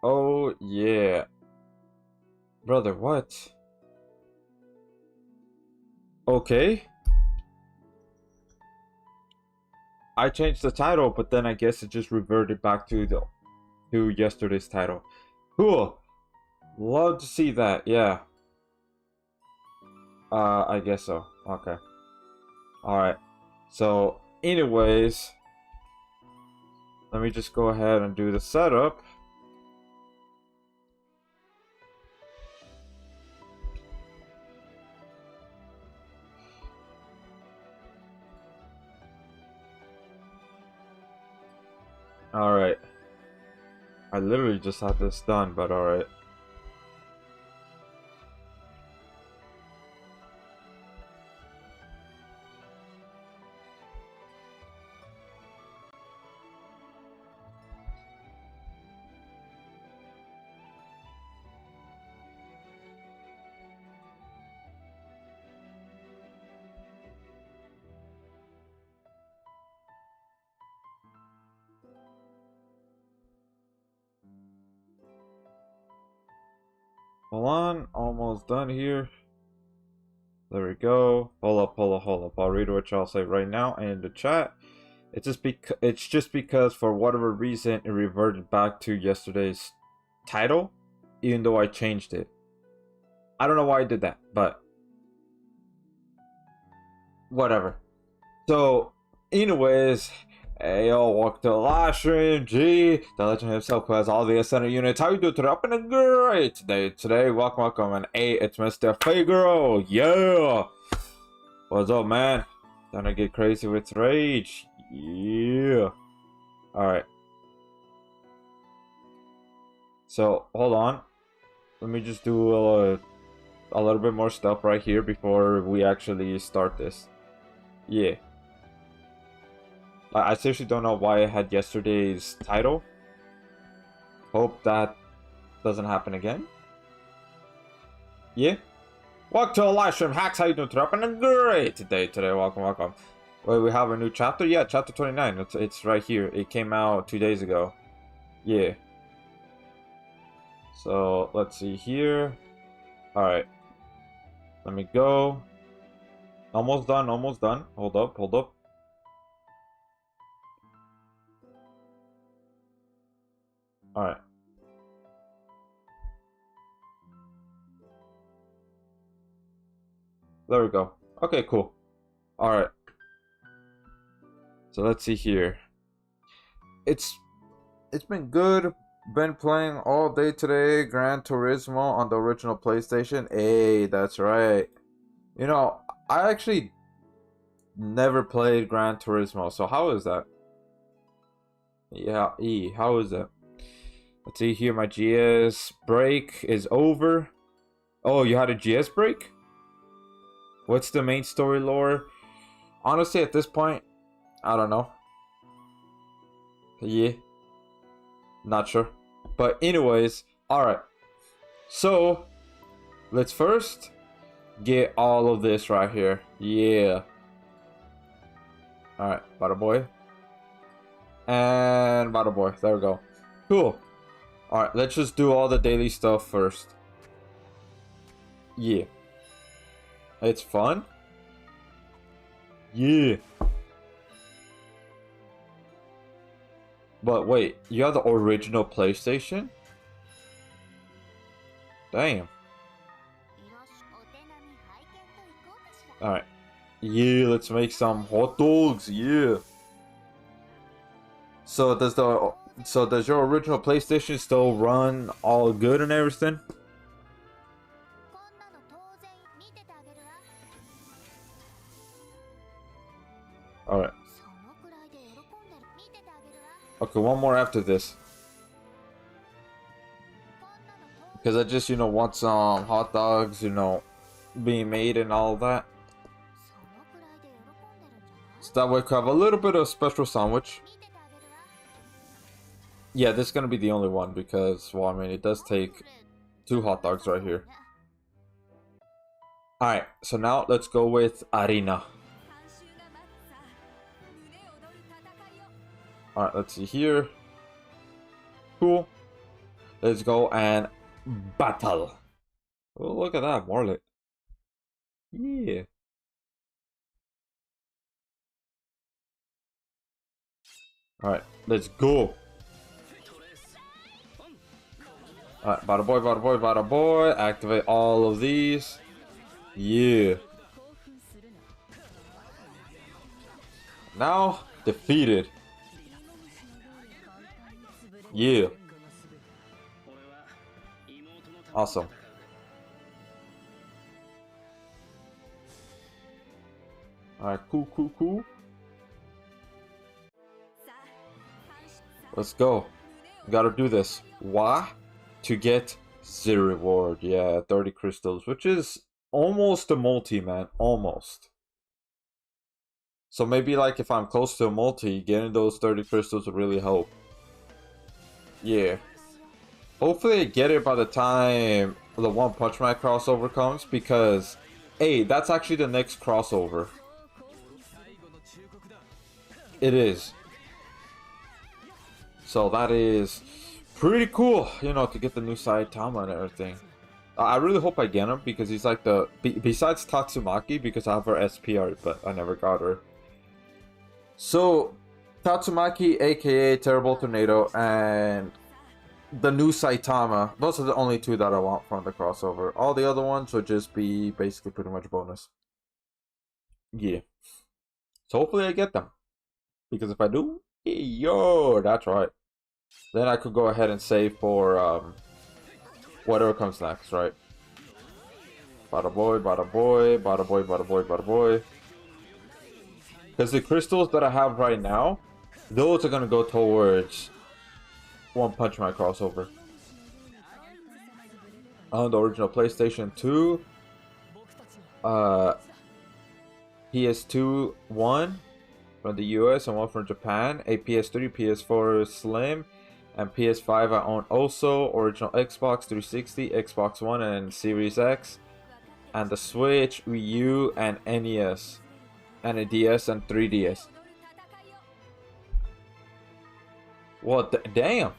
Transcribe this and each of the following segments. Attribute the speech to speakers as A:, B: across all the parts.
A: Oh yeah. Brother, what? Okay. I changed the title, but then I guess it just reverted back to yesterday's title. Cool. Love to see that. Yeah. I guess so. Okay. All right. So, anyways, let me just go ahead and do the setup. All right. I literally just had this done, but all right. Hold on, almost done here. There we go. Hold up. I'll read what y'all say right now in the chat. It's just because for whatever reason it reverted back to yesterday's title, even though I changed it. I don't know why I did that, but whatever. So, anyways, hey yo, welcome to the live stream. G, the legend himself who has all the ascendant units. How you doing today? Up in a great day today. Welcome, and hey, it's Mr. Figaro. Yeah. What's up, man? Gonna get crazy with rage. Yeah. Alright. So, hold on. Let me just do a little bit more stuff right here before we actually start this. Yeah. I seriously don't know why I had yesterday's title. Hope that doesn't happen again. Yeah. Welcome to a live stream. Hacks, how you doing today? Up in a great day today. Welcome. Wait, we have a new chapter? Yeah, chapter 29. It's right here. It came out 2 days ago. Yeah. So, let's see here. Alright. Let me go. Almost done. Hold up. Alright. There we go. Okay, cool. Alright. So let's see here. It's been good. Been playing all day today. Gran Turismo on the original PlayStation. Hey, that's right. You know, I actually never played Gran Turismo. So how is that? Yeah, how is that? Let's see here. My GS break is over. Oh, you had a GS break? What's the main story lore? Honestly, at this point, I don't know. Yeah. Not sure. But anyways, alright. So, let's first get all of this right here. Yeah. Alright, bada boy. And bada boy. There we go. Cool. Alright, let's just do all the daily stuff first. Yeah. It's fun. Yeah. But wait, you have the original PlayStation? Damn. Alright. Yeah, let's make some hot dogs. Yeah. So does your original PlayStation still run all good and everything? Alright. Okay, one more after this. Because I just, want some hot dogs, being made and all that. So that way I could have a little bit of special sandwich. Yeah, this is going to be the only one because, well, I mean, it does take 2 hot dogs right here. Alright, so now let's go with Arena. Alright, let's see here. Cool. Let's go and battle. Oh, look at that, Marlet. Yeah. Alright, let's go. Alright, bada boy, bada boy, bada boy. Activate all of these. Yeah. Now, defeated. Yeah. Awesome. Alright, cool, cool, cool. Let's go. Gotta do this. Why? To get the reward. Yeah, 30 crystals, which is almost a multi, man. Almost. So maybe like if I'm close to a multi, getting those 30 crystals would really help. Yeah. Hopefully I get it by the time the One Punch Man crossover comes, because hey, that's actually the next crossover. It is. So that is pretty cool, you know, to get the new Saitama and everything. I really hope I get him, because he's like the besides Tatsumaki, because I have her SPR, but I never got her. So Tatsumaki, aka Terrible Tornado, and the new Saitama, those are the only two that I want from the crossover. All the other ones would just be basically pretty much bonus. Yeah. So hopefully I get them, because if I do, yo, that's right. Then I could go ahead and save for whatever comes next, right? Bada boy, bada boy, bada boy, bada boy, bada boy. Because the crystals that I have right now, those are gonna go towards One Punch Man crossover. On the original PlayStation 2, PS2 one from the US and one from Japan, a PS3, PS4 Slim, and PS5 I own also, original Xbox 360, Xbox One and Series X, and the Switch, Wii U, and NES, and a DS and 3DS. Well, damn!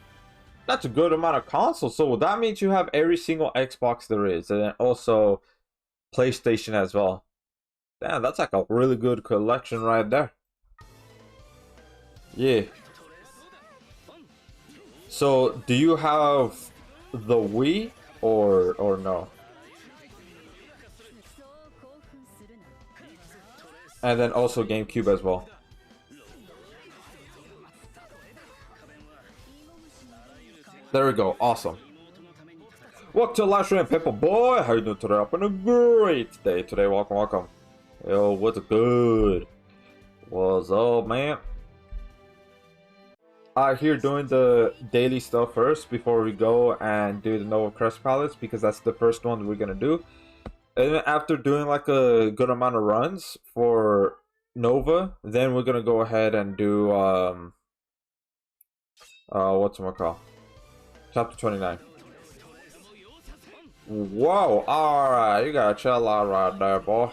A: That's a good amount of consoles, so that means you have every single Xbox there is, and then also PlayStation as well. Damn, that's like a really good collection right there. Yeah. So, do you have the Wii or no? And then also GameCube as well. There we go. Awesome. Welcome to live stream, people boy. How you doing today? Up on a great day today. Welcome, welcome. Yo, what's good? What's up, man? Here doing the daily stuff first before we go and do the Nova Crest Palace, because that's the first one we're gonna do. And then after doing like a good amount of runs for Nova, then we're gonna go ahead and do whatchamacallit? Chapter 29. Whoa, alright, you gotta chill out right there, boy.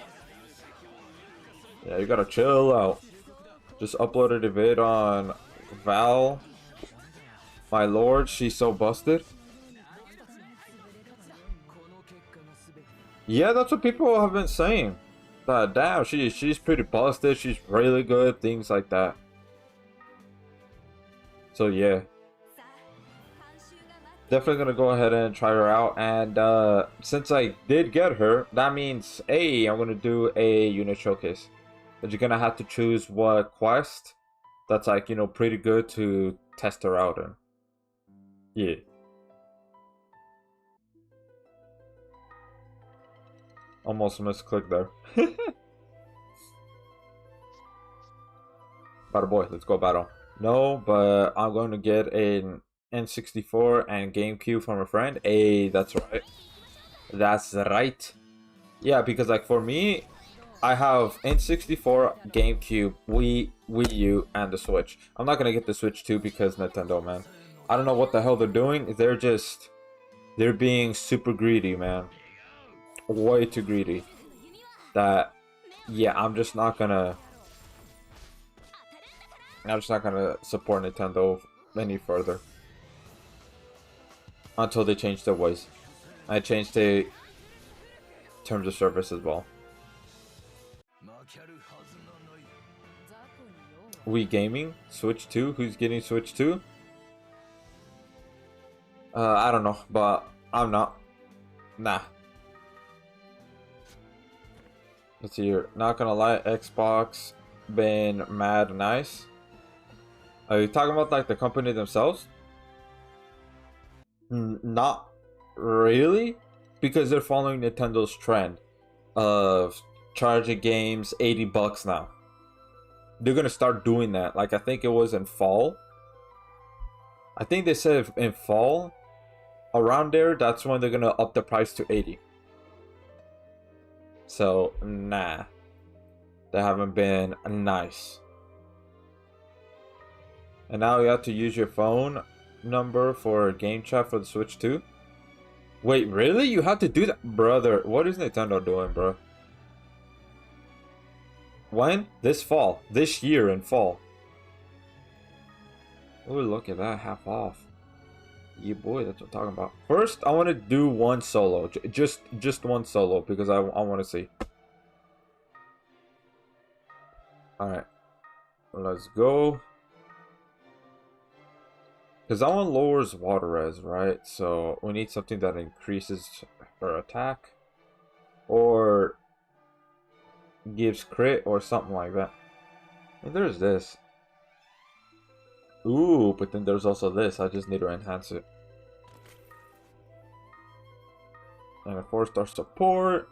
A: Yeah, you gotta chill out. Just uploaded a vid on Val, my lord, she's so busted. Yeah, that's what people have been saying. That damn, she's pretty busted, she's really good, things like that. So yeah, definitely gonna go ahead and try her out. And since I did get her, that means hey, I'm gonna do a unit showcase. But you're gonna have to choose what quest that's like, you know, pretty good to test her out in. Yeah. Almost misclicked there. Battle boy, let's go battle. No, but I'm going to get an N64 and GameCube from a friend. Hey, that's right. That's right. Yeah, because like for me, I have N64, GameCube, Wii U, and the Switch. I'm not gonna get the Switch too because Nintendo, man. I don't know what the hell they're doing. They're being super greedy, man. Way too greedy. That, yeah, I'm just not gonna support Nintendo any further. until they change their ways. I changed the terms of service as well. We gaming Switch 2. Who's getting Switch 2? I don't know, but I'm not. Nah. Let's see here. Not gonna lie, Xbox been mad nice. Are you talking about like the company themselves? Not really, because they're following Nintendo's trend of charging games $80 now. They're gonna start doing that. Like I think it was in fall. I think they said in fall, around there, that's when they're gonna up the price to 80. So nah, they haven't been nice. And now you have to use your phone number for game chat for the Switch 2. Wait, really? You have to do that? Brother, what is Nintendo doing, bro? When? This fall. This year in fall. Oh, look at that. Half off. Yeah, boy, that's what I'm talking about. First, I want to do one solo. Just one solo, because I want to see. Alright. Let's go. Because that one lowers water res, right? So we need something that increases her attack. Or gives crit or something like that. And there's this. Ooh, but then there's also this. I just need to enhance it. And a 4-star support.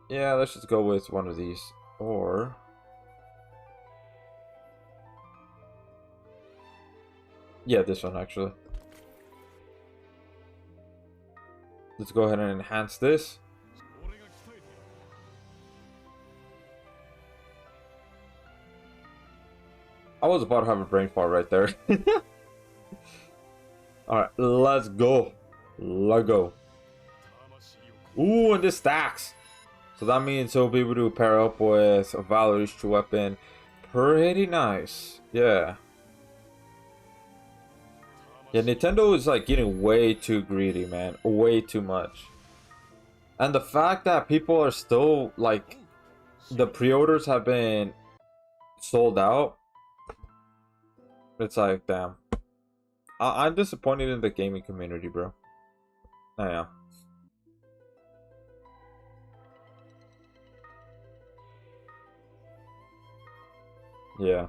A: Yeah, let's just go with one of these. Or... yeah, this one actually. Let's go ahead and enhance this. I was about to have a brain fart right there. Alright, let's go. Let's go. Ooh, and this stacks. So that means he'll be able to pair up with Valerie's true weapon. Pretty nice. Yeah. Yeah, Nintendo is like getting way too greedy, man. Way too much. And the fact that people are still like, the pre-orders have been sold out. It's like, damn. I'm disappointed in the gaming community, bro. I am. Yeah.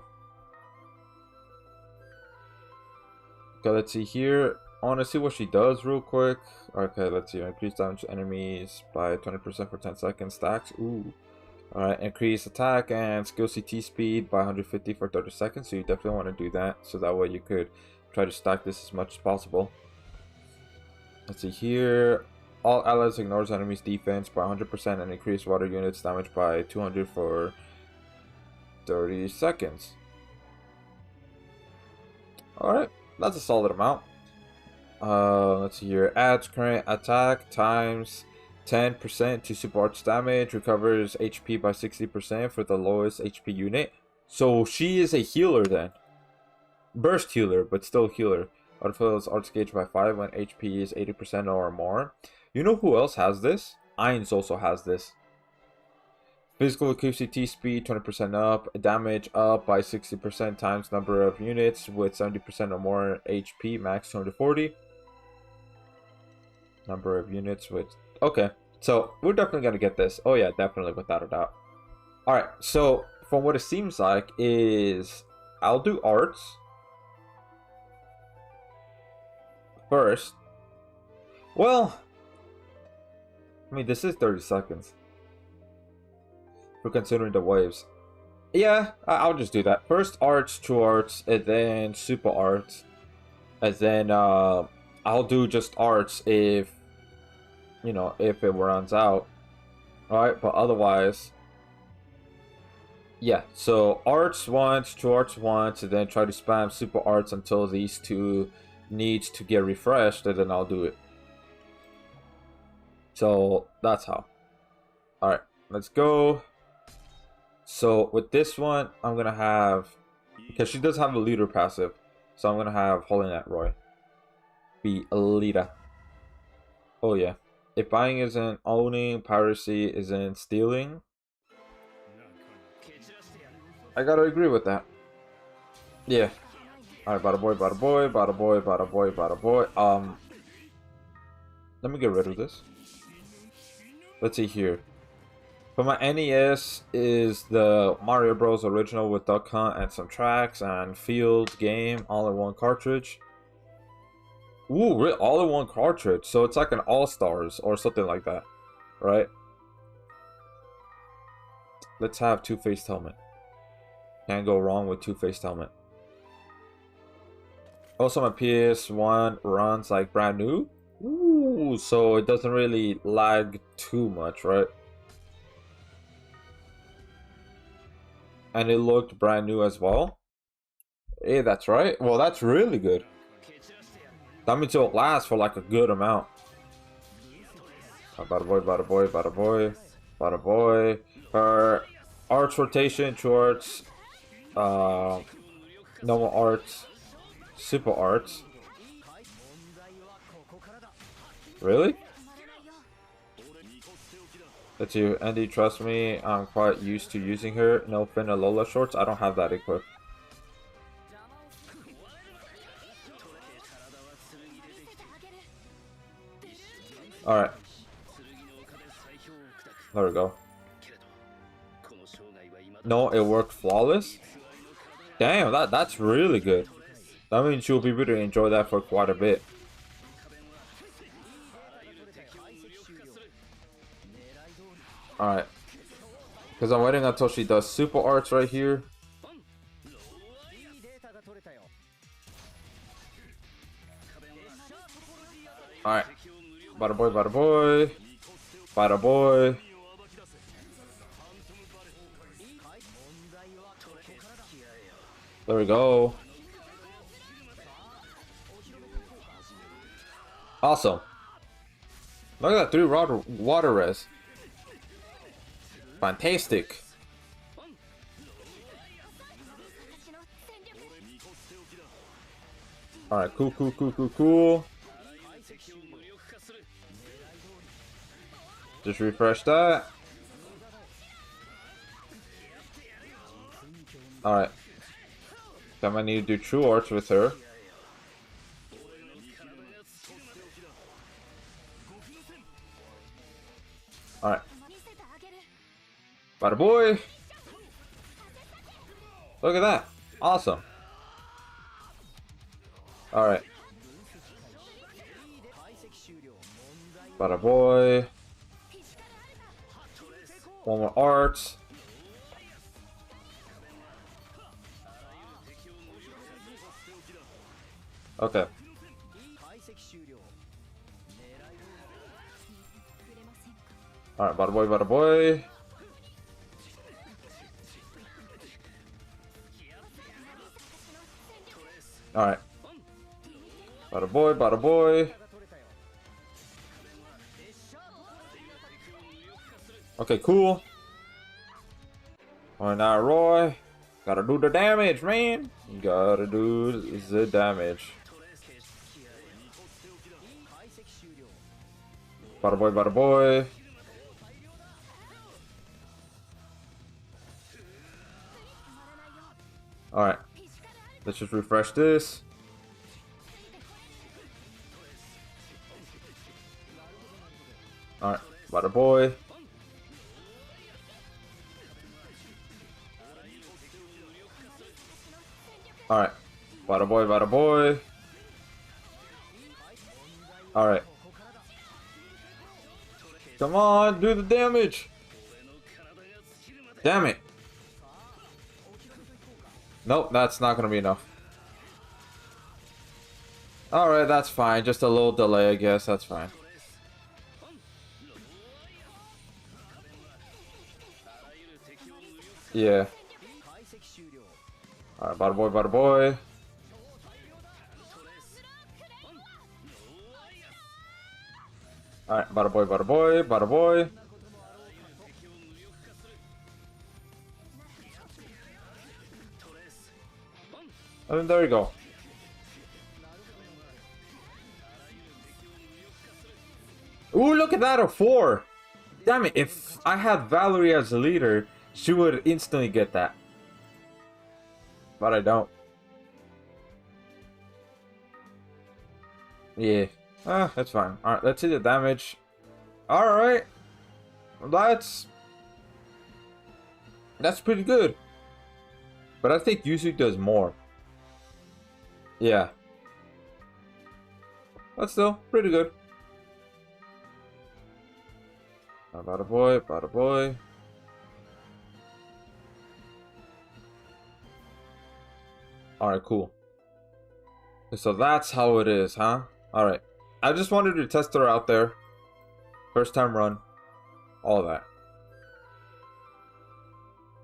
A: Okay, let's see here. I want to see what she does real quick. Okay, let's see. Increase damage to enemies by 20% for 10 seconds. Stacks. Ooh. Alright, increase attack and skill CT speed by 150 for 30 seconds. So you definitely want to do that. So that way you could try to stack this as much as possible. Let's see here. All allies ignores enemies defense by 100% and increase water units damage by 200 for 30 seconds. Alright, that's a solid amount. Let's see here. Adds current attack times 10% to super arts damage. Recovers HP by 60% for the lowest HP unit. So she is a healer then. Burst healer, but still healer. Autofills arts gauge by 5 when HP is 80% or more. You know who else has this? Ainz also has this. Physical QCT speed 20% up, damage up by 60% times number of units with 70% or more HP, max 240. Number of units with... okay, so we're definitely gonna get this. Oh yeah, definitely, without a doubt. Alright, so from what it seems like is... I'll do arts first. Well, I mean, this is 30 seconds. For considering the waves. Yeah, I'll just do that. First arts, true arts, and then super arts. And then I'll do just arts if, you know, if it runs out. Alright, but otherwise, yeah. So arts once, true arts once, and then try to spam super arts until these two needs to get refreshed, and then I'll do it. So that's how. Alright, let's go. So with this one, I'm gonna have, because she does have a leader passive, so I'm gonna have Holy Knight Roy. be Alita. Oh yeah. If buying isn't owning, piracy isn't stealing. I gotta agree with that. Yeah. Alright, bada boy, bada boy, bada boy, bada boy, bada boy. Let me get rid of this. Let's see here. For my NES is the Mario Bros. Original with Duck Hunt and some tracks and Field game all in one cartridge. Ooh, all in one cartridge. So it's like an All-Stars or something like that, right? Let's have two-faced helmet. Can't go wrong with two-faced helmet. Also, my PS1 runs like brand new. Ooh, so it doesn't really lag too much, right? And it looked brand new as well. Hey, that's right. Well, that's really good. That means it'll last for like a good amount. Bada boy, bada boy, bada boy, bada boy. Her arts rotation, true arts, normal arts, super arts. Really? Let's see. Andy, trust me, I'm quite used to using her. No Finn or Lola shorts. I don't have that equipped. Alright. There we go. No, it worked flawless? Damn, that's really good. That means you'll be able to enjoy that for quite a bit. Alright. Because I'm waiting until she does super arts right here. Alright. Bada boy, bada boy. Bada boy. There we go. Awesome. Look at that 3 water res. Fantastic. Alright, cool. Just refresh that. Alright. I might need to do true arts with her. Alright. Bada boy. Look at that. Awesome. Alright. Bada boy. One more art. Okay. Alright, bada boy, bada boy. Alright. Bada boy, bada boy. Okay, cool. Alright, now Roy. Gotta do the damage, man. Gotta do the damage. Bada boy, bada boy. Alright. Let's just refresh this. Alright. Bada boy. Alright. Bada boy, bada boy. Alright. Come on, do the damage. Damn it. Nope, that's not gonna be enough. Alright, that's fine. Just a little delay, I guess. That's fine. Yeah. Alright, bada boy, bada boy. Alright, bada boy, bada boy, bada boy. And then there you go. Ooh, look at that, a 4. Damn it, if I had Valerie as a leader, she would instantly get that. But I don't. Yeah. That's fine. Alright, let's see the damage. Alright. That's pretty good. But I think Yuzu does more. Yeah. But still, pretty good. Bada boy, bada boy. Alright, cool. So that's how it is, huh? Alright. I just wanted to test her out there. First time run. All of that.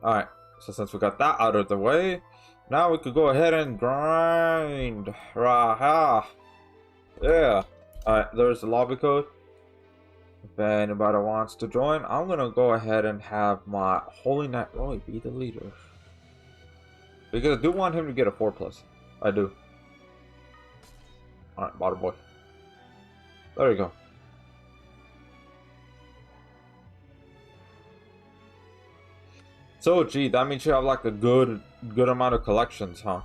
A: Alright. So since we got that out of the way, now we could go ahead and grind. Raha. Yeah. Alright, there's the lobby code. If anybody wants to join, I'm gonna go ahead and have my Holy Knight Roy be the leader. Because I do want him to get a 4+. I do. Alright, bottom boy. There we go. So, gee, that means you have like a good amount of collections, huh?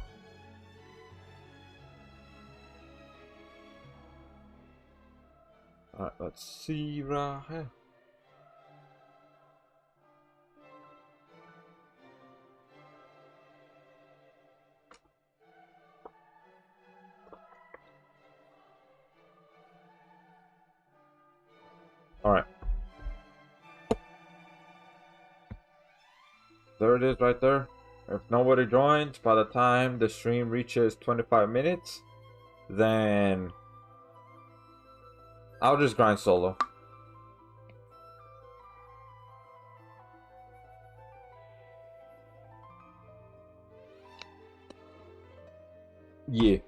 A: Alright, let's see right here. Alright. There it is right there. If nobody joins by the time the stream reaches 25 minutes, then I'll just grind solo. Yeah.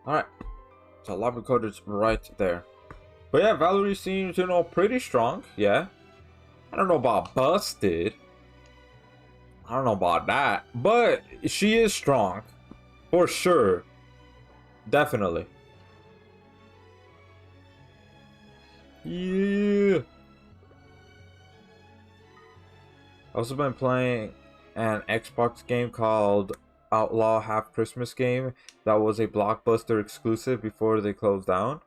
A: Alright. So lobby code is right there. But yeah, Valerie seems, you know, pretty strong. Yeah. I don't know about busted. I don't know about that. But she is strong. For sure. Definitely. Yeah. I've also been playing an Xbox game called Outlaw Half Christmas Game that was a Blockbuster exclusive before they closed down.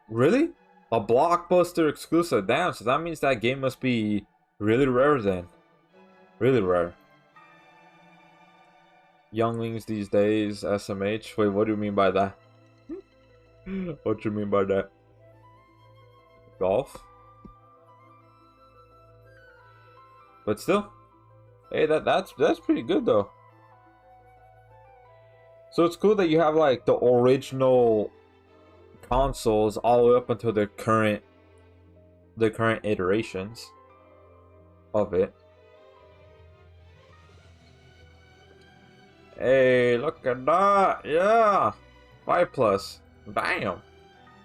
A: Really? A Blockbuster exclusive? Damn, so that means that game must be really rare then. Really rare. Younglings these days, SMH. Wait, what do you mean by that? What do you mean by that? Golf? But still. Hey, that's pretty good though. So it's cool that you have like the original consoles all the way up until the current iterations of it. Hey, look at that! Yeah, 5+. Damn.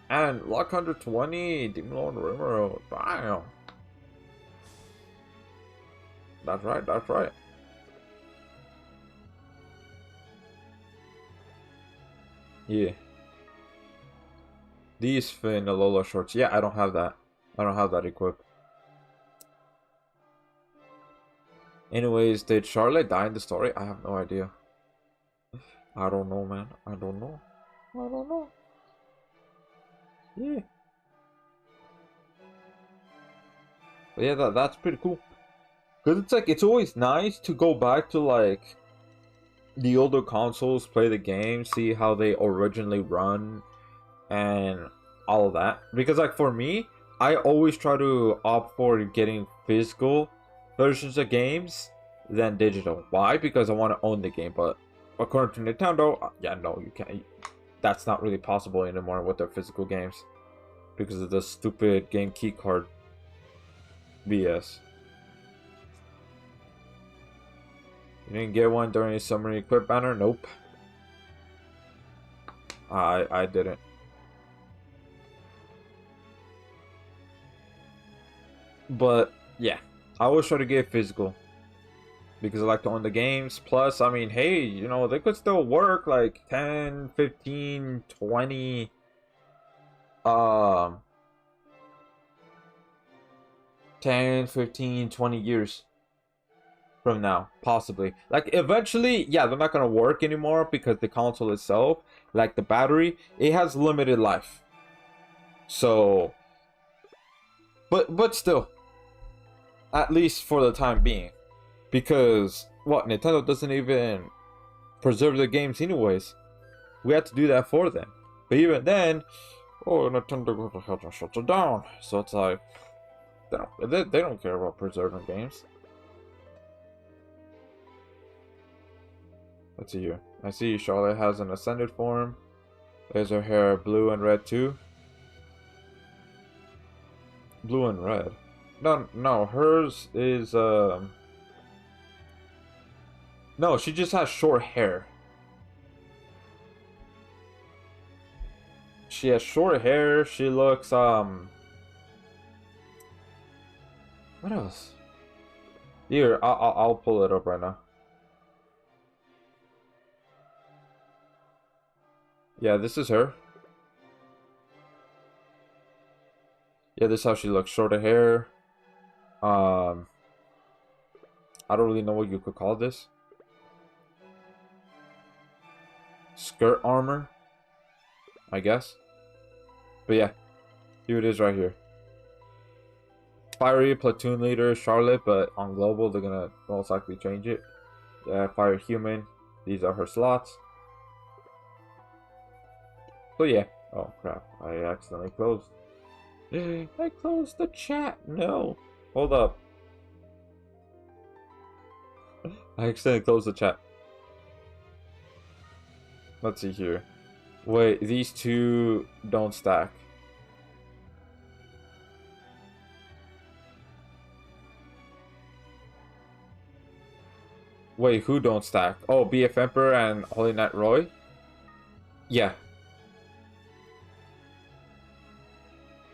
A: And Luck 120, Demon Lord River. Damn. That's right. That's right. Yeah. These Finn Alola shorts. Yeah, I don't have that. I don't have that equipped. Anyways, did Charlotte die in the story? I have no idea. I don't know, man. I don't know. I don't know. Yeah. But yeah, that's pretty cool. Cause it's like it's always nice to go back to like the older consoles, play the game, see how they originally run, and all of that. Because like for me, I always try to opt for getting physical versions of games than digital. Why? Because I want to own the game. But according to Nintendo, yeah, no, you can't. That's not really possible anymore with their physical games because of the stupid game key card BS. You didn't get one during a summary equip banner? Nope. I didn't. But yeah, I always try to get physical because I like to own the games. Plus, I mean, hey, you know, they could still work like 10, 15, 20, um, 10, 15, 20 years from now, possibly. Like, eventually, yeah, they're not gonna work anymore because the console itself, like the battery, it has limited life. So, but still, at least for the time being. Because, what, Nintendo doesn't even preserve the games anyways. We had to do that for them. But even then, oh, Nintendo shuts it down. So it's like, they don't care about preserving games. Let's see here. I see Charlotte has an ascended form. There's her hair blue and red too. Blue and red. No, hers is no, she just has short hair. She has short hair. She looks what else? Here, I'll pull it up right now. Yeah, this is her. Yeah, this is how she looks. Shorter hair. I don't really know what you could call this. Skirt armor, I guess. But yeah, here it is right here. Fiery platoon leader Charlotte, but on global they're gonna most likely change it. Yeah, fire human. These are her slots. So yeah. Oh crap! I accidentally closed. I closed the chat. No. Hold up. I accidentally closed the chat. Let's see here. Wait, these two don't stack. Wait, who don't stack? Oh, BF Emperor and Holy Knight Roy? Yeah.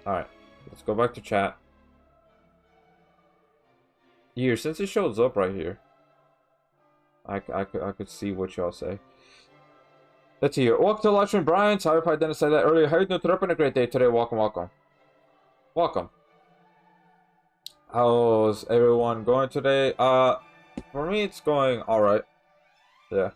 A: Alright, let's go back to chat. Here, since it shows up right here, I could see what y'all say. Let's see here. Welcome to the live stream, Brian. Sorry if I didn't say that earlier. How are you doing? Having a great day today. Welcome. How's everyone going today? For me, it's going alright. Yeah.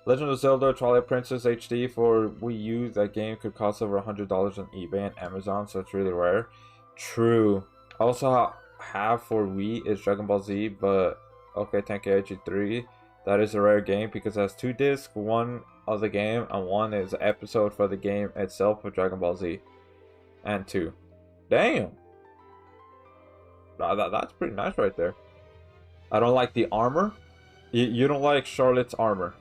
A: Legend of Zelda Twilight Princess HD for Wii U. That game could cost over $100 on eBay and Amazon, so it's really rare. True. I also have for Wii is Dragon Ball Z, but okay, Tenkaichi 3. That is a rare game because it has 2 discs, one of the game and one is an episode for the game itself of Dragon Ball Z. And 2. Damn. That's pretty nice right there. I don't like the armor. You don't like Charlotte's armor.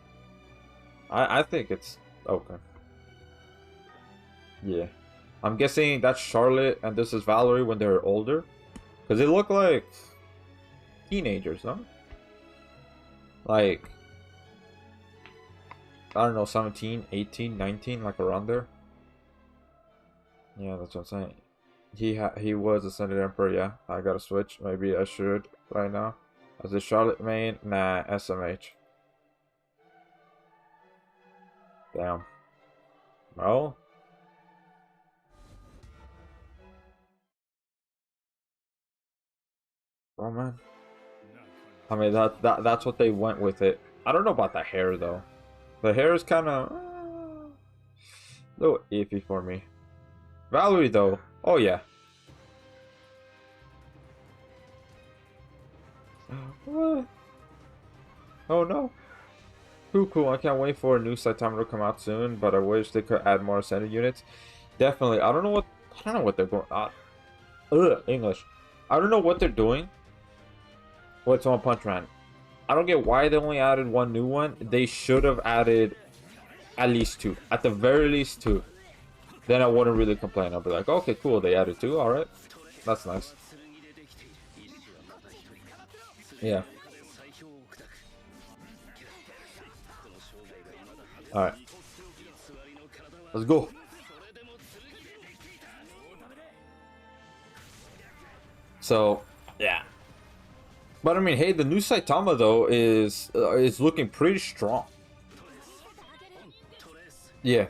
A: I think it's okay. Yeah. I'm guessing that's Charlotte and this is Valerie when they're older. Because they look like teenagers, no? Like, I don't know, 17, 18, 19, like around there. Yeah, that's what I'm saying. He was Ascended Emperor, yeah. I gotta switch. Maybe I should right now. As a Charlotte main, nah, SMH. Damn. Well. Oh man. I mean that's what they went with it. I don't know about the hair though. The hair is kind of a little iffy for me. Valerie though, oh yeah. What? Oh no. Cool. I can't wait for a new Saitama to come out soon, but I wish they could add more Ascended units. Definitely. I don't know what they're going. English. I don't know what they're doing. What's on Punch Man? I don't get why they only added one new one. They should have added at least 2. At the very least 2. Then I wouldn't really complain. I'll be like, okay, cool. They added 2. All right, that's nice. Yeah. All right. Let's go. So, yeah. But I mean, hey, the new Saitama though is looking pretty strong. Yeah.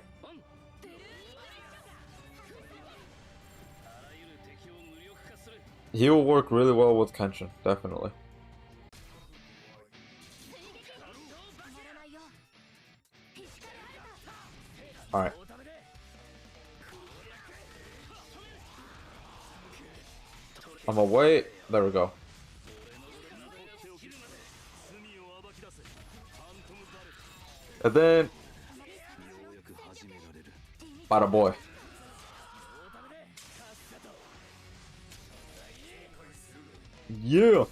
A: He will work really well with Kenshin, definitely. Alright. I'm gonna wait. There we go. And then bada boy. Yeah.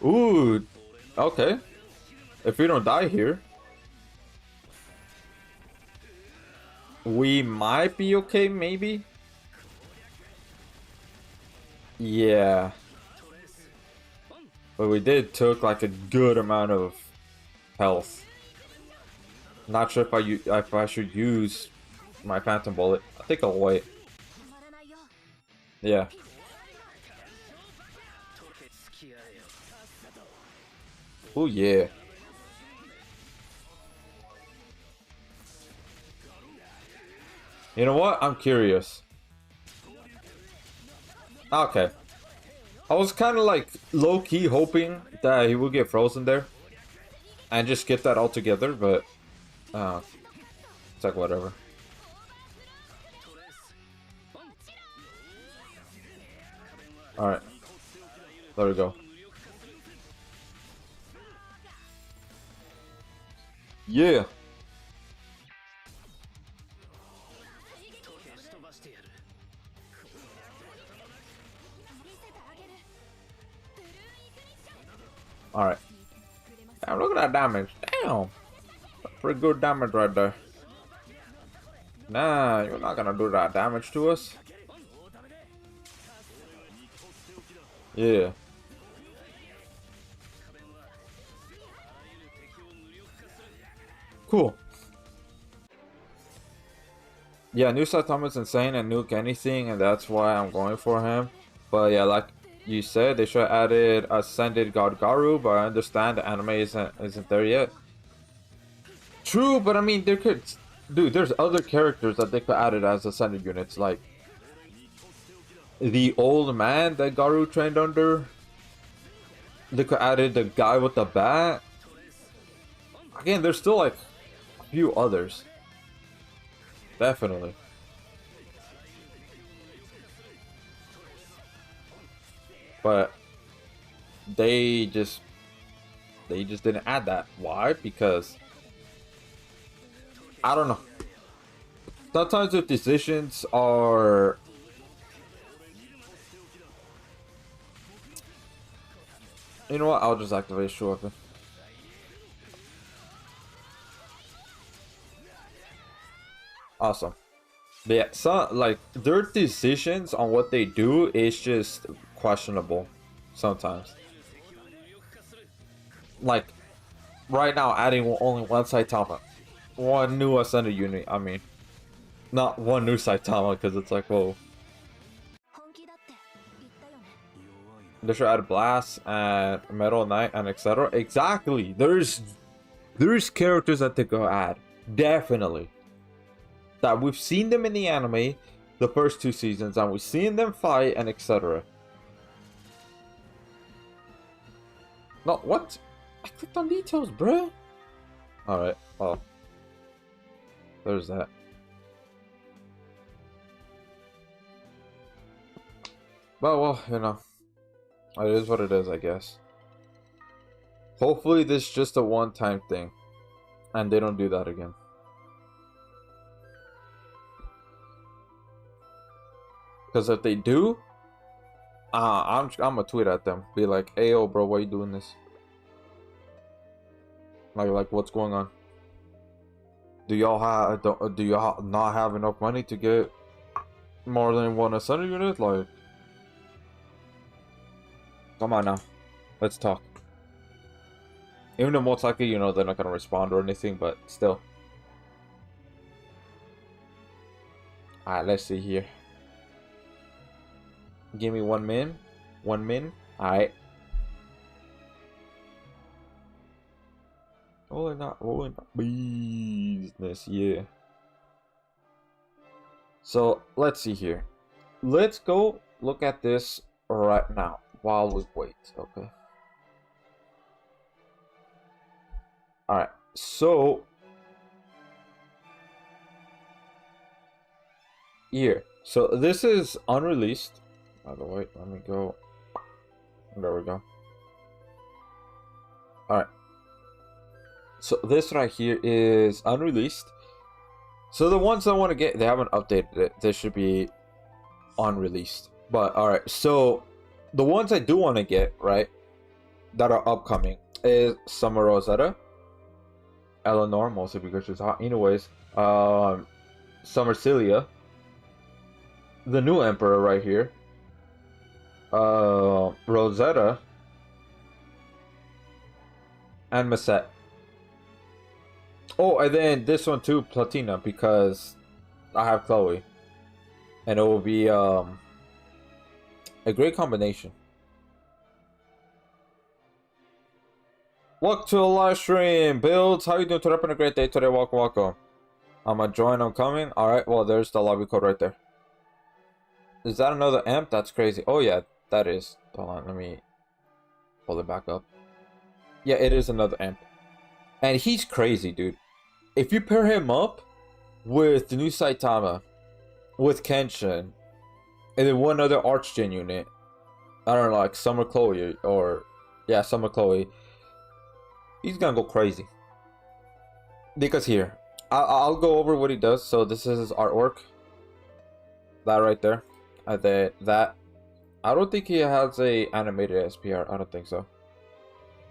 A: Ooh. Okay. If we don't die here, we might be okay, maybe. Yeah. But we did took like a good amount of health. Not sure if I should use my Phantom Bullet. I think I'll wait. Yeah. Oh yeah. You know what? I'm curious. Okay. I was kind of like low-key hoping that he would get frozen there. And just skip that altogether, but it's like whatever. Alright. There we go. Yeah. Alright. Damn, look at that damage. Damn. Pretty good damage right there. Nah, you're not gonna do that damage to us. Yeah. Cool. Yeah, new Saitama's insane and nuke anything, and that's why I'm going for him. But yeah, like you said, they should have added Ascended God Garu, but I understand the anime isn't there yet. True, but I mean, there could, dude, there's other characters that they could add it as Ascended units, like the old man that Garu trained under. They could added the guy with the bat. Again, there's still like a few others. Definitely. But they just didn't add that. Why? Because I don't know. Sometimes the decisions are you know what? I'll just activate short weapon. Awesome. But yeah, so like their decisions on what they do is just questionable sometimes. Like right now, adding only one Saitama, one new Ascended unit. I mean, not one new Saitama because it's like whoa. They should add Blast and Metal Knight and etc. Exactly. There's characters that they go add. Definitely. That we've seen them in the anime, the first 2 seasons, and we've seen them fight and etc. No, what? I clicked on details, bro. Alright, well. There's that. But well, you know. It is what it is, I guess. Hopefully this is just a one-time thing. And they don't do that again. Because if they do, I'm gonna tweet at them. Be like, hey, yo, bro, why you doing this? Like what's going on? Do y'all not have enough money to get more than one Ascended unit? Like, come on now, let's talk. Even though most likely, you know, they're not gonna respond or anything, but still. Alright, let's see here. Give me 1 min. 1 min. Alright. Rolling out business, yeah. So let's see here. Let's go look at this right now while we wait. Okay. Alright, so here. So this is unreleased. By the way, let me go. There we go. Alright. So this right here is unreleased. So the ones I want to get, they haven't updated it. They should be unreleased. But alright, so the ones I do want to get, right, that are upcoming is Summer Rosetta, Eleanor, mostly because she's hot. Anyways, Summer Celia, the new Emperor right here, Rosetta, and Masette. Oh, and then this one too, Platina, because I have Chloe, and it will be a great combination. Welcome to the live stream, Builds. How you doing today? Having a great day today. Welcome, welcome. I'm gonna join. I'm coming. All right. Well, there's the lobby code right there. Is that another amp? That's crazy. Oh yeah, that is. Hold on, let me pull it back up. Yeah, it is another amp, and he's crazy, dude. If you pair him up with the new Saitama, with Kenshin, and then one other Archgen unit, I don't know, like Summer Chloe, or yeah, Summer Chloe, he's gonna go crazy. Because here, I'll go over what he does. So this is his artwork. That right there. And then that. I don't think he has a animated SPR. I don't think so.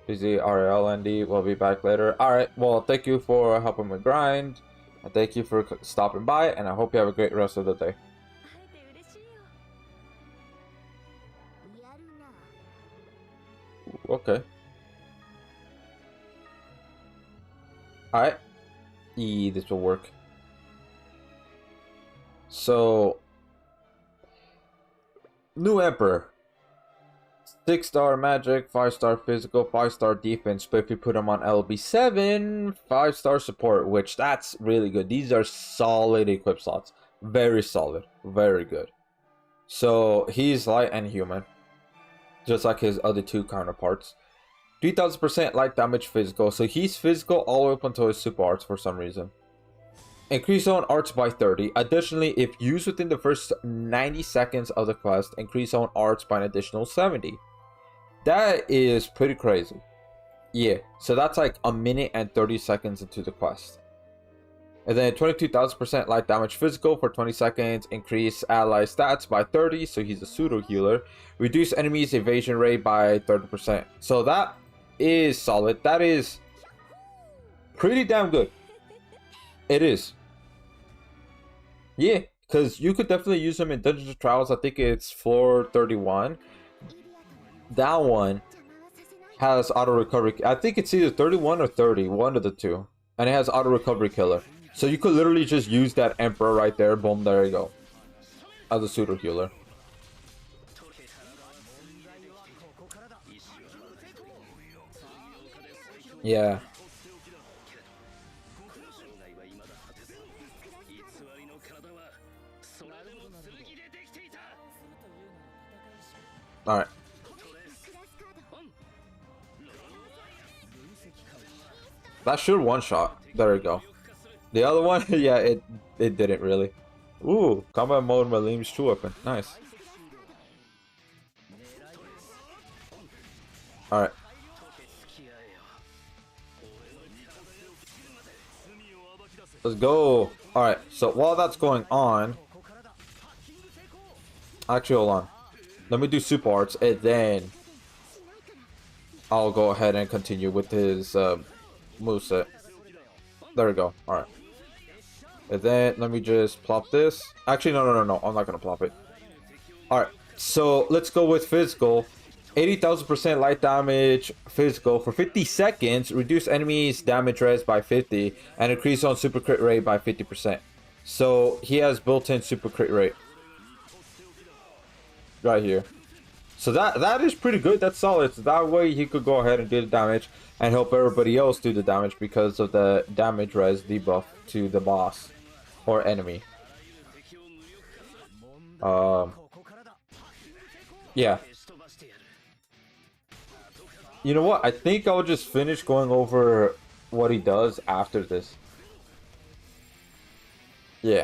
A: BZRLND will be back later. Alright, well, thank you for helping me grind. And thank you for stopping by. And I hope you have a great rest of the day. Okay. Alright. This will work. So, new Emperor. 6-star magic, 5-star physical, 5-star defense, but if you put him on LB7, 5-star support, which that's really good. These are solid equip slots. Very solid. Very good. So, he's light and human. Just like his other two counterparts. 3000% light damage physical. So he's physical all the way up until his super arts for some reason. Increase zone arts by 30. Additionally, if used within the first 90 seconds of the quest, increase zone arts by an additional 70. That is pretty crazy. Yeah, so that's like a minute and 30 seconds into the quest. And then 22,000% light damage physical for 20 seconds. Increase ally stats by 30, so he's a pseudo healer. Reduce enemies evasion rate by 30%. So that is solid. That is pretty damn good. It is. Yeah, because you could definitely use him in Dungeons and Trials. I think it's floor 31. That one has auto recovery. I think it's either 31 or 30, one of the two. And it has auto recovery killer. So you could literally just use that Emperor right there. Boom, there you go. As a pseudo healer. Yeah. Alright. That should one shot. There we go. The other one, yeah, it didn't really. Ooh, combat mode Malim's true weapon. Nice. Alright. Let's go. Alright, so while that's going on, actually, hold on. Let me do super arts, and then I'll go ahead and continue with his moveset. There we go. Alright. And then let me just plop this. Actually, no. I'm not gonna plop it. Alright, so let's go with physical. 80,000% light damage physical for 50 seconds. Reduce enemies damage res by 50 and increase on super crit rate by 50%. So he has built-in super crit rate right here. So that is pretty good. That's solid. So that way he could go ahead and do the damage and help everybody else do the damage because of the damage res debuff to the boss or enemy. Yeah. You know what? I think I'll just finish going over what he does after this. Yeah.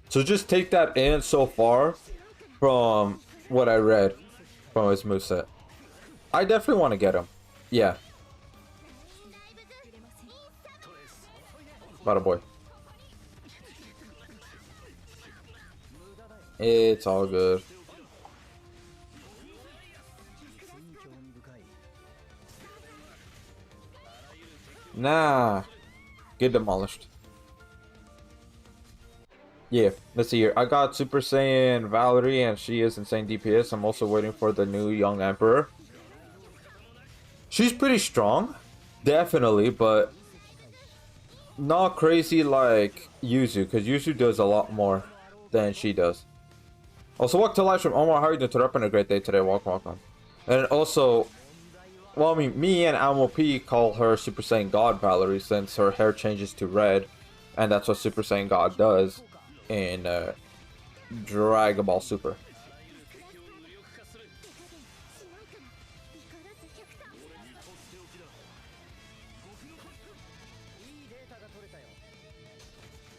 A: So just take that in so far from what I read from his moveset. I definitely want to get him. Yeah. Bada boy. It's all good. Nah. Get demolished. Yeah, let's see here. I got Super Saiyan Valerie, and she is insane DPS. I'm also waiting for the new Young Emperor. She's pretty strong, definitely, but not crazy like Yuzu, because Yuzu does a lot more than she does. Also, welcome to live stream. Omar, how are you doing today? Having a great day today. Welcome. And also, well, I mean, me and MOP call her Super Saiyan God Valerie since her hair changes to red, and that's what Super Saiyan God does in Dragon Ball Super.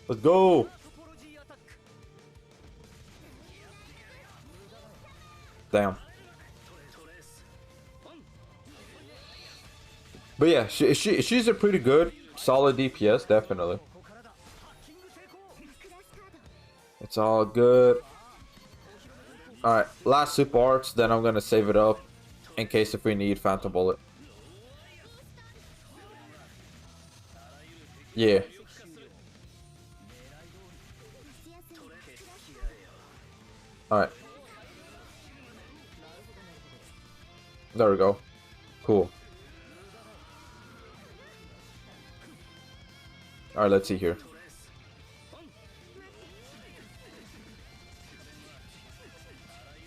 A: Let's go! Damn. But yeah, she's a pretty good, solid DPS, definitely. It's all good. Alright, last super arts, then I'm gonna save it up in case if we need Phantom Bullet. Yeah. Alright. There we go. Cool. Alright, let's see here.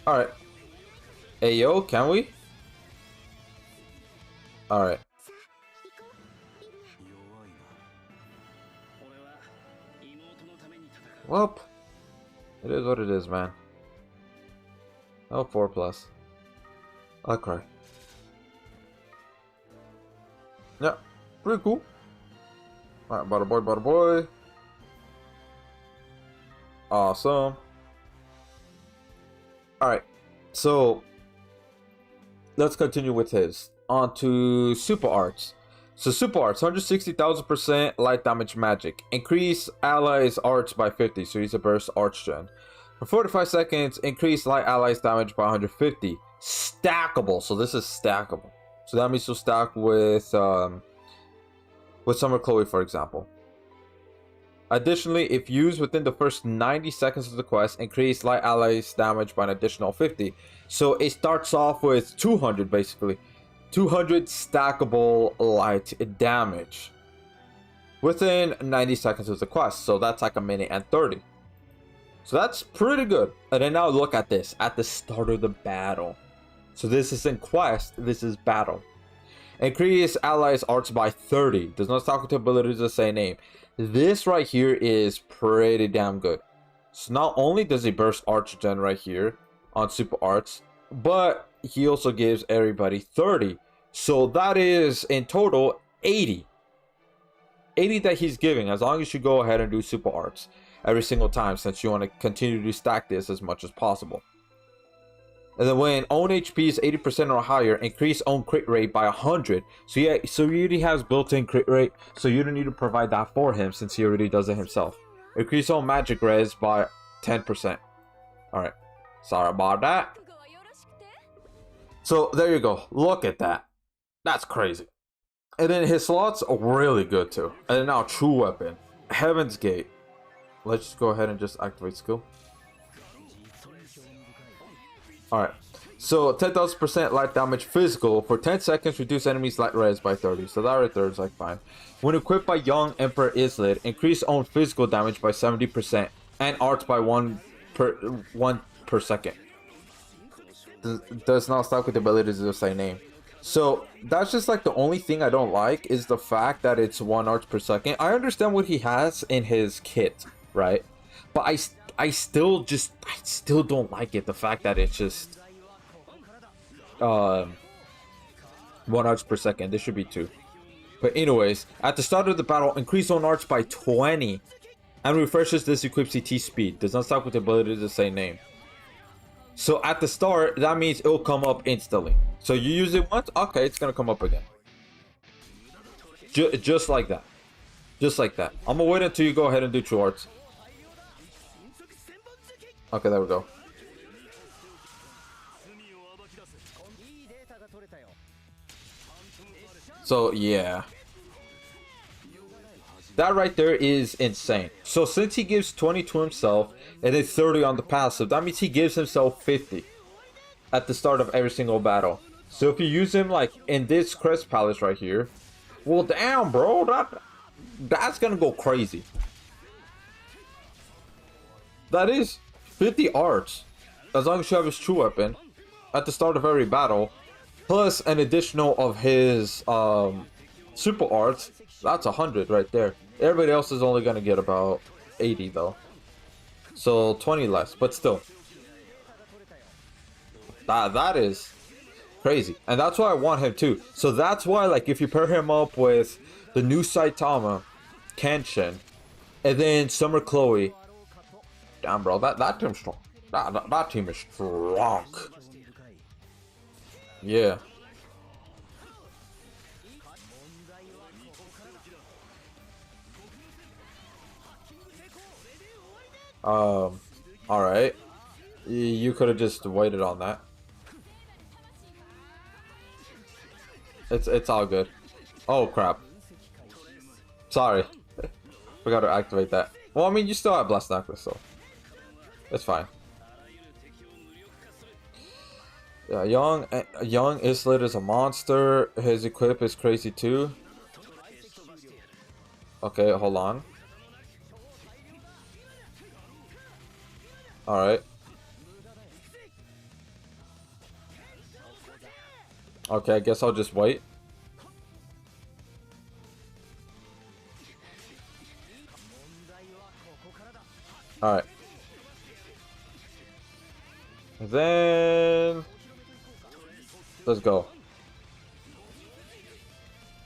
A: Alright. Hey, yo, can we? Alright. Well, it is what it is, man. Oh, 4+. I'll cry. Yeah, pretty cool. Alright, bada boy. Awesome. Alright, so let's continue with his. On to super arts. So super arts, 160,000% light damage magic. Increase allies arts by 50, so he's a burst arch gen. For 45 seconds, increase light allies damage by 150. Stackable, so this is stackable. So that means you'll stack with Summer Chloe, for example. Additionally, if used within the first 90 seconds of the quest, increase light allies damage by an additional 50. So it starts off with 200 basically. 200 stackable light damage within 90 seconds of the quest. So that's like a minute and 30. So that's pretty good. And then now look at this at the start of the battle. So this isn't quest, this is battle. Increase allies arts by 30. Does not stack with abilities of the same name. This right here is pretty damn good. So not only does he burst arch gen right here on super arts, but he also gives everybody 30. So that is in total 80. 80 that he's giving, as long as you go ahead and do super arts every single time, since you want to continue to stack this as much as possible. And then when own HP is 80% or higher, increase own crit rate by 100. So yeah, so he already has built-in crit rate, so you don't need to provide that for him since he already does it himself. Increase own magic res by 10%. Alright, sorry about that. So there you go, look at that. That's crazy. And then his slots are really good too. And then now true weapon, Heaven's Gate. Let's just go ahead and just activate skill. Alright, So 10,000% life damage physical for 10 seconds. Reduce enemies light res by 30. So that right there is like fine. When equipped by Young Emperor Islet, increase own physical damage by 70% and arts by 1 per second. Does not stop with the ability to the same name. So that's just like the only thing I don't like is the fact that it's 1 arch per second. I understand what he has in his kit, right? But I still don't like it. The fact that it's just 1 arch per second. This should be 2. But anyways, at the start of the battle, increase own arch by 20 and refreshes this equipped CT speed. Does not stop with the ability to the same name. So at the start, that means it'll come up instantly. So you use it once, okay, it's gonna come up again. Just like that. Just like that. I'm gonna wait until you go ahead and do true arts. Okay, there we go. So yeah, that right there is insane. So since he gives 20 to himself and then 30 on the passive, that means he gives himself 50 at the start of every single battle. So if you use him like in this Crest Palace right here, well damn bro, that's gonna go crazy. That is 50 arts as long as you have his true weapon at the start of every battle, plus an additional of his super arts. That's 100 right there. Everybody else is only gonna get about 80 though, so 20 less, but still that is crazy, and that's why I want him too. So that's why, like, if you pair him up with the new Saitama, Kenshin, and then Summer Chloe, damn bro, that team's strong. That team is strong. Yeah. All right. You could have just waited on that. It's all good. Oh crap. Sorry. Forgot to activate that. Well, I mean, you still have Blast Necklace, so it's fine. Yeah, young Islet is a monster. His equip is crazy too. Okay, hold on. All right. Okay, I guess I'll just wait. All right. Then let's go.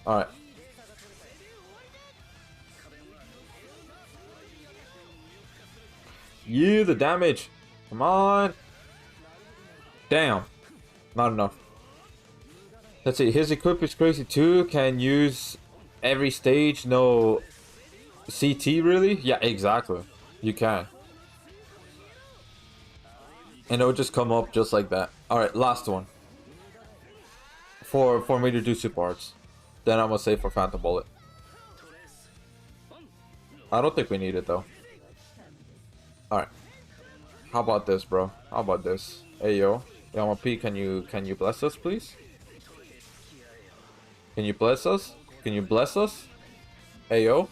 A: All right. You the damage. Come on. Damn. Not enough. Let's see. His equip is crazy too. Can use every stage. No CT really? Yeah, exactly. You can. And it'll just come up just like that. Alright, last one. For me to do super arts. Then I'm gonna save for Phantom Bullet. I don't think we need it though. Alright. How about this, bro? How about this? Hey yo. Yama P, can you bless us please? Can you bless us? Can you bless us? Hey yo.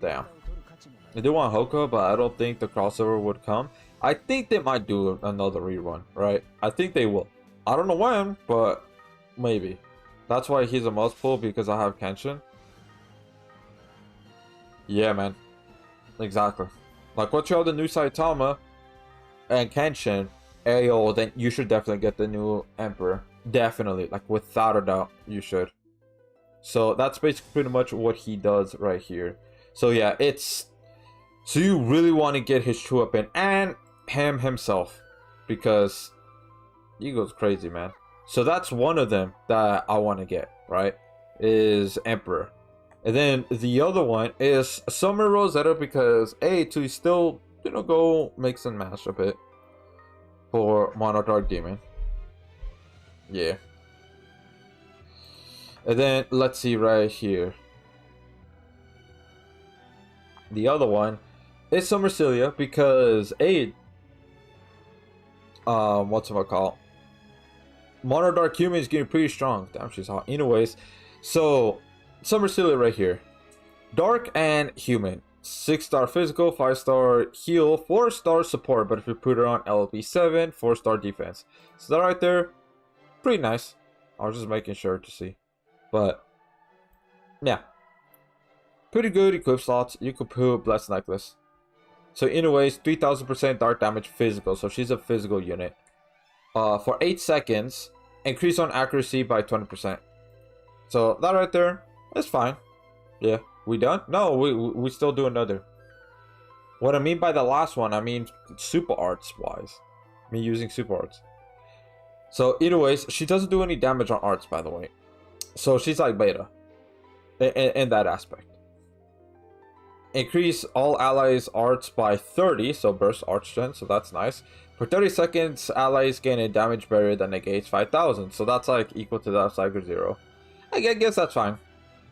A: Damn. I do want Hoka, but I don't think the crossover would come. I think they might do another rerun, right? I think they will. I don't know when, but maybe. That's why he's a must pull, because I have Kenshin. Yeah, man. Exactly. Like, once you have the new Saitama and Kenshin, AO, then you should definitely get the new Emperor. Definitely. Like, without a doubt, you should. So, that's basically pretty much what he does right here. So, yeah, it's... So, you really want to get his true weapon and him himself. Because he goes crazy, man. So, that's one of them that I want to get, right? Is Emperor. And then the other one is Summer Rosetta, because A, to still, you know, go mix and match a bit for Mono Dark Demon. Yeah. And then let's see right here. The other one It's Summer Celia because what's it called? Mono Dark Human is getting pretty strong. Damn, she's hot. Anyways, so Summer Celia right here. Dark and Human. 6-star physical, 5-star heal, 4-star support. But if you put her on LB7, 4-star defense. So that right there, pretty nice. I was just making sure to see. But yeah, pretty good equip slots. You could put Blessed Necklace. So anyways, 3000% dark damage physical. So she's a physical unit. For 8 seconds, increase on accuracy by 20%. So that right there, that's fine. Yeah, we done? No, we still do another. What I mean by the last one, I mean super arts wise. Me using super arts. So anyways, she doesn't do any damage on arts, by the way. So she's like beta in that aspect. Increase all allies arts by 30, so burst arch gen, so that's nice. For 30 seconds, allies gain a damage barrier that negates 5000, so that's like equal to that Cyber 0. I guess that's fine.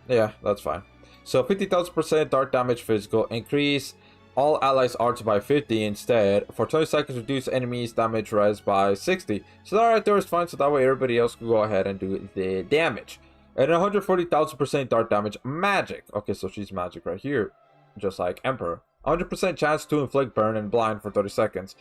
A: Yeah, that's fine. So 50,000% dark damage physical. Increase all allies arts by 50 instead. For 20 seconds, reduce enemies damage res by 60. So that right there is fine, so that way everybody else can go ahead and do the damage. And 140,000% dark damage magic. Okay, so she's magic right here, just like Emperor. 100% chance to inflict burn and blind for 30 seconds.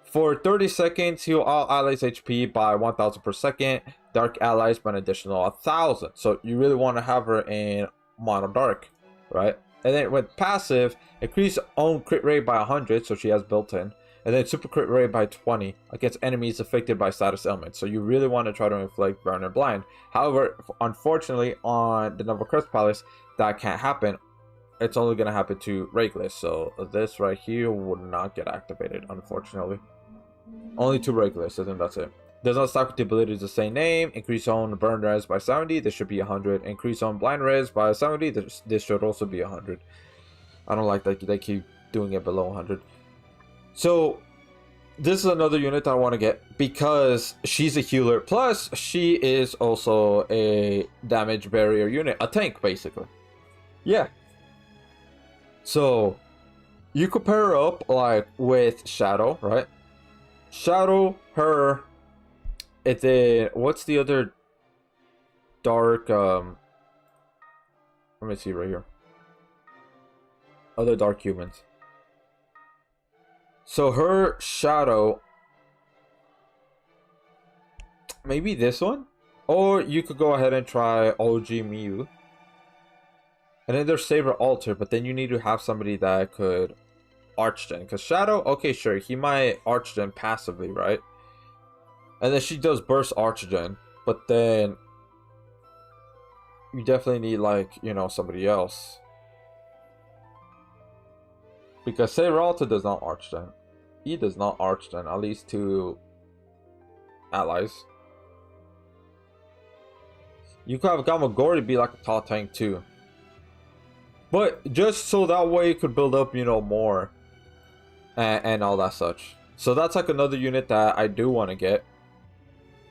A: For 30 seconds, heal all allies HP by 1000 per second. Dark allies by an additional 1000. So you really want to have her in Mono Dark, right? And then with passive, increase own crit rate by 100, so she has built-in. And then super crit rate by 20 against enemies affected by status elements. So you really want to try to inflict burn and blind. However, unfortunately, on the Nova Crest Palace, that can't happen. It's only going to happen to Regulus. So this right here would not get activated, unfortunately. Only to Regulus, I think that's it. Does not stack with the abilities the same name. Increase on burn res by 70. This should be 100. Increase on blind res by 70. This should also be 100. I don't like that they keep doing it below 100. So this is another unit that I want to get because she's a healer. Plus, she is also a damage barrier unit. A tank, basically. Yeah. So you could pair her up like with Shadow, right? Shadow, her, and then what's the other dark let me see right here. Other dark humans. So her, Shadow, maybe this one? Or you could go ahead and try OG Mew. And then there's Saber Alter, but then you need to have somebody that could Archgen. Because Shadow, okay, sure, he might Archgen passively, right? And then she does burst Archgen, but then you definitely need, like, you know, somebody else. Because Saber Alter does not Archgen. He does not Archgen, at least to allies. You could have Gamagori be like a top tank too. But just so that way you could build up, you know, more. And all that such. So that's like another unit that I do want to get.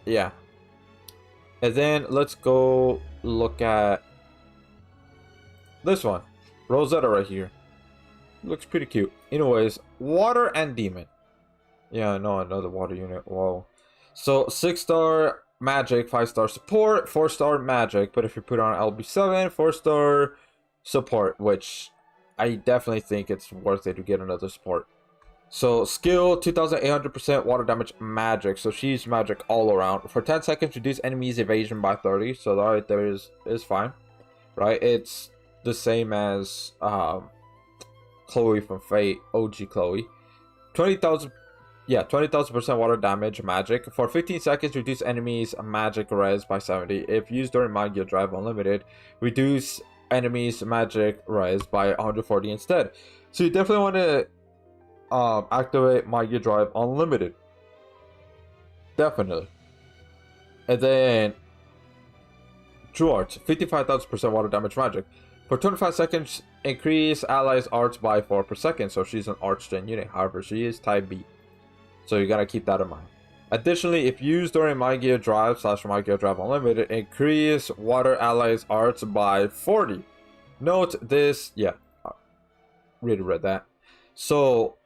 A: Yeah. And then let's go look at this one. Rosetta right here. Looks pretty cute. Anyways, Water and Demon. Yeah, no, another water unit. Whoa. So 6-star magic, 5-star support, 4-star magic. But if you put on LB7, 4-star support, which I definitely think it's worth it to get another support. So skill 2800% water damage magic, so she's magic all around. For 10 seconds, reduce enemies evasion by 30, so that right there is fine, right? It's the same as Chloe from Fate, OG Chloe. 20,000, yeah, 20,000% water damage magic. For 15 seconds, reduce enemies magic res by 70. If used during Magia Drive Unlimited, reduce enemies magic res by 140 instead. So you definitely want to activate Magia Drive Unlimited. Definitely. And then True Arts, 55,000% water damage magic. For 25 seconds, increase allies arts by 4 per second. So she's an arch gen unit. However, she is type B. So you gotta keep that in mind. Additionally, if used during Magia Drive / Magia Drive Unlimited, increase water allies arts by 40. Note this, yeah, really read that. So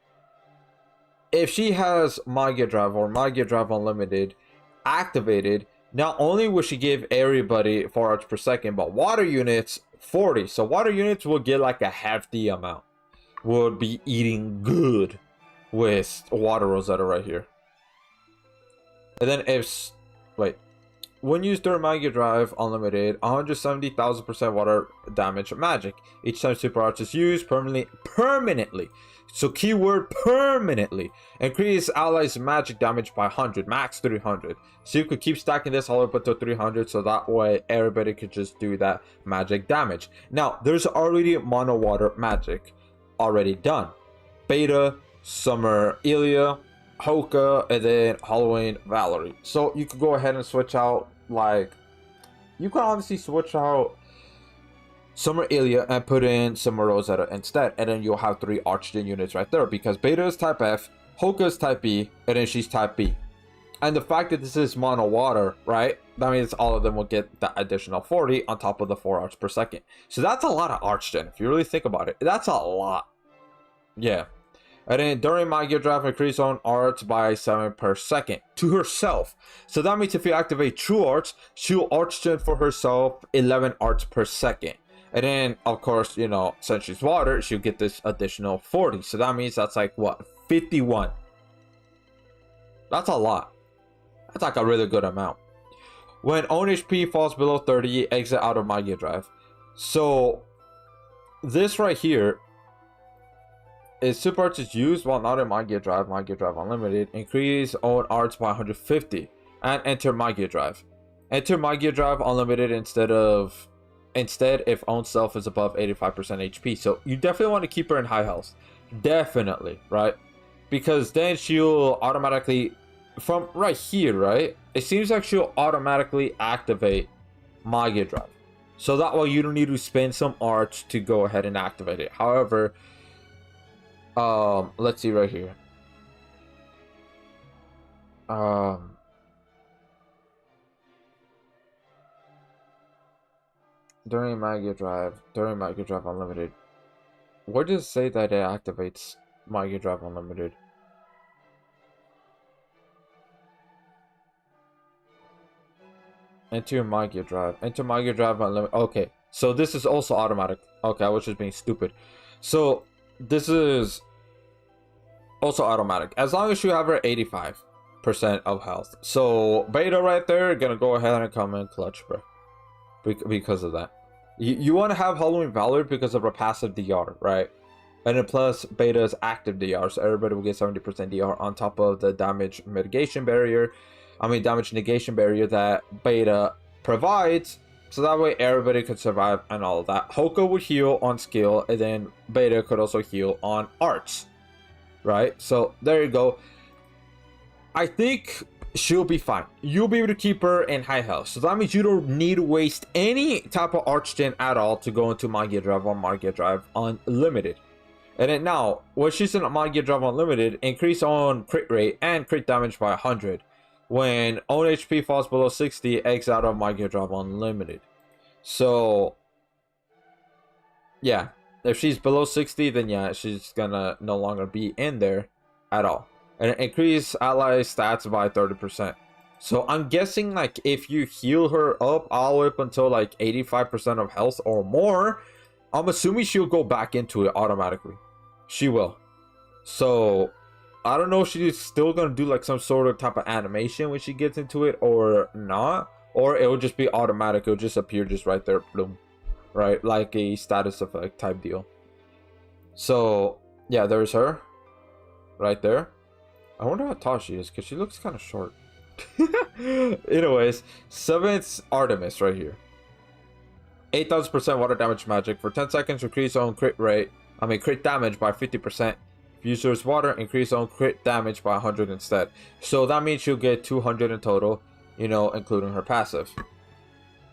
A: if she has Mega Drive or Mega Drive Unlimited activated, not only will she give everybody 4 arts per second, but water units 40. So water units will get like a hefty amount. Would be eating good with water Rosetta right here. And then if when used during Mega Drive Unlimited, 170,000% water damage magic. Each time Super Arts is used permanently. So keyword permanently. Increase allies magic damage by 100, max 300. So you could keep stacking this all up until 300, so that way everybody could just do that magic damage. Now, there's already mono water magic already done. Beta, Summer Ilya, Hoka, and then Halloween Valerie. So you could go ahead and switch out, like, you can honestly switch out Summer Ilya and put in Summer Rosetta instead, and then you'll have 3 Archgen units right there, because Beta is type F, Hoka is type B, and then she's type B. And the fact that this is mono water, right, that means all of them will get that additional 40 on top of the 4 arts per second. So that's a lot of Archgen, if you really think about it. That's a lot. Yeah. And then during Mega Drive, increase on arts by 7 per second to herself. So that means if you activate True Arts, she'll Archgen for herself 11 arts per second. And then, of course, you know, since she's water, she'll get this additional 40. So that means that's like, what, 51? That's a lot. That's like a really good amount. When own HP falls below 30, exit out of Mega Drive. So this right here is Super Arts is used while not in Mega Drive Unlimited. Increase own arts by 150 and enter Mega Drive. Enter Mega Drive Unlimited instead if own self is above 85% HP. So you definitely want to keep her in high health. Definitely, right? Because then she'll automatically, from right here, right? It seems like she'll automatically activate Mega Drive. So that way you don't need to spend some arts to go ahead and activate it. However, let's see right here. During Mega Drive Unlimited, where does it say that it activates Mega Drive Unlimited? Enter Mega Drive Unlimited. Okay, so this is also automatic. Okay, I was just being stupid. So this is also automatic as long as you have her 85% of health. So Beta right there gonna go ahead and come in clutch, bro, because of that. You want to have Halloween Valor because of her passive DR, right? And then plus Beta's active DR, so everybody will get 70% DR on top of the damage negation barrier that Beta provides. So that way everybody could survive and all of that. Hoka would heal on skill, and then Beta could also heal on arts, right? So there you go. I think she'll be fine. You'll be able to keep her in high health. So that means you don't need to waste any type of Archgen at all to go into Mega Drive or Mega Drive Unlimited. And then now, when she's in Mega Drive Unlimited, increase on crit rate and crit damage by 100. When own HP falls below 60, exit out of Mega Drive Unlimited. So yeah, if she's below 60, then yeah, she's gonna no longer be in there at all. And increase ally stats by 30%. So I'm guessing, like, if you heal her up all the way up until like 85% of health or more, I'm assuming she'll go back into it automatically. She will. So I don't know if she's still gonna do like some sort of type of animation when she gets into it or not, or it will just be automatic. It'll just appear just right there, boom, right, like a status effect type deal. So yeah, there's her right there. I wonder how tall she is because she looks kind of short. Anyways, 7th Artemis right here. 8,000% water damage magic for 10 seconds. Increase own crit damage by 50%. If user's water, increase own crit damage by 100 instead. So that means she'll get 200 in total, you know, including her passive.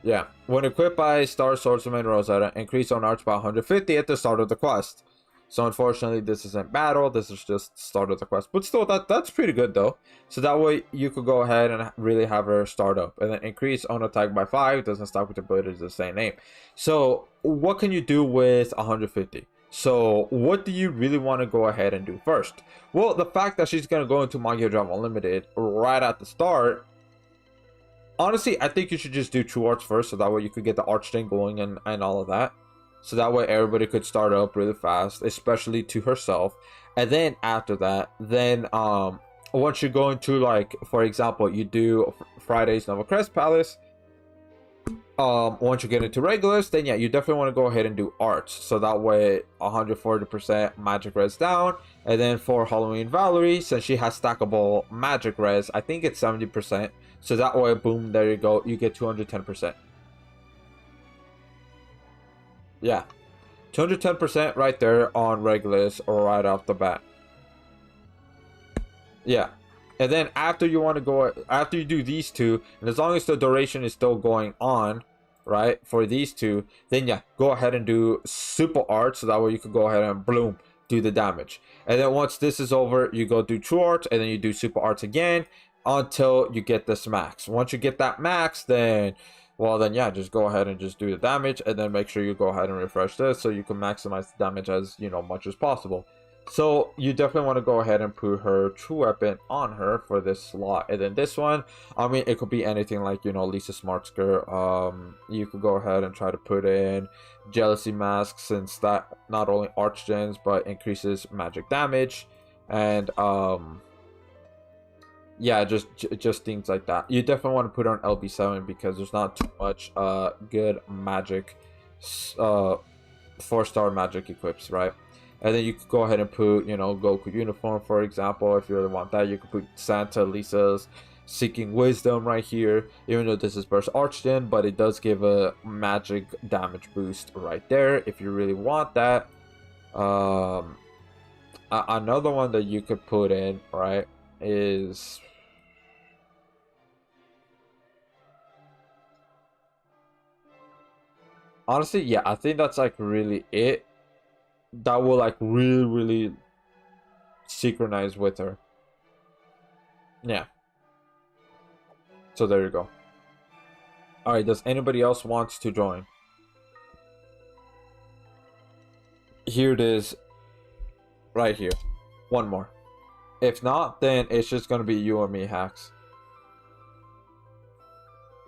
A: Yeah. When equipped by Star Swordsman Rosetta, increase own arch by 150 at the start of the quest. So unfortunately, this isn't battle. This is just start of the quest. But still, that's pretty good though. So that way you could go ahead and really have her start up. And then increase own attack by 5. Doesn't stop with the ability, it's the same name. So what can you do with 150? So what do you really want to go ahead and do first? Well, the fact that she's going to go into Magia Drive Unlimited right at the start, honestly, I think you should just do True Arts first, so that way you could get the arch thing going and all of that. So that way everybody could start up really fast, especially to herself. And then after that, then once you go into, like, for example, you do Friday's Nova Crest Palace. Once you get into regulars, then yeah, you definitely want to go ahead and do arts, so that way 140% magic res down. And then for Halloween Valerie, since she has stackable magic res, I think it's 70%, so that way, boom, there you go, you get 210%. Yeah, 210% right there on regulars right off the bat. Yeah. And then after you want to go, after you do these two, and as long as the duration is still going on, right, for these two, then yeah, go ahead and do super art, so that way you can go ahead and bloom, do the damage. And then once this is over, you go do true art, and then you do super arts again until you get this max. Once you get that max, then, well, then yeah, just go ahead and just do the damage, and then make sure you go ahead and refresh this so you can maximize the damage as, you know, much as possible. So you definitely want to go ahead and put her true weapon on her for this slot. And then this one, I mean, it could be anything, like, you know, Lisa Smart Skirt. You could go ahead and try to put in Jealousy Mask, since that not only arch gens but increases magic damage. And yeah, just things like that. You definitely want to put on LB7 because there's not too much good magic 4-star magic equips, right? And then you could go ahead and put, you know, Goku uniform, for example. If you really want that, you could put Santa Lisa's Seeking Wisdom right here. Even though this is burst archgen, but it does give a magic damage boost right there if you really want that. Another one that you could put in, right, is... honestly, yeah, I think that's like really it. That will like really synchronize with her. Yeah. So there you go. Alright, does anybody else want to join? Here it is. Right here. One more. If not, then it's just gonna be you and me, Hacks.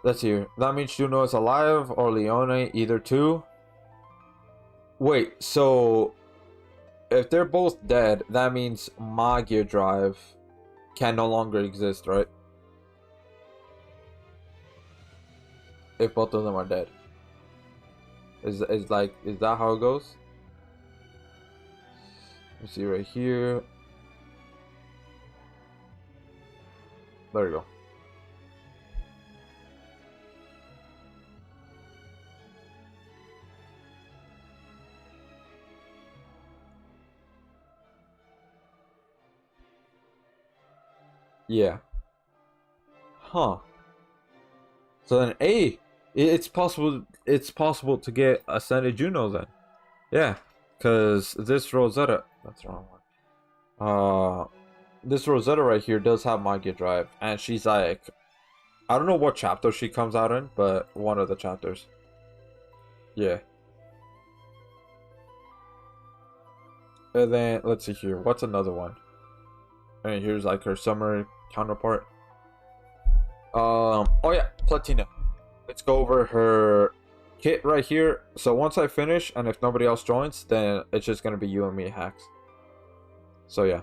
A: Let's see. That means Juno is alive or Leone, either two. Wait, so if they're both dead, that means Magia Drive can no longer exist, right? If both of them are dead. Is that how it goes? Let's see right here. There you go. Yeah. Huh. So then, hey, it's possible to get Ascended Juno then. Yeah, because this Rosetta, that's the wrong one. This Rosetta right here does have Magia Drive, and she's like, I don't know what chapter she comes out in, but one of the chapters. Yeah. And then let's see here. What's another one? And here's like her summer counterpart. Oh yeah, Platina. Let's go over her kit right here. So once I finish, and if nobody else joins, then it's just gonna be you and me, Hacks. So yeah.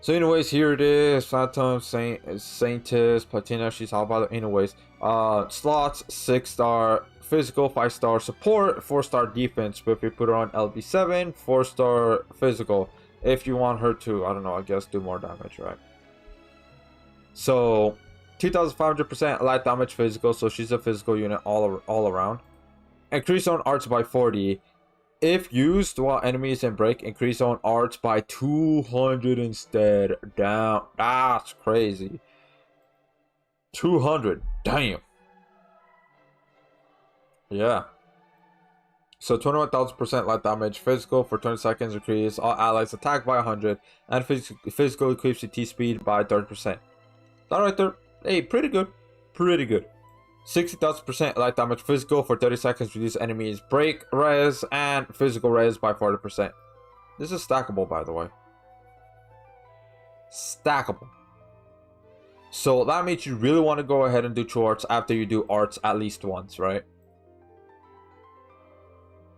A: So anyways, here it is. Phantom, Saintess, Platina. She's all about it. Anyways, slots: 6-star physical, 5-star support, 4-star defense. But if you put her on LB7, 4-star physical. If you want her to, I don't know, I guess do more damage, right? So 2,500% light damage physical, so she's a physical unit all around. Increase on arts by 40. If used while enemies in break, increase on arts by 200 instead. Down. That's crazy. 200. Damn. Yeah. So 21,000% light damage physical for 20 seconds. Increase all allies attack by 100, and physical increase the T speed by 30%. That right there, hey, pretty good, pretty good. 60,000% light damage physical for 30 seconds, reduce enemies break res and physical res by 40%. This is stackable, by the way. Stackable. So that means you really want to go ahead and do true arts after you do arts at least once, right?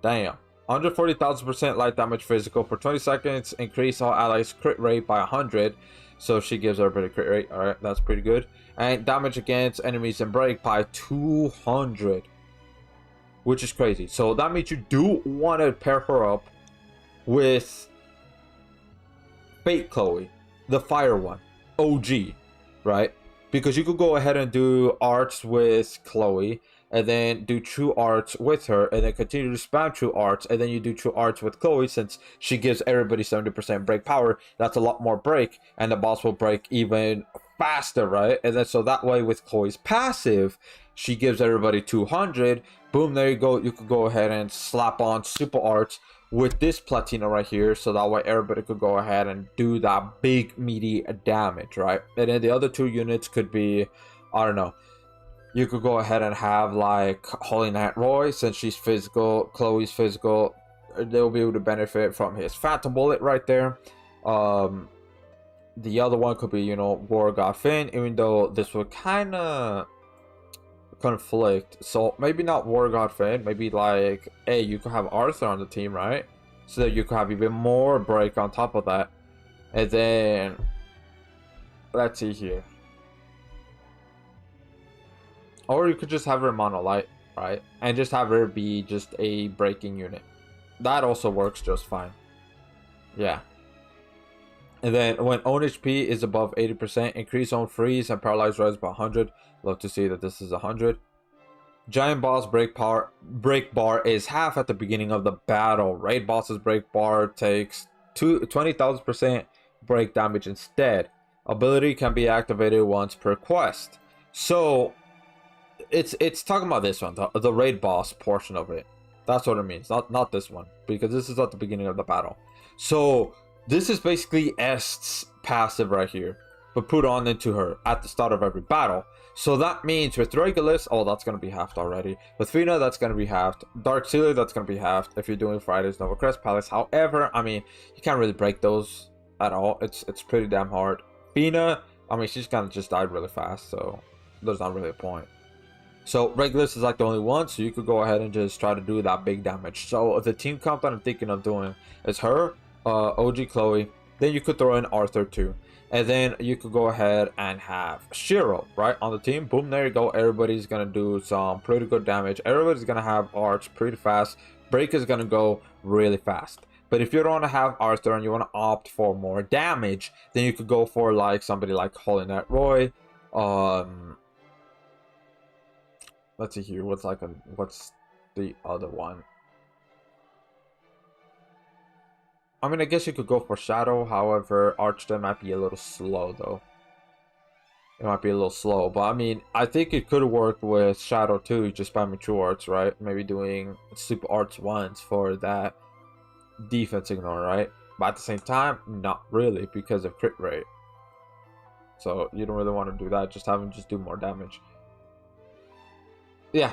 A: Damn. 140,000% light damage physical for 20 seconds, increase all allies crit rate by 100. So she gives everybody crit rate. Alright, that's pretty good. And damage against enemies and break by 200. Which is crazy. So that means you do want to pair her up with Fate Chloe, the fire one. OG. Right? Because you could go ahead and do arts with Chloe, and then do true arts with her, and then continue to spam true arts, and then you do true arts with Chloe, since she gives everybody 70% break power. That's a lot more break, and the boss will break even faster, right? And then so that way with Chloe's passive, she gives everybody 200. Boom, there you go. You could go ahead and slap on super arts with this platina right here, so that way everybody could go ahead and do that big meaty damage, right? And then the other two units could be, I don't know, you could go ahead and have like Holy Knight Roy, since she's physical, Chloe's physical, they'll be able to benefit from his Phantom Bullet right there. The other one could be, you know, War God Finn, even though this would kind of conflict. So maybe not War God Finn, maybe like, hey, you could have Arthur on the team, right? So that you could have even more break on top of that. And then let's see here. Or you could just have her monolite, right? And just have her be just a breaking unit. That also works just fine. Yeah. And then when own HP is above 80%, increase own freeze and paralyze res by 100. Love to see that this is 100. Giant boss break bar is half at the beginning of the battle. Raid boss's break bar takes 20,000% break damage instead. Ability can be activated once per quest. So it's talking about this one, the raid boss portion of it. That's what it means. Not this one, because this is at the beginning of the battle. So this is basically Est's passive right here, but put on into her at the start of every battle. So that means with Regulus, oh, that's going to be halved already. With Fina, that's going to be halved. Dark Sealer, that's going to be halved if you're doing Friday's Nova Crest Palace. However, I mean, you can't really break those at all. It's pretty damn hard. Fina, I mean, she's kind of just died really fast, so there's not really a point. So Regulus is like the only one, so you could go ahead and just try to do that big damage. So the team comp that I'm thinking of doing is her, OG Chloe, then you could throw in Arthur too. And then you could go ahead and have Shiro, right, on the team. Boom, there you go. Everybody's going to do some pretty good damage. Everybody's going to have arts pretty fast. Break is going to go really fast. But if you don't want to have Arthur and you want to opt for more damage, then you could go for like somebody like Holy Knight Roy. Let's see here. What's the other one? I mean, I guess you could go for Shadow. However, Archden might be a little slow, though. It might be a little slow. But, I mean, I think it could work with Shadow, too. Just spamming True Arts, right? Maybe doing Super Arts once for that defense ignore, right? But at the same time, not really, because of crit rate. So, you don't really want to do that. Just have him just do more damage. Yeah.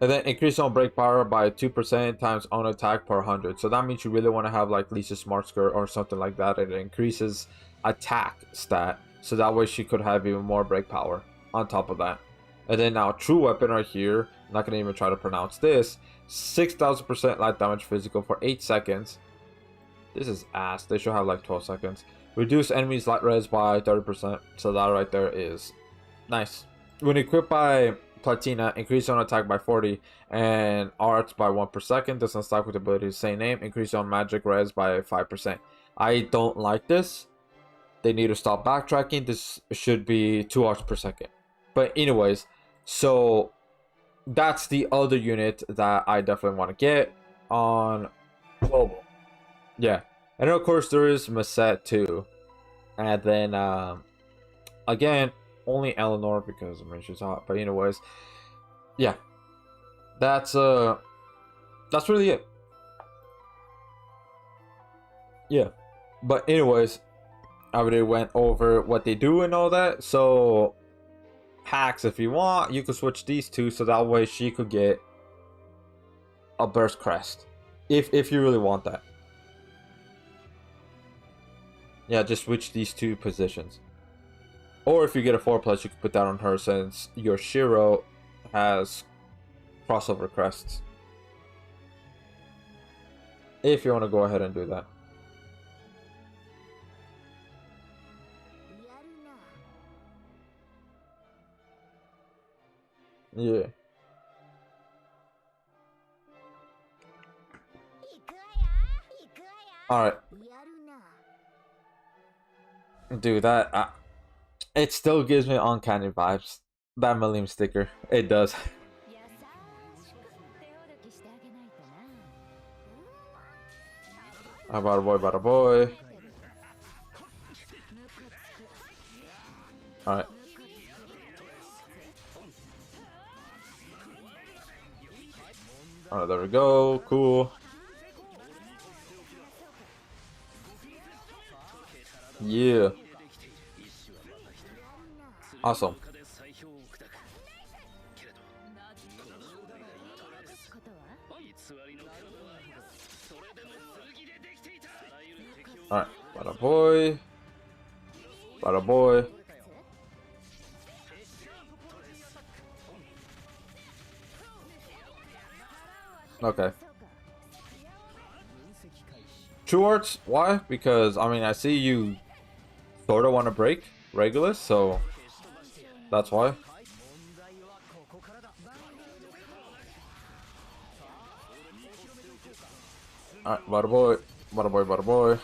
A: And then increase on break power by 2% times on attack per 100. So that means you really want to have like Lisa Smart Skirt or something like that. It increases attack stat. So that way she could have even more break power on top of that. And then now true weapon right here. I'm not going to even try to pronounce this. 6,000% light damage physical for 8 seconds. This is ass. They should have like 12 seconds. Reduce enemies light res by 30%. So that right there is nice. When equipped by Platina, increase on attack by 40 and arts by 1 per second. Doesn't stack with abilities same name. Increase on magic res by 5%. I don't like this. They need to stop backtracking. This should be 2 arts per second. But anyways, so that's the other unit that I definitely want to get on global. Yeah. And of course there is Maset too. And then again, only Eleanor because I mean she's hot. But anyways, yeah, that's really it. Yeah, but anyways, I already went over what they do and all that. So packs if you want. You could switch these two so that way she could get a burst crest. If you really want that. Yeah, just switch these two positions. Or if you get a 4+, you can put that on her since your Shiro has crossover crests. If you want to go ahead and do that. Yeah. Alright. Dude, that... it still gives me uncanny vibes. That Millennium sticker. It does. Bada boy, bada boy. Alright. Alright, there we go. Cool. Yeah. Awesome. Alright, bada boy. Bada boy. Okay. True arts? Why? Because, I mean, I see you sort of want to break Regulus, so that's why. Alright, bada boy. Bada boy, bada boy.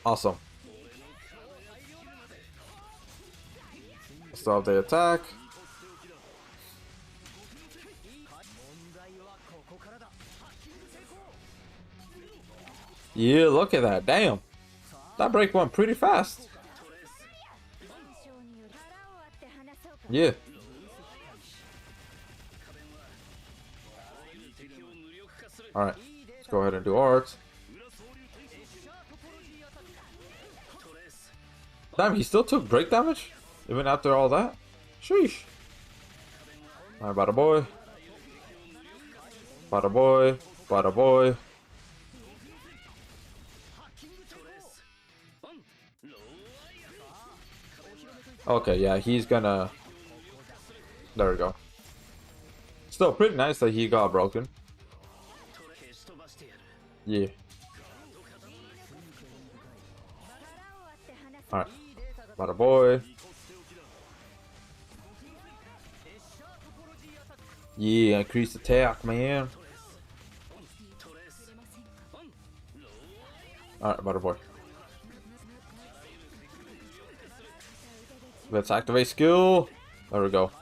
A: Awesome. Stop the attack. Yeah, look at that. Damn. That break went pretty fast. Yeah. Alright. Let's go ahead and do art. Damn, he still took break damage? Even after all that? Sheesh. Alright, bada boy. Bada boy. Bada boy. Okay, yeah, he's gonna... There we go. Still pretty nice that he got broken. Yeah. Alright. Bada boy. Yeah, increased attack, man. Alright, bada boy. Let's activate skill. There we go.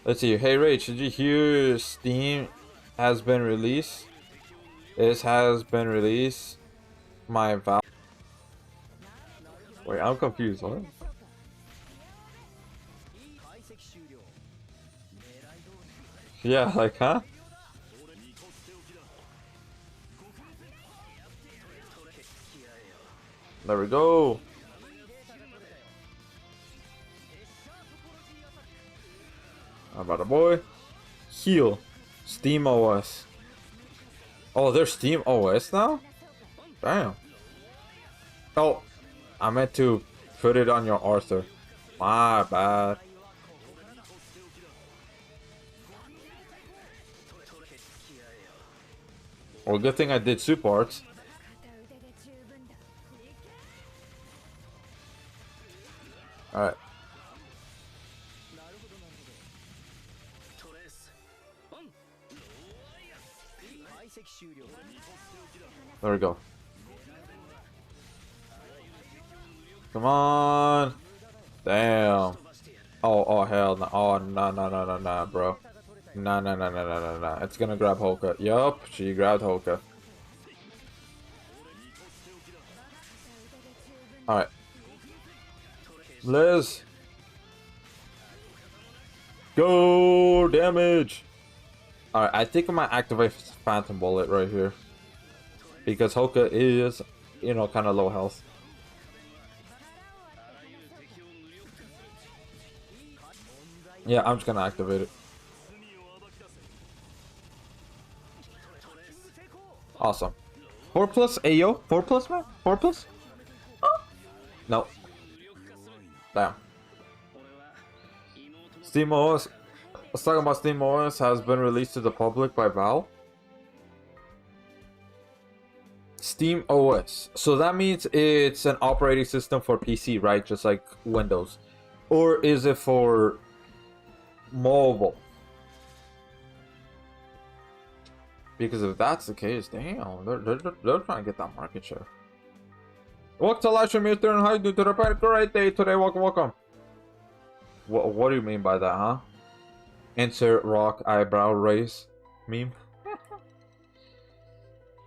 A: Let's see. Hey Rach, did you hear Steam has been released? It has been released. My Val. Wait, I'm confused. What? Yeah, like, huh? There we go. How about a boy? Heal. Steam OS. Oh, there's Steam OS now? Damn. Oh, I meant to put it on your Arthur. My bad. Well, good thing I did soup arts. Alright. There we go. Come on. Damn. Oh, hell no. Oh, no, bro. No. It's gonna grab Hoka. Yup, she grabbed Hoka. Alright. Liz. Go damage. Alright, I think I might activate Phantom Bullet right here. Because Hoka is, you know, kind of low health. Yeah, I'm just gonna activate it. Awesome. 4 plus Ayo? 4 plus, man? 4 plus? Oh. No. Damn. Steam OS. Let's talk about Steam OS has been released to the public by Valve. Steam OS. So that means it's an operating system for PC, right? Just like Windows. Or is it for mobile? Because if that's the case, damn, they're trying to get that market share. Welcome to live stream, Mr. and how you doing today? Great day today. Welcome. What do you mean by that, huh? Insert rock eyebrow raise meme.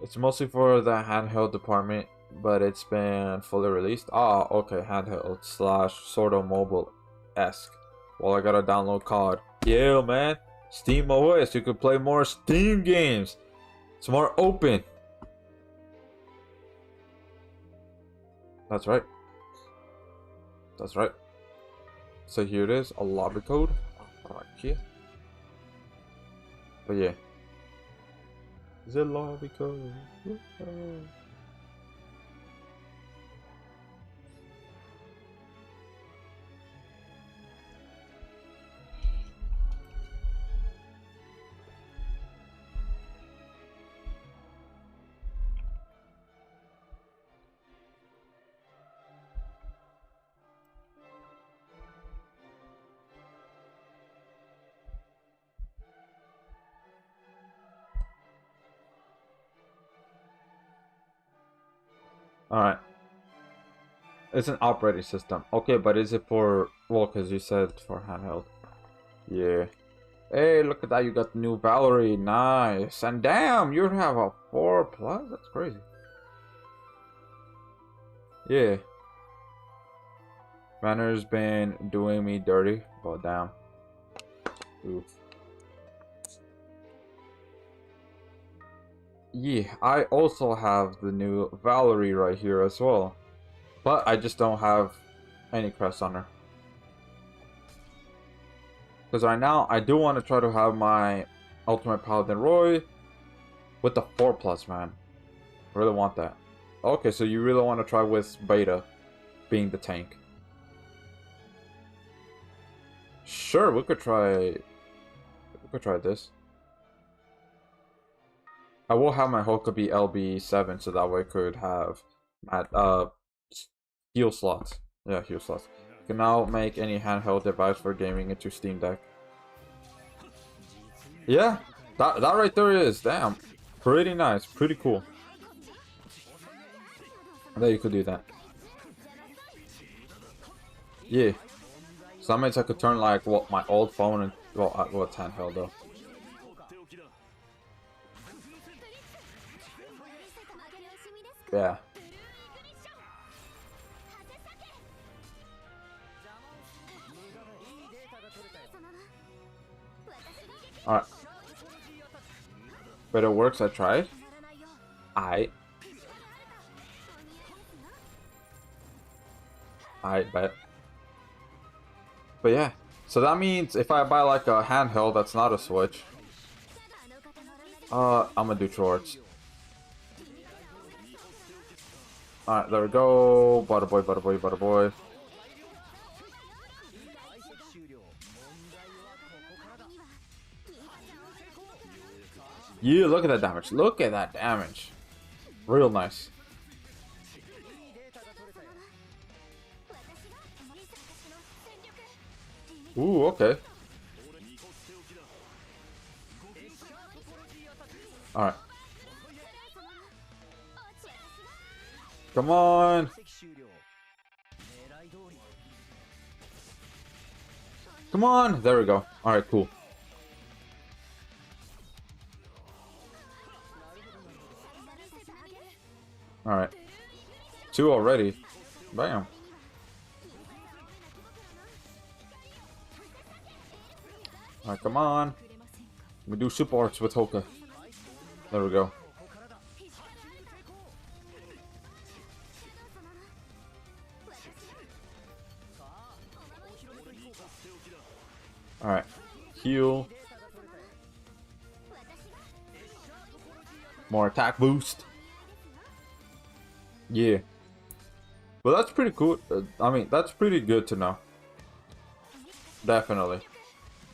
A: It's mostly for the handheld department, but it's been fully released. Ah, okay, handheld slash sort of mobile-esque. Well, I gotta download COD. Yeah, man. Steam OS, you could play more Steam games. It's more open. That's right. That's right. So here it is, a lobby code. Alright, here. But yeah. The lobby code. Alright. It's an operating system. Okay, but is it for... Well, because you said for handheld. Yeah. Hey, look at that. You got the new Valerie. Nice. And damn, you have a 4 plus? That's crazy. Yeah. Banner's been doing me dirty. But damn. Oof. Yeah, I also have the new Valerie right here as well. But I just don't have any crests on her. Because right now, I do want to try to have my Ultimate Paladin Roy with the 4 plus, man. I really want that. Okay, so you really want to try with Beta being the tank. Sure, we could try this. I will have my Hoka be LB7 so that way I could have heal slots. Yeah, heal slots. You can now make any handheld device for gaming into Steam Deck. Yeah, that right there is, damn. Pretty nice, pretty cool. I bet you could do that. Yeah. So that means I could turn like what my old phone and well it's handheld though. Yeah. Alright. But it works, I tried. I bet. But yeah. So that means if I buy like a handheld that's not a Switch, I'm gonna do shorts. Alright, there we go. Butter boy, butter boy, butter boy. Yeah, look at that damage. Look at that damage. Real nice. Ooh, okay. Alright. Come on. Come on. There we go. Alright, cool. Alright. 2 already. Bam. Alright, come on. We do super arts with Hoka. There we go. Alright. Heal. More attack boost. Yeah. Well, that's pretty cool. I mean, that's pretty good to know. Definitely.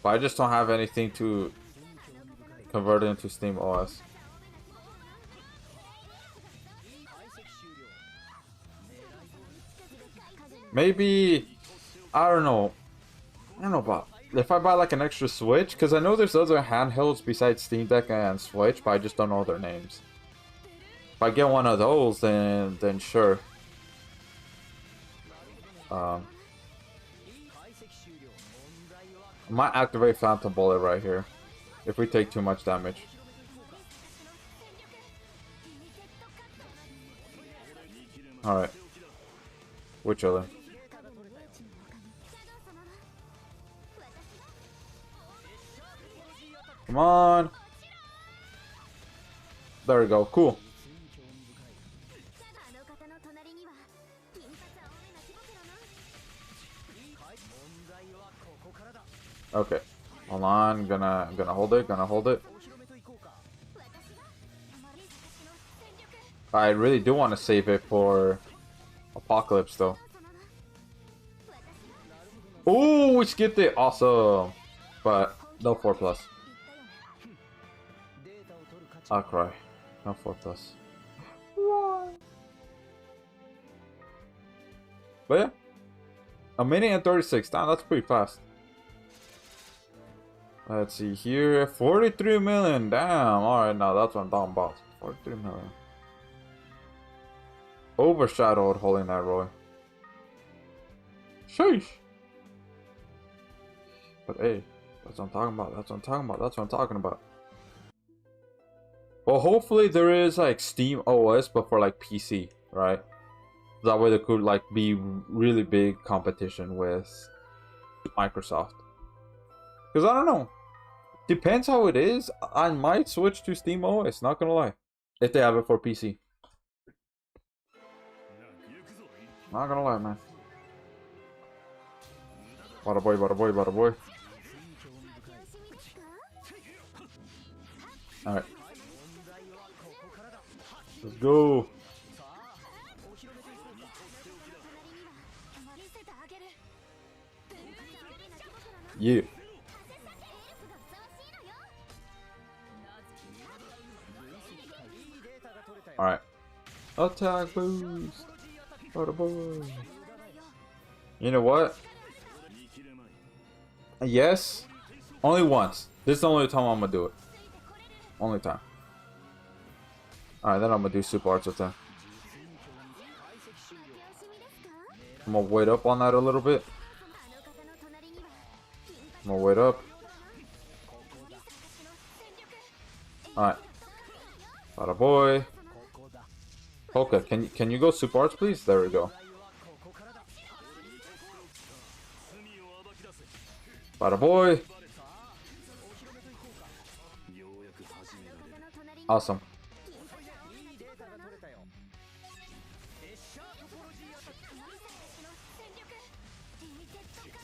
A: But I just don't have anything to convert it into Steam OS. Maybe, I don't know. I don't know about if I buy like an extra Switch, because I know there's other handhelds besides Steam Deck and Switch, but I just don't know their names. If I get one of those, then sure. I might activate Phantom Bullet right here if we take too much damage. Alright. We're chilling. Come on. There we go. Cool. Okay. Hold on. Gonna hold it. Gonna hold it. I really do want to save it for Apocalypse though. Oh, we skipped it. Awesome. But no 4+. I'll cry. No 4+. But yeah. A minute and 36. Damn, that's pretty fast. Let's see here. 43 million. Damn. Alright, now that's what I'm talking about. 43 million. Overshadowed Holy Knight Roy. Sheesh. But hey, that's what I'm talking about. That's what I'm talking about. That's what I'm talking about. Well, hopefully there is like Steam OS, but for like PC, right? That way there could like be really big competition with Microsoft. Because I don't know. Depends how it is. I might switch to Steam OS, not gonna lie. If they have it for PC. Not gonna lie, man. Bada boy, bada boy, bada boy. Alright. Let's go. Yeah. Alright. Attack boost. Bada boy. You know what? Yes. Only once. This is the only time I'm gonna do it. Only time. Alright, then I'm gonna do super arts with them. I'm gonna wait up on that a little bit. I'm gonna wait up. Alright. Bada boy. Okay, can you go super arts, please? There we go. Bada boy. Awesome.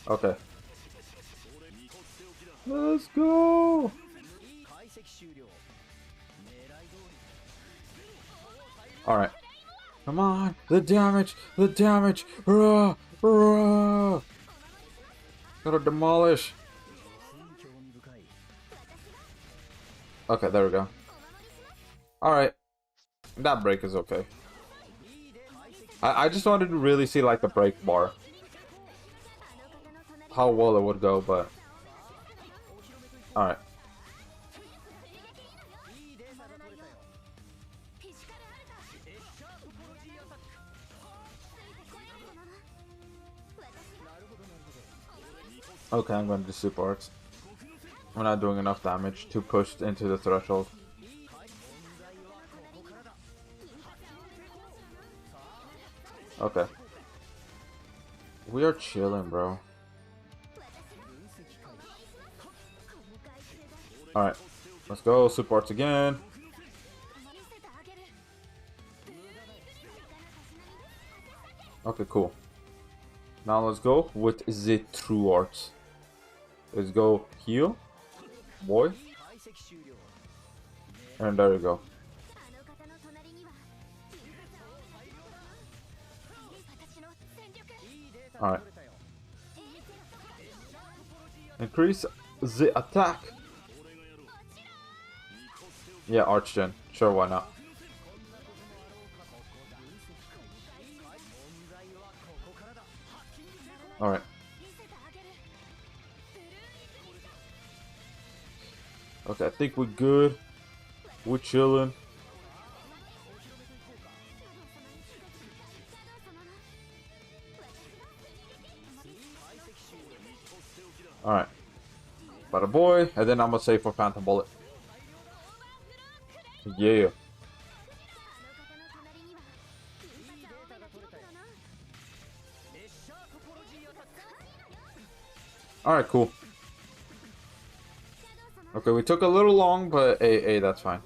A: Okay. Let's go. Alright. Come on. The damage. The damage. Rah, rah. Gotta demolish. Okay, there we go. Alright. That break is okay. I just wanted to really see like the break bar. How well it would go, but alright. Okay, I'm going to do super arts. We're not doing enough damage to push into the threshold. Okay. We are chilling, bro. Alright. Let's go. Supports again. Okay, cool. Now let's go with the true arts. Let's go heal, boy. And there you go. Alright. Increase the attack. Yeah, Archgen. Sure, why not? Alright. Okay, I think we're good. We're chilling. Alright. Bada boy. And then I'm gonna save for Phantom Bullet. Yeah. Alright, cool. Okay, we took a little long, but hey, that's fine.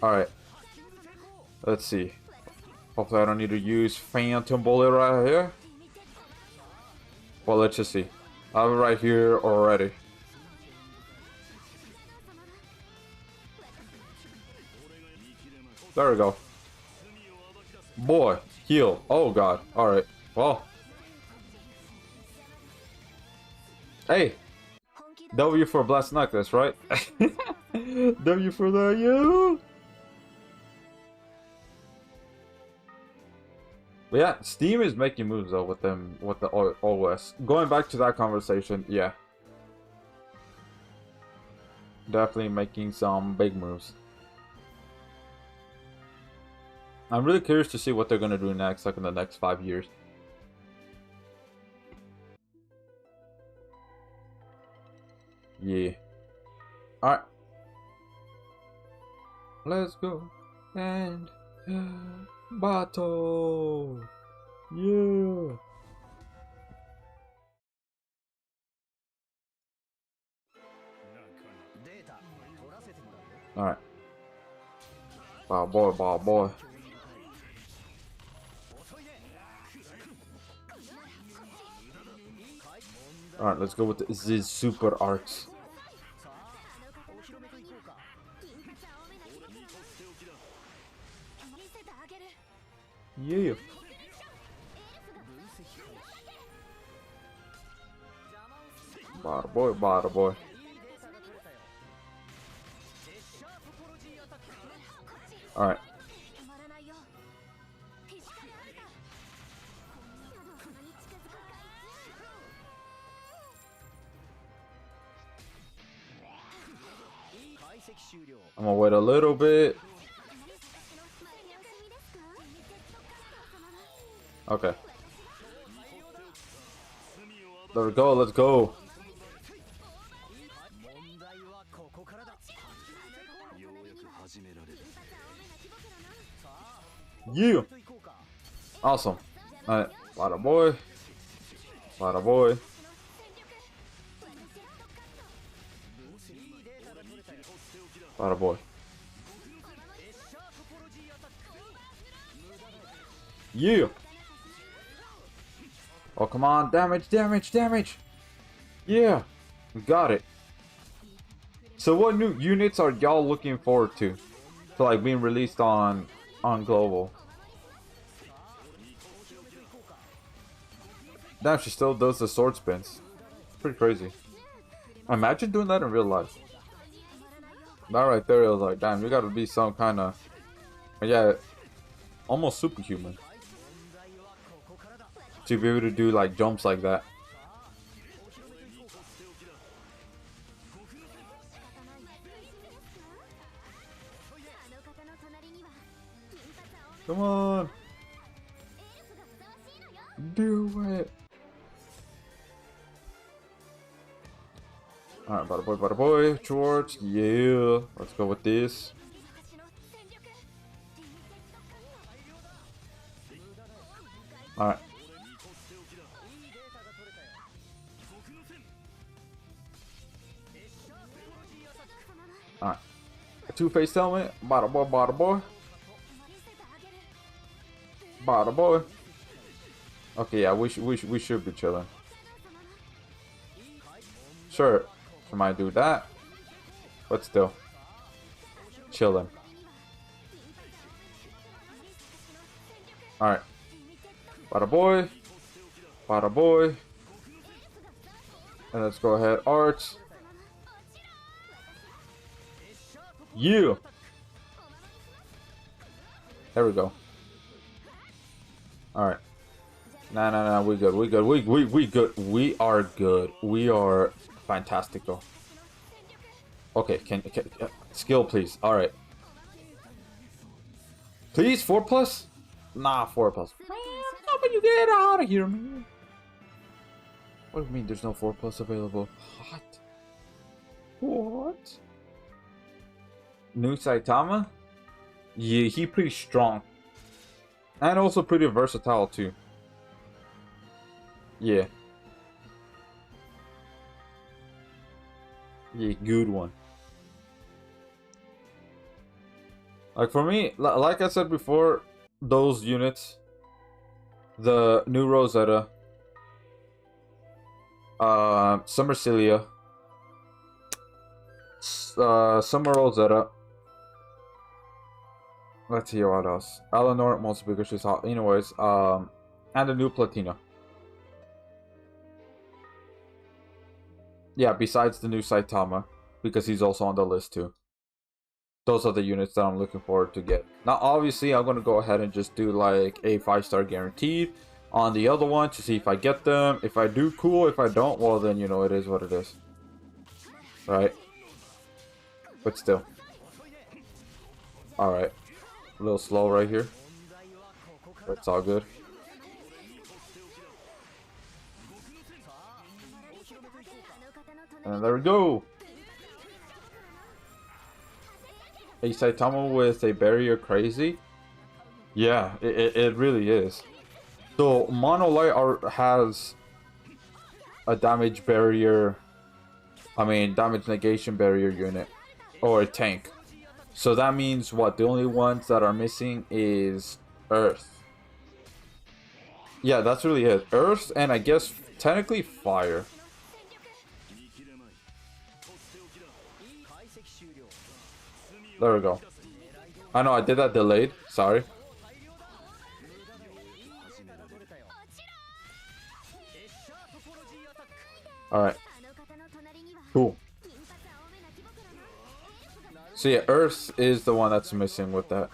A: Alright. Let's see. Hopefully I don't need to use Phantom Bullet right here. Well, let's just see. I have it right here already. There we go. Boy, heal. Oh god. Alright. Well. Hey. W for Blast Necklace, right? W for that, yeah. But yeah, Steam is making moves though with them with the OS. Going back to that conversation, yeah. Definitely making some big moves. I'm really curious to see what they're gonna do next, like in the next 5 years. Yeah. Alright. Let's go. And battle. Yeah. Alright. Wow boy, wow boy. Alright, let's go with the super arts. Yeah. Bada boy, bada boy. Alright. I'm gonna wait a little bit. Okay. There we go, let's go. Yeah. Awesome. Alright. Bada boy. Bada boy. Bada boy. Yeah. Oh, come on. Damage, damage, damage. Yeah. We got it. So what new units are y'all looking forward to like being released on global? Damn, she still does the sword spins. Pretty crazy. Imagine doing that in real life. That right there, I was like, damn, you gotta be some kind of, yeah, almost superhuman to be able to do like jumps like that. Come on. Do it. Alright, bada boy, George. Yeah. Let's go with this. Alright. Two-faced helmet. Bada boy, bada boy. Bada boy. Okay, yeah, we should be chilling. Sure, I might do that, but still, chilling. All right, bada boy, bada boy, and let's go ahead, arts. You. There we go. All right. Nah, we good. We good. We good. We are good. We are fantastical. Okay, can skill please. All right. Please 4+. Nah, 4+. Man, how about you get out of here, man? What do you mean there's no 4+ available? What? What? New Saitama? Yeah, he pretty strong. And also pretty versatile too. Yeah. Yeah, good one. Like for me, like I said before, those units, the new Rosetta, Summer Cilia, Summer Rosetta. Let's see what else. Eleanor, most because she's hot. Anyways, and the new Platina. Yeah, besides the new Saitama, because he's also on the list too. Those are the units that I'm looking forward to get. Now, obviously, I'm gonna go ahead and just do like a 5-star guaranteed on the other one to see if I get them. If I do, cool. If I don't, well then, you know, it is what it is. Right? But still. Alright. A little slow right here. But it's all good. And there we go. A Saitama with a barrier crazy? Yeah, it really is. So, Monolight has a damage barrier, damage negation barrier unit, or a tank. So that means what? The only ones that are missing is Earth. Yeah, that's really it. Earth and I guess technically Fire. There we go. I know I did that delayed. Sorry. Alright. Cool. So yeah, Earth is the one that's missing with that.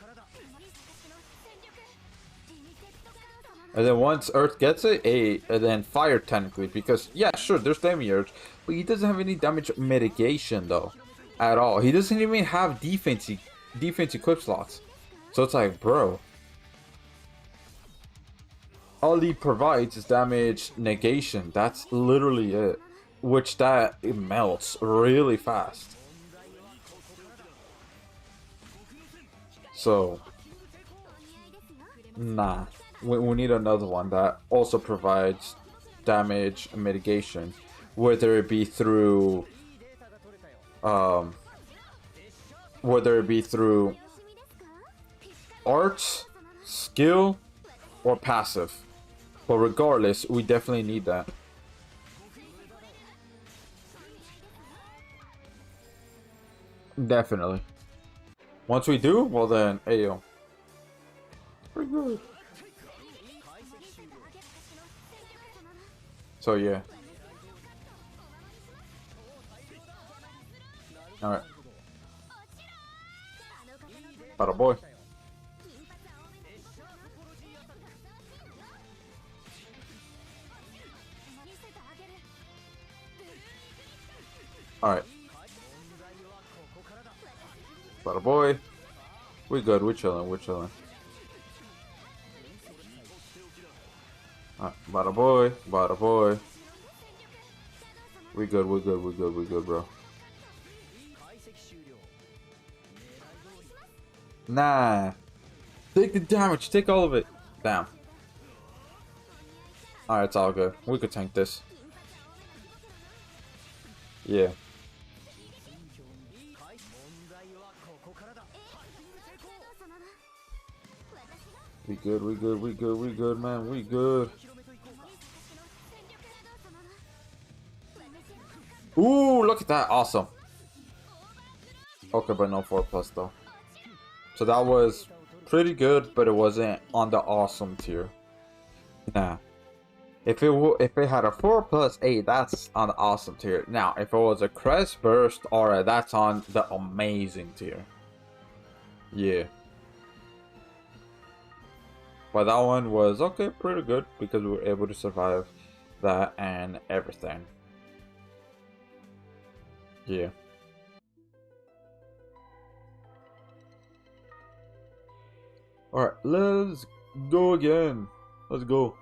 A: And then once Earth gets it, and then Fire technically, because yeah, sure, there's Demiurge, but he doesn't have any damage mitigation though, at all. He doesn't even have defense equip slots. So it's like, bro, all he provides is damage negation. That's literally it, which it melts really fast. So, nah. We need another one that also provides damage mitigation, whether it be through art, skill, or passive. But regardless, we definitely need that. Definitely. Once we do, well then, ayo. Pretty good. So yeah. Alright. Bada boy. Alright. Bada boy. We good, we're chilling, we're chilling. Alright, bada boy, bada boy. We good, we good, we good, we good, bro. Nah. Take the damage, take all of it. Damn. Alright, it's all good. We could tank this. Yeah. We good, we good, we good, we good, man, we good. Ooh, look at that, awesome. Okay, but no 4+ though. So that was pretty good, but it wasn't on the awesome tier. Nah. If it had a 4+8, that's on the awesome tier. Now, if it was a Crest Burst, alright, that's on the amazing tier. Yeah. But that one was okay, pretty good because we were able to survive that and everything. Yeah. Alright, let's go again. Let's go.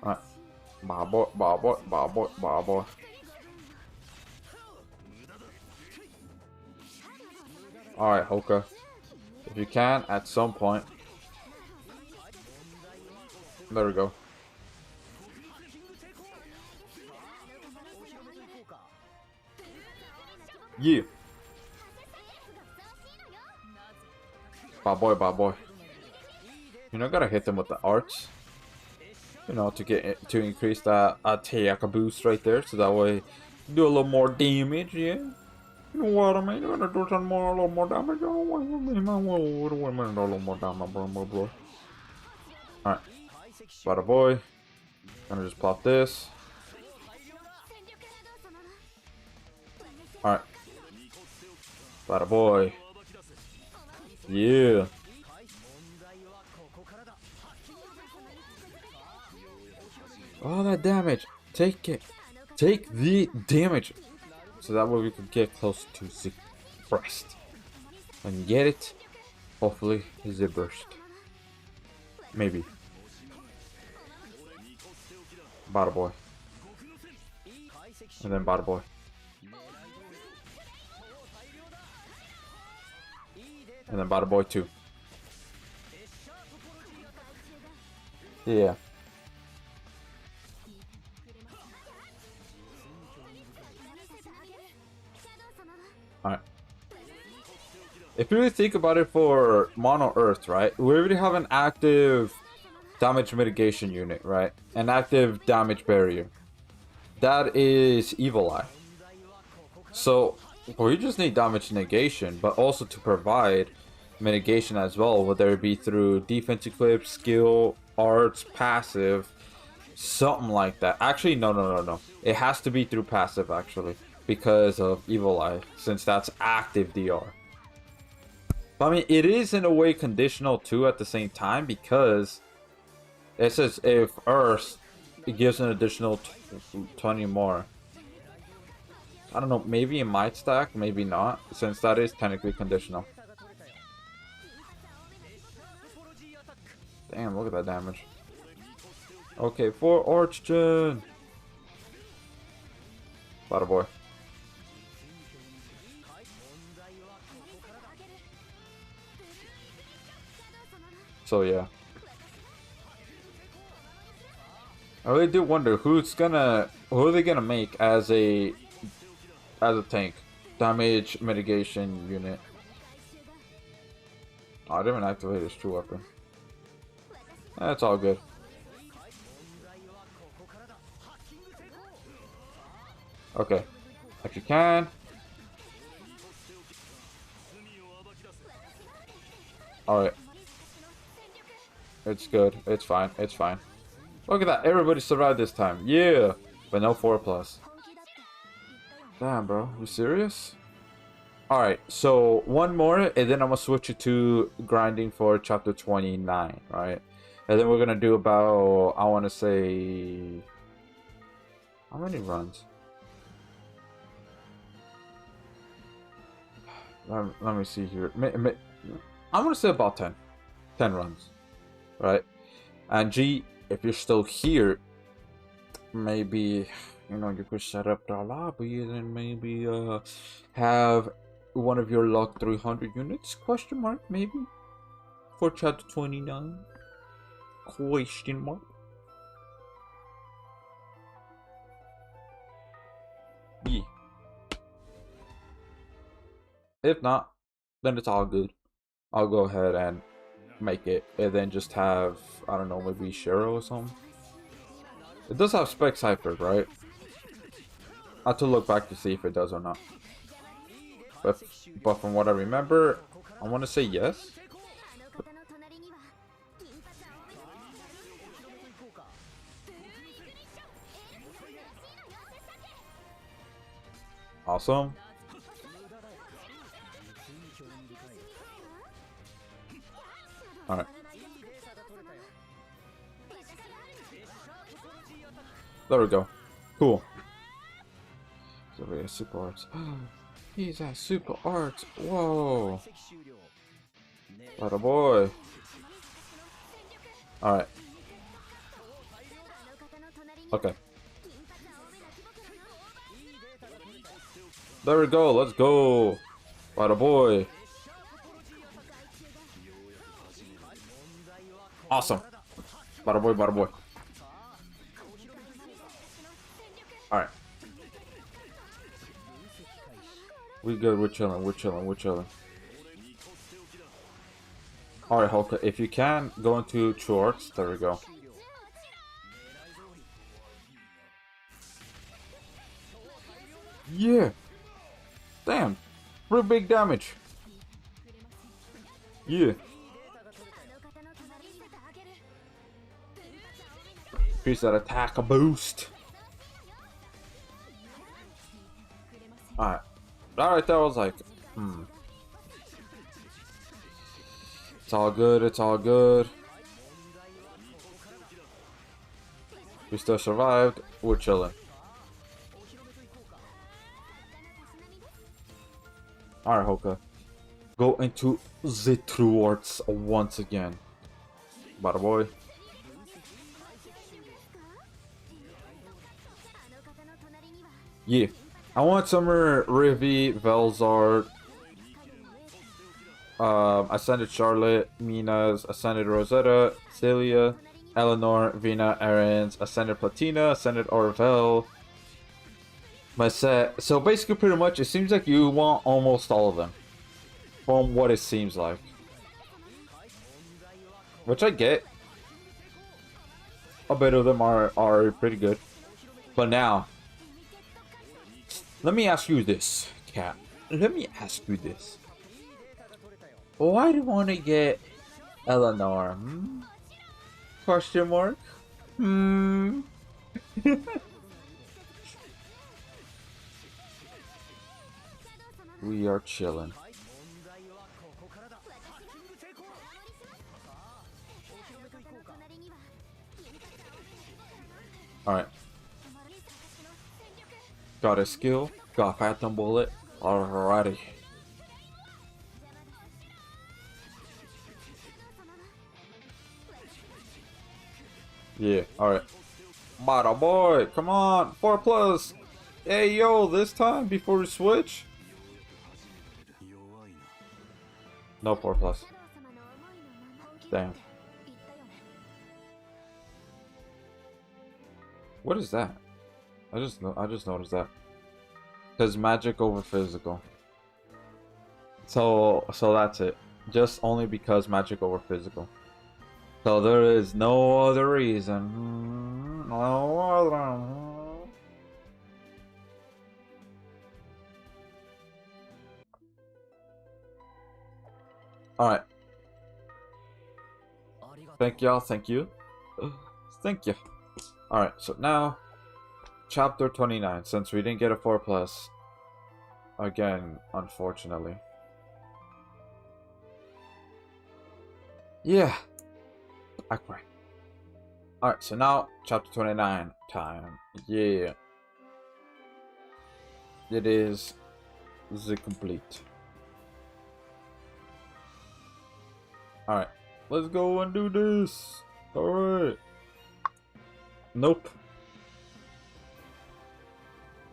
A: Alright. Bye boy, bye boy, bye boy, bye boy. Alright, Hoka. If you can, at some point. There we go. Yeah. Bye boy, bye boy. You know, gotta hit them with the arts. You know, to increase that attack boost right there, so that way do a little more damage. Yeah. You know what I mean? You're gonna do some more, a little more damage. Oh, what do you mean? A little more damage, bro. Alright. Bada boy. Gonna just plop this. Alright. Bada boy. Yeah. All that damage. Take it. Take the damage. So that way we can get close to the breast. And get it. Hopefully, is a burst. Maybe. Bada boy. And then bada boy. And then bada boy too. Yeah. Alright. If you really think about it for Mono Earth, right? We already have an active damage mitigation unit, right? An active damage barrier. That is Evil Eye. So, we just need damage negation, but also to provide mitigation as well, whether it be through defense equip, skill, arts, passive, something like that. Actually, no. It has to be through passive, actually, because of Evil Eye, since that's active DR. But, I mean, it is in a way conditional too at the same time, because it says if Earth, it gives an additional 20 more. I don't know, maybe it might stack, maybe not, since that is technically conditional. Damn, look at that damage. Okay, for Orchgen. Bada boy. So yeah. I really do wonder who are they gonna make as a tank damage mitigation unit. Oh, I didn't even activate his true weapon. That's all good. Okay, if you can. Alright. It's good. It's fine. It's fine. Look at that. Everybody survived this time. Yeah. But no 4+. Damn, bro. You serious? Alright. So, one more. And then I'm going to switch it to grinding for chapter 29. Right? And then we're going to do about, I want to say... How many runs? Let me see here. I'm going to say about 10. 10 runs. Right? And G, if you're still here, maybe, you know, you could set up the lobby and then maybe have one of your luck 300 units, question mark, maybe, for chapter 29, question mark. If not, then it's all good. I'll go ahead and make it, and then just have, I don't know, maybe Shiro or something. It does have Spec Cypher, right? I have to look back to see if it does or not. But from what I remember, I want to say yes. Awesome. Alright. There we go. Cool. So we have super arts. He's at super arts. Whoa. Atta boy. Alright. Okay. There we go. Let's go. Atta boy. Awesome. Bada boy, bada boy. Alright. We good, we're chilling, we're chilling, we're chilling. Alright, Hoka, if you can, go into shorts. There we go. Yeah. Damn. Pretty big damage. Yeah. Increase that attack a boost. Alright. Alright, that was like, It's all good, it's all good. We still survived. We're chilling. Alright, Hoka. Go into the true arts once again. Bada boy. Yeah. I want Summer, Rivi, Velzard, Ascended Charlotte, Mina's, Ascended Rosetta, Celia, Eleanor, Vina, Aarons, Ascended Platina, Ascended Orvel. My set. So basically, pretty much, it seems like you want almost all of them. From what it seems like. Which I get. A bit of them are pretty good. But now, let me ask you this, Cat. Let me ask you this. Why do you want to get Eleanor? Question mark? We are chilling. Alright. Got a skill. Got Phantom Bullet. Alrighty. Yeah, alright. Bada boy, come on, 4+. Hey yo, this time before we switch. No 4+. Damn. What is that? I just noticed that. Cause magic over physical. So that's it. Just only because magic over physical. So there is no other reason. No other. Alright. Thank y'all, thank you. Thank you. Alright, so now Chapter 29, since we didn't get a 4+. Again, unfortunately. Yeah. Akbar. Alright, so now Chapter 29 time. Yeah. It is the complete. Alright. Let's go and do this. Alright. Nope.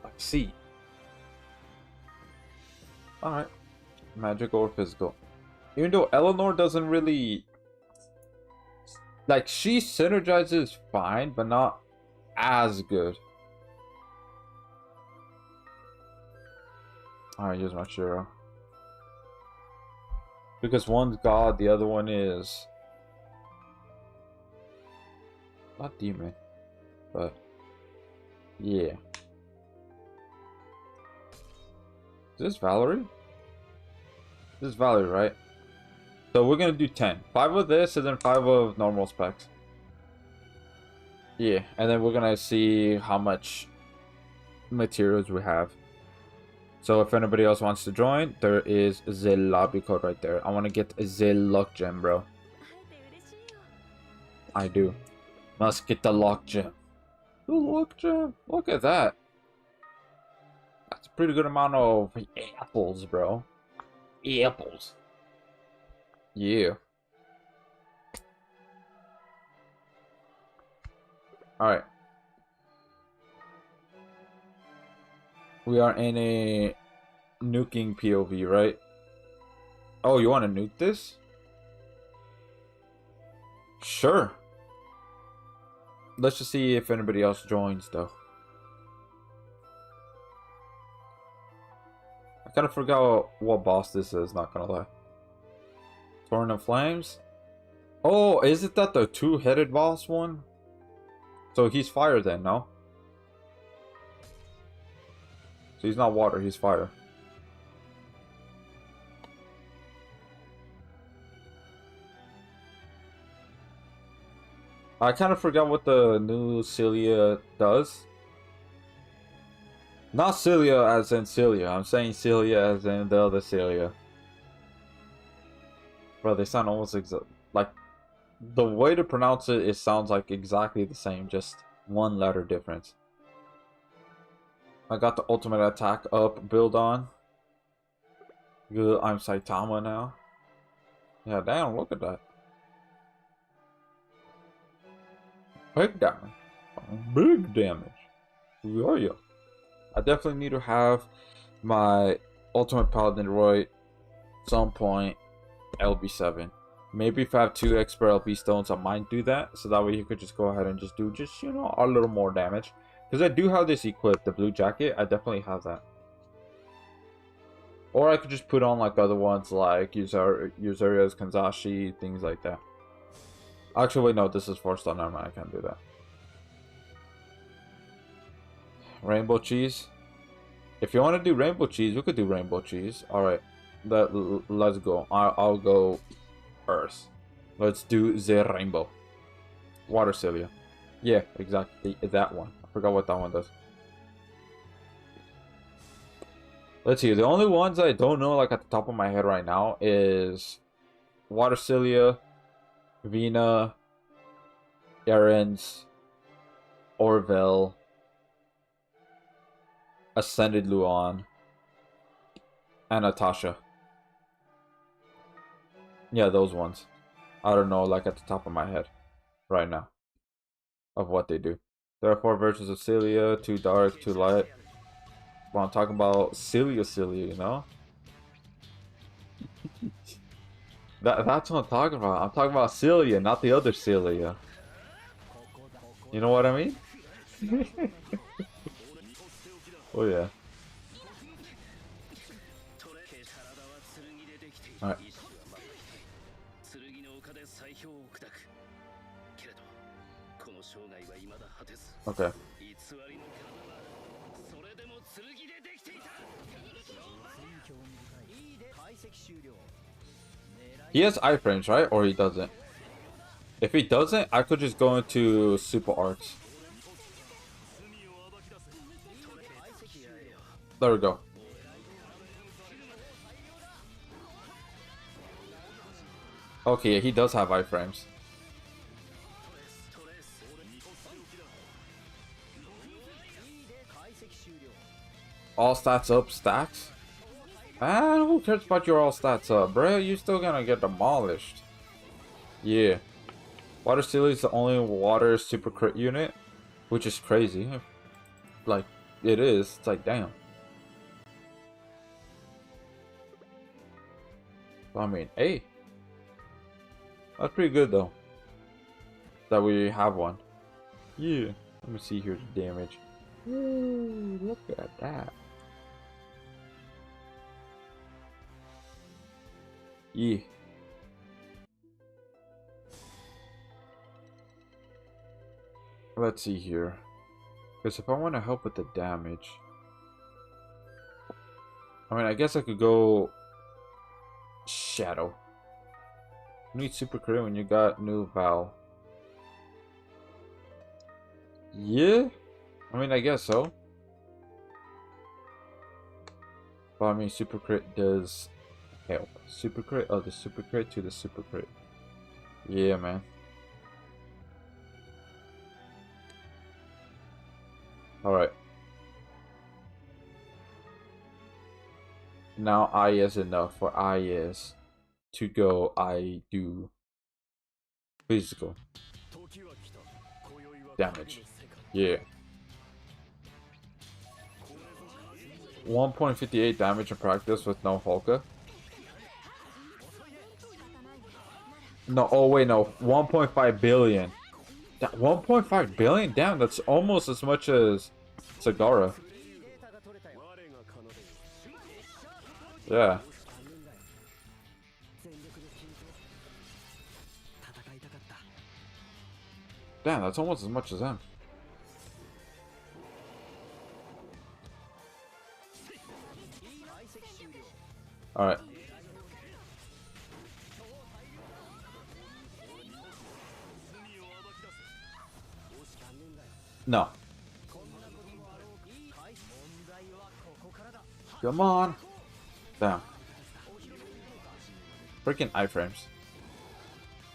A: Let's see. Alright. Magic or physical. Even though Eleanor doesn't really... Like, she synergizes fine, but not as good. Alright, here's my Shiro. Because one's god, the other one is not demon, but yeah. Is this Valerie? This is Valerie, right? So we're gonna do 10. 5 of this and then 5 of normal specs. Yeah, and then we're gonna see how much materials we have. So if anybody else wants to join, there is the lobby code right there. I want to get the luck gem, bro. I do. Must get the luck gem. The luck gem. Look at that. That's a pretty good amount of apples, bro. Apples. Yeah. Alright. We are in a nuking POV, right? Oh, you want to nuke this? Sure. Let's just see if anybody else joins, though. I kind of forgot what boss this is, not gonna lie. Torrent of Flames? Oh, is it that the two-headed boss one? So he's fire then, no? So he's not water, he's fire. I kind of forgot what the new Celia does. Not Celia as in Celia. I'm saying Celia as in the other Celia. Bro, they sound almost like the way to pronounce it, it sounds like exactly the same, just one letter difference. I got the ultimate attack up build on. Good, I'm Saitama now. Yeah, damn, look at that. Big damage. Big damage. Who are you? I definitely need to have my ultimate paladin droid some point LB7. Maybe if I have 2 expert LB stones, I might do that. So that way you could just go ahead and just do you know, a little more damage. Because I do have this equipped, the blue jacket. I definitely have that. Or I could just put on like other ones like Yuzuria's Kanzashi, things like that. Actually, wait, no, this is 4-star. Never mind, I can't do that. Rainbow cheese. If you want to do rainbow cheese, we could do rainbow cheese. Alright, let's go. I'll go Earth. Let's do the rainbow. Water Cilia. Yeah, exactly. That one. I forgot what that one does. Let's see. The only ones I don't know, like at the top of my head right now, is Water Cilia, Vina, Errands, Orville, Ascended Luan, and Natasha. Yeah, those ones. I don't know, like at the top of my head right now of what they do. There are 4 versions of Cilia, 2 dark, 2 light. Well, I'm talking about Cilia, you know? That's what I'm talking about. I'm talking about Cilia, not the other Cilia. You know what I mean? Oh yeah. Alright. Okay. He has iframes, right? Or he doesn't? If he doesn't, I could just go into super arcs. There we go. Okay, he does have iframes. All stats up stacks? Man, who cares about your all stats up, bro? You still gonna get demolished. Yeah. Water Seal is the only water super crit unit, which is crazy. Like, it is. It's like, damn. I mean, hey. That's pretty good, though. That we have one. Yeah. Let me see here the damage. Ooh, look at that. Yeah. Let's see here. Because if I want to help with the damage, I mean, I guess I could go Shadow. You need super crit when you got new Val. Yeah? I mean, I guess so. But I mean, super crit does help. Super crit, oh, the super crit to the super crit. Yeah, man. Alright. Now I is enough for I is to go I do physical damage. Yeah. 1.58 damage in practice with no Holka. No, oh wait, no. 1.5 billion. 1.5 billion? Damn, that's almost as much as Sagara. Yeah. Damn, that's almost as much as him. Alright. No. Come on. Damn. Freaking iframes.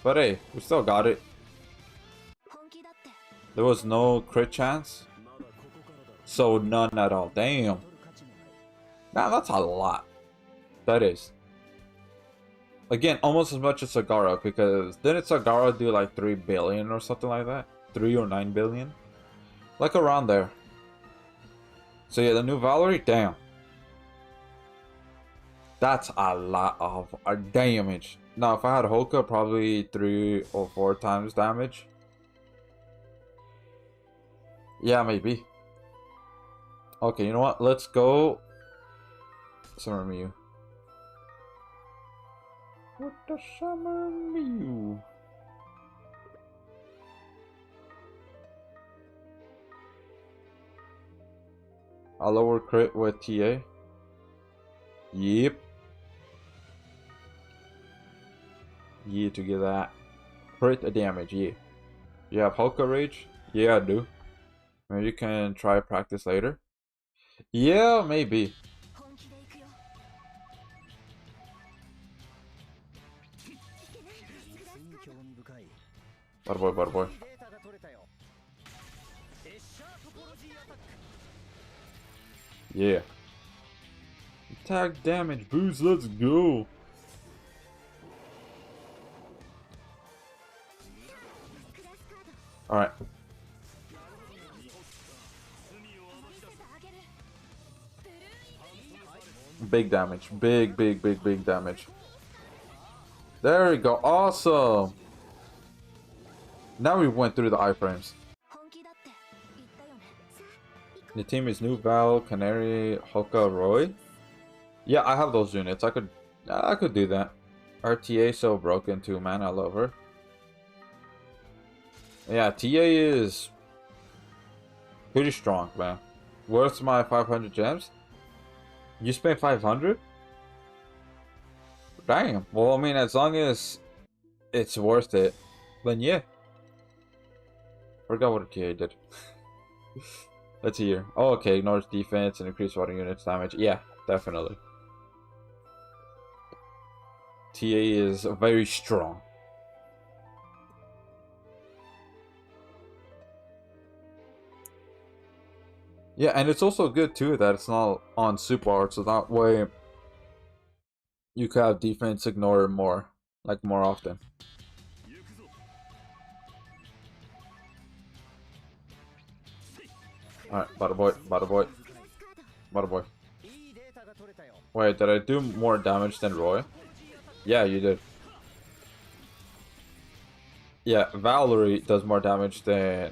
A: But hey, we still got it. There was no crit chance. So none at all. Damn. Nah, that's a lot. That is. Again, almost as much as Sagara, because didn't Sagara do like 3 billion or something like that? 3 or 9 billion? Like around there. So yeah, the new Valerie, damn. That's a lot of damage. Now, if I had Hoka, probably 3 or 4 times damage. Yeah, maybe. Okay, you know what? Let's go. Summer Mew. What the Summer Mew? A lower crit with TA. Yep. Yeah, to get that crit damage, yeah. You have Hulka Rage? Yeah, I do. Maybe you can try practice later. Yeah, maybe. Bad boy, bad boy. Yeah. Attack damage boost, let's go. Alright. Big damage. Big damage. There we go. Awesome. Now we went through the iframes. The team is New Val, Canary, Hoka, Roy. Yeah, I have those units. I could do that. RTA so broken too, man. I love her. Yeah, TA is pretty strong, man. Worth my 500 gems? You spent 500? Damn. Well, I mean, as long as it's worth it, then yeah. Forgot what a TA did. Let's see here. Oh, okay. Ignores defense and increase water units damage. Yeah, definitely. TA is very strong. Yeah, and it's also good too that it's not on super art, so that way you could have defense ignore more, like more often. Alright, bada boy, bada boy, bada boy. Wait, did I do more damage than Roy? Yeah, you did. Yeah, Valerie does more damage than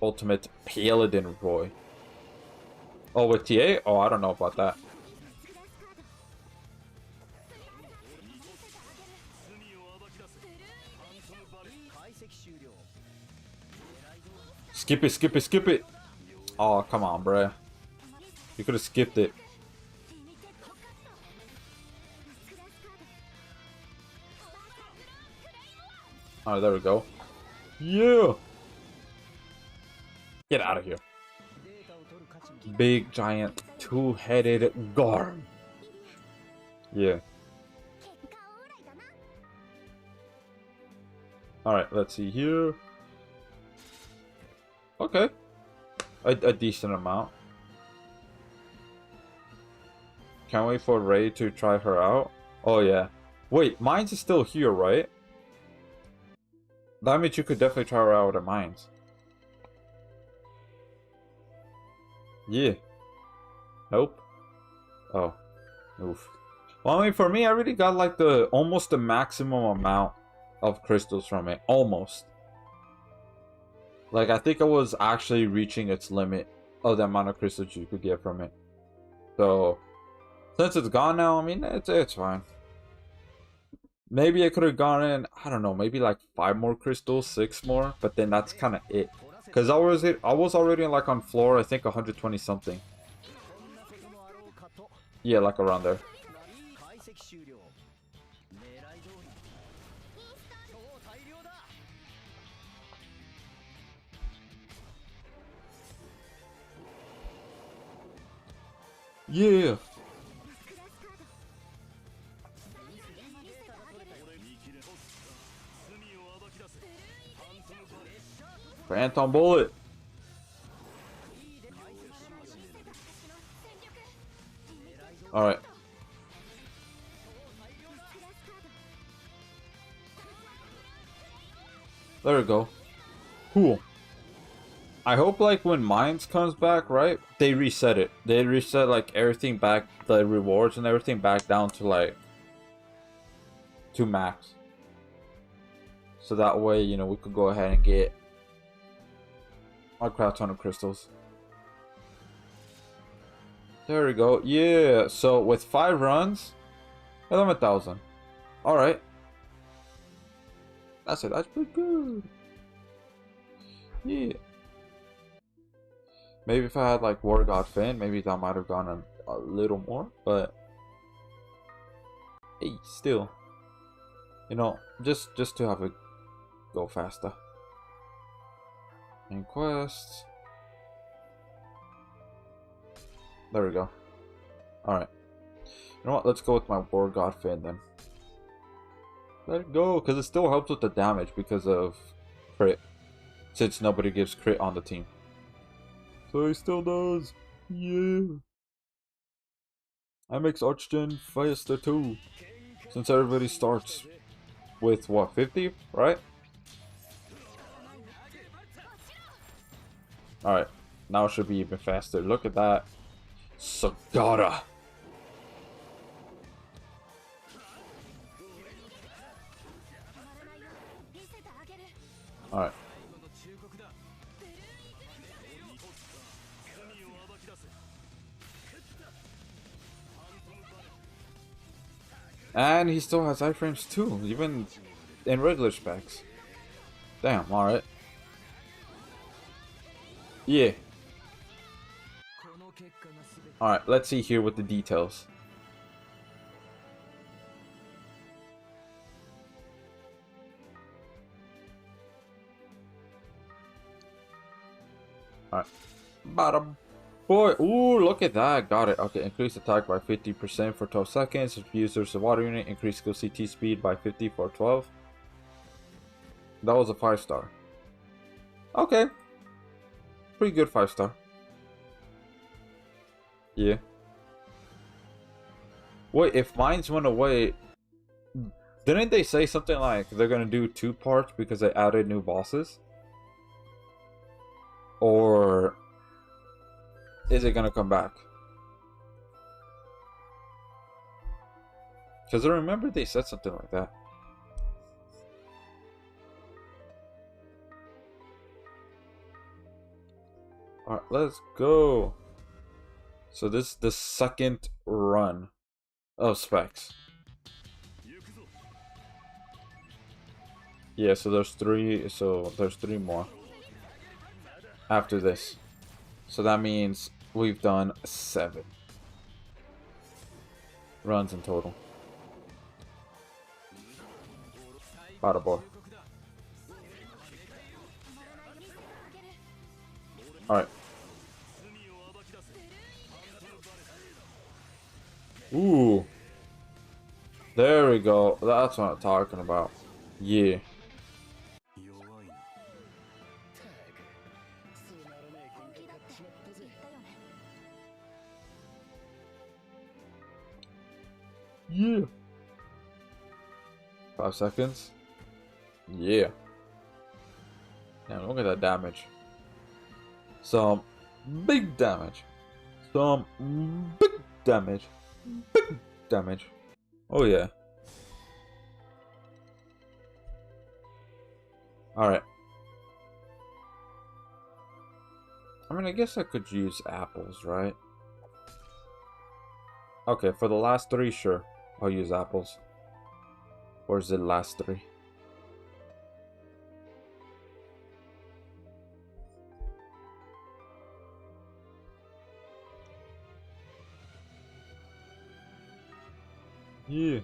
A: Ultimate Paladin Roy. Oh, with TA? Oh, I don't know about that. Skip it, skip it, skip it. Oh, come on, bruh. You could have skipped it. Alright, there we go. Yeah! Get out of here. Big, giant, two-headed guard. Yeah. Alright, let's see here. Okay. A decent amount. Can't wait for Ray to try her out. Oh, yeah. Wait, Mines is still here, right? That means you could definitely try her out at Mines. Yeah. Nope. Oh. Oof. Well, I mean, for me, I already got like almost the maximum amount of crystals from it. Almost. Like, I think I was actually reaching its limit of the amount of crystals you could get from it. So, since it's gone now, I mean, it's fine. Maybe I could have gone in, I don't know, maybe like 5 more crystals, 6 more, but then that's kind of it. Because I was already like on floor, I think 120 something. Yeah, like around there. Yeah. Phantom bullet. Alright. There we go. Cool. I hope like when Mines comes back, right? They reset it. They reset like everything back, the rewards and everything back down to like to max. So that way, you know, we could go ahead and get a crap ton of crystals. There we go. Yeah. So with 5 runs, 11,000. All right. That's it. That's pretty good. Yeah. Maybe if I had like War God Finn, maybe that might have gone a little more. But hey, still, you know, just to have it go faster. Main quest. There we go. Alright. You know what? Let's go with my War God Finn then. Let it go, because it still helps with the damage because of crit. Since nobody gives crit on the team. So he still does. Yeah. That makes Archgen faster too. Since everybody starts with what, 50, right? Alright. Now it should be even faster. Look at that. Sagara. Alright. And he still has iframes too, even in regular specs. Damn, alright. Yeah. Alright, let's see here with the details. Alright. Bottom. Boy, ooh, look at that. Got it. Okay, increase attack by 50% for 12 seconds. If users a water unit, increase skill CT speed by 50 for 12. That was a 5-star. Okay. Pretty good 5-star. Yeah. Wait, if Mines went away, didn't they say something like they're gonna do 2 parts because they added new bosses? Or is it gonna come back? Because I remember they said something like that. Alright, let's go. So this is the second run of specs. Yeah, so there's 3 more. after this. So that means we've done 7 runs in total. Bada boy. Alright. Ooh. There we go. That's what I'm talking about. Yeah. Yeah. 5 seconds. Yeah. Now look at that damage. Some big damage. Some big damage. Big damage. Oh yeah. Alright. I mean, I guess I could use apples, right? Okay, for the last 3, sure. I'll use apples. Or is it last 3? Yeah.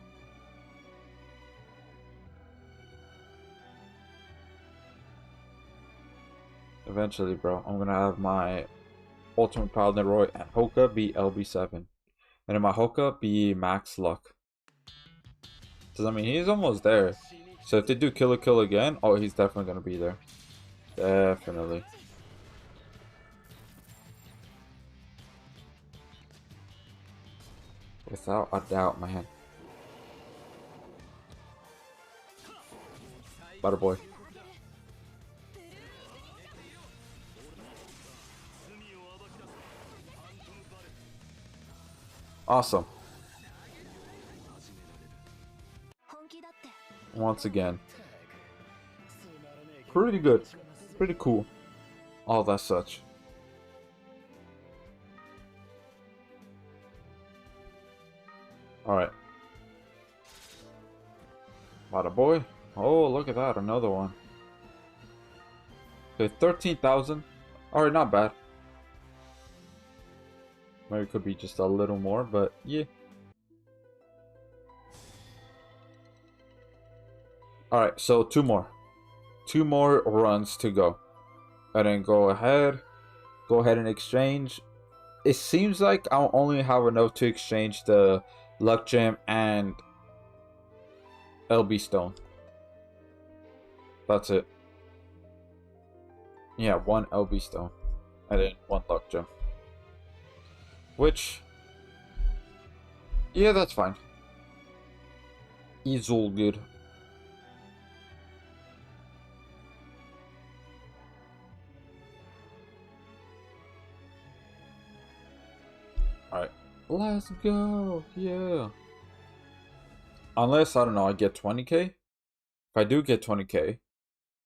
A: Eventually, bro, I'm gonna have my Ultimate Paladin Roy and Hoka be LB7. And then my Hoka be max luck. Because, I mean, he's almost there. So if they do kill again, oh, he's definitely gonna be there. Definitely. Without a doubt, man. Butter boy. Awesome. Once again. Pretty good. Pretty cool. All that such. Alright. Bada boy. Oh, look at that. Another one. Okay, 13,000. Alright, not bad. Maybe it could be just a little more, but yeah. Alright, so 2 more. 2 more runs to go. And then go ahead and exchange. It seems like I'll only have enough to exchange the Luck Gem and LB Stone. That's it. Yeah, 1 LB Stone. And then 1 Luck Gem. Which, yeah, that's fine. It's all good. Alright, let's go. Yeah. Unless, I don't know, I get 20k. If I do get 20k,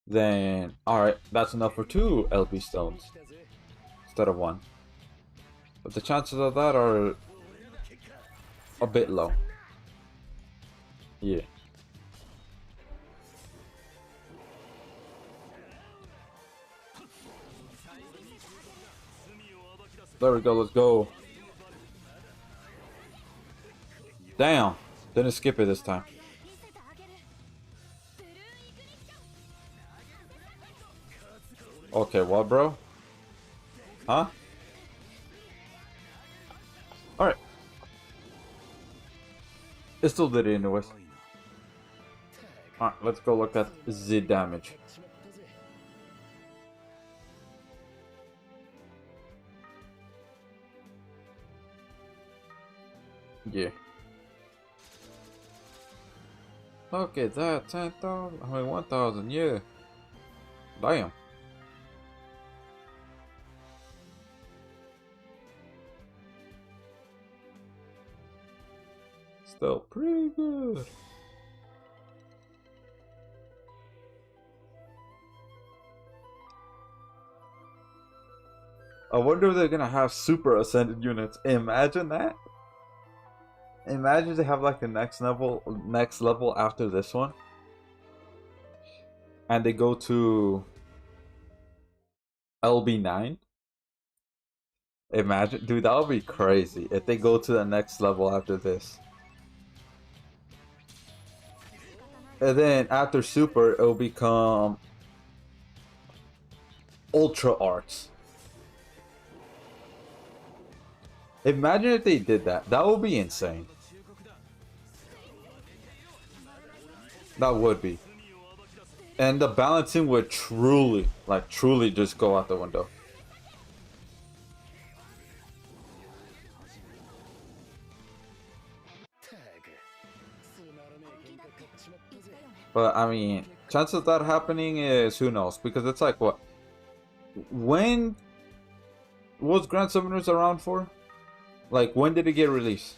A: then, alright, that's enough for 2 LB stones instead of 1. But the chances of that are a bit low. Yeah. There we go, let's go. Damn, didn't skip it this time. Okay, what, bro? Huh? Alright. It still did it anyways. Alright, let's go look at the damage. Yeah. Look at that, 10,000, I mean 1,000, yeah. Damn. Still pretty good. I wonder if they're gonna have super ascended units. Imagine that. Imagine they have like the next level after this one. And they go to LB9. Imagine, dude, that would be crazy if they go to the next level after this. And then after Super, it'll become Ultra Arts. Imagine if they did that. That would be insane. That would be. And the balancing would truly, like, truly just go out the window. But, I mean, chances of that happening is, who knows? Because it's like, what? When was Grand Summoners around for? Like, when did it get released?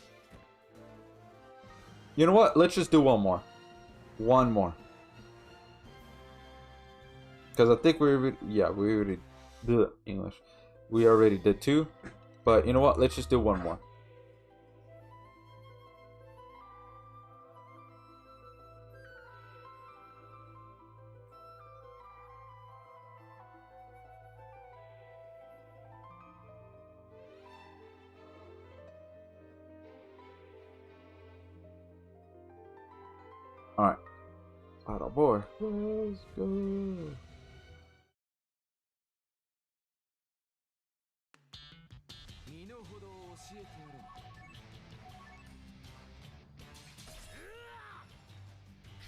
A: You know what? Let's just do one more. One more. Because I think we already, yeah, we already did English. We already did two. But you know what? Let's just do one more. Alright. Oh boy. Let's go.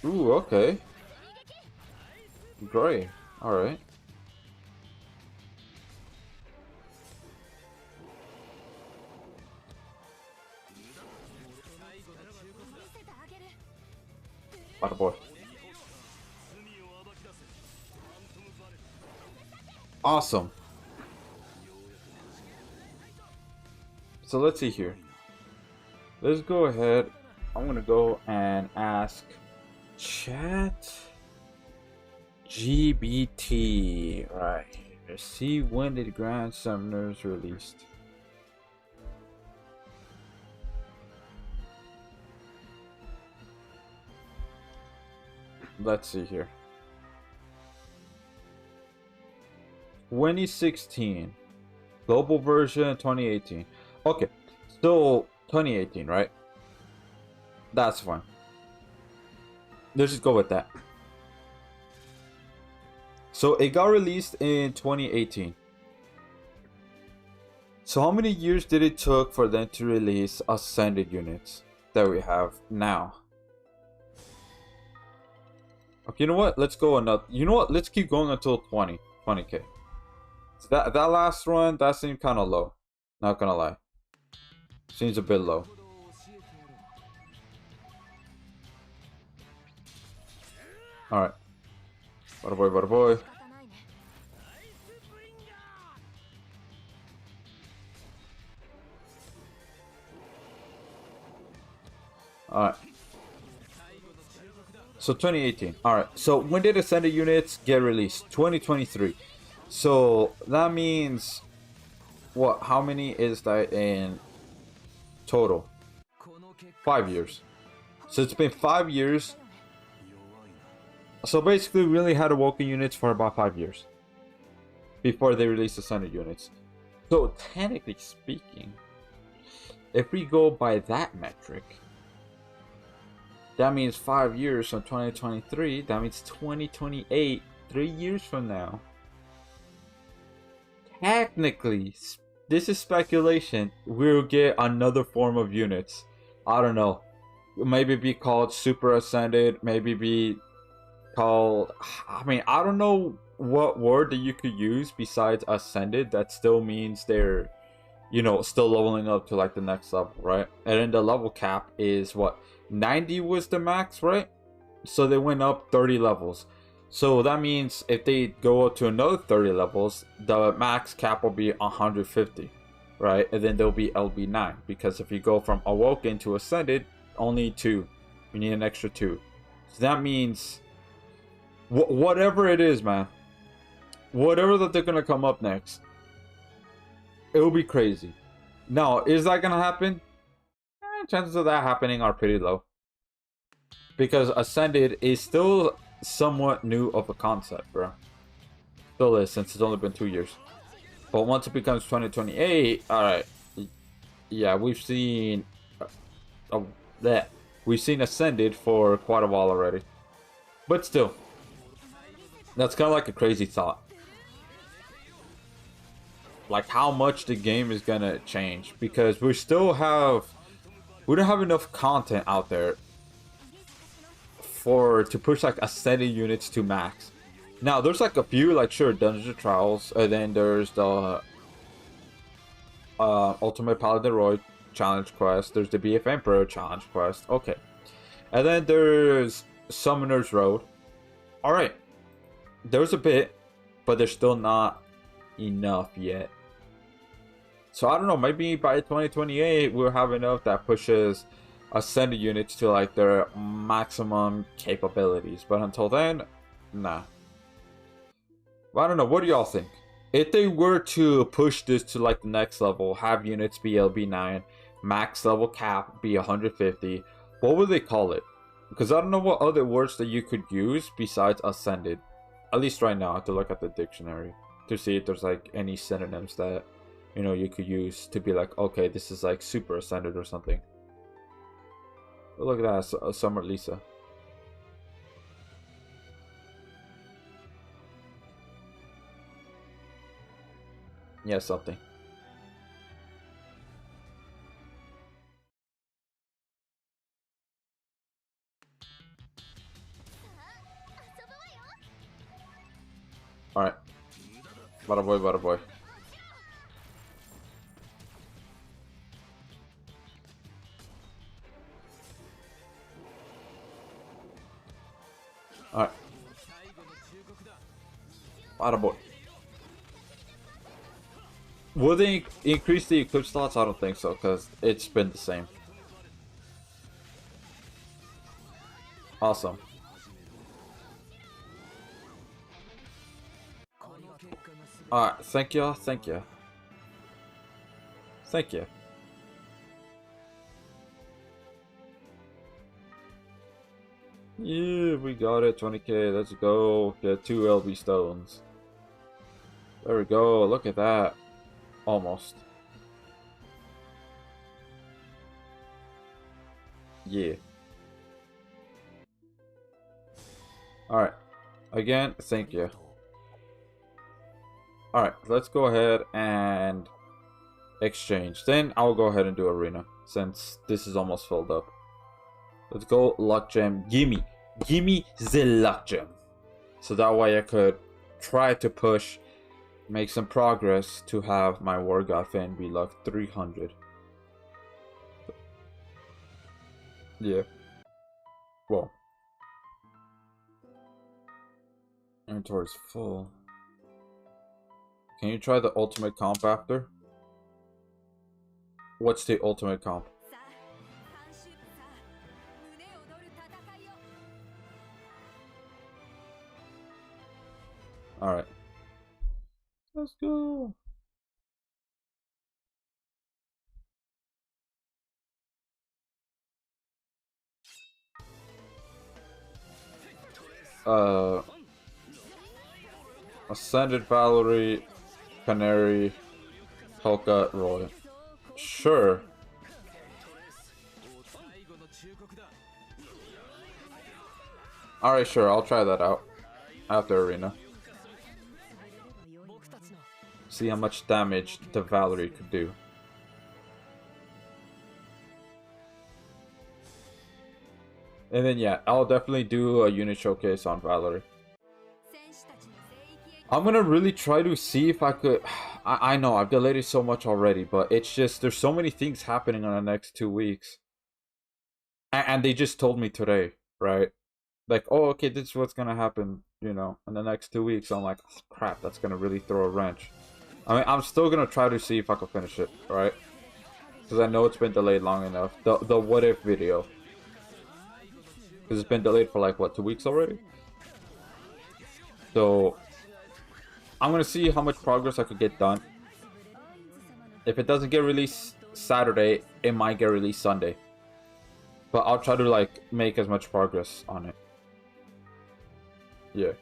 A: Ooh, okay. Great. Alright. Oh boy. Awesome. So let's see here. Let's go ahead. I'm gonna go and ask Chat GBT. Right. Let's see when did Grand Summoners released. Let's see here. 2016. Global version 2018. Okay. So 2018, right? That's fine. Let's just go with that. So it got released in 2018. So how many years did it took for them to release Ascended units that we have now? Okay, you know what? Let's go another. You know what? Let's keep going until 20k. So that last one, that seemed kind of low. Not gonna lie. Seems a bit low. Alright. Bada boy, bada boy. Alright. So 2018. Alright. So when did Ascended units get released? 2023. So that means what? How many is that in total? 5 years. So it's been 5 years. So basically, we really had Awoken units for about 5 years before they released Ascended units. So technically speaking, if we go by that metric, that means 5 years from 2023. That means 2028, 3 years from now. Technically, this is speculation. We'll get another form of units. I don't know. Maybe be called Super Ascended. Maybe be called, I mean, I don't know what word that you could use besides Ascended that still means they're, you know, still leveling up to like the next level, right? And then the level cap is what, 90 was the max, right? So they went up 30 levels. So that means if they go up to another 30 levels, the max cap will be 150, right? And then there'll be LB9, because if you go from Awoken to Ascended, only 2. You need an extra 2. So that means whatever it is, man, whatever that they're gonna come up next, it will be crazy. Now, is that gonna happen? Chances of that happening are pretty low, because Ascended is still somewhat new of a concept, bro. Still is, since it's only been 2 years. But once it becomes 2028, alright. Yeah, we've seen that. We've seen Ascended for quite a while already. But still, that's kind of like a crazy thought. Like how much the game is gonna change, because we don't have enough content out there to push like Ascended units to max. Now there's like a few, like sure, Dungeon Trials, and then there's the Ultimate Paladin Roy challenge quest. There's the BF Emperor challenge quest. Okay, and then there's Summoner's Road. All right, there's a bit, but there's still not enough yet. So I don't know. Maybe by 2028 we'll have enough that pushes Ascended units to like their maximum capabilities. But until then, nah. Well, I don't know. What do y'all think? If they were to push this to like the next level, have units be LB9, max level cap be 150, what would they call it? Because I don't know what other words that you could use besides Ascended. At least right now, I have to look at the dictionary to see if there's like any synonyms that, you know, you could use to be like, okay, this is like super Ascended or something. But look at that, Summer Lisa. Yeah, something. Alright. Bada boy, bada boy. Alright. Bada boy. Will they increase the equip slots? I don't think so, because it's been the same. Awesome. Alright, thank you, thank you. Thank you. Yeah, we got it, 20k, let's go. Get 2 LB stones. There we go, look at that. Almost. Yeah. Alright. Again, thank you. Alright, let's go ahead and exchange. Then I'll go ahead and do arena, since this is almost filled up. Let's go luck gem. Gimme the luck gem. So that way I could try to push, make some progress to have my War God Fan be luck 300. Yeah. Well. Inventory's full. Can you try the ultimate comp after? What's the ultimate comp? Alright. Let's go. Ascended Valerie, Canary, Polka, Roy. Sure. Alright, sure, I'll try that out after arena. See how much damage the Valerie could do. And then yeah, I'll definitely do a unit showcase on Valerie. I'm gonna really try to see if I could... I know, I've delayed it so much already, but it's just, there's so many things happening on the next 2 weeks. And they just told me today, right? Like, oh, okay, this is what's gonna happen, you know, in the next 2 weeks. I'm like, oh, crap, that's gonna really throw a wrench. I mean, I'm still gonna try to see if I can finish it, right? Because I know it's been delayed long enough. The what if video. Because it's been delayed for like, what, 2 weeks already? So, I'm gonna see how much progress I could get done. If it doesn't get released Saturday, it might get released Sunday. But I'll try to like make as much progress on it. Yeah.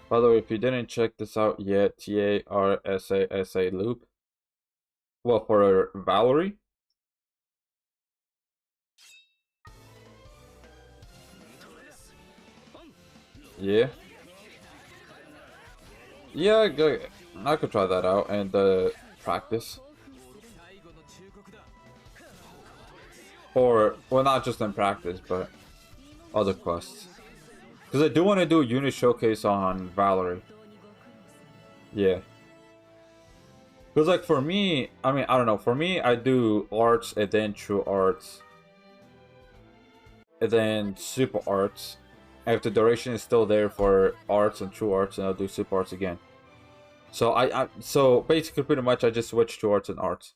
A: By the way, if you didn't check this out yet, TARSASA loop. Well, for Valerie. Yeah. Yeah, I could try that out and practice. Or, well, not just in practice, but other quests. Because I do want to do a unit showcase on Valerie. Yeah. Because, like, for me, I mean, I don't know. For me, I do arts and then true arts. And then super arts. And if the duration is still there for arts and true arts, then I'll do super arts again. So so basically pretty much I just switch to arts and arts.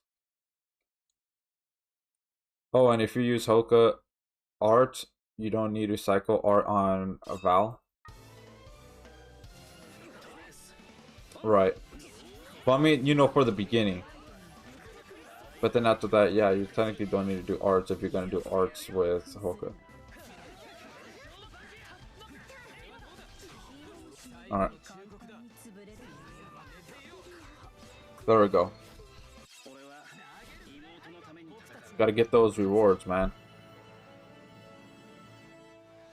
A: Oh, and if you use Hoka art, you don't need to cycle art on a Val. Right. But I mean, you know, for the beginning. But then after that, yeah, you technically don't need to do arts if you're gonna do arts with Hoka. Alright. There we go. Gotta get those rewards, man.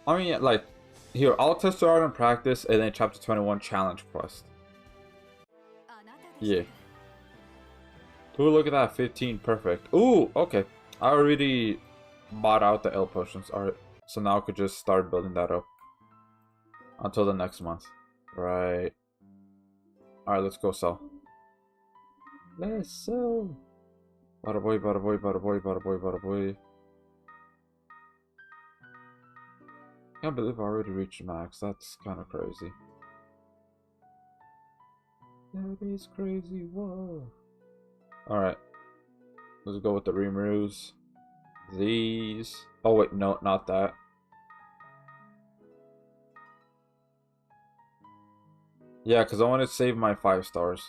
A: I mean, like, here, I'll test it out in practice, and then Chapter 21 challenge quest. Yeah. Ooh, look at that, 15, perfect. Ooh, okay. I already bought out the L potions. Alright, so now I could just start building that up. Until the next month. Right. Alright, let's go sell. Let's sell. Bada boy, bada boy, bada boy, bada boy, bada boy. Can't believe I already reached max. That's kind of crazy. That is crazy. Whoa. Alright. Let's go with the removes. These. Oh, wait. No, not that. Yeah, because I want to save my 5 stars.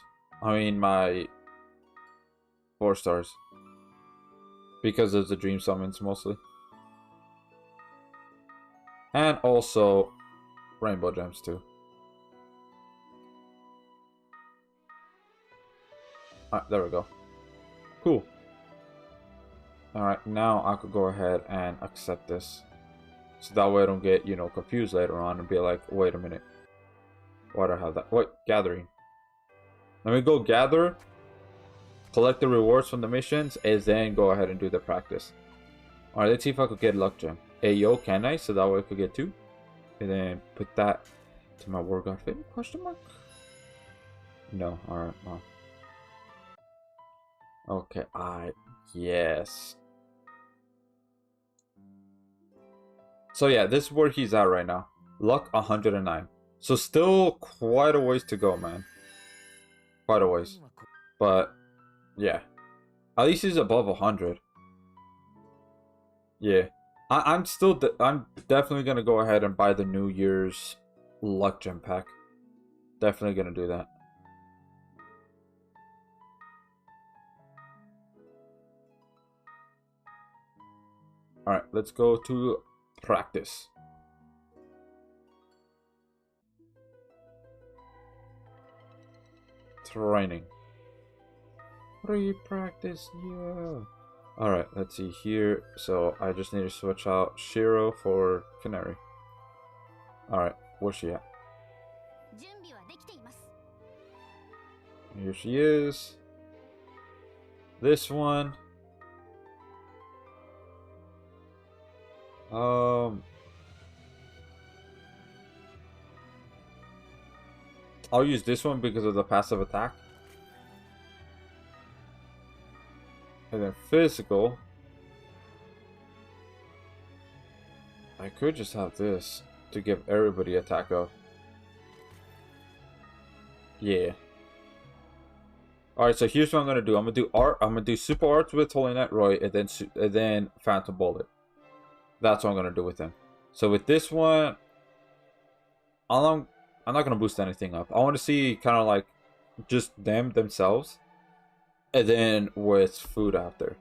A: I mean, my 4 stars. Because of the dream summons, mostly. And also, rainbow gems, too. Alright, there we go. Cool. Alright, now I could go ahead and accept this. So that way I don't get, you know, confused later on and be like, wait a minute. Why do I have that? What? Gathering. Let me go gather, collect the rewards from the missions, and then go ahead and do the practice. Alright, let's see if I could get luck gem. Hey, yo, can I? So that way I could get 2. And then put that to my war god fit? Question mark? No, alright, well. Okay, yes. So yeah, this is where he's at right now. Luck 109. So still quite a ways to go, man. Quite a ways. But, yeah. At least he's above 100. Yeah. I'm definitely gonna go ahead and buy the New Year's Luck Gem pack. Definitely gonna do that. Alright, let's go to practice. Training. Pre-practice, yeah. Alright, let's see here. So I just need to switch out Shiro for Canary. Alright, where's she at? Here she is. This one. I'll use this one because of the passive attack. And then physical. I could just have this to give everybody attack up. Yeah. Alright, so here's what I'm gonna do. I'm gonna do art. I'm gonna do super arts with Holy Knight Roy, and then Phantom Bullet. That's what I'm gonna do with him. So with this one, I'm not gonna boost anything up. I want to see kind of like just themselves, and then with food after.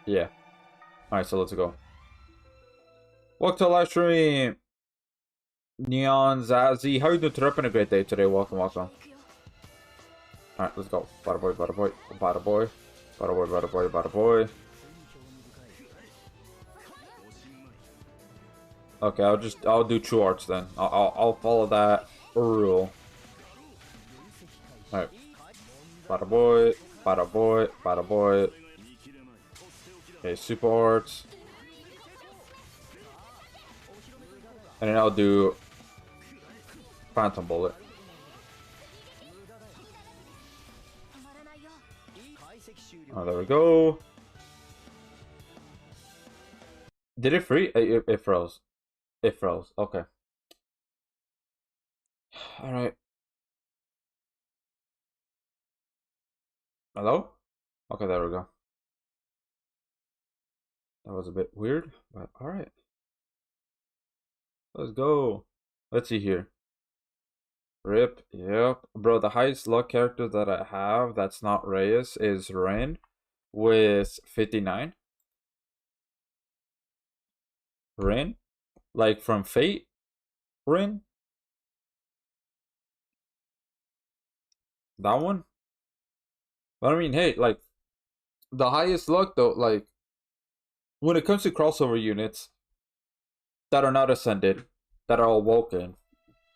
A: Yeah. All right, so let's go. Welcome to the live stream. Neon Zazzy. How are you doing? Today? A great day today. Welcome, welcome. Alright, let's go. Bada boy, bada boy, bada boy. Bada boy, bada boy, bada boy. Okay, I'll do true arts then. I'll follow that rule. Alright. Bada boy, bada boy, bada boy. Okay, super arts. And then I'll do Phantom Bullet. Oh, there we go. Did it free? It froze. It froze. Okay. Alright. Hello? Okay, there we go. That was a bit weird, but alright. Let's go. Let's see here. Rip, yep. Bro, the highest luck character that I have that's not Reyes is Ren with 59. Ren? Like from Fate? Ren? That one? But I mean, hey, like, the highest luck though, like, when it comes to crossover units that are not ascended, that are awoken,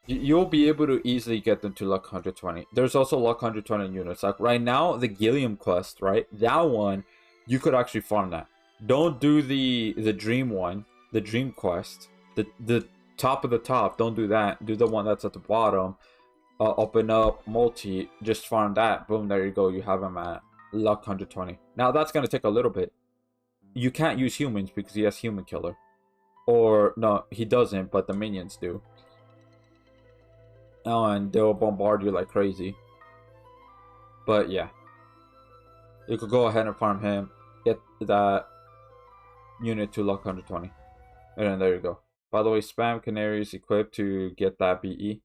A: you'll be able to easily get them to luck 120. There's also luck 120 units. Like right now, the Gilliam quest, right? That one, you could actually farm that. Don't do the dream one, the dream quest, the top of the top. Don't do that. Do the one that's at the bottom. Open up multi. Just farm that. Boom. There you go. You have him at luck 120. Now that's gonna take a little bit. You can't use humans because he has human killer. Or no, he doesn't, but the minions do. Oh, and they'll bombard you like crazy. But yeah, you could go ahead and farm him, get that unit to luck 120, and then there you go. By the way, spam canaries equipped to get that BE.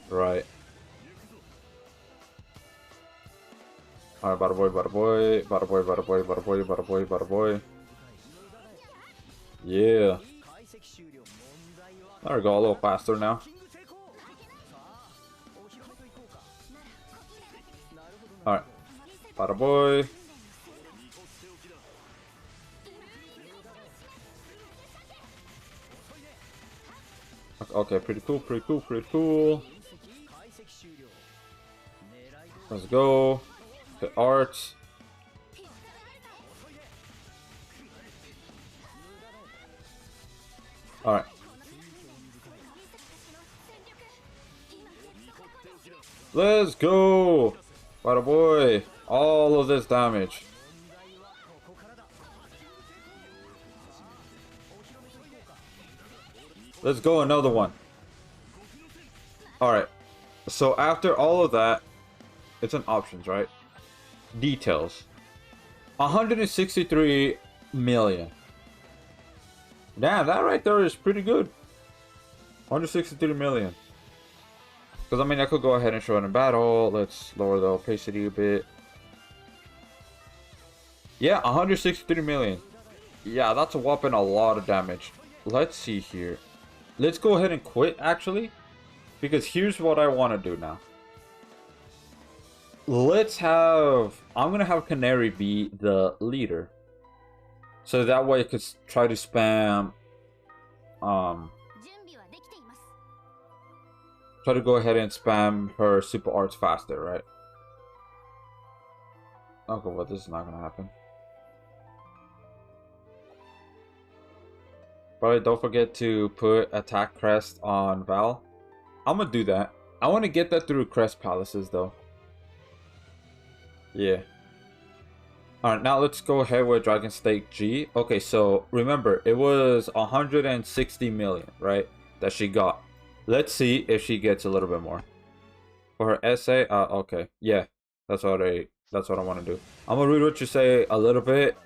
A: Right. Alright, bada boy, bada boy, bada boy, bada boy, bada boy, bada boy, bada boy. Yeah. There we go, a little faster now. Alright. Bada boy. Okay, pretty cool, pretty cool, pretty cool. Let's go. The art. Alright. Let's go! Bada boy! All of this damage. Let's go, another one. Alright. So after all of that, it's an options, right? Details. 163 million. Damn, that right there is pretty good. 163 million. Because, I mean, I could go ahead and show it in battle. Let's lower the opacity a bit. Yeah, 163 million. Yeah, that's a whopping a lot of damage. Let's see here. Let's go ahead and quit, actually. Because here's what I want to do now. Let's have... I'm going to have Canary be the leader. So that way I could try to spam... Try to go ahead and spam her super arts faster, right? Okay, well, this is not gonna happen. But don't forget to put attack crest on Val. I'm gonna do that. I want to get that through Crest Palaces, though. Yeah. Alright, now let's go ahead with Dragon Stake G. Okay, so remember, it was 160 million, right? That she got. Let's see if she gets a little bit more. For her essay, okay. Yeah, that's what I want to do. I'm gonna read what you say a little bit.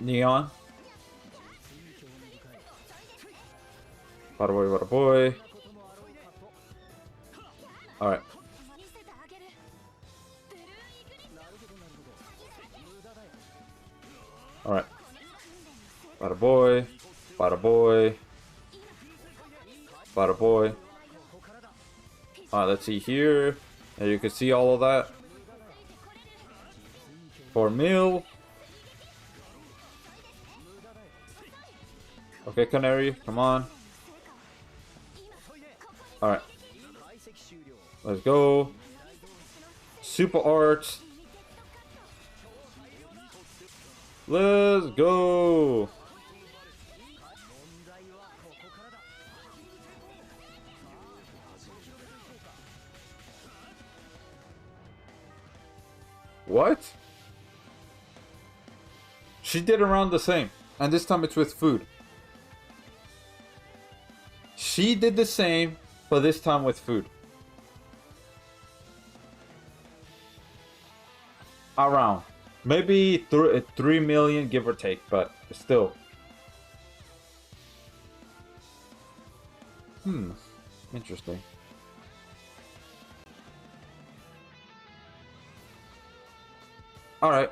A: Neon. Bada boy, bada boy. Alright. Alright. Bada boy. Bada boy. Bada boy. Alright, let's see here. And you can see all of that. For meal. Okay, Canary, come on. Alright. Let's go. Super Arts. Let's go. What? She did around the same. And this time it's with food. She did the same, but this time with food. Around. Maybe 3 million, give or take, but still. Interesting. Alright.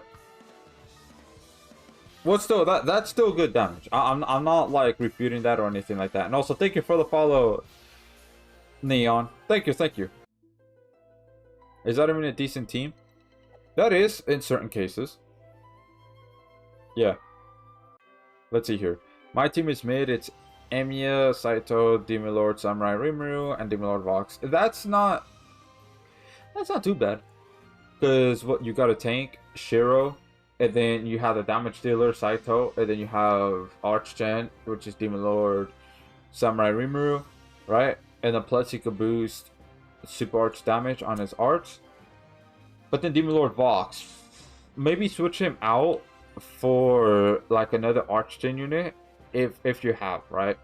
A: Well, still, that's still good damage. I'm not, like, refuting that or anything like that. And also, thank you for the follow, Neon. Thank you, thank you. Is that even a decent team? That is, in certain cases. Yeah. Let's see here. My team is mid. It's Emiya, Saito, Demon Lord, Samurai Rimuru, and Demon Lord Vox. That's not too bad. Because what you got a tank, Shiro, and then you have the damage dealer, Saito, and then you have Archgen, which is Demon Lord, Samurai Rimuru, right? And then plus he could boost super arch damage on his arts. But then Demon Lord Vox, maybe switch him out for like another Archgen unit if you have, right?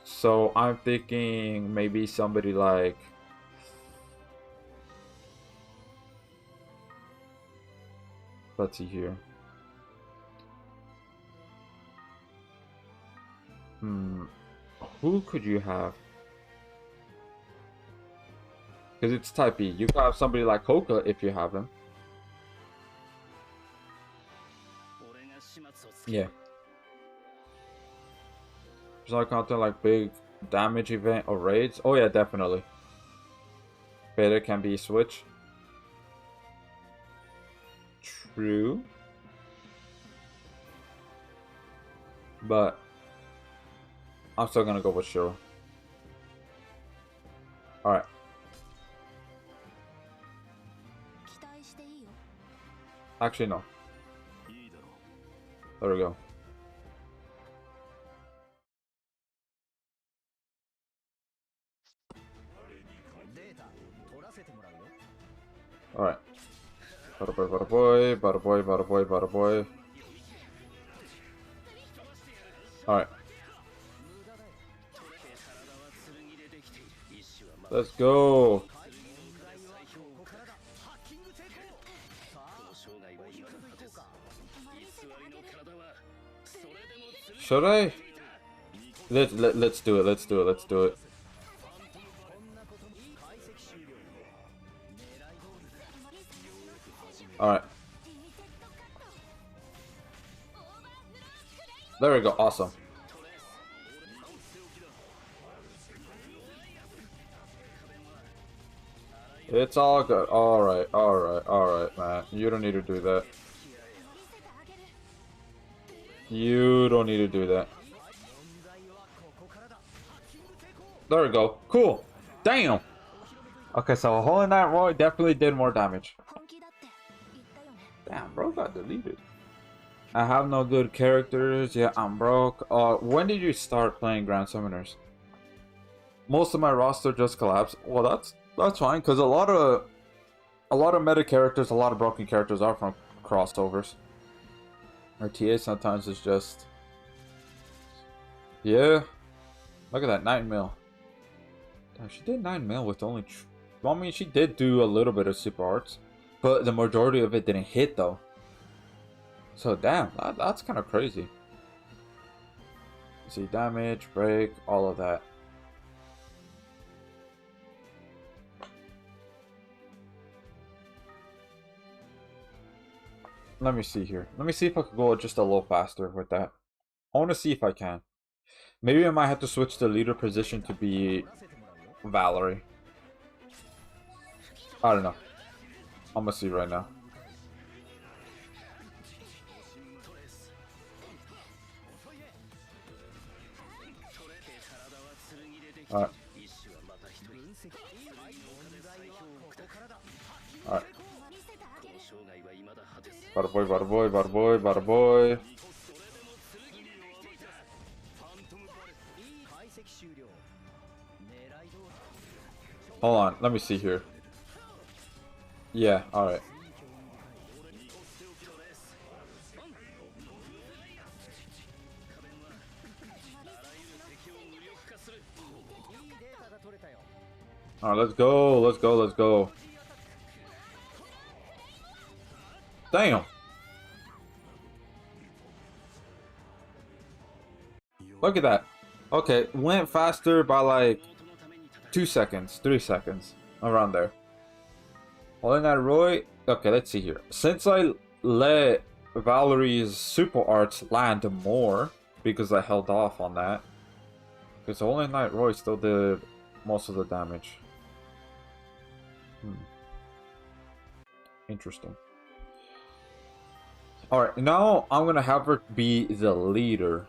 A: So I'm thinking maybe somebody like, let's see here. Who could you have? Because it's type E. You can have somebody like Hoka if you have him. Yeah. There's not content like big damage event or raids. Oh yeah, definitely. Beta can be switch. True. But I'm still gonna go with Shiro. Alright. Actually, no. There we go. Alright. Bada boy, bada boy, bada boy, bada boy, bada boy. Alright. Let's go. Should I? Let's do it. Let's do it. Let's do it. All right. There we go. Awesome. It's all good. All right. All right. All right, man. You don't need to do that. You don't need to do that. There we go. Cool. Damn. Okay, so Holy Knight Roy definitely did more damage. Damn, bro got deleted. I have no good characters. Yeah, I'm broke. When did you start playing Grand Summoners? Most of my roster just collapsed. Well, that's fine, because a lot of meta characters, a lot of broken characters are from crossovers. Or TA sometimes is just, yeah. Look at that 9 mil. Damn, she did 9 mil with only. Well, I mean, she did do a little bit of super arts, but the majority of it didn't hit though. So damn, that's kind of crazy. See, damage, break, all of that. Let me see here. Let me see if I can go just a little faster with that. I want to see if I can. Maybe I might have to switch the leader position to be Valerie. I don't know. I'm gonna see right now. Alright. Alright. Bada boy, bada boy, bada boy, bada boy. Hold on, let me see here. Yeah, alright. Alright, let's go, let's go, let's go. Damn. Look at that. Okay, went faster by like 2 seconds, 3 seconds, around there. Holding that Roy. Okay, let's see here. Since I let Valerie's super arts land more because I held off on that, because Holy Knight Roy still did most of the damage. Interesting. Alright, now I'm gonna have her be the leader.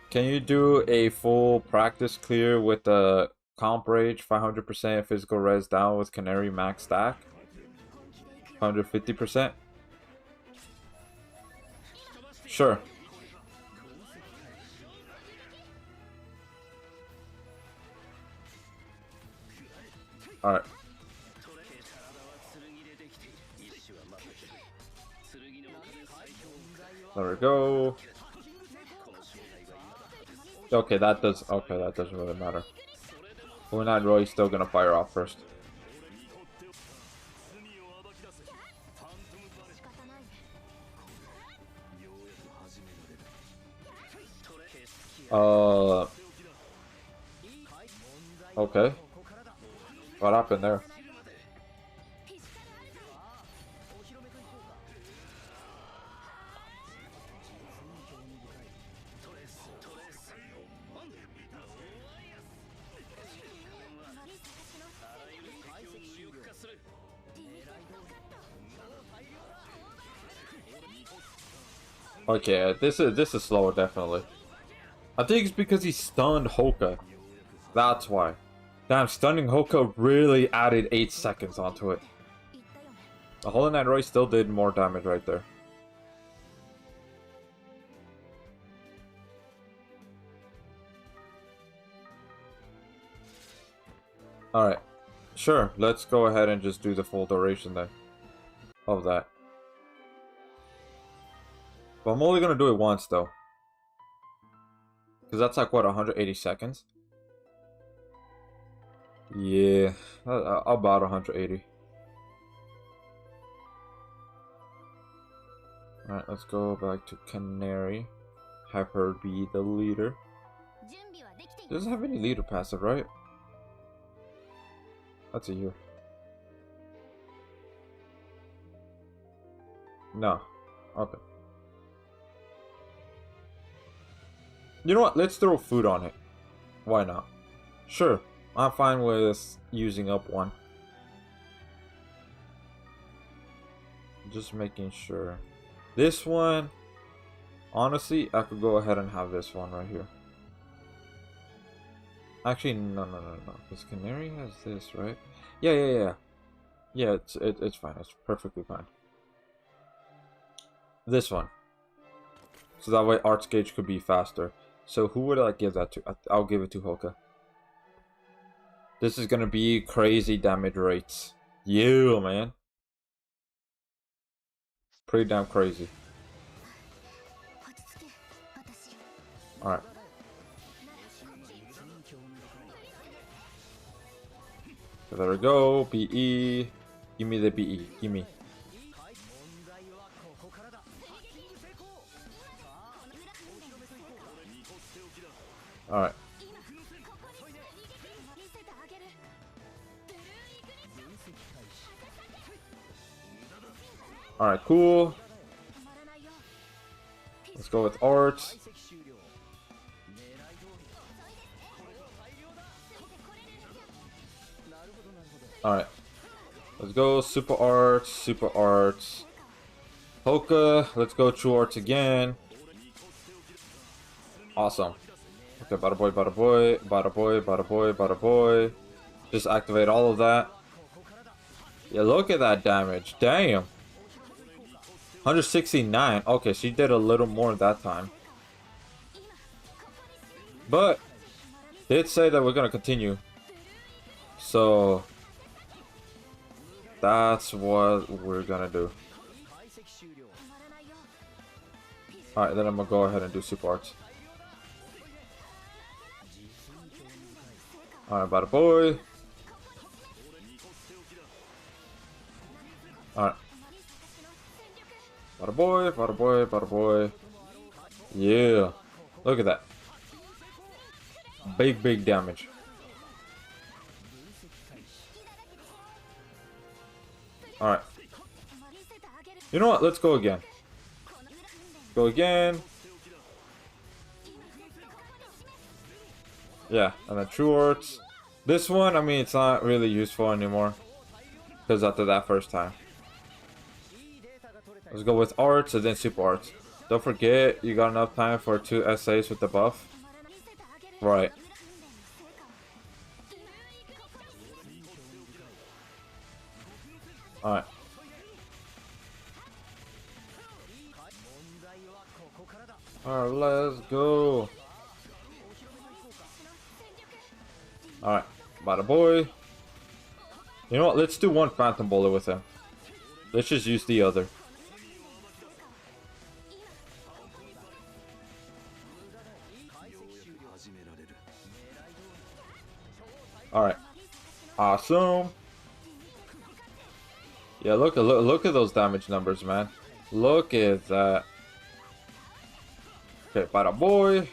A: Can you do a full practice clear with the comp rage, 500% physical res down with Canary max stack? 150%? Sure. Alright. There we go. Okay, that doesn't really matter. Holy Knight Roy's still gonna fire off first. Okay. What happened there? Okay, this is slower definitely. I think it's because he stunned Hoka. That's why. Damn, stunning Hoka really added 8 seconds onto it. The Holy Knight Roy still did more damage right there. Alright. Sure, let's go ahead and just do the full duration then. Of that. But I'm only gonna do it once though. Because that's like what, 180 seconds? Yeah, about 180. Alright, let's go back to Canary. Have her be the leader. Doesn't have any leader passive, right? Let's see here. No. Okay. You know what? Let's throw food on it. Why not? Sure. I'm fine with using up one. Just making sure. This one, honestly, I could go ahead and have this one right here. Actually, no. Because Canary has this, right? Yeah. Yeah, it's fine. It's perfectly fine. This one. So that way Arts Gauge could be faster. So who would I give that to? I'll give it to Hoka. This is gonna be crazy damage rates. Yeah, man. Pretty damn crazy. Alright. So there we go. BE. Give me the BE. Give me. Alright. Alright, cool. go with arts. Alright. Let's go super arts, super arts. Hoka, let's go true arts again. Awesome. Okay, bada boy, bada boy, bada boy, bada boy, bada boy. Just activate all of that. Yeah, look at that damage. Damn. 169. Okay, she did a little more that time. But did say that we're gonna continue. So that's what we're gonna do. Alright, then I'm gonna go ahead and do super arts. Alright, bada boy. Alright. Bada boy, bada boy, bada boy. Yeah. Look at that. Big damage. Alright. You know what? Let's go again. Go again. Yeah, and then true arts. This one, I mean, it's not really useful anymore. Because after that first time. Let's go with arts and then super arts. Don't forget, you got enough time for 2 essays with the buff. Right. Alright. Alright, let's go. Alright, bada boy. You know what? Let's do one phantom bullet with him. Let's just use the other. Alright. Awesome. Yeah, look at those damage numbers, man. Look at that. Okay, bada boy.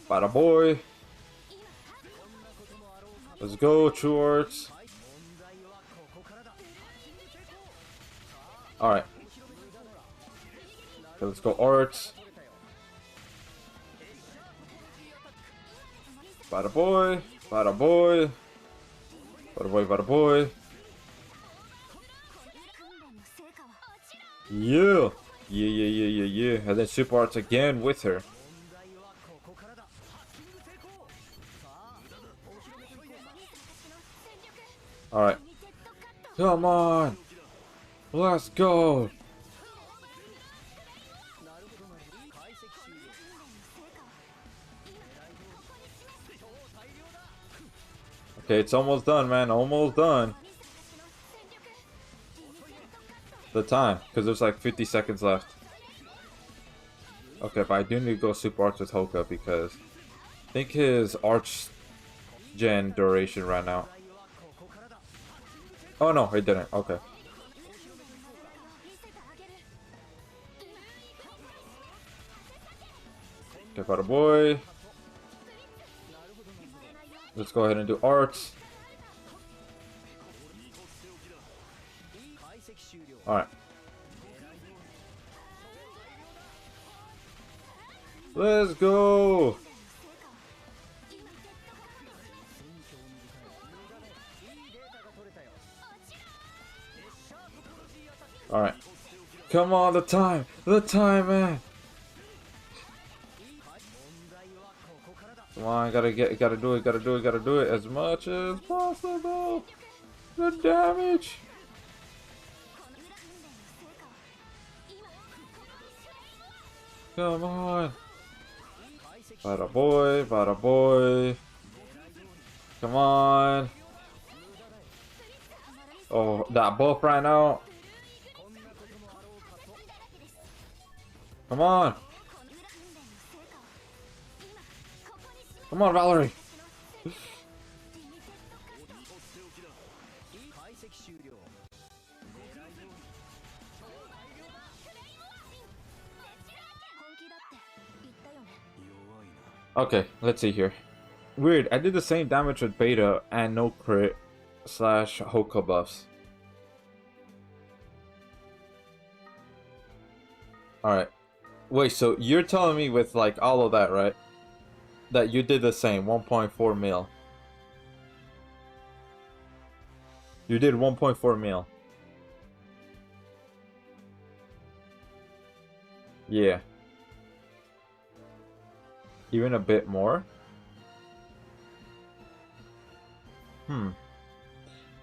A: Bada boy. Let's go, true arts. Alright. Okay, let's go arts. Bada boy. Bada boy. Bada boy, bada boy. Yeah. Yeah. And then super arts again with her. Alright. Come on. Let's go. Okay, it's almost done, man. Almost done. The time, because there's like 50 seconds left. Okay, but I do need to go super arts with Hoka because I think his arch gen duration ran out. Oh no, it didn't. Okay. Okay, bada boy. Let's go ahead and do arts. Alright. Let's go. Alright. Come on, the time, man. Come on, gotta do it as much as possible. The damage. Come on. Bada boy, bada boy. Come on. Oh, that buff right now. Come on. Come on, Valerie. Okay, let's see here. Weird, I did the same damage with beta and no crit / Hoka buffs. Alright. Wait, so you're telling me with like all of that, right? That you did the same, 1.4 mil. You did 1.4 mil. Yeah. Even a bit more?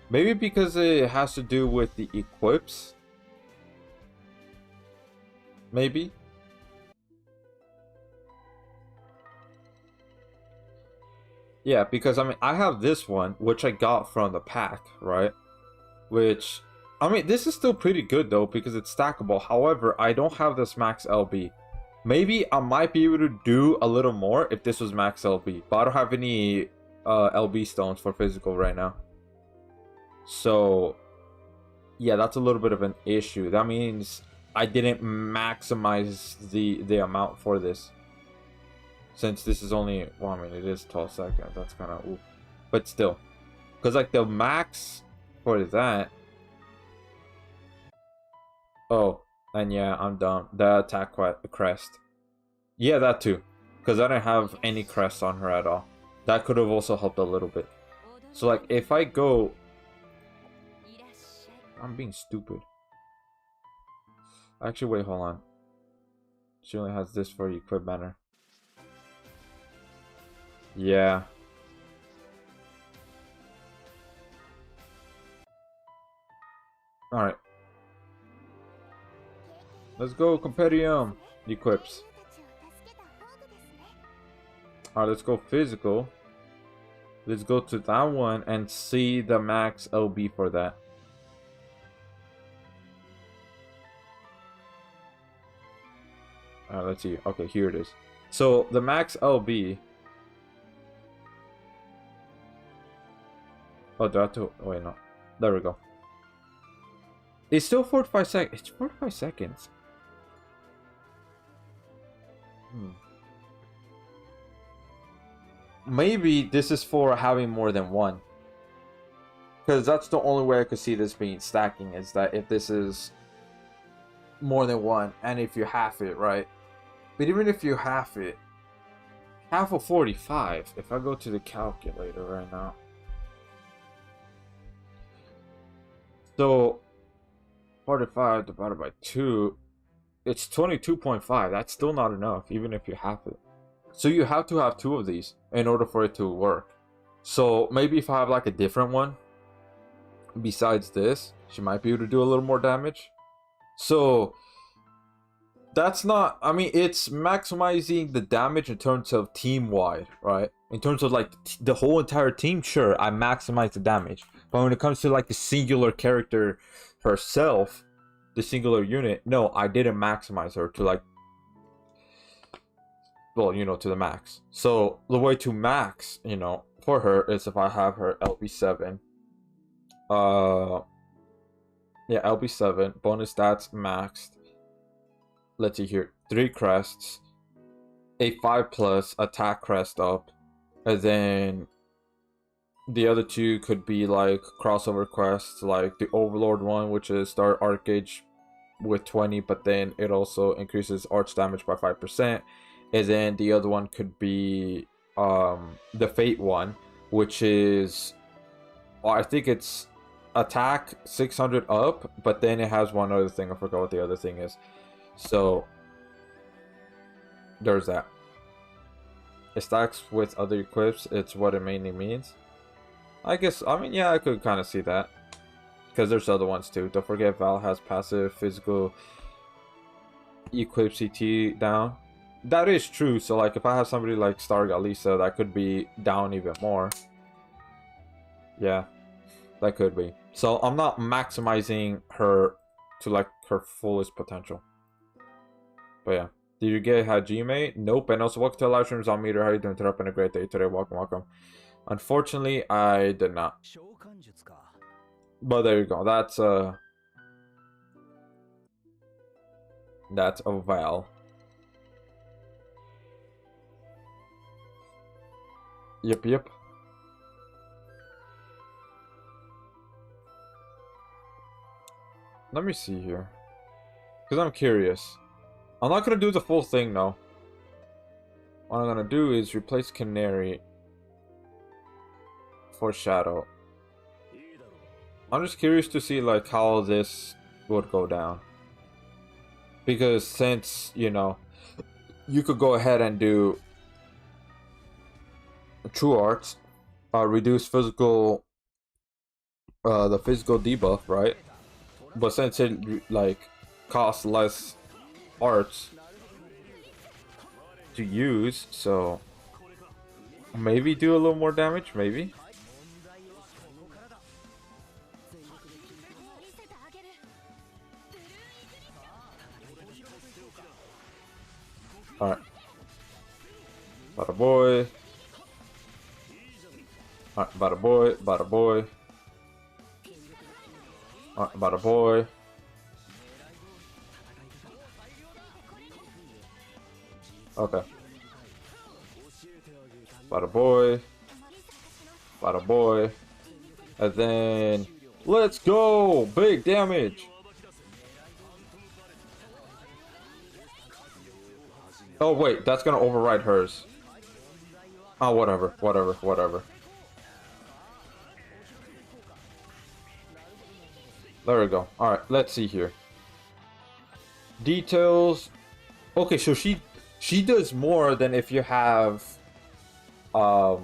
A: Maybe because it has to do with the equips? Maybe? Yeah, because I mean, I have this one, which I got from the pack, right? Which, I mean, this is still pretty good though, because it's stackable. However, I don't have this max LB. Maybe I might be able to do a little more if this was max LB, but I don't have any LB stones for physical right now. So, yeah, that's a little bit of an issue. That means I didn't maximize the amount for this. Since this is only, well, I mean, it is 12 seconds. That's kind of, but still. Because, like, the max for that. Oh, and yeah, I'm done. The attack crest. Yeah, that too. Because I didn't have any crest on her at all. That could have also helped a little bit. So, like, if I go... I'm being stupid. Actually, wait, hold on. She only has this for equip banner. Yeah. Alright. Let's go, Compendium. Equips. Alright, let's go physical. Let's go to that one and see the max LB for that. Alright, let's see. Okay, here it is. So, the max LB... Oh, do I have to... Oh, wait, no. There we go. It's still 45 seconds. It's 45 seconds. Maybe this is for having more than one. Because that's the only way I could see this being stacking, is that if this is more than one, and if you half it, right? But even if you half it, half of 45, if I go to the calculator right now. So, 45 divided by 2, it's 22.5. That's still not enough, even if you half it. So you have to have 2 of these in order for it to work. So maybe if I have like a different one, besides this, she might be able to do a little more damage. So that's not, I mean, it's maximizing the damage in terms of team wide, right? In terms of like the whole entire team, sure, I maximize the damage. But when it comes to like the singular character herself, the singular unit, no, I didn't maximize her to like, well, you know, to the max. So the way to max, you know, for her is if I have her LB7. Yeah, LB7, bonus stats maxed. Let's see here, 3 crests, a 5+ attack crest up, and then the other 2 could be like crossover quests, like the Overlord one, which is start Archage with 20, but then it also increases arch damage by 5%. And then the other one could be the Fate one, which is, well, I think it's attack 600 up, but then it has one other thing. I forgot what the other thing is. So there's that. It stacks with other equips. It's what it mainly means. I guess, I mean, yeah, I could kind of see that. Because there's other ones too. Don't forget Val has passive physical equip CT down. That is true. So like if I have somebody like Star Galisa, that could be down even more. Yeah, that could be. So I'm not maximizing her to like her fullest potential. But yeah. Did you get Hajime? Nope. And also welcome to live streams on Meter. How are you doing today? Hope a great day today. Welcome, welcome. Unfortunately, I did not. But there you go. That's a Val. Yep. Let me see here. Because I'm curious. I'm not gonna do the full thing though. What I'm gonna do is replace Canary for Shadow. I'm just curious to see like how this would go down. Because since, you know, you could go ahead and do True Arts, reduce physical, the physical debuff, right? But since it like costs less arts to use, so maybe do a little more damage, maybe. Alright. Bada boy. Alright, bada boy, bada boy. Alright, bada boy. Okay. Bada boy. Bada boy. And then let's go! Big damage! Oh wait, that's gonna override hers. Oh, whatever, whatever, whatever. There we go. Alright, let's see here. Details. Okay, so she does more than if you have what's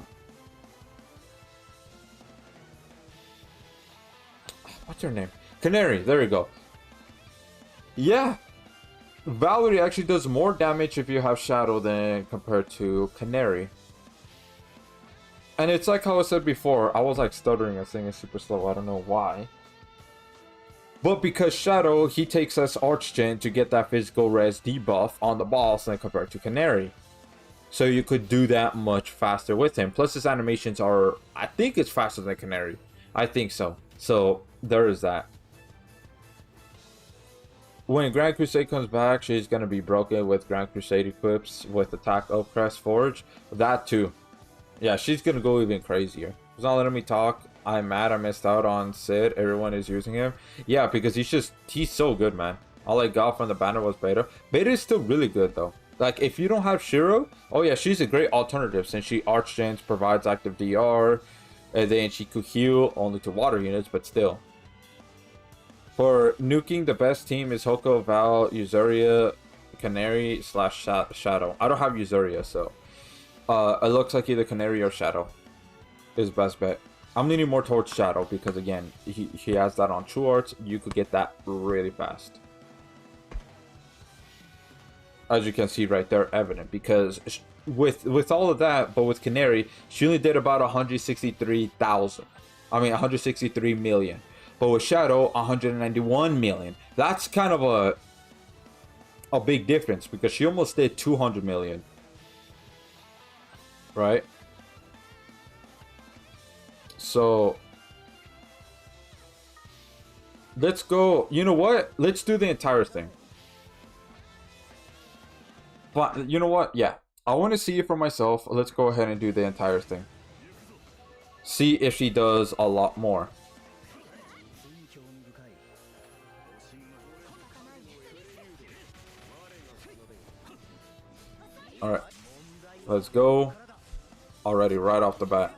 A: her name? Canary, there you go. Yeah. Valerie actually does more damage if you have Shadow than compared to Canary. And it's like how I said before, I was like stuttering and saying it's super slow. I don't know why. But because Shadow, he takes us Archgen to get that physical res debuff on the boss than compared to Canary. So you could do that much faster with him. Plus his animations are, I think it's faster than Canary. I think so. So there is that. When Grand Crusade comes back, she's going to be broken with Grand Crusade equips with Attack of Crest Forge. That too. Yeah, she's going to go even crazier. She's not letting me talk. I'm mad I missed out on Sid. Everyone is using him. Yeah, because he's so good, man. All I got from the banner was Beta. Beta is still really good, though. Like, if you don't have Shiro, oh yeah, she's a great alternative since she Archgens, provides active DR, and then she could heal only to water units, but still. For nuking, the best team is Hoko, Val, Usuria, Canary / Shadow. I don't have Usuria, so it looks like either Canary or Shadow is best bet. I'm leaning more towards Shadow because again, he has that on True Arts. You could get that really fast. As you can see right there, evident, because with all of that, but with Canary, she only did about 163,000. I mean 163 million. But with Shadow, 191 million. That's kind of a big difference because she almost did 200 million. Right? So let's go. You know what? Let's do the entire thing. But you know what? Yeah. I want to see it for myself. Let's go ahead and do the entire thing. See if she does a lot more. Alright. Let's go. Already, right off the bat.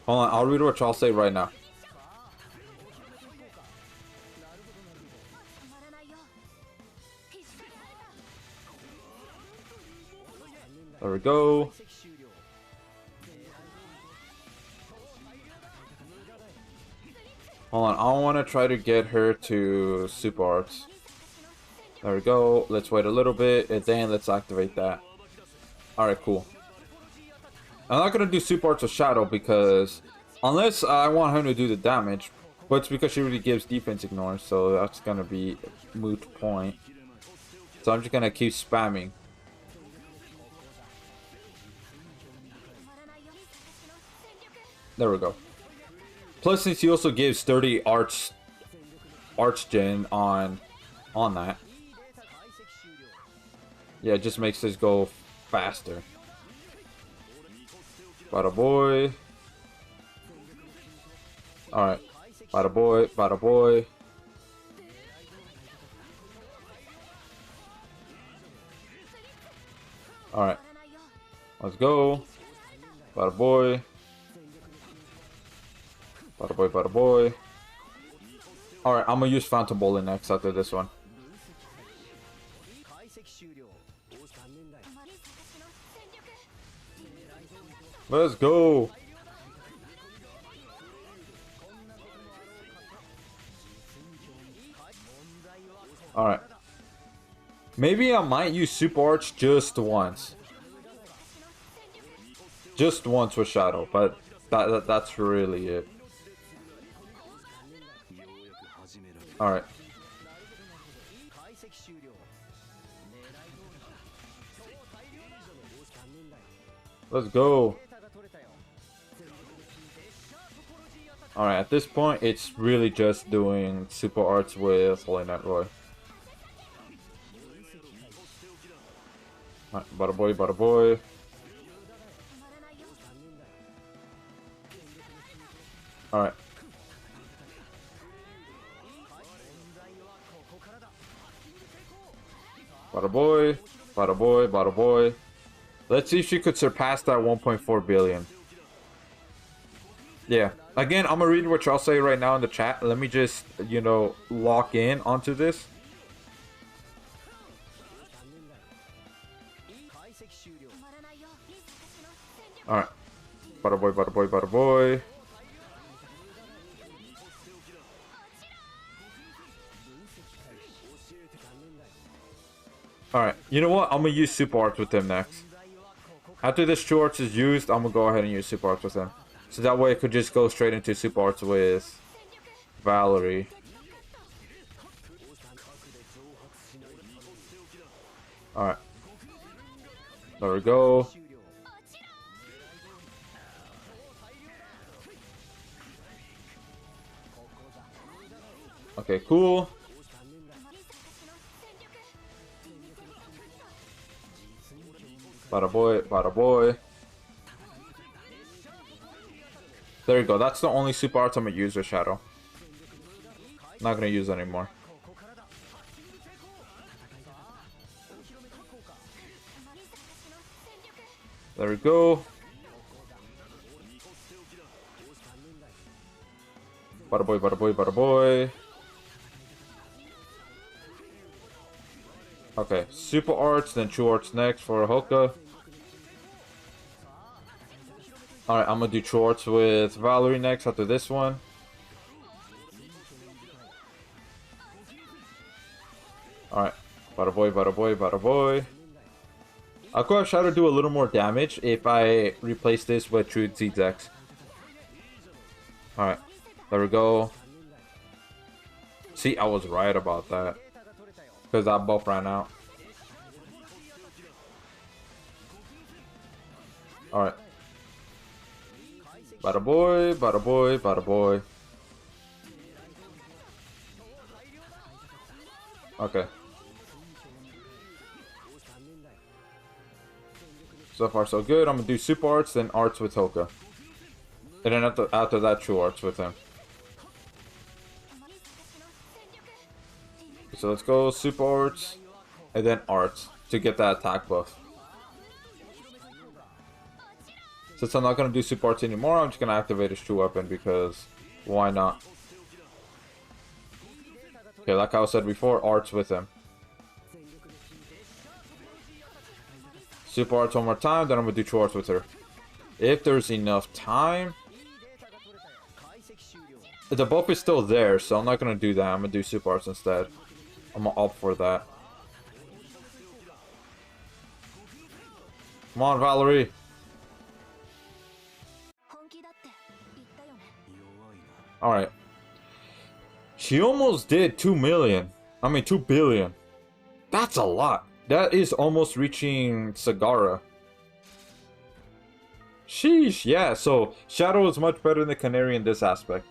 A: Hold on, I'll read what y'all say right now. There we go. Hold on, I want to try to get her to Super Arts. There we go. Let's wait a little bit, and then let's activate that. Alright, cool. I'm not going to do Super Arts with Shadow because unless I want her to do the damage, but it's because she really gives defense ignore, so that's going to be a moot point. So I'm just going to keep spamming. There we go. Plus, since he also gives 30 Archgen on that. Yeah, it just makes this go faster. Bada boy. Alright. Bada boy, bada boy. Alright. Let's go. Bada boy. Bada boy, bada boy. Alright, I'm gonna use Phantom Bowling next after this one. Let's go. Alright. Maybe I might use Super Arch just once. Just once with Shadow, but that's really it. Alright. Let's go. Alright, at this point, it's really just doing Super Arts with Holy Knight Roy. Alright, bada boy, bada boy. Alright. Bada boy, bada boy, bada boy. Let's see if she could surpass that 1.4 billion. Yeah. Again, I'm gonna read what y'all say right now in the chat. Let me just, you know, lock in onto this. Alright. Bada boy, bada boy, bada boy. Alright, you know what? I'm gonna use Super Arts with him next. After this True Arts is used, I'm gonna go ahead and use Super Arts with him. So that way I could just go straight into Super Arts with Valerie. Alright. There we go. Okay, cool. Bada boy, bada boy. There you go. That's the only Super Arts I'm gonna use with Shadow. Not gonna use anymore. There we go. Bada boy, bada boy, bada boy. Okay, Super Arts, then True Arts next for Hoka. Alright, I'm gonna do True Arts with Valerie next after this one. Alright, bada boy, bada boy, bada boy. I could have Shadow do a little more damage if I replace this with True ZX. Alright, there we go. See, I was right about that. Because that buff ran out. Alright. Bada boy, bada boy, bada boy. Okay. So far so good. I'm gonna do Super Arts, then Arts with Hoka. And then after that, True Arts with him. So let's go Super Arts, and then Arts to get that attack buff. Since I'm not going to do Super Arts anymore, I'm just going to activate his true weapon because why not? Okay, like I said before, Arts with him. Super Arts one more time, then I'm going to do True Arts with her. If there's enough time. The buff is still there, so I'm not going to do that. I'm going to do Super Arts instead. I'm gonna opt for that. Come on, Valerie. Alright. She almost did 2 million. I mean, 2 billion. That's a lot. That is almost reaching Sagara. Sheesh. Yeah, so Shadow is much better than Canary in this aspect.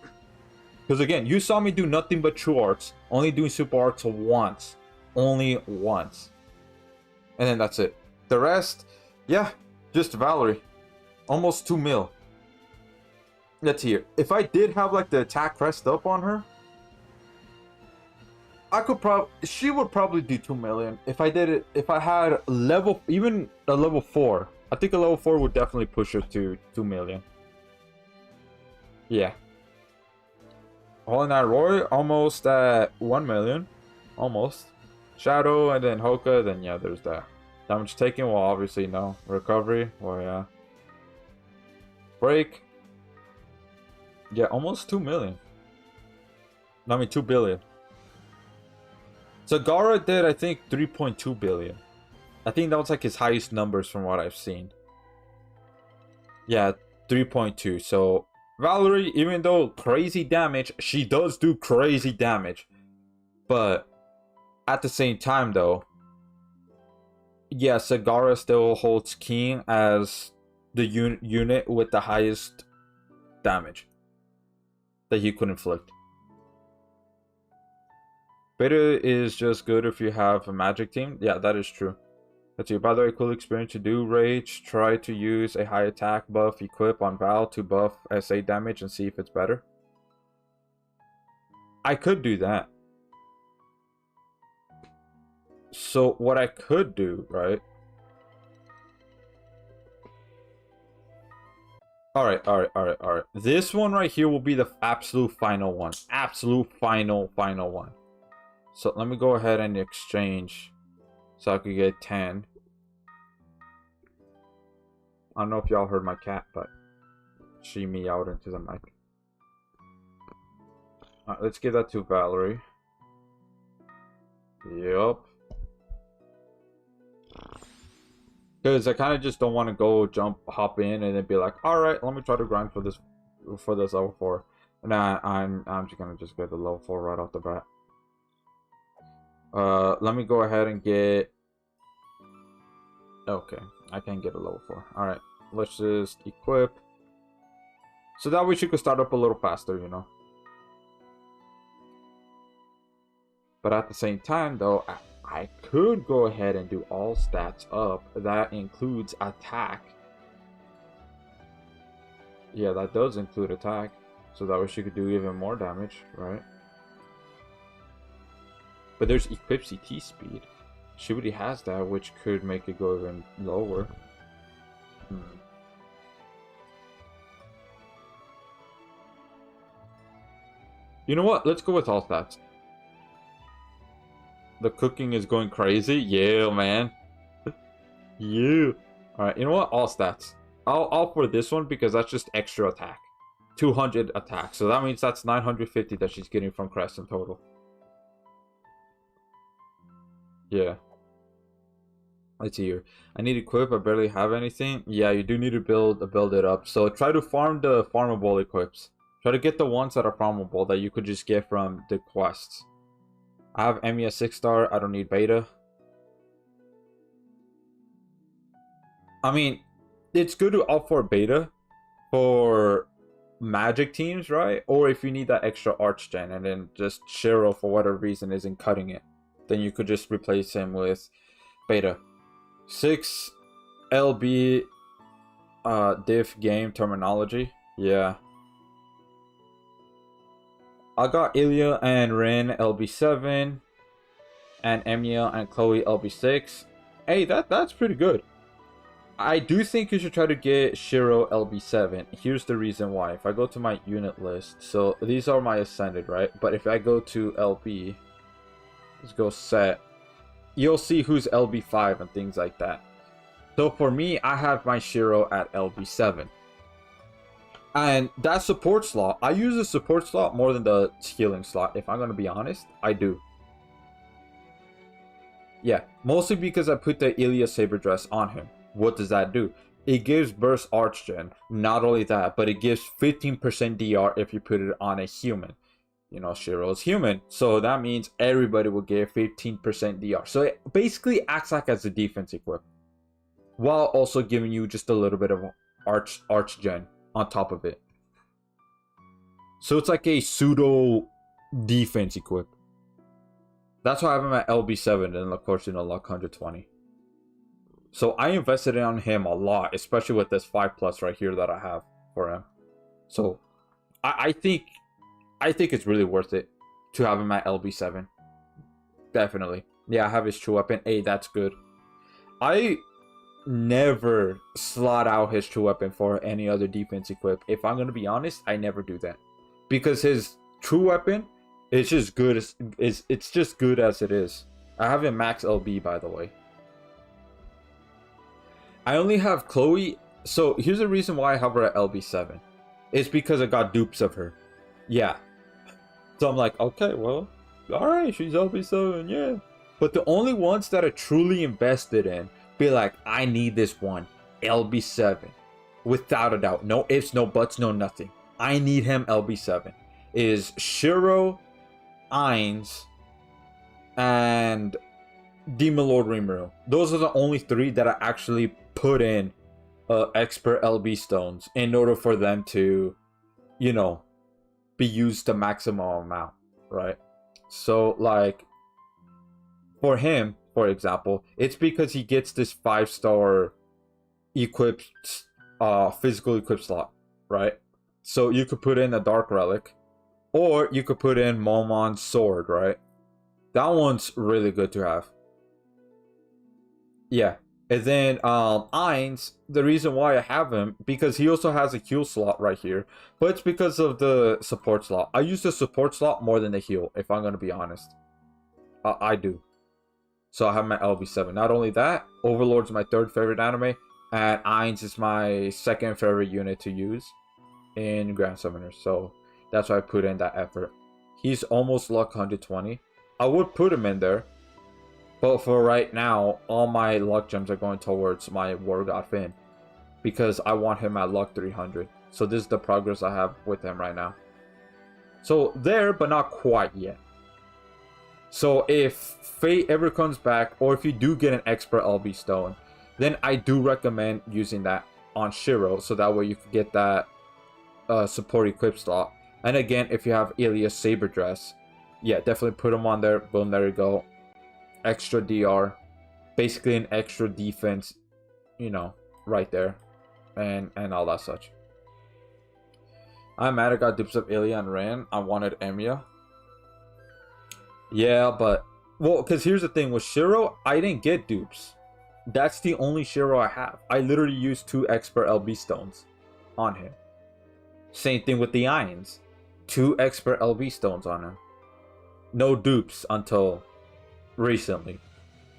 A: Because again, you saw me do nothing but True Arts. Only doing Super Arts once. Only once. And then that's it. The rest, yeah, just Valerie. Almost 2 mil. Let's hear. If I did have like the attack crest up on her, I could probably. She would probably do 2 million if I did it. If I had level, even a level 4. I think a level 4 would definitely push her to 2 million. Yeah. Hollow Knight Roy almost at 1 million, almost. Shadow and then Hoka. Then yeah, there's that. Damage taken. Well, obviously no. Recovery. Well, yeah. Break. Yeah, almost 2 million. I mean 2 billion. Zagara did, I think, 3.2 billion. I think that was like his highest numbers from what I've seen. Yeah, 3.2. So Valerie, even though crazy damage, she does do crazy damage. But at the same time, though, yeah, Zagara still holds king as the unit with the highest damage that he could inflict. Beta is just good if you have a magic team. Yeah, that is true. Let's see. By the way, cool experience to do rage. Try to use a high attack buff equip on Val to buff SA damage and see if it's better. I could do that. So what I could do, right? Alright. This one right here will be the absolute final one. Absolute final one. So let me go ahead and exchange so I could get 10. I don't know if y'all heard my cat, but she meowed into the mic. Alright, let's give that to Valerie. Yup. Because I kind of just don't want to go hop in and then be like, alright, let me try to grind for this level 4. Nah, I'm just gonna just get the level 4 right off the bat. Let me go ahead and get... Okay, I can get a level 4. Alright, let's just equip. So that way she could start up a little faster, you know. But at the same time, though, I could go ahead and do all stats up. That includes attack. Yeah, that does include attack. So that way she could do even more damage, right? But there's equip CT speed. She already has that, which could make it go even lower. You know what? Let's go with all stats. The cooking is going crazy. Yeah, man. Yeah. Alright, you know what? All stats. I'll for this one because that's just extra attack. 200 attack. So that means that's 950 that she's getting from Crest in total. Yeah. Let's see here. I need equip. I barely have anything. Yeah, you do need to build it up. So try to farm the farmable equips. Try to get the ones that are farmable that you could just get from the quests. I have MES 6-star. I don't need beta. I mean, it's good to opt for beta for magic teams, right? Or if you need that extra archgen and then just Shiro for whatever reason isn't cutting it, then you could just replace him with beta. 6 LB diff game terminology. Yeah. I got Ilya and Rin LB7 and Emilia and Chloe LB6. Hey, that's pretty good. I do think you should try to get Shiro LB7. Here's the reason why. If I go to my unit list, so these are my ascended, right? But if I go to LB, let's go set, you'll see who's LB5 and things like that. So for me, I have my Shiro at LB7. And that support slot, I use the support slot more than the healing slot. If I'm going to be honest, I do. Yeah, mostly because I put the Ilya Saber Dress on him. What does that do? It gives burst archgen. Not only that, but it gives 15% DR if you put it on a human. You know, Shiro's human. So that means everybody will get 15% DR. So it basically acts like as a defense equip. While also giving you just a little bit of archgen on top of it. So it's like a pseudo defense equip. That's why I have him at LB7 and of course, you know, luck 120. So I invested on him a lot, especially with this 5+ right here that I have for him. So I think it's really worth it to have him at LB7. Definitely. Yeah, I have his true weapon. Hey, that's good. I never slot out his true weapon for any other defense equip. If I'm gonna be honest, I never do that. Because his true weapon is just good as it's just good as it is. I have him max LB, by the way. I only have Chloe. So here's the reason why I have her at LB7. It's because I got dupes of her. Yeah. So I'm like, okay, well, alright, she's LB7, yeah. But the only ones that are truly invested in be like, I need this one. LB7. Without a doubt. No ifs, no buts, no nothing. I need him LB7. Is Shiro, Ainz, and Demon Lord Rimuru. Those are the only three that I actually put in expert LB stones in order for them to, you know, be used the maximum amount, right? So like for him, for example, it's because he gets this 5-star equipped physical equip slot, right? So you could put in a dark relic, or you could put in Momon's sword, right? That one's really good to have. Yeah. And then Ainz, the reason why I have him, because he also has a heal slot right here, but it's because of the support slot. I use the support slot more than the heal, if I'm going to be honest. I do. So I have my LB7. Not only that, Overlord's my third favorite anime, and Ainz is my second favorite unit to use in Grand Summoners. So that's why I put in that effort. He's almost luck 120. I would put him in there, but for right now, all my luck gems are going towards my War God Finn, because I want him at luck 300. So this is the progress I have with him right now. So there, but not quite yet. So if Fate ever comes back, or if you do get an expert LB stone, then I do recommend using that on Shiro, so that way you can get that support equip slot. And again, if you have Ilia's Saber Dress, yeah, definitely put him on there. Boom, there you go. Extra DR, basically an extra defense, you know, right there, and all that such. I'm mad I got dupes of Ilia and Ran. I wanted Emiya. Yeah, but well, because here's the thing with Shiro, I didn't get dupes. That's the only Shiro I have. I literally used 2 expert LB stones on him. Same thing with the Ainz, 2 expert LB stones on him. No dupes until recently.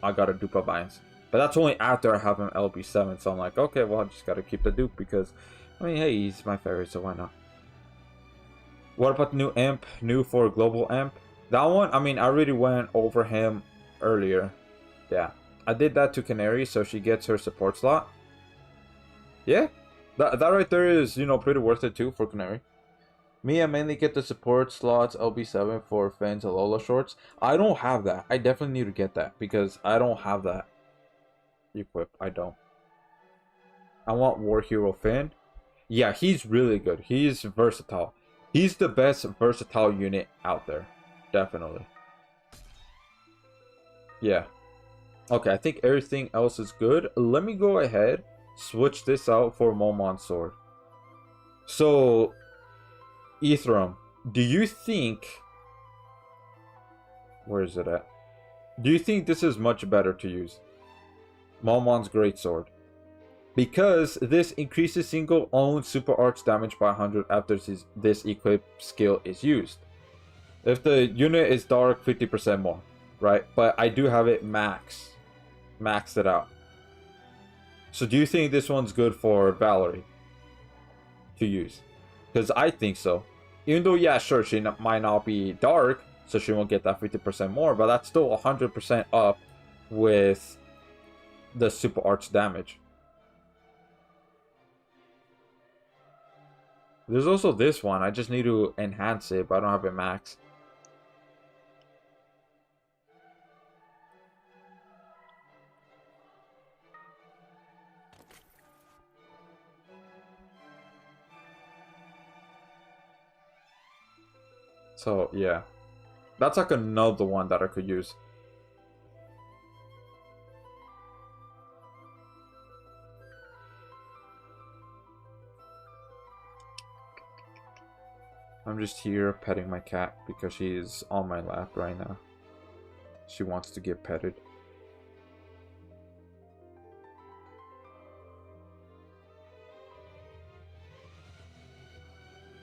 A: I got a dupe of Ainz, but that's only after I have him LB7. So I'm like, okay, well, I just gotta keep the dupe, because I mean, hey, he's my favorite, so why not? What about the new imp? New for global imp? That one, I mean, I already went over him earlier. Yeah, I did that to Canary, so she gets her support slot. Yeah, that right there is, you know, pretty worth it too for Canary. Me, I mainly get the support slots LB7 for Finn's and Lola shorts. I don't have that. I definitely need to get that, because I don't have that equipped. I don't. I want War Hero Finn. Yeah, he's really good. He's versatile. He's the best versatile unit out there. Definitely. Yeah. Okay, I think everything else is good. Let me go ahead, switch this out for Momon's sword. So, Ethereum, do you think... Where is it at? Do you think this is much better to use? Momon's Greatsword. Because this increases single owned super arch damage by 100 after this equipped skill is used. If the unit is dark, 50% more, right? But I do have it maxed it out. So do you think this one's good for Valerie to use? Because I think so. Even though, yeah, sure, she might not be dark, so she won't get that 50% more, but that's still 100% up with the super arch damage. There's also this one. I just need to enhance it, but I don't have it max. So, yeah. That's like another one that I could use. I'm just here petting my cat because she's on my lap right now. She wants to get petted.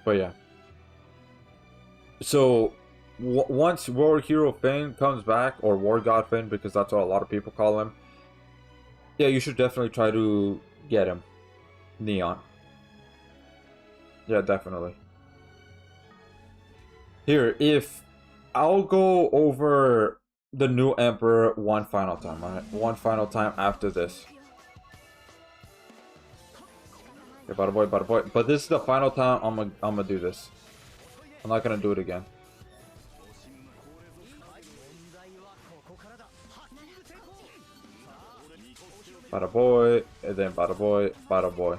A: But yeah. So once War Hero Finn comes back, or War God Finn, because that's what a lot of people call him, yeah, you should definitely try to get him. Neon. Yeah, definitely. Here, if I'll go over the new Emperor one final time, alright? One final time after this. Okay, bada boy, bada boy. But this is the final time I'm gonna do this. I'm not gonna do it again. Bada boy, and then bada boy, bada boy.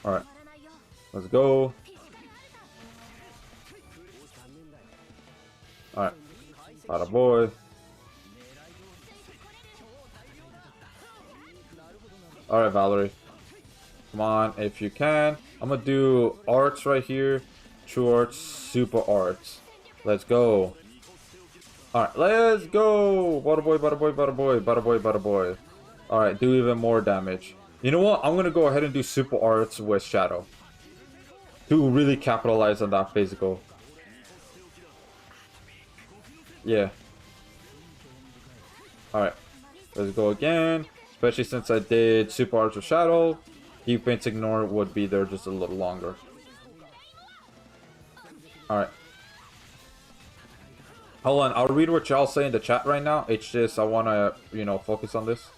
A: Alright. Let's go. Alright. Bada boy. Alright, Valerie. Come on, if you can. I'm gonna do arts right here. True arts, super arts. Let's go. Alright, let's go! Bada boy, bada boy, bada boy, bada boy, bada boy. Alright, do even more damage. You know what? I'm gonna go ahead and do super arts with Shadow. To really capitalize on that physical. Yeah. Alright. Let's go again. Especially since I did super arts with Shadow. Defense ignore would be there just a little longer. Alright. Hold on, I'll read what y'all say in the chat right now. It's just I wanna, you know, focus on this.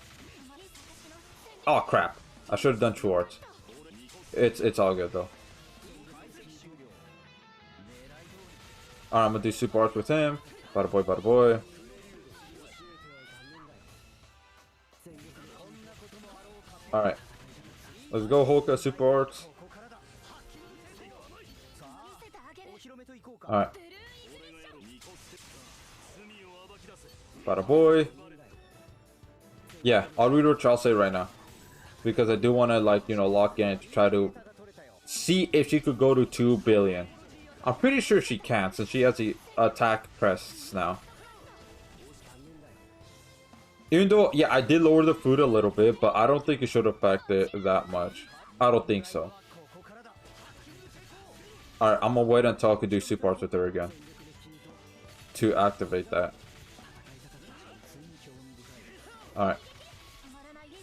A: Oh crap. I should have done true arts. It's all good though. Alright, I'm gonna do super arts with him. Bada boy, bada boy. Alright. Let's go Hoka super arts. Alright. Bada boy. Yeah, I'll read what y'all say right now. Because I do want to, like, you know, lock in to try to see if she could go to 2 billion. I'm pretty sure she can, since she has the attack crests now. Even though, yeah, I did lower the food a little bit, but I don't think it should affect it that much. I don't think so. Alright, I'm gonna wait until I can do super arts with her again. To activate that. Alright.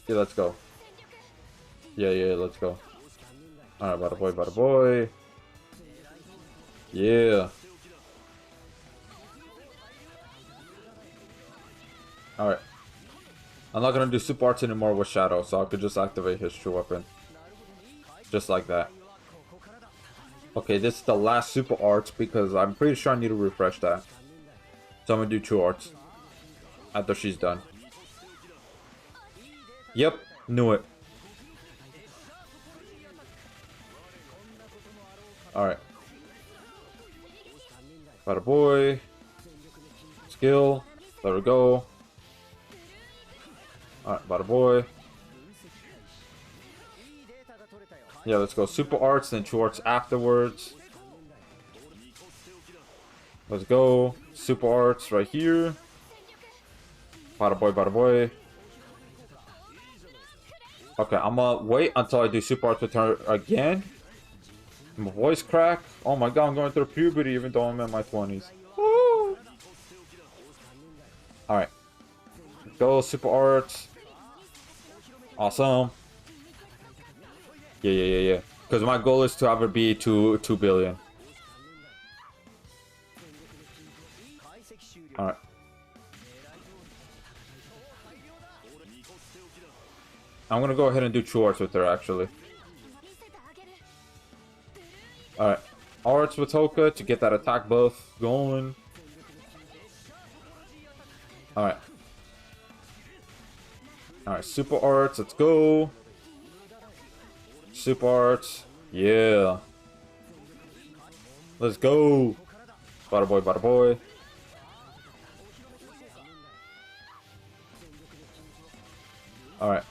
A: Yeah, let's go. Yeah, let's go. Alright, bada boy, bada boy. Yeah. Alright. I'm not gonna do super arts anymore with Shadow, so I could just activate his true weapon. Just like that. Okay, this is the last super arts because I'm pretty sure I need to refresh that. So I'm gonna do true arts. After she's done. Yep, knew it. Alright. Bada boy. Skill. There we go. Alright, bada boy. Yeah, let's go super arts, then true arts afterwards. Let's go. Super arts right here. Bada boy, bada boy. Okay, I'm gonna wait until I do super arts with her again. My voice crack. Oh my god, I'm going through puberty even though I'm in my 20s. Woo! Alright. Go super arts. Awesome. Yeah. Because my goal is to have her be 2 billion. Alright. I'm gonna go ahead and do true arts with her actually. Alright. Arts with Hoka to get that attack buff going. Alright. Alright, super arts, let's go. Super arts. Yeah. Let's go. Bada boy, bada boy. Alright.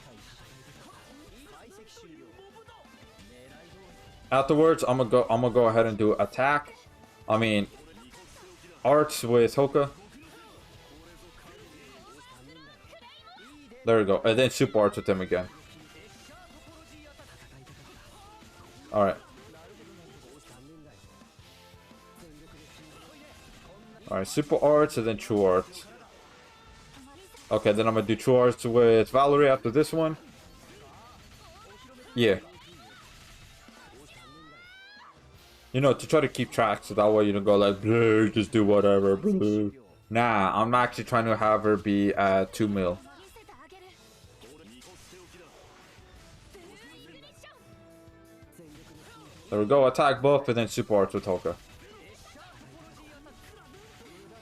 A: Afterwards, I'm gonna go ahead and do attack. I mean, arts with Hoka. There we go. And then super arts with him again. Alright. Alright, super arts and then true arts. Okay, then I'm gonna do true arts with Valerie after this one. Yeah. You know, to try to keep track so that way you don't go like, just do whatever. Bleh. Nah, I'm actually trying to have her be at 2 mil. There we go, attack buff and then super arts with Hoka.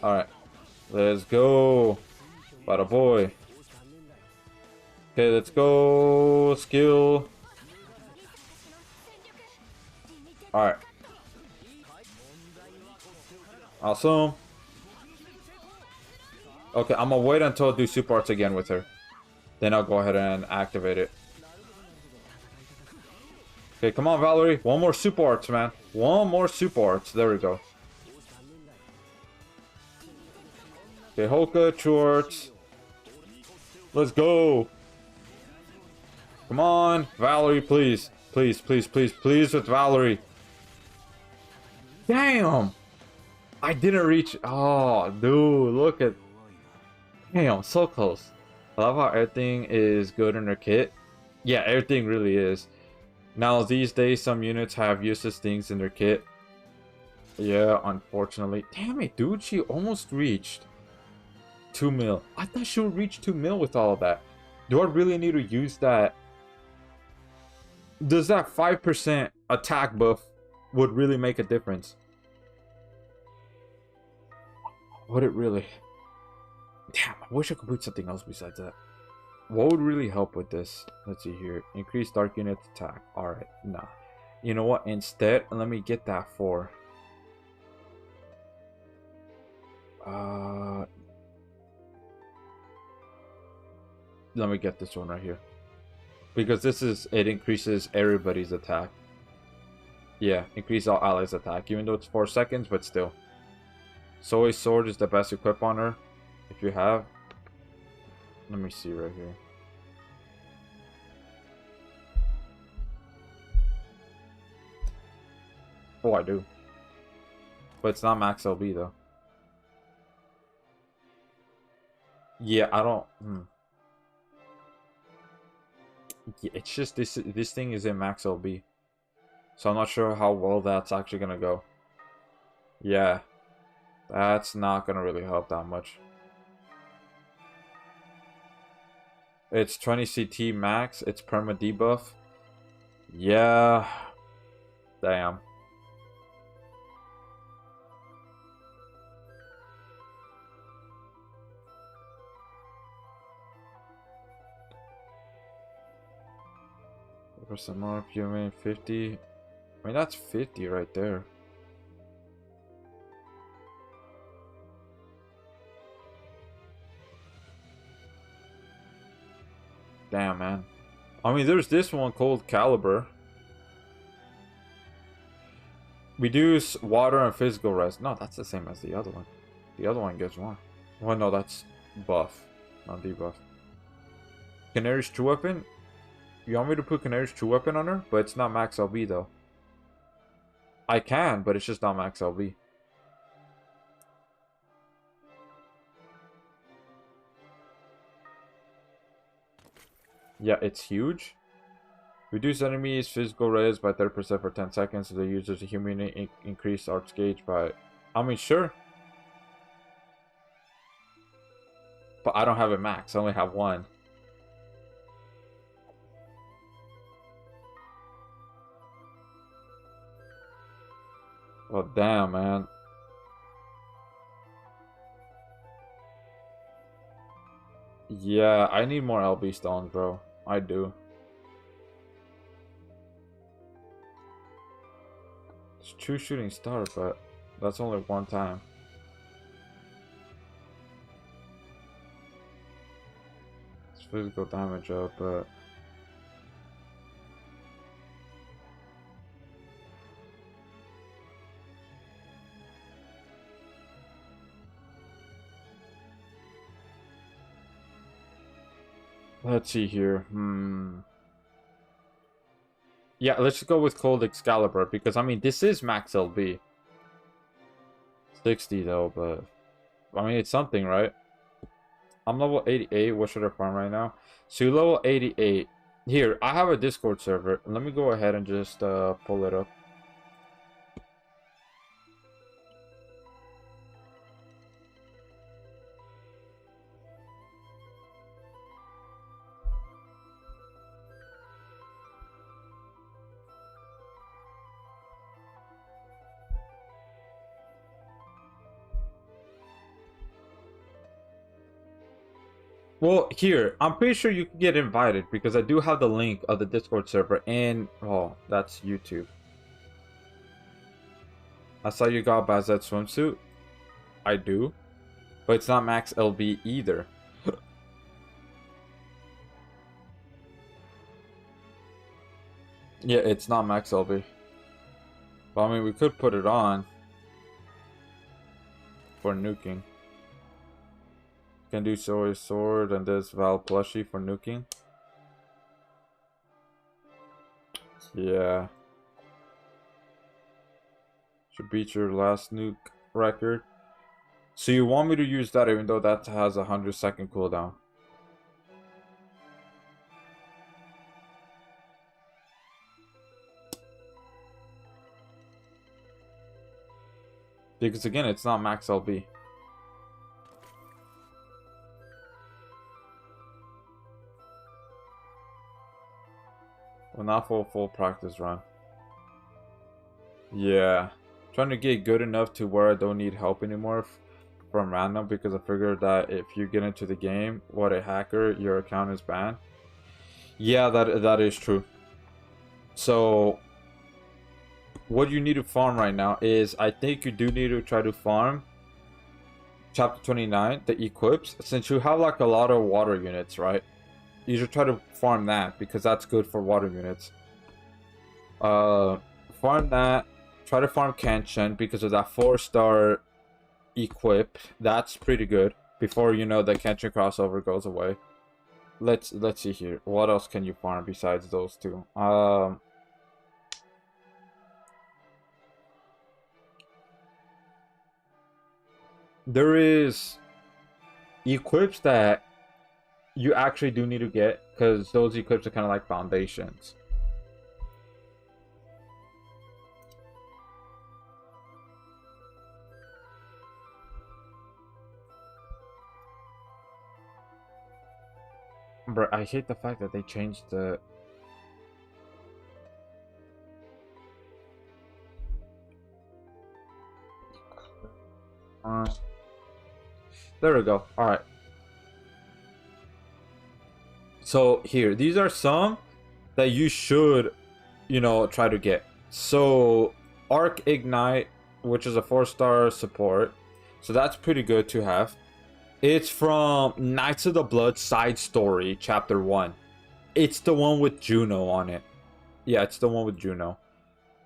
A: Alright. Let's go. Bada boy. Okay, let's go. Skill. Alright. Awesome. Okay, I'm gonna wait until I do super arts again with her. Then I'll go ahead and activate it. Okay, come on, Valerie. One more super arts, man. One more super arts. There we go. Okay, Hoka, true arts. Let's go. Come on, Valerie, please. Please, please, please, please with Valerie. Damn. I didn't reach. Oh, dude, look at. Damn, so close. I love how everything is good in their kit. Yeah, everything really is. Now, these days, some units have useless things in their kit. Yeah, unfortunately. Damn it, dude. She almost reached 2 mil. I thought she would reach 2 mil with all of that. Do I really need to use that? Does that 5% attack buff would really make a difference? Would it really? Damn, I wish I could put something else besides that. What would really help with this? Let's see here. Increase dark unit attack. Alright, nah. You know what? Instead, let me get that for. Let me get this one right here. Because this is, it increases everybody's attack. Yeah, increase all allies' attack. Even though it's 4 seconds, but still. Soy Sword is the best equip on her. If you have. Let me see right here. Oh, I do. But it's not max LB though. Yeah, I don't. Yeah, it's just this thing is in max LB. So I'm not sure how well that's actually gonna go. Yeah. That's not gonna really help that much. It's 20 CT max. It's perma debuff. Yeah. Damn. Percent more human 50. I mean that's 50 right there. Damn, man. I mean, there's this one called Caliber. Reduce water and physical rest. No, that's the same as the other one. The other one gets one. Well, no, that's buff, not debuff. Canary's true weapon. You want me to put Canary's true weapon on her? But it's not max LB though. I can, but it's just not max LB. Yeah, it's huge. Reduce enemies' physical res by 30% for 10 seconds. So the user's human increase arts gauge by. I mean, sure. But I don't have a max. I only have one. Well, damn, man. Yeah, I need more LB stones, bro. I do. It's true shooting star, but that's only one time. It's physical damage up, but Let's see here. Yeah, let's go with Cold Excalibur because I mean this is max LB. 60 though, but I mean it's something, right? I'm level 88. What should I farm right now? So you level 88. Here, I have a Discord server. Let me go ahead and just pull it up. Well, here, I'm pretty sure you can get invited because I do have the link of the Discord server and oh, that's YouTube. I saw you got Bazette swimsuit. I do. But it's not max LB either. Yeah, it's not max LB. But I mean, we could put it on for nuking. Can do sword and this Val plushie for nuking. Yeah. Should beat your last nuke record. So you want me to use that even though that has a 100-second cooldown? Because again, it's not max LB. Well, not full practice run. Yeah. Trying to get good enough to where I don't need help anymore from random because I figured that if you get into the game, what a hacker, your account is banned. Yeah, that is true. So what you need to farm right now is I think you do need to try to farm chapter 29, the equips, since you have like a lot of water units, right? You should try to farm that because that's good for water units. Farm that. Try to farm Kenshin because of that 4-star equip. That's pretty good. Before you know the Kenshin crossover goes away. Let's see here. What else can you farm besides those two? There is equips that you actually do need to get because those equips are kind of like foundations. Bro, I hate the fact that they changed the... there we go. Alright. So here, these are some that you should, you know, try to get. So Arc Ignite, which is a 4-star support. So that's pretty good to have. It's from Knights of the Blood side story, chapter 1. It's the one with Juno on it. Yeah, it's the one with Juno.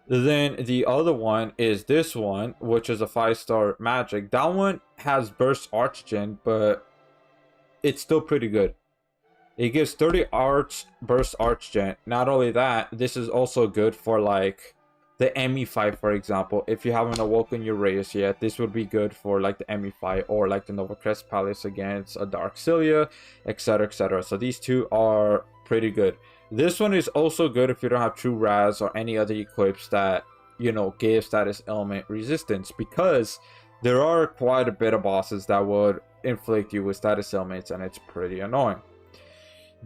A: Then the other one is this one, which is a 5-star magic. That one has burst archgen, but it's still pretty good. It gives 30 burst archgen. Not only that, this is also good for like the ME fight, for example. If you haven't awoken your Reyes yet, this would be good for like the ME fight or like the Nova Crest Palace against a Dark Cilia, etc, etc. So these two are pretty good. This one is also good if you don't have True Raz or any other equips that, you know, give status element resistance, because there are quite a bit of bosses that would inflict you with status elements, and it's pretty annoying.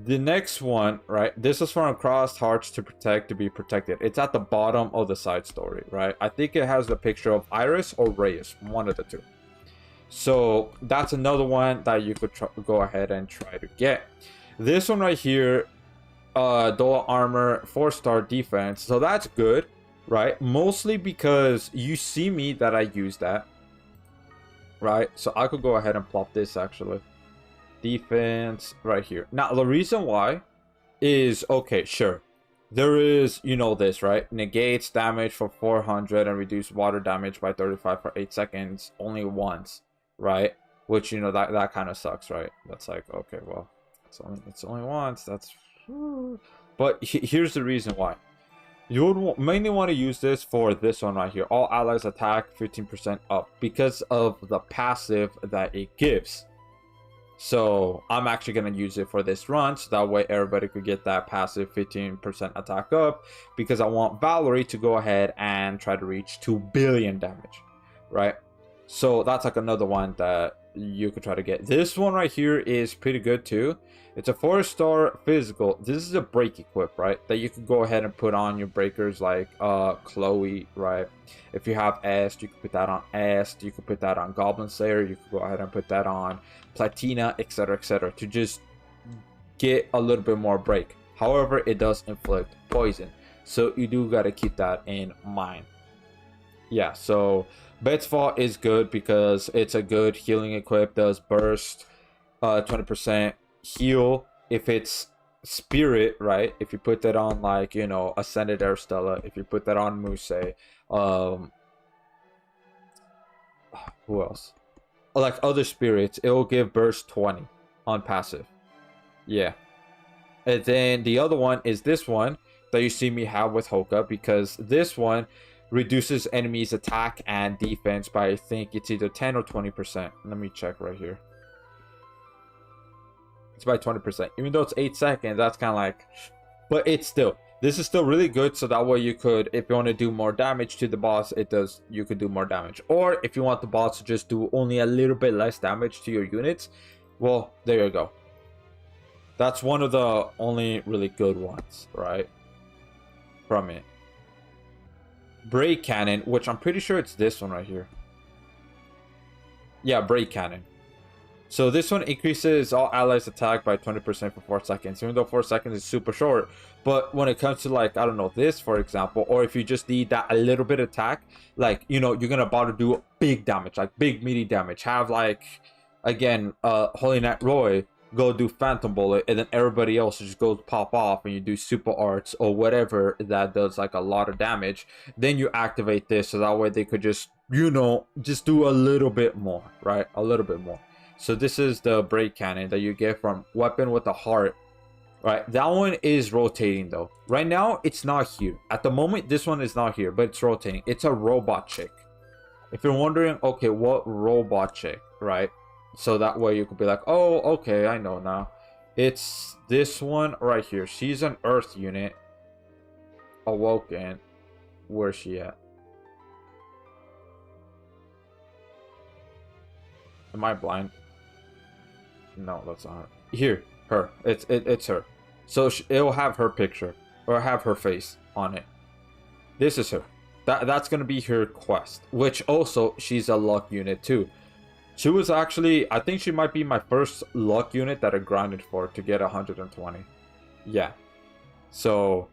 A: The next one, right, this is from Crossed Hearts to Protect to be Protected. It's at the bottom of the side story, right? I think it has the picture of Iris or Reyes, one of the two. So that's another one that you could go ahead and try to get. This one right here, dual armor, 4-star defense. So that's good, right? Mostly because you see me that I use that, right? So I could go ahead and plop this actually. Defense right here. Now the reason why is, okay, sure, there is, you know, this, right? Negates damage for 400 and reduce water damage by 35 for 8 seconds only once, right? Which, you know, that kind of sucks, right? That's like, okay, well, It's only once. That's. But here's the reason why. You would mainly want to use this for this one right here. All allies attack 15% up because of the passive that it gives. So I'm actually going to use it for this run, so that way everybody could get that passive 15% attack up, because I want Valerie to go ahead and try to reach 2 billion damage, right? So that's like another one that you could try to get. This one right here is pretty good too. It's a 4-star physical. This is a break equip, right? That you can go ahead and put on your breakers like Chloe, right? If you have Est, you can put that on Est. You can put that on Goblin Slayer. You can go ahead and put that on Platina, etc., to just get a little bit more break. However, it does inflict poison, so you do got to keep that in mind. Yeah, so Bed's Fault is good because it's a good healing equip. Does burst, 20% heal if it's spirit, right? If you put that on, like, you know, Ascended Air Stella, if you put that on Muse, who else? Like other spirits, it will give burst 20 on passive. Yeah. And then the other one is this one that you see me have with Hoka, because this one reduces enemies' attack and defense by, I think it's either 10 or 20%. Let me check right here. It's by 20%. Even though it's 8 seconds, that's kind of like... But it's still... This is still really good, so that way you could, if you want to do more damage to the boss, you could do more damage. Or if you want the boss to just do only a little bit less damage to your units, well, there you go. That's one of the only really good ones, right? From it. Break Cannon, which I'm pretty sure it's this one right here. Yeah, Break Cannon. So this one increases all allies attack by 20% for 4 seconds, even though 4 seconds is super short. But when it comes to, like, I don't know, this, for example, or if you just need that a little bit attack, like, you know, you're going to about to do big damage, like big meaty damage. Have, like, again, Holy Knight Roy go do Phantom Bullet, and then everybody else just goes pop off and you do super arts or whatever that does, like, a lot of damage. Then you activate this, so that way they could just, you know, just do a little bit more, right? A little bit more. So this is the Break Cannon that you get from Weapon with a Heart, right? That one is rotating though. Right now, it's not here. At the moment, this one is not here, but it's rotating. It's a robot chick. If you're wondering, okay, what robot chick, right? So that way you could be like, oh, okay, I know now. It's this one right here. She's an Earth unit. Awoken. Where's she at? Am I blind? No, that's not her. Here, her. It's her. So it'll have her picture or have her face on it. This is her. That's gonna be her quest. Which also, she's a luck unit too. She was actually, I think she might be my first luck unit that I grinded for to get 120. Yeah. So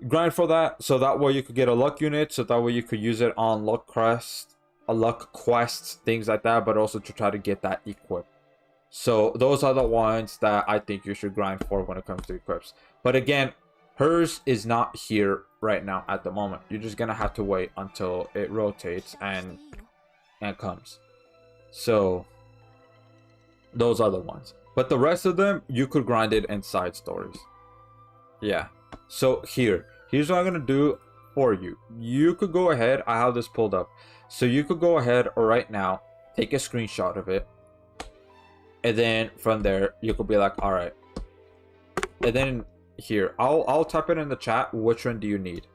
A: grind for that, so that way you could get a luck unit, so that way you could use it on luck crest, a luck quests, things like that, but also to try to get that equip. So those are the ones that I think you should grind for when it comes to equips. But again, hers is not here right now at the moment. You're just gonna have to wait until it rotates and comes. So those are the ones. But the rest of them, you could grind it in side stories. Yeah. So here's what I'm gonna do for you. You could go ahead, I have this pulled up. So you could go ahead right now, take a screenshot of it. And then from there, you could be like, all right. And then here, I'll type it in the chat. Which one do you need?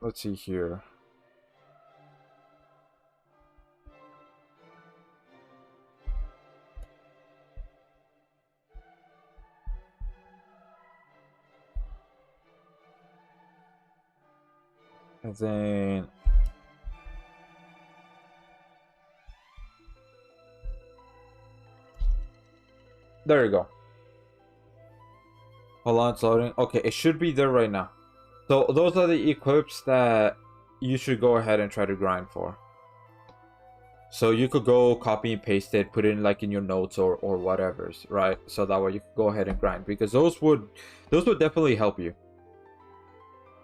A: Let's see here. And then there you go. Hold on, it's loading. Okay, it should be there right now. So those are the equips that you should go ahead and try to grind for. So you could go copy and paste it, put it in like in your notes or whatever's, right? So that way you could go ahead and grind, because those would definitely help you.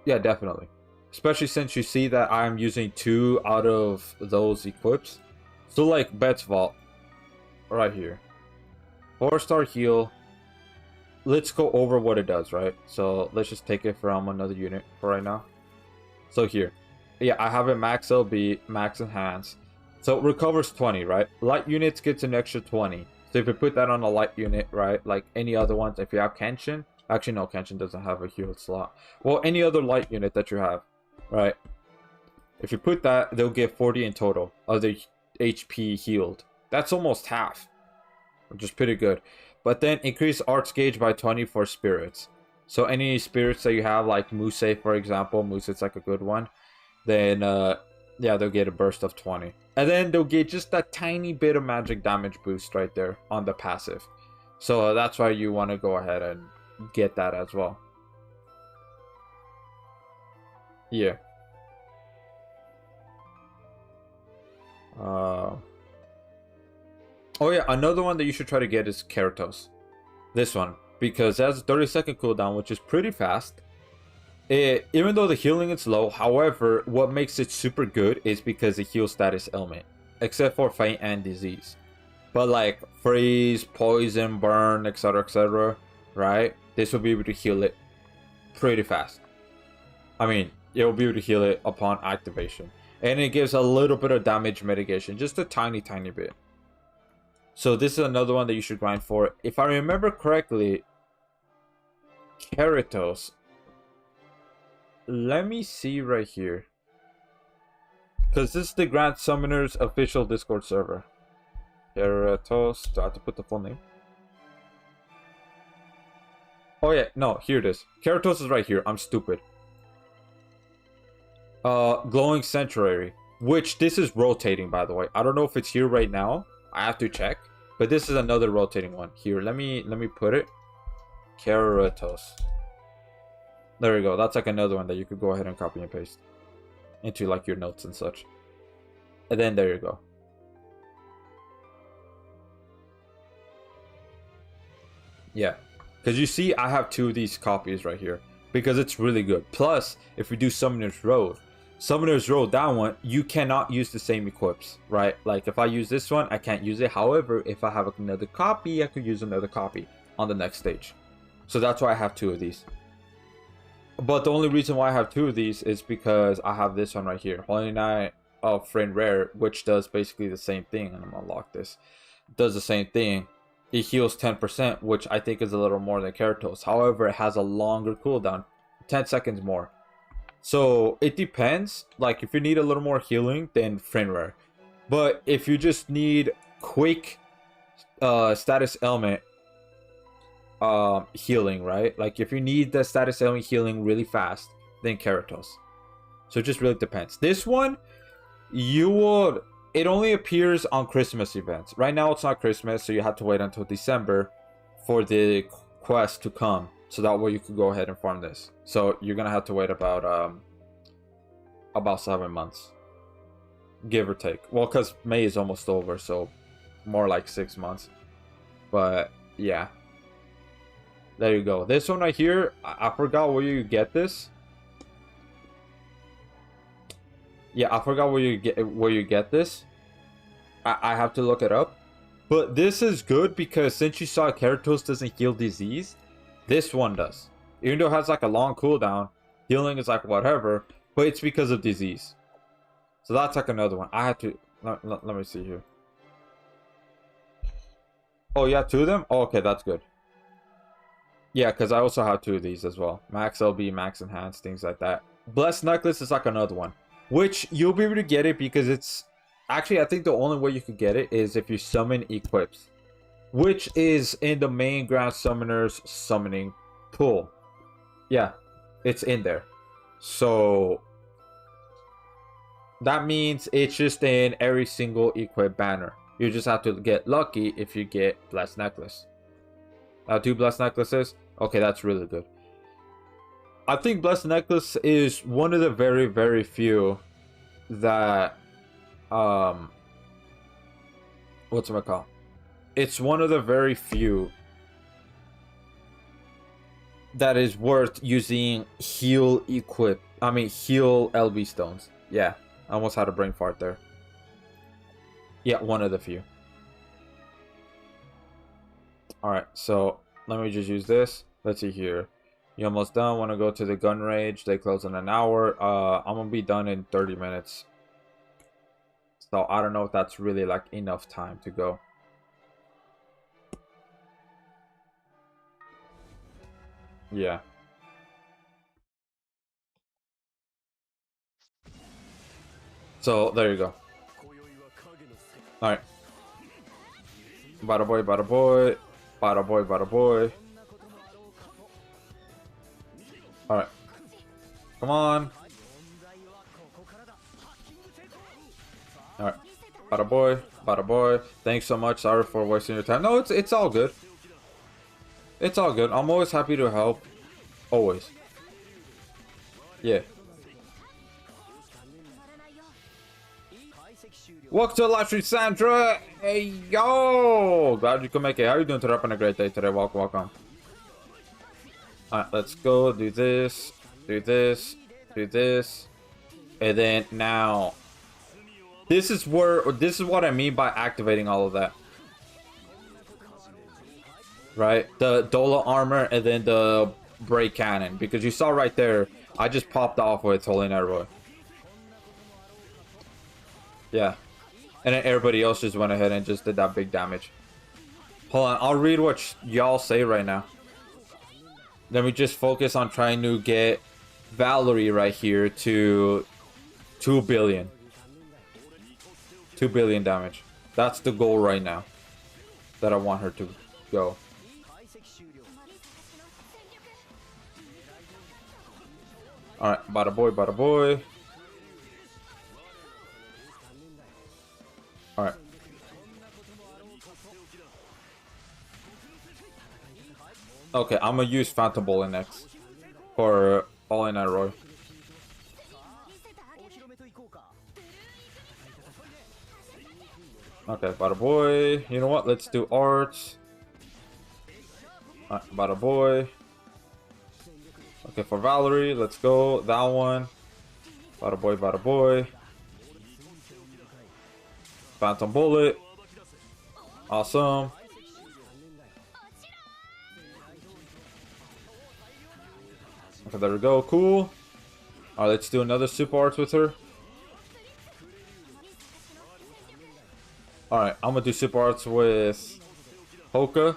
A: Yeah, definitely. Especially since you see that I'm using 2 out of those equips. So like Bet's Vault right here. 4-star heal. Let's go over what it does, right? So let's just take it from another unit for right now. So here. Yeah, I have it max LB, max enhance. So it recovers 20, right? Light units gets an extra 20. So if you put that on a light unit, right? Like any other ones, if you have Kenshin. Actually, no, Kenshin doesn't have a heal slot. Well, any other light unit that you have, right? If you put that, they'll get 40 in total of the HP healed. That's almost half, which is pretty good. But then increase arts gauge by 20 for spirits. So any spirits that you have, like Muse, for example, Muse's like a good one, then yeah, they'll get a burst of 20. And then they'll get just a tiny bit of magic damage boost right there on the passive. So that's why you want to go ahead and get that as well. Yeah. Oh yeah, another one that you should try to get is Keratos. This one, because it has a 30-second cooldown, which is pretty fast. Even though the healing is low, however, what makes it super good is because it heals status ailment, except for faint and disease. But like freeze, poison, burn, etc., right? This will be able to heal it pretty fast. I mean, it will be able to heal it upon activation. And it gives a little bit of damage mitigation, just a tiny bit. So this is another one that you should grind for. If I remember correctly, Keratos. Let me see right here. Because this is the Grand Summoner's official Discord server. Keratos. Do I have to put the full name? Oh yeah, no, here it is. Keratos is right here. I'm stupid. Glowing Sanctuary. Which this is rotating, by the way. I don't know if it's here right now. I have to check. But this is another rotating one. Here, let me put it. Keratos. There we go. That's like another one that you could go ahead and copy and paste into like your notes and such. And then there you go. Yeah. Because you see I have 2 of these copies right here. Because it's really good. Plus, if we do Summoner's Road. Summoner's Road, that one, you cannot use the same equips, right? Like if I use this one, I can't use it. However, if I have another copy, I could use another copy on the next stage. So that's why I have 2 of these. But the only reason why I have 2 of these is because I have this one right here. Holy Knight of Friend Rare, which does basically the same thing. And I'm going to lock this. It does the same thing. It heals 10%, which I think is a little more than Keratos. However, it has a longer cooldown. 10 seconds more. So it depends. Like if you need a little more healing, then Friend Rare. But if you just need quick status ailment healing, right? Like if you need the status ailment healing really fast, then Keratos. So it just really depends. This one, it only appears on Christmas events. Right now it's not Christmas, so you have to wait until December for the quest to come, so that way you could go ahead and farm this. So you're gonna have to wait about 7 months, give or take. Well, because May is almost over, so more like 6 months. But yeah, there you go. This one right here, I forgot where you get this. Yeah, I forgot where you get this. I have to look it up. But this is good because since you saw Keratos doesn't heal disease, this one does. Even though it has like a long cooldown, healing is like whatever, but it's because of disease. So that's like another one. I have to let me see here. Oh, you have 2 of them? Oh, okay, that's good. Yeah, because I also have 2 of these as well. Max LB, max enhance, things like that. Blessed Necklace is like another one, which you'll be able to get it because it's actually, I think the only way you could get it is if you summon equips, which is in the main Grand Summoner's summoning pool. Yeah, it's in there. So that means it's just in every single equip banner. You just have to get lucky if you get Blessed Necklace. 2 Blessed Necklaces. Okay, that's really good. I think Blessed Necklace is one of the very, very few that what's it called? It's one of the very few that is worth using heal LB stones. Yeah, I almost had a brain fart there. Yeah, one of the few. Alright, so let me just use this. Let's see here. You almost done. Want to go to the gun range. They close in an hour. I'm gonna be done in 30 minutes. So I don't know if that's really like enough time to go. Yeah. So there you go. Alright. Bada boy, bada boy. Bada boy, bada boy. Alright. Come on. Alright. Bada boy, bada boy. Thanks so much. Sorry for wasting your time. No, it's all good. It's all good. I'm always happy to help. Always. Yeah. Welcome to the live stream, Sandra. Hey, yo. Glad you could make it. How are you doing today? Having a great day today. Welcome. Alright, let's go. Do this. Do this. Do this. And then now. This is what I mean by activating all of that. Right? The Dola armor and then the break cannon. Because you saw right there, I just popped off with Holy Nero. Yeah. And then everybody else just went ahead and just did that big damage. Hold on, I'll read what y'all say right now. Then we just focus on trying to get Valerie right here to 2 billion. 2 billion damage. That's the goal right now. That I want her to go. Alright, bada boy, bada boy. Alright. Okay, I'm gonna use Phantom Bullet next. For All In Roy. Okay, bada boy. You know what? Let's do arts. Alright, bada boy. Okay, for Valerie, let's go. That one. Bada boy, bada boy. Phantom Bullet. Awesome. Okay, there we go. Cool. Alright, let's do another super arts with her. Alright, I'm gonna do super arts with Hoka.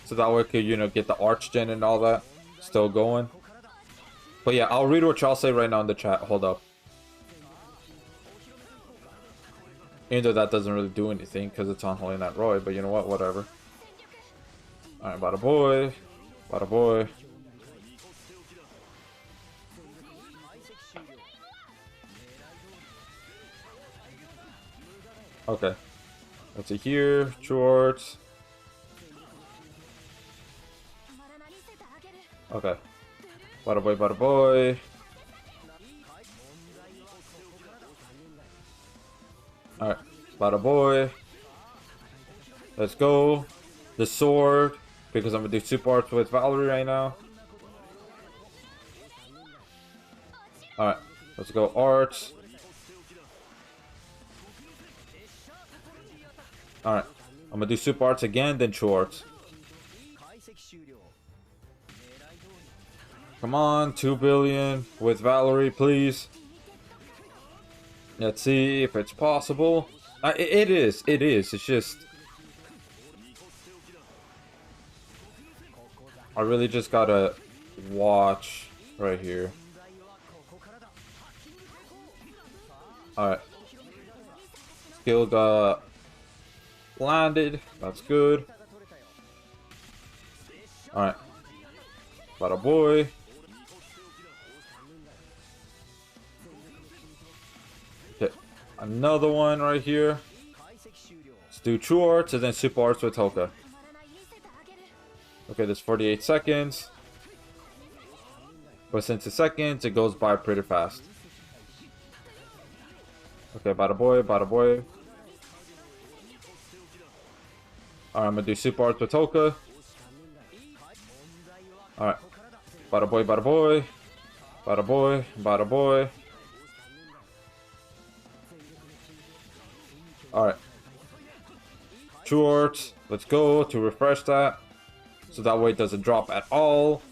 A: So that way I could, you know, get the arch gen and all that still going. But yeah, I'll read what y'all say right now in the chat. Hold up. Even though that doesn't really do anything because it's on Holy Knight Roy, but you know what? Whatever. Alright, bada boy. Bada boy. Okay. Let's see here. Shorts. Okay. Bada boy, bada boy. Alright. Bada boy. Let's go. The sword. Because I'm gonna do super arts with Valerie right now. Alright. Let's go arts. Alright. I'm gonna do super arts again, then true arts. Come on, 2 billion with Valerie, please. Let's see if it's possible. It is. It's just... I really just gotta watch right here. Alright. Skill got landed. That's good. Alright. Bada boy. Okay. Another one right here. Let's do true arts and then super arts with Hoka. Okay, there's 48 seconds. But since it's seconds, it goes by pretty fast. Okay, bada boy, bada boy. Alright, I'm gonna do super arts with Toka. Alright. Bada boy, bada boy. Bada boy, bada boy. Alright. True arts. Let's go to refresh that. So that way it doesn't drop at all.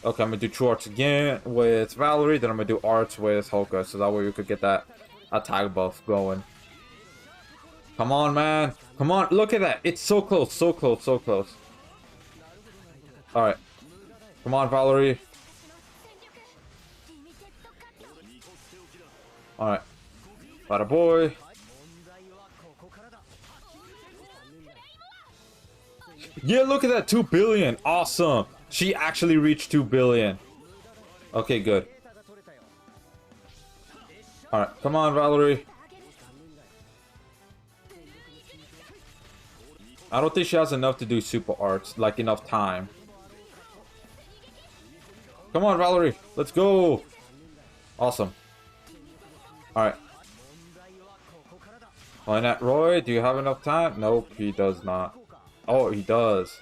A: Okay, I'm gonna do true arts again with Valerie. Then I'm gonna do arts with Hoka. So that way we could get that attack buff going. Come on, man. Come on. Look at that. It's so close. So close. So close. Alright. Come on, Valerie. Alright. Bada boy. Yeah, look at that. 2 billion. Awesome. She actually reached 2 billion. Okay, good. Alright. Come on, Valerie. I don't think she has enough to do super arts. Like, enough time. Come on, Valerie. Let's go. Awesome. Alright. Lynette Roy, do you have enough time? Nope, he does not. Oh, he does.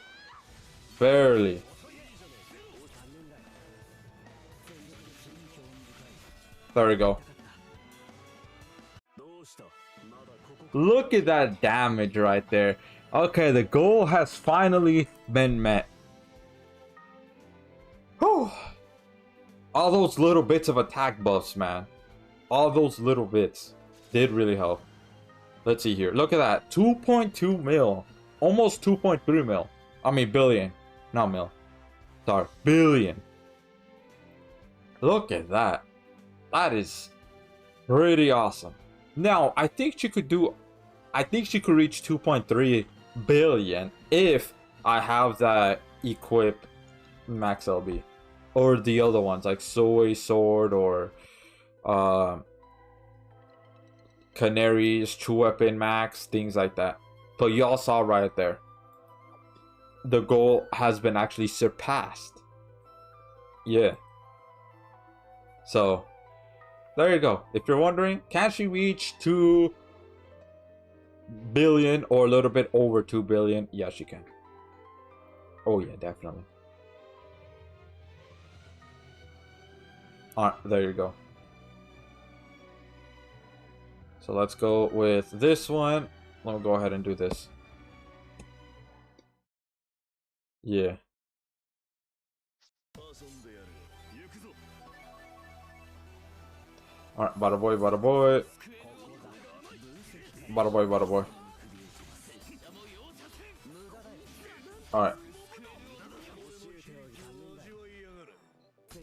A: Barely. There we go. Look at that damage right there. Okay, the goal has finally been met. Whew. All those little bits of attack buffs, man. All those little bits did really help. Let's see here. Look at that. 2.2 mil. Almost 2.3 mil. I mean billion. Not mil. Sorry. Billion. Look at that. That is pretty awesome. Now, I think she could reach 2.3 billion if I have that equipped max LB. Or the other ones like Soy Sword or Canaries, True Weapon Max, things like that. But y'all saw right there. The goal has been actually surpassed. Yeah. So, there you go. If you're wondering, can she reach 2 billion or a little bit over 2 billion? Yeah, she can. Oh yeah, definitely. Alright, there you go. So let's go with this one. Let me go ahead and do this. Yeah. Alright, bada boy, bada boy. Bada boy, bada boy. Alright.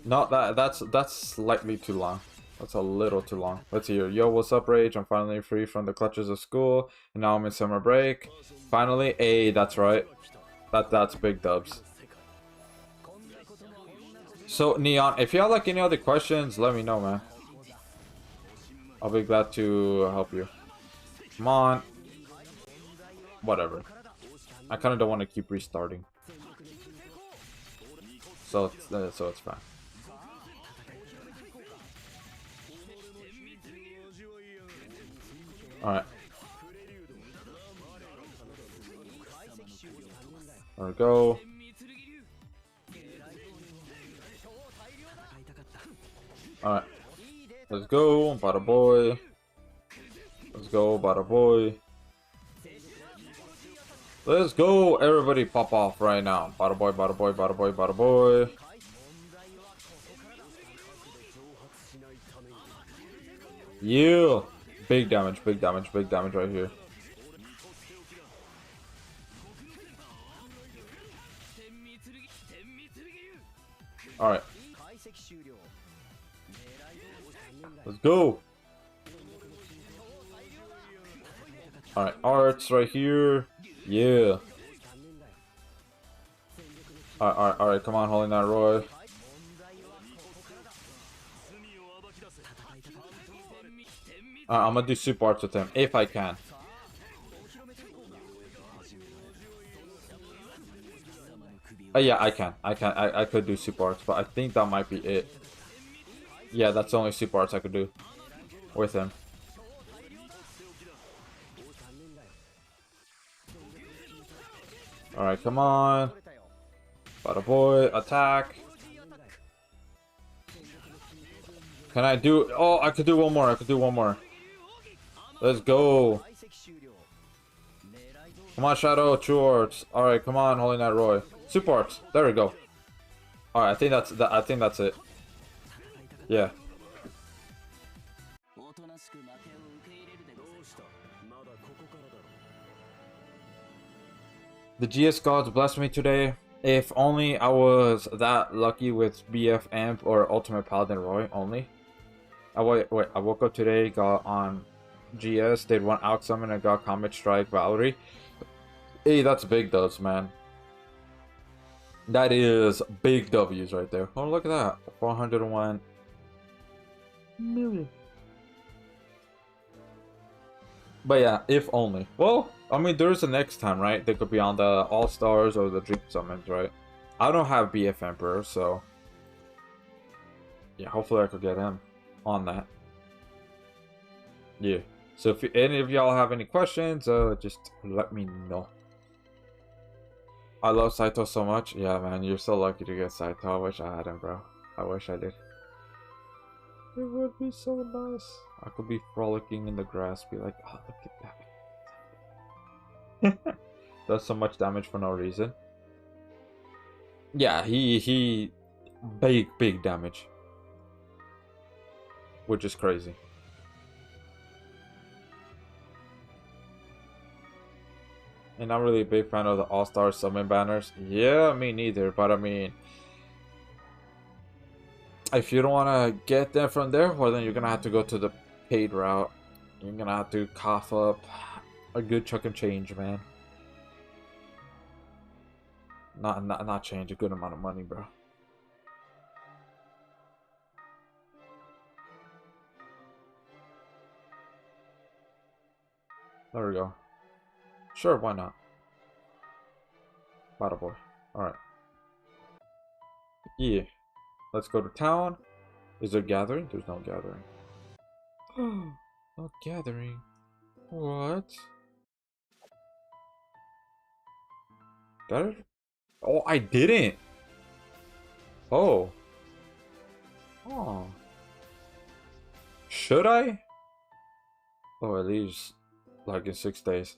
A: No, that's slightly too long. That's a little too long. Let's see here. Yo, what's up, Rage? I'm finally free from the clutches of school, and now I'm in summer break. Finally, hey, that's right. That's big dubs. So, Neon, if you have like any other questions, let me know, man. I'll be glad to help you. Come on. Whatever. I kind of don't want to keep restarting. So it's fine. Alright. There we go. Alright. Let's go, bada boy. Let's go, bada boy. Let's go, everybody pop off right now. Bada boy, bada boy, bada boy, bada boy. Yeah. Big damage right here. Alright. Let's go. Alright, arts right here. Yeah. Alright, come on, Holy Knight Roy. I'm gonna do super arts with him, if I can. Yeah, I can. I could do super arts, but I think that might be it. Yeah, that's the only super arts I could do with him. Alright, come on. Bada boy, attack. Can I do... Oh, I could do one more. I could do one more. Let's go. Come on, Shadow, True Arts. Alright, come on, Holy Knight Roy. Super Arts. There we go. Alright, I think that's it. Yeah. The GS gods blessed me today. If only I was that lucky with BF Amp or Ultimate Paladin Roy only. I woke up today, got on GS, did one out summon and got Comet Strike Valerie. Hey, that's big dubs, man. That is big W's right there. Oh, look at that. 401 million. But yeah, if only. Well, I mean, there's the next time, right? They could be on the All-Stars or the Dream Summons, right? I don't have BF Emperor, so... yeah, hopefully I could get him on that. Yeah. So if any of y'all have any questions, just let me know. I love Saito so much. Yeah, man, you're so lucky to get Saito. I wish I had him, bro. I wish I did. It would be so nice. I could be frolicking in the grass, be like, oh, look at that. Does so much damage for no reason. Yeah, he big damage. Which is crazy. And I'm really a big fan of the All-Star Summon banners. Yeah, me neither, but I mean, if you don't want to get them from there, well, then you're gonna have to go to the paid route. You're gonna have to cough up a good chunk of change, man. Not change, a good amount of money, bro. There we go. Sure, why not? Bada boy. Alright. Yeah. Let's go to town. Is there gathering? There's no gathering. No gathering. What? Got it? Oh, I didn't. Oh. Oh. Should I? Oh, it leaves like in 6 days.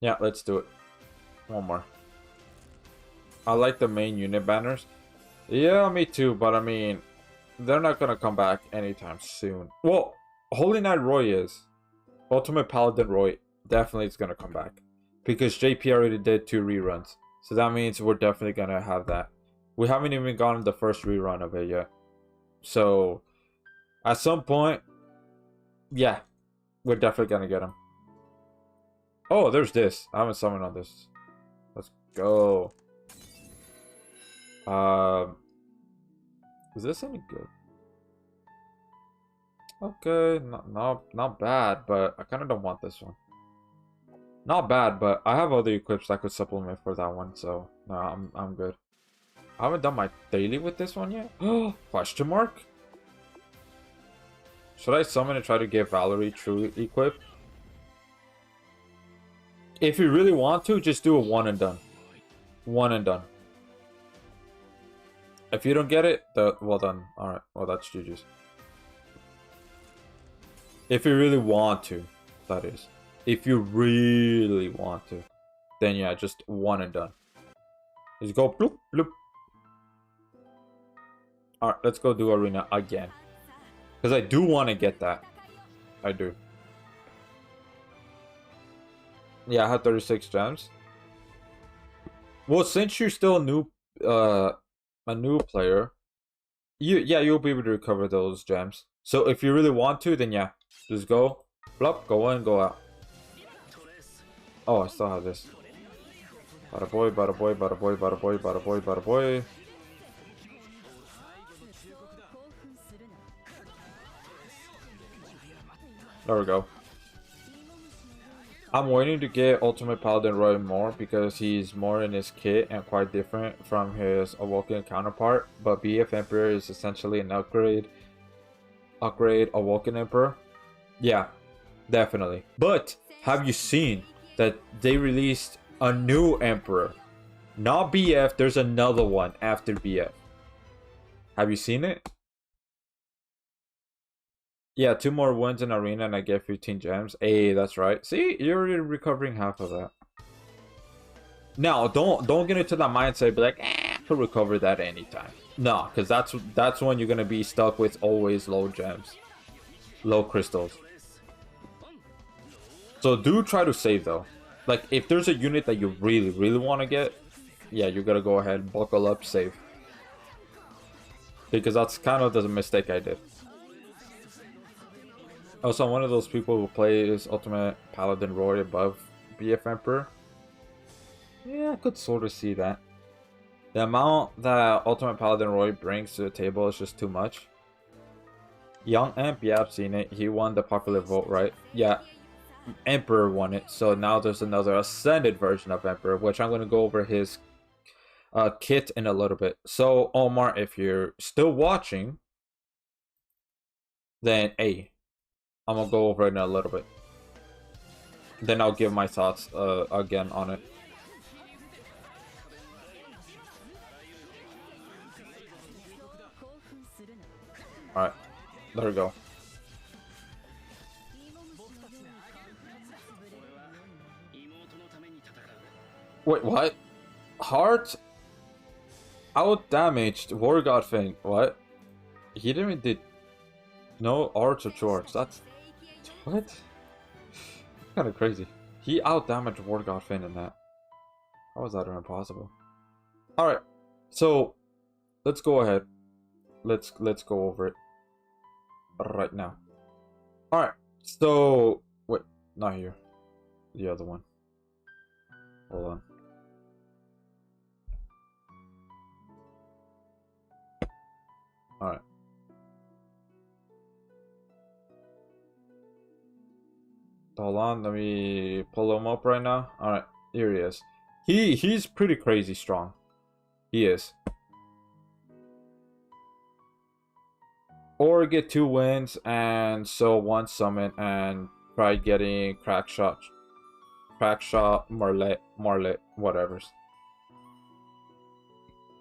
A: Yeah, let's do it. One more. I like the main unit banners. Yeah, me too, but I mean, they're not gonna come back anytime soon. Well, Holy Knight Roy is. Ultimate Paladin Roy definitely is gonna come back. Because JP already did 2 reruns. So that means we're definitely gonna have that. We haven't even gotten the first rerun of it yet. So, at some point, yeah, we're definitely gonna get him. Oh, there's this. I haven't summoned on this. Let's go. Is this any good? Okay, not bad, but I kind of don't want this one. Not bad, but I have other equips that could supplement for that one, so no, I'm good. I haven't done my daily with this one yet. Oh, question mark? Should I summon and try to get Valerie true equip? If you really want to, just do a one and done. One and done. If you don't get it, well done. Alright, well that's GG's. If you really want to, that is. If you really want to, then yeah, just one and done. Just go bloop, bloop. Alright, let's go do arena again. Because I do want to get that. I do. Yeah, I have 36 gems. Well, since you're still a new player, you'll be able to recover those gems. So if you really want to, then yeah, just go, flop, go in, go out. Oh, I still have this. Bada boy, bada boy, bada boy, bada boy, bada boy, bada boy. There we go. I'm waiting to get Ultimate Paladin Roy more because he's more in his kit and quite different from his Awoken counterpart. But BF Emperor is essentially an upgrade Awoken Emperor. Yeah, definitely. But have you seen that they released a new Emperor? Not BF, there's another one after BF. Have you seen it? Yeah, 2 more wins in Arena and I get 15 gems. Hey, that's right. See, you're already recovering half of that. Now, don't get into that mindset. Be like, I could recover that anytime. No, because that's when you're gonna be stuck with always low gems, low crystals. So do try to save though. Like if there's a unit that you really want to get, yeah, you gotta go ahead, buckle up, save. Because that's kind of the mistake I did. Also, I'm one of those people who plays Ultimate Paladin Roy above BF Emperor. Yeah, I could sort of see that. The amount that Ultimate Paladin Roy brings to the table is just too much. Young Emp, yeah, I've seen it. He won the popular vote, right? Yeah, Emperor won it. So now there's another Ascended version of Emperor, which I'm going to go over his kit in a little bit. So, Omar, if you're still watching, then hey, I'm gonna go over it in a little bit. Then I'll give my thoughts again on it. Alright, there we go. Wait, what? Heart out damaged War God Fang. What? He didn't did no arts or chores. That's what? Kind of crazy. He out damaged War God Fang in that. How was that even possible? Alright, so let's go ahead. Let's go over it right now. Alright, so wait, not here. The other one. Hold on. Alright. Hold on, let me pull him up right now. Alright, here he is. He's pretty crazy strong. He is. Or get 2 wins and so 1 summon and try getting crack shot, Marlet, whatever's.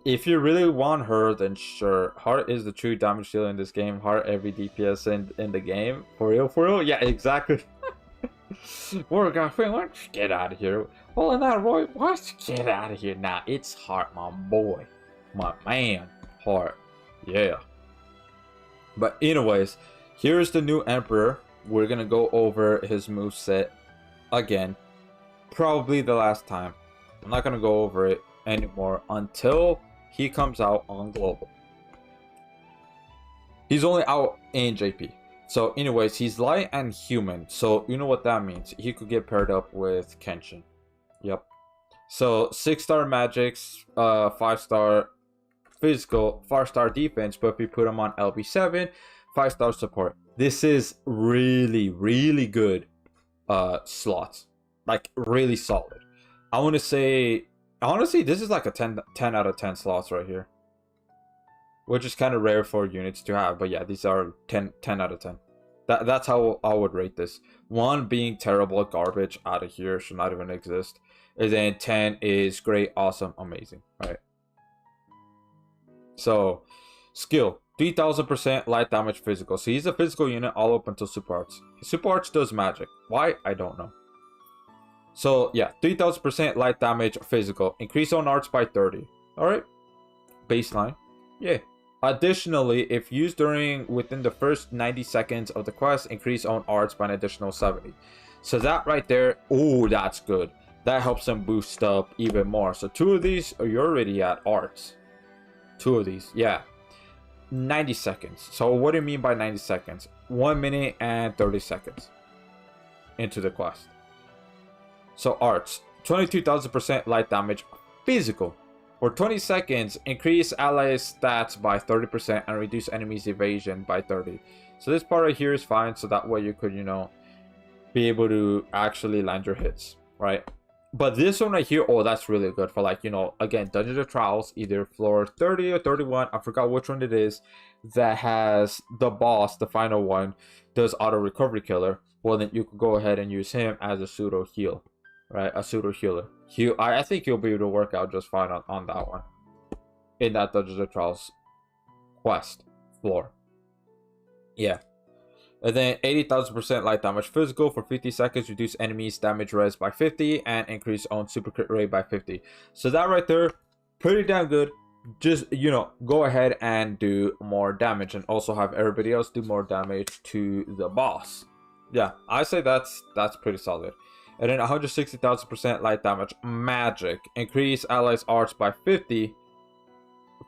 A: If you really want her, then sure. Heart is the true damage dealer in this game. Heart every DPS in the game. For real? Yeah, exactly. War God Fang, why don't you get out of here? Pulling that Roy, why don't you get out of here now? It's Heart, my boy. My man, Heart. Yeah. But anyways, here's the new Emperor. We're gonna go over his moveset again. Probably the last time. I'm not gonna go over it anymore until he comes out on Global. He's only out in JP. So anyways, he's light and human. So you know what that means. He could get paired up with Kenshin. Yep. So 6-star magics, 5-star physical, 5-star defense, but if we put him on LB7, 5-star support. This is really good slots. Like really solid. I want to say, honestly, this is like a 10 out of 10 slots right here. Which is kind of rare for units to have, but yeah, these are 10 out of 10. That's how I would rate this. 1 being terrible, garbage, out of here, should not even exist. And then 10 is great, awesome, amazing, right? So, skill, 3000% light damage physical. So he's a physical unit all up until super arts. Super arts does magic. Why? I don't know. So yeah, 3000% light damage physical. Increase on arts by 30. Alright. Baseline. Yeah. Additionally, if used within the first 90 seconds of the quest, increase on arts by an additional 70. So that right there, oh, that's good. That helps them boost up even more. So 2 of these, you're already at arts. 2 of these, yeah. 90 seconds. So what do you mean by 90 seconds? 1 minute and 30 seconds into the quest. So arts, 22,000% light damage physical. For 20 seconds, increase allies' stats by 30% and reduce enemies' evasion by 30. So this part right here is fine, so that way you could, you know, be able to actually land your hits, right? But this one right here, oh, that's really good for, like, you know, again, Dungeons or Trials, either floor 30 or 31, I forgot which one it is, that has the boss, the final one, does auto recovery killer. Well, then you can go ahead and use him as a pseudo heal, right? A pseudo healer. I think he'll be able to work out just fine on that one, in that Dungeons or Trials quest floor. Yeah. And then 80,000% light damage physical for 50 seconds, reduce enemies damage res by 50, and increase own super crit rate by 50. So that right there, pretty damn good. Just, you know, go ahead and do more damage, and also have everybody else do more damage to the boss. Yeah, I say that's pretty solid. And then 160,000% light damage magic, increase allies arts by 50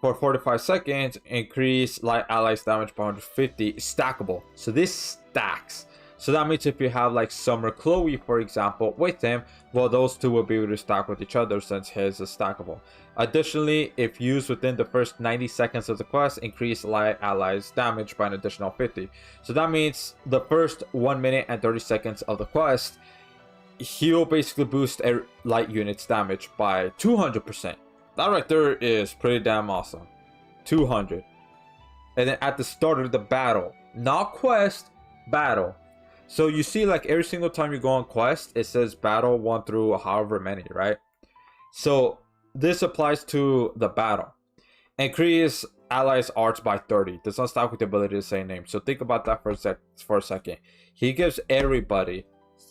A: for 45 seconds, increase light allies damage by 150, stackable. So this stacks. So that means if you have like Summer Chloe, for example, with him, well, those two will be able to stack with each other since his is stackable. Additionally, if used within the first 90 seconds of the quest, increase light allies damage by an additional 50. So that means the first 1 minute and 30 seconds of the quest, he'll basically boost light units damage by 200%. That right there is pretty damn awesome. 200. And then at the start of the battle, not quest, battle. So you see, like, every single time you go on quest, it says battle 1 through however many, right? So this applies to the battle. Increase allies arts by 30. Does not stop with the ability to say name. So think about that for a second. He gives everybody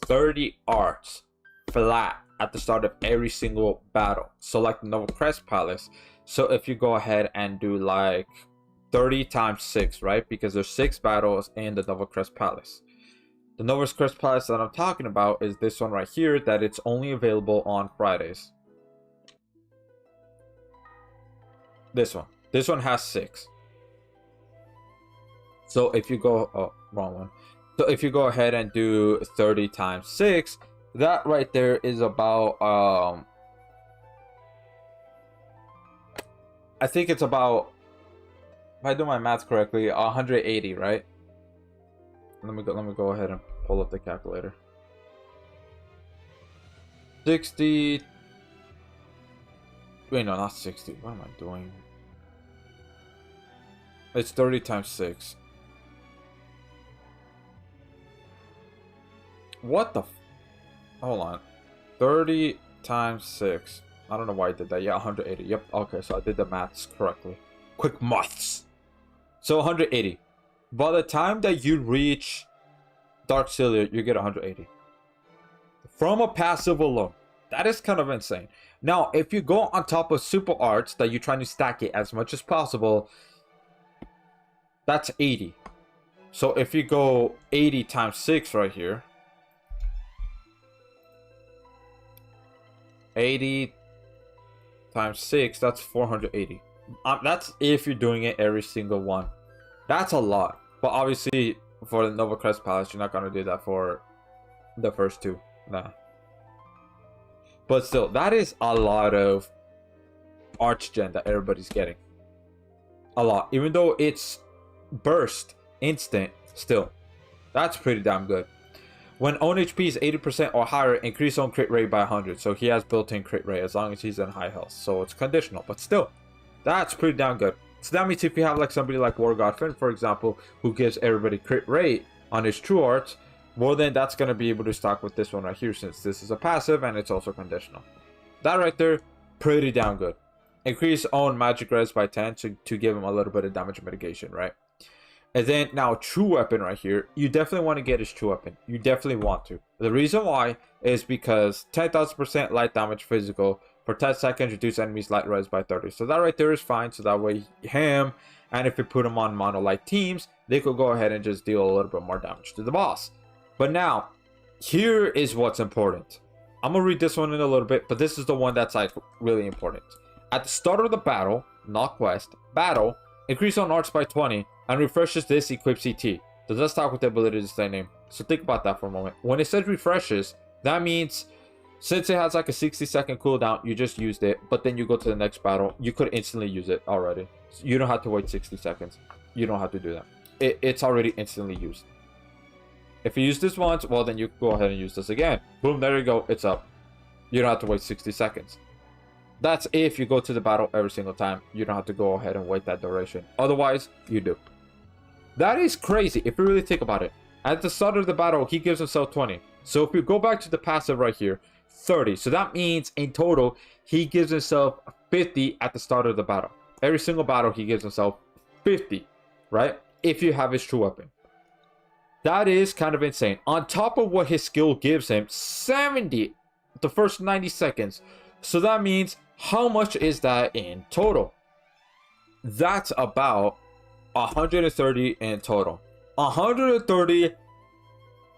A: 30 arts flat at the start of every single battle. So like the Nova Crest Palace. So if you go ahead and do like 30 times 6, right? Because there's 6 battles in the Nova Crest Palace. The Nova Crest Palace that I'm talking about is this one right here, that it's only available on Fridays. This one has 6. So if you go, oh, wrong one. So if you go ahead and do 30 times 6, that right there is about I think it's about, if I do my math correctly, 180, right? Let me go ahead and pull up the calculator. 60. Wait, no, not 60. What am I doing? It's 30 times 6. What the? Hold on. 30 times 6. I don't know why I did that. Yeah, 180. Yep. Okay, so I did the maths correctly. Quick maths. So 180. By the time that you reach Dark Cilia, you get 180. From a passive alone. That is kind of insane. Now, if you go on top of super arts that you're trying to stack it as much as possible, that's 80. So if you go 80 times 6 right here, 80 times 6, that's 480. That's if you're doing it every single one. That's a lot. But obviously, for the Nova Crest Palace, you're not going to do that for the first 2. Nah. But still, that is a lot of Archgen that everybody's getting. A lot. Even though it's burst, instant, still. That's pretty damn good. When own HP is 80% or higher, increase own crit rate by 100. So he has built-in crit rate as long as he's in high health. So it's conditional, but still, that's pretty damn good. So that means if you have like somebody like War God Finn, for example, who gives everybody crit rate on his true arts, well then that's going to be able to stack with this one right here, since this is a passive and it's also conditional. That right there, pretty damn good. Increase own magic res by 10 to give him a little bit of damage mitigation, right? And then now true weapon right here, you definitely want to get his true weapon. You definitely want to. The reason why is because 10,000% light damage physical for 10 seconds, reduce enemies light res by 30. So that right there is fine. So that way him, and if you put him on mono light teams, they could go ahead and just deal a little bit more damage to the boss. But now, here is what's important. I'm going to read this one in a little bit, but this is the one that's like really important. At the start of the battle, not quest, battle, increase on arts by 20 and refreshes this equips ET. Does not stop with the ability to stay name. So think about that for a moment. When it says refreshes, that means since it has like a 60-second cooldown, you just used it, but then you go to the next battle, you could instantly use it already. So you don't have to wait 60 seconds. You don't have to do that. It's already instantly used. If you use this once, well, then you go ahead and use this again. Boom, there you go. It's up. You don't have to wait 60 seconds. That's if you go to the battle every single time. You don't have to go ahead and wait that duration. Otherwise, you do. That is crazy if you really think about it. At the start of the battle, he gives himself 20. So if you go back to the passive right here, 30. So that means in total, he gives himself 50 at the start of the battle. Every single battle, he gives himself 50, right? If you have his true weapon. That is kind of insane. On top of what his skill gives him, 70 the first 90 seconds. So that means, how much is that in total? That's about 130 in total. 130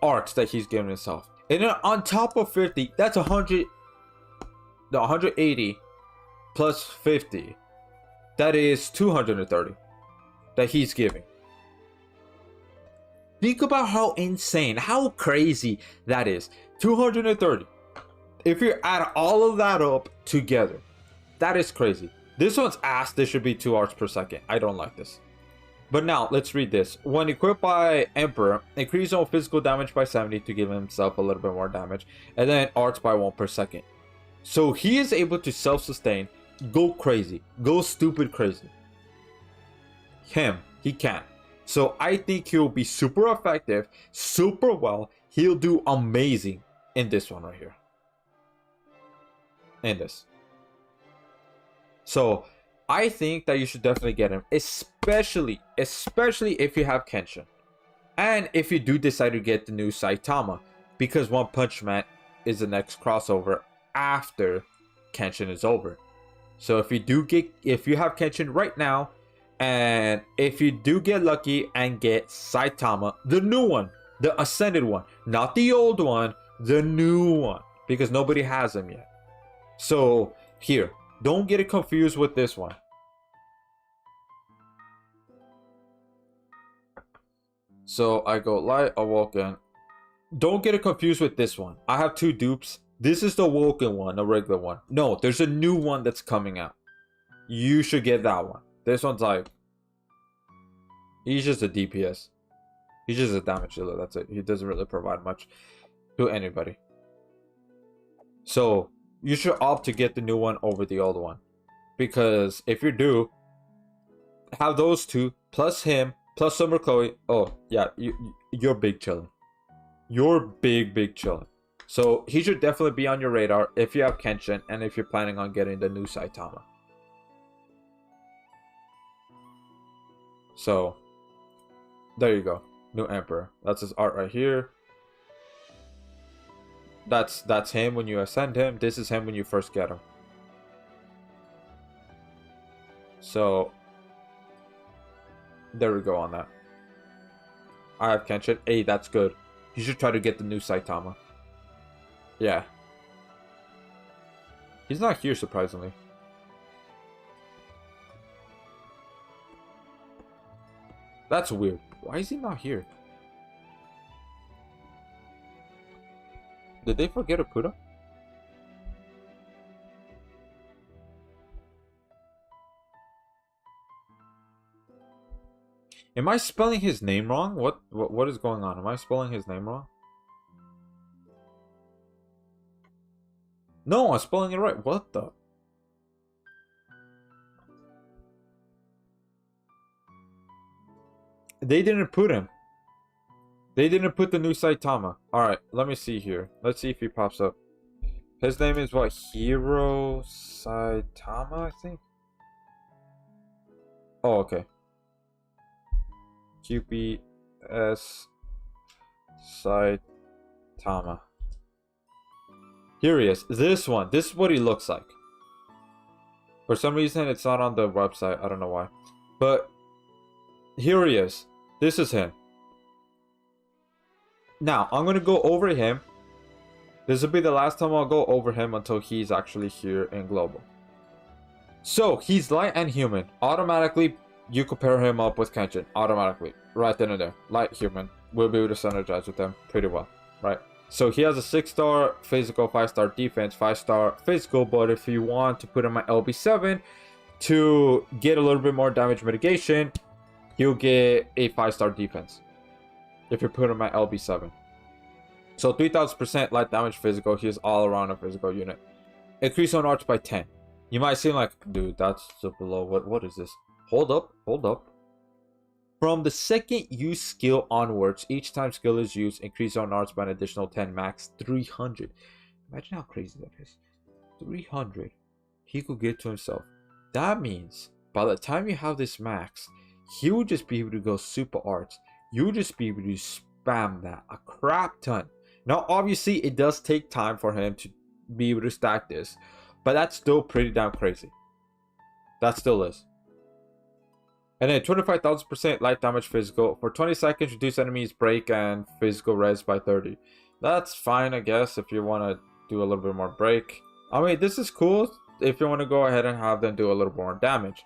A: arcs that he's given himself. And then on top of 50, that's 180 plus 50. That is 230 that he's giving. Think about how insane, how crazy that is. 230. If you add all of that up together, that is crazy. This one's ass. This should be 2 arcs per second. I don't like this. But now, let's read this. When equipped by Emperor, increase all physical damage by 70 to give himself a little bit more damage. And then arts by 1 per second. So he is able to self-sustain, go crazy, go stupid crazy. He can. So I think he'll be super effective, super well. He'll do amazing in this one right here. In this. So I think that you should definitely get him, especially if you have Kenshin, and if you do decide to get the new Saitama, because One Punch Man is the next crossover after Kenshin is over. So if you have Kenshin right now, and if you do get lucky and get Saitama, the new one, the ascended one, not the old one, the new one, because nobody has him yet. So here, don't get it confused with this one. So I go light, awoken. Don't get it confused with this one. I have 2 dupes. This is the awoken one, the regular one. No, there's a new one that's coming out. You should get that one. This one's like, he's just a DPS. He's just a damage dealer. That's it. He doesn't really provide much to anybody. So you should opt to get the new one over the old one, because if you do, have those 2 plus him plus Summer Chloe. Oh yeah, you're big chillin'. You're big chillin'. So he should definitely be on your radar if you have Kenshin and if you're planning on getting the new Saitama. So there you go. New Emperor. That's his art right here. That's him when you ascend him. This is him when you first get him. So there we go on that. I have Kenshin. Hey, that's good. You should try to get the new Saitama. Yeah. He's not here, surprisingly. That's weird. Why is he not here? Did they forget Akuda? Am I spelling his name wrong? What is going on? Am I spelling his name wrong? No, I'm spelling it right. What the? They didn't put him. They didn't put the new Saitama. Alright, let me see here. Let's see if he pops up. His name is what? Hero Saitama, I think? Oh, okay. QPS Saitama. Here he is. This one. This is what he looks like. For some reason, it's not on the website. I don't know why. But here he is. This is him. Now, I'm going to go over him. This will be the last time I'll go over him until he's actually here in Global. So, he's light and human. Automatically, you compare him up with Kenshin. Automatically. Right then and there. Light, human. We'll be able to synergize with them pretty well. Right? So, he has a 6-star physical, 5-star defense, 5-star physical. But if you want to put him at LB7 to get a little bit more damage mitigation, he'll get a 5-star defense. if you put him at LB7. So 3000% light damage physical. He's all around a physical unit. Increase on arts by 10. You might seem like, dude, that's so below. What is this? Hold up. From the second use skill onwards, each time skill is used, increase on arts by an additional 10, max 300. Imagine how crazy that is. 300 he could get to himself. That means by the time you have this max, he will just be able to go super arts. You'll just be able to spam that a crap ton. Now obviously it does take time for him to be able to stack this, but that's still pretty damn crazy. That still is. And then 25,000% light damage physical. For 20 seconds, reduce enemies break and physical res by 30. That's fine, I guess, if you want to do a little bit more break. I mean, this is cool if you want to go ahead and have them do a little more damage.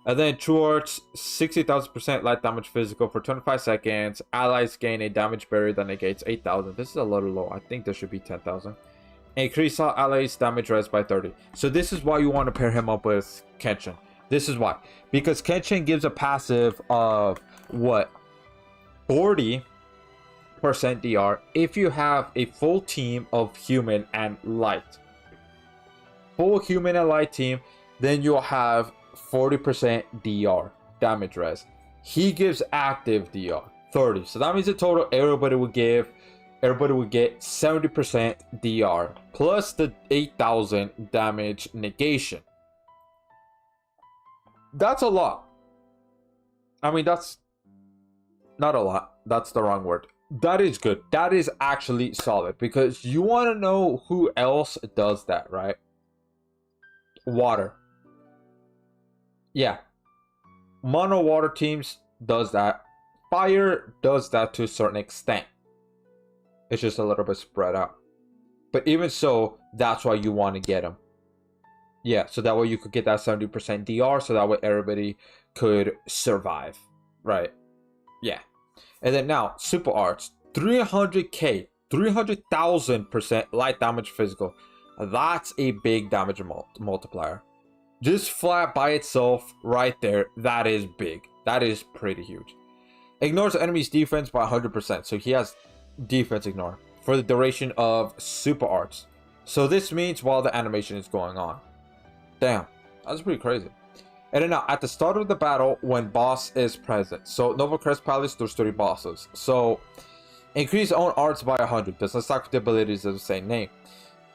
A: And then True Arts, 60,000% light damage physical for 25 seconds. Allies gain a damage barrier that negates 8,000. This is a little low. I think this should be 10,000. Increase all allies damage res by 30. So this is why you want to pair him up with Kenshin. This is why. Because Kenshin gives a passive of, what? 40% DR if you have a full team of human and light. Full human and light team, then you'll have 40% DR damage res. He gives active DR 30. So that means in total everybody would get 70% DR plus the 8,000 damage negation. That's a lot. I mean, that's not a lot. That's the wrong word. That is good. That is actually solid, because you want to know who else does that, right? Water. Yeah. Mono water teams does that. Fire does that to a certain extent. It's just a little bit spread out. But even so, that's why you want to get them. Yeah, so that way you could get that 70% DR, so that way everybody could survive. Right. Yeah. And then now, Super Arts. 300k. 300,000% light damage physical. That's a big damage multiplier. Just flat by itself, right there, that is big. That is pretty huge. Ignores the enemy's defense by 100%. So he has defense ignore for the duration of Super Arts. So this means while the animation is going on. Damn, that's pretty crazy. And then now, at the start of the battle, when boss is present. So Nova Crest Palace, there's 30 bosses. So increase own arts by 100. Does not stack with the abilities of the same name.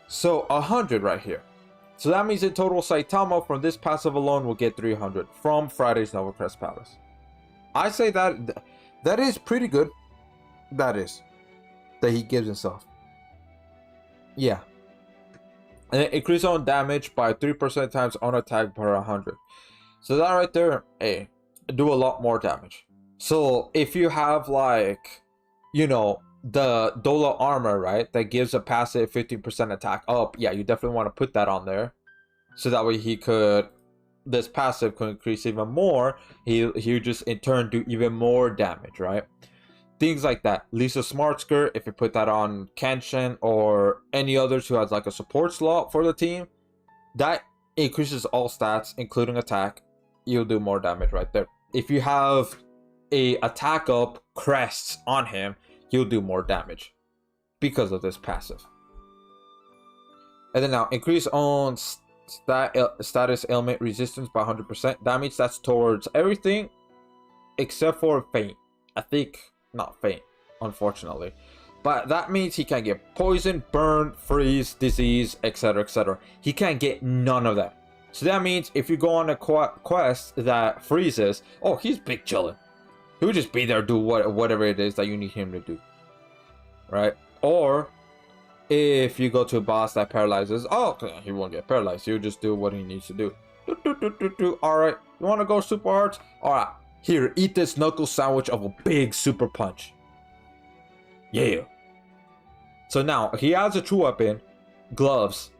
A: So 100 right here. So that means in total, Saitama from this passive alone will get 300 from Friday's Nova Crest Palace. I say that that is pretty good. That is. That he gives himself. Yeah. And then increase on damage by 3% times on attack per 100. So that right there, hey, do a lot more damage. So if you have like, you know, the Dola armor, right, that gives a passive 15% attack up, yeah, you definitely want to put that on there. So that way he could, this passive could increase even more. He would just in turn do even more damage, right? Things like that. Lisa Smart Skirt, if you put that on Kenshin or any others who has like a support slot for the team, that increases all stats, including attack. You'll do more damage right there. If you have a attack up crests on him, you'll do more damage because of this passive. And then now, increase on status ailment resistance by 100%. That means that's towards everything except for faint. I think not faint, unfortunately. But that means he can get poison, burn, freeze, disease, etc, etc. He can't get none of that. So that means if you go on a quest that freezes, oh, he's big chillin'. He'll just be there, do whatever it is that you need him to do. Right? Or if you go to a boss that paralyzes, oh, he won't get paralyzed. He'll just do what he needs to do. Alright, you want to go super hard? Alright, here, eat this knuckle sandwich of a big super punch. Yeah. So now, he has a true weapon, gloves,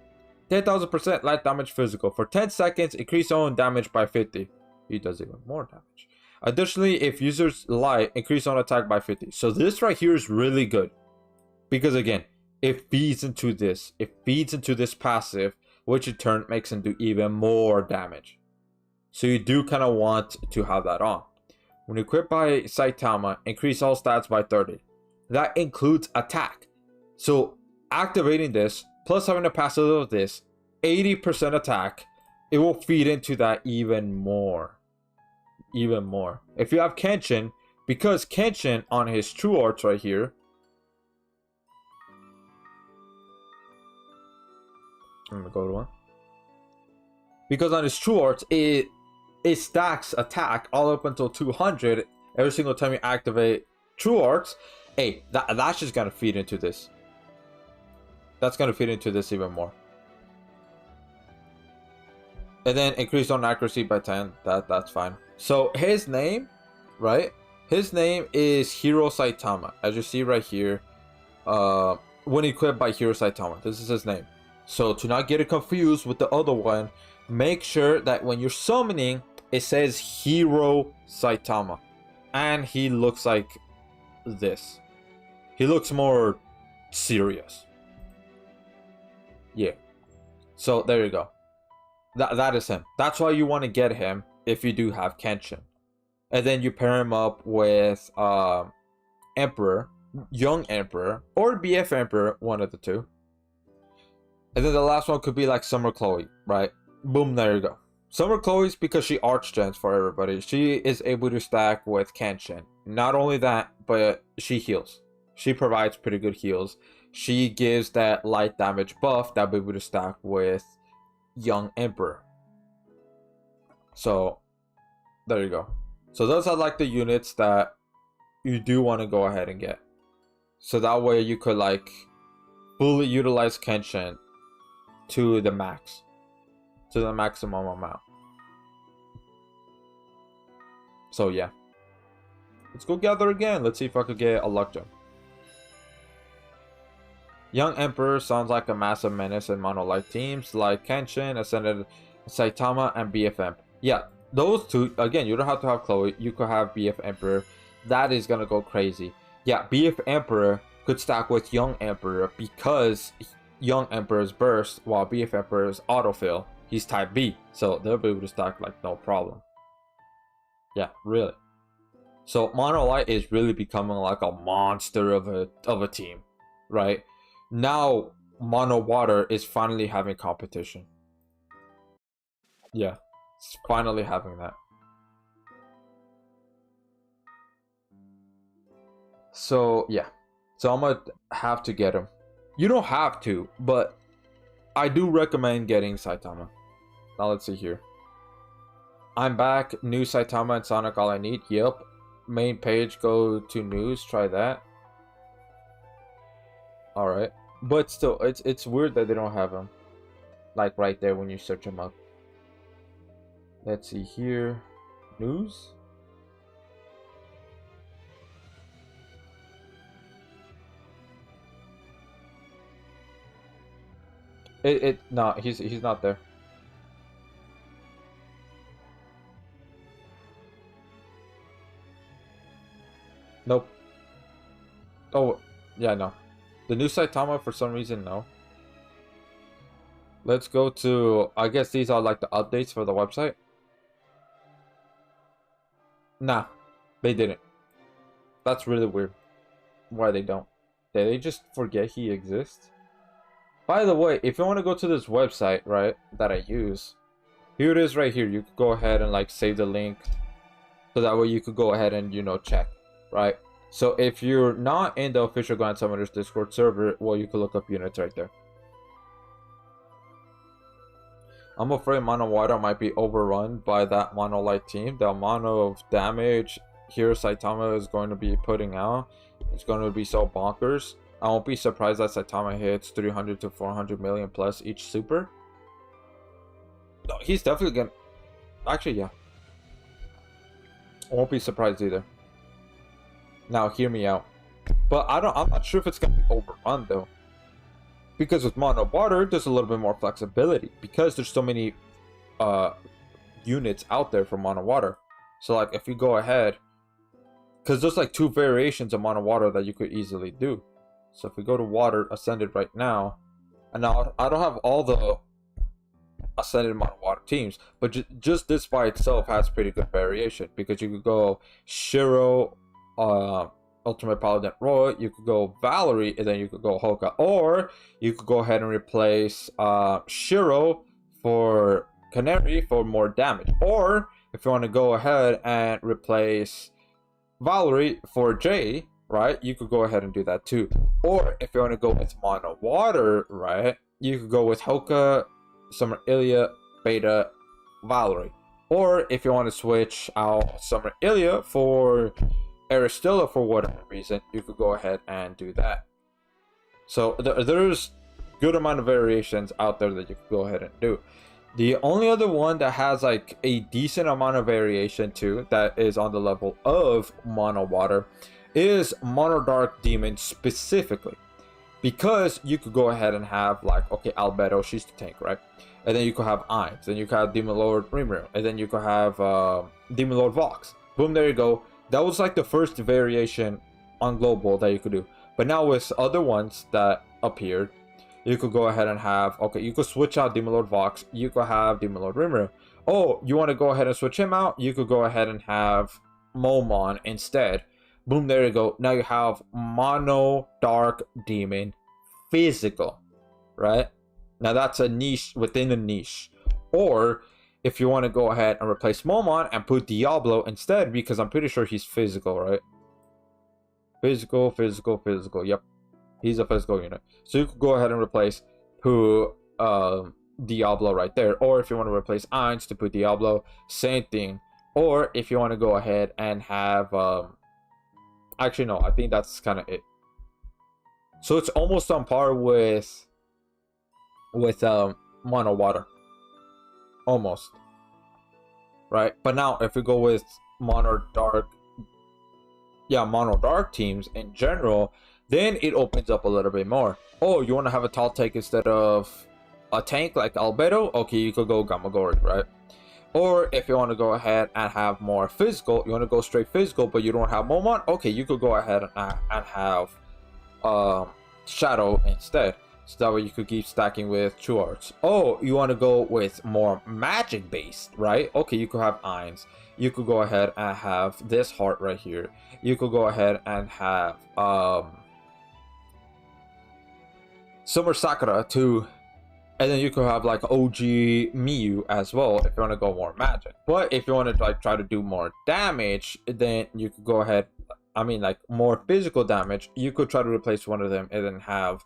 A: 10,000% light damage physical. For 10 seconds, increase own damage by 50. He does even more damage. Additionally, if users light, increase on attack by 50. So this right here is really good. Because again, it feeds into this. It feeds into this passive, which in turn makes him do even more damage. So you do kind of want to have that on. When equipped by Saitama, increase all stats by 30. That includes attack. So activating this, plus having a passive of this, 80% attack, it will feed into that even more. Even more. If you have Kenshin, because Kenshin on his true arts right here, I'm gonna go to one. Because on his true arts, it stacks attack all up until 200 every single time you activate true arts. Hey, that's just gonna feed into this. That's gonna feed into this even more. And then increase on accuracy by 10. That's fine. So his name, right? His name is Hero Saitama. As you see right here, when equipped by Hero Saitama, this is his name. So to not get it confused with the other one, make sure that when you're summoning, it says Hero Saitama. And he looks like this. He looks more serious. Yeah. So there you go. That is him. That's why you want to get him if you do have Kenshin. And then you pair him up with Emperor, Young Emperor, or BF Emperor, one of the two. And then the last one could be like Summer Chloe, right? Boom, there you go. Summer Chloe's because she arch-gens for everybody. She is able to stack with Kenshin. Not only that, but she heals. She provides pretty good heals. She gives that light damage buff that we're able to stack with Young Emperor. So, there you go. So those are like the units that you do want to go ahead and get. So that way you could like fully utilize Kenshin to the max. To the maximum amount. So yeah. Let's go gather again. Let's see if I could get a luck gem. Young Emperor sounds like a massive menace in mono-like teams like Kenshin, Ascended Saitama, and BF Emp. Yeah, those two, again, you don't have to have Chloe. You could have BF Emperor. That is gonna go crazy. Yeah, BF Emperor could stack with Young Emperor because Young Emperor's burst while BF Emperor's autofill. He's type B, so they'll be able to stack like no problem. Yeah, really. So Monolight is really becoming like a monster of a team, right? Now Mono Water is finally having competition. Yeah, it's finally having that. So yeah, so I'm gonna have to get him. You don't have to, but I do recommend getting Saitama. Now let's see here. I'm back. New Saitama and Sonic all I need. Yep. Main page, go to news. Try that. Alright. But still, it's weird that they don't have him. Like right there when you search him up. Let's see here. News? No, he's not there. Nope. Oh, yeah, no. The new Saitama, for some reason, no. Let's go to... I guess these are like the updates for the website. Nah, they didn't. That's really weird. Why they don't. Did they just forget he exists? By the way, if you want to go to this website, right, that I use, here it is right here. You could go ahead and like save the link. So that way you could go ahead and, you know, check. Right, so if you're not in the official Grand Summoners Discord server, well, you can look up units right there. I'm afraid Mono Water might be overrun by that Mono Light team. The amount of damage here Saitama is going to be putting out, it's going to be so bonkers. I won't be surprised that Saitama hits 300 to 400 million plus each super. No, he's definitely gonna... Actually, yeah. I won't be surprised either. Now, hear me out. But I'm not sure if it's gonna be overrun though. Because with Mono Water, there's a little bit more flexibility. Because there's so many units out there for Mono Water. So like if you go ahead, because there's like 2 variations of Mono Water that you could easily do. So if we go to Water Ascended right now, and now I don't have all the ascended mono water teams, but just this by itself has pretty good variation, because you could go Shiro, Ultimate Paladin Roy, you could go Valerie, and then you could go Hoka, or you could go ahead and replace Shiro for Canary for more damage, or if you want to go ahead and replace Valerie for Jay, right, you could go ahead and do that too. Or if you want to go with mono water, right, you could go with Hoka, Summer Ilya, Beta, Valerie. Or if you want to switch out Summer Ilya for Aristilla for whatever reason, you could go ahead and do that. So there's good amount of variations out there that you could go ahead and do. The only other one that has like a decent amount of variation too, that is on the level of mono water, is mono dark demon specifically, because you could go ahead and have like, okay, Albedo, she's the tank, right? And then you could have Ainz, then you could have Demon Lord Rimuru, and then you could have Demon Lord Vox. Boom, there you go. That was like the first variation on global that you could do. But now with other ones that appeared, you could go ahead and have, okay, you could switch out Demon Lord Vox, you could have Demon Lord Rimuru. Oh, you want to go ahead and switch him out? You could go ahead and have Momon instead. Boom, there you go. Now you have mono dark demon physical, right? Now that's a niche within a niche. Or if you want to go ahead and replace Momon and put Diablo instead, because I'm pretty sure he's physical, right? Physical. Yep, he's a physical unit. So you could go ahead and replace Diablo right there. Or if you want to replace Ainz to put Diablo, same thing. Or if you want to go ahead and have actually no, I think that's kind of it. So it's almost on par with mono water, almost, right? But now if we go with mono dark teams in general, then it opens up a little bit more. Oh, you want to have a tall tank instead of a tank like Albedo? Okay, you could go Gamagori, right? Or if you want to go ahead and have more physical, you want to go straight physical, but you don't have Momon, okay, you could go ahead and have Shadow instead. So that way you could keep stacking with True Arts. Oh, you want to go with more magic based, right? Okay, you could have Ainz. You could go ahead and have this heart right here. You could go ahead and have Summer Sakura too. And then you could have like OG Miyu as well if you want to go more magic. But if you want to like try to do more damage, then you could go ahead, I mean like more physical damage, you could try to replace one of them and then have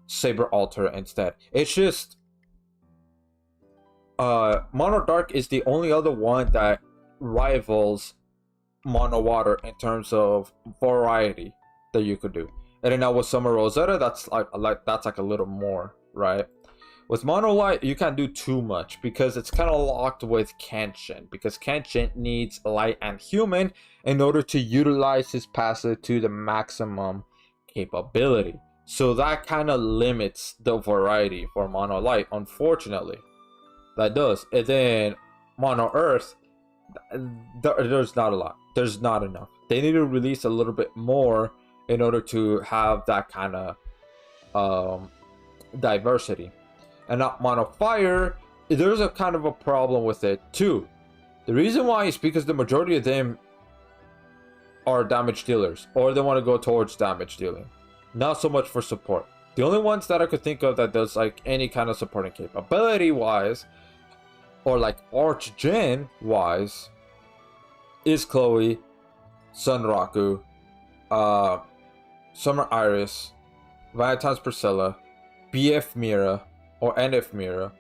A: Saber Altar instead. It's just Mono Dark is the only other one that rivals Mono Water in terms of variety that you could do. And then now with Summer Rosetta, that's like a little more, right? With Mono Light, you can't do too much because it's kind of locked with Kenshin, because Kenshin needs Light and Human in order to utilize his passive to the maximum capability. So that kind of limits the variety for Mono Light, unfortunately. That does. And then Mono Earth, there's not a lot. There's not enough. They need to release a little bit more in order to have that kind of diversity. And not Mono Fire, there's a kind of a problem with it too. The reason why is because the majority of them are damage dealers, or they want to go towards damage dealing. Not so much for support. The only ones that I could think of that does like any kind of supporting capability wise, or like Arch-Gen wise, is Chloe, Sunraku, Summer Iris, Valentine's Priscilla, BF Mira, or NF Mira,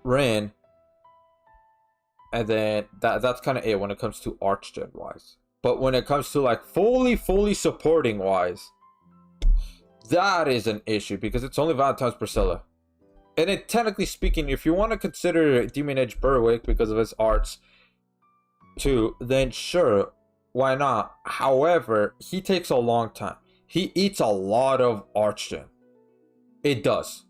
A: Rin, and then that's kind of it when it comes to Arch-Gen wise. But when it comes to like fully supporting wise, that is an issue because it's only Valentine's Priscilla. And then technically speaking, if you want to consider Demon Edge Berwick because of his arts too, then sure, why not? However, he takes a long time. He eats a lot of Arch-Gen. It does.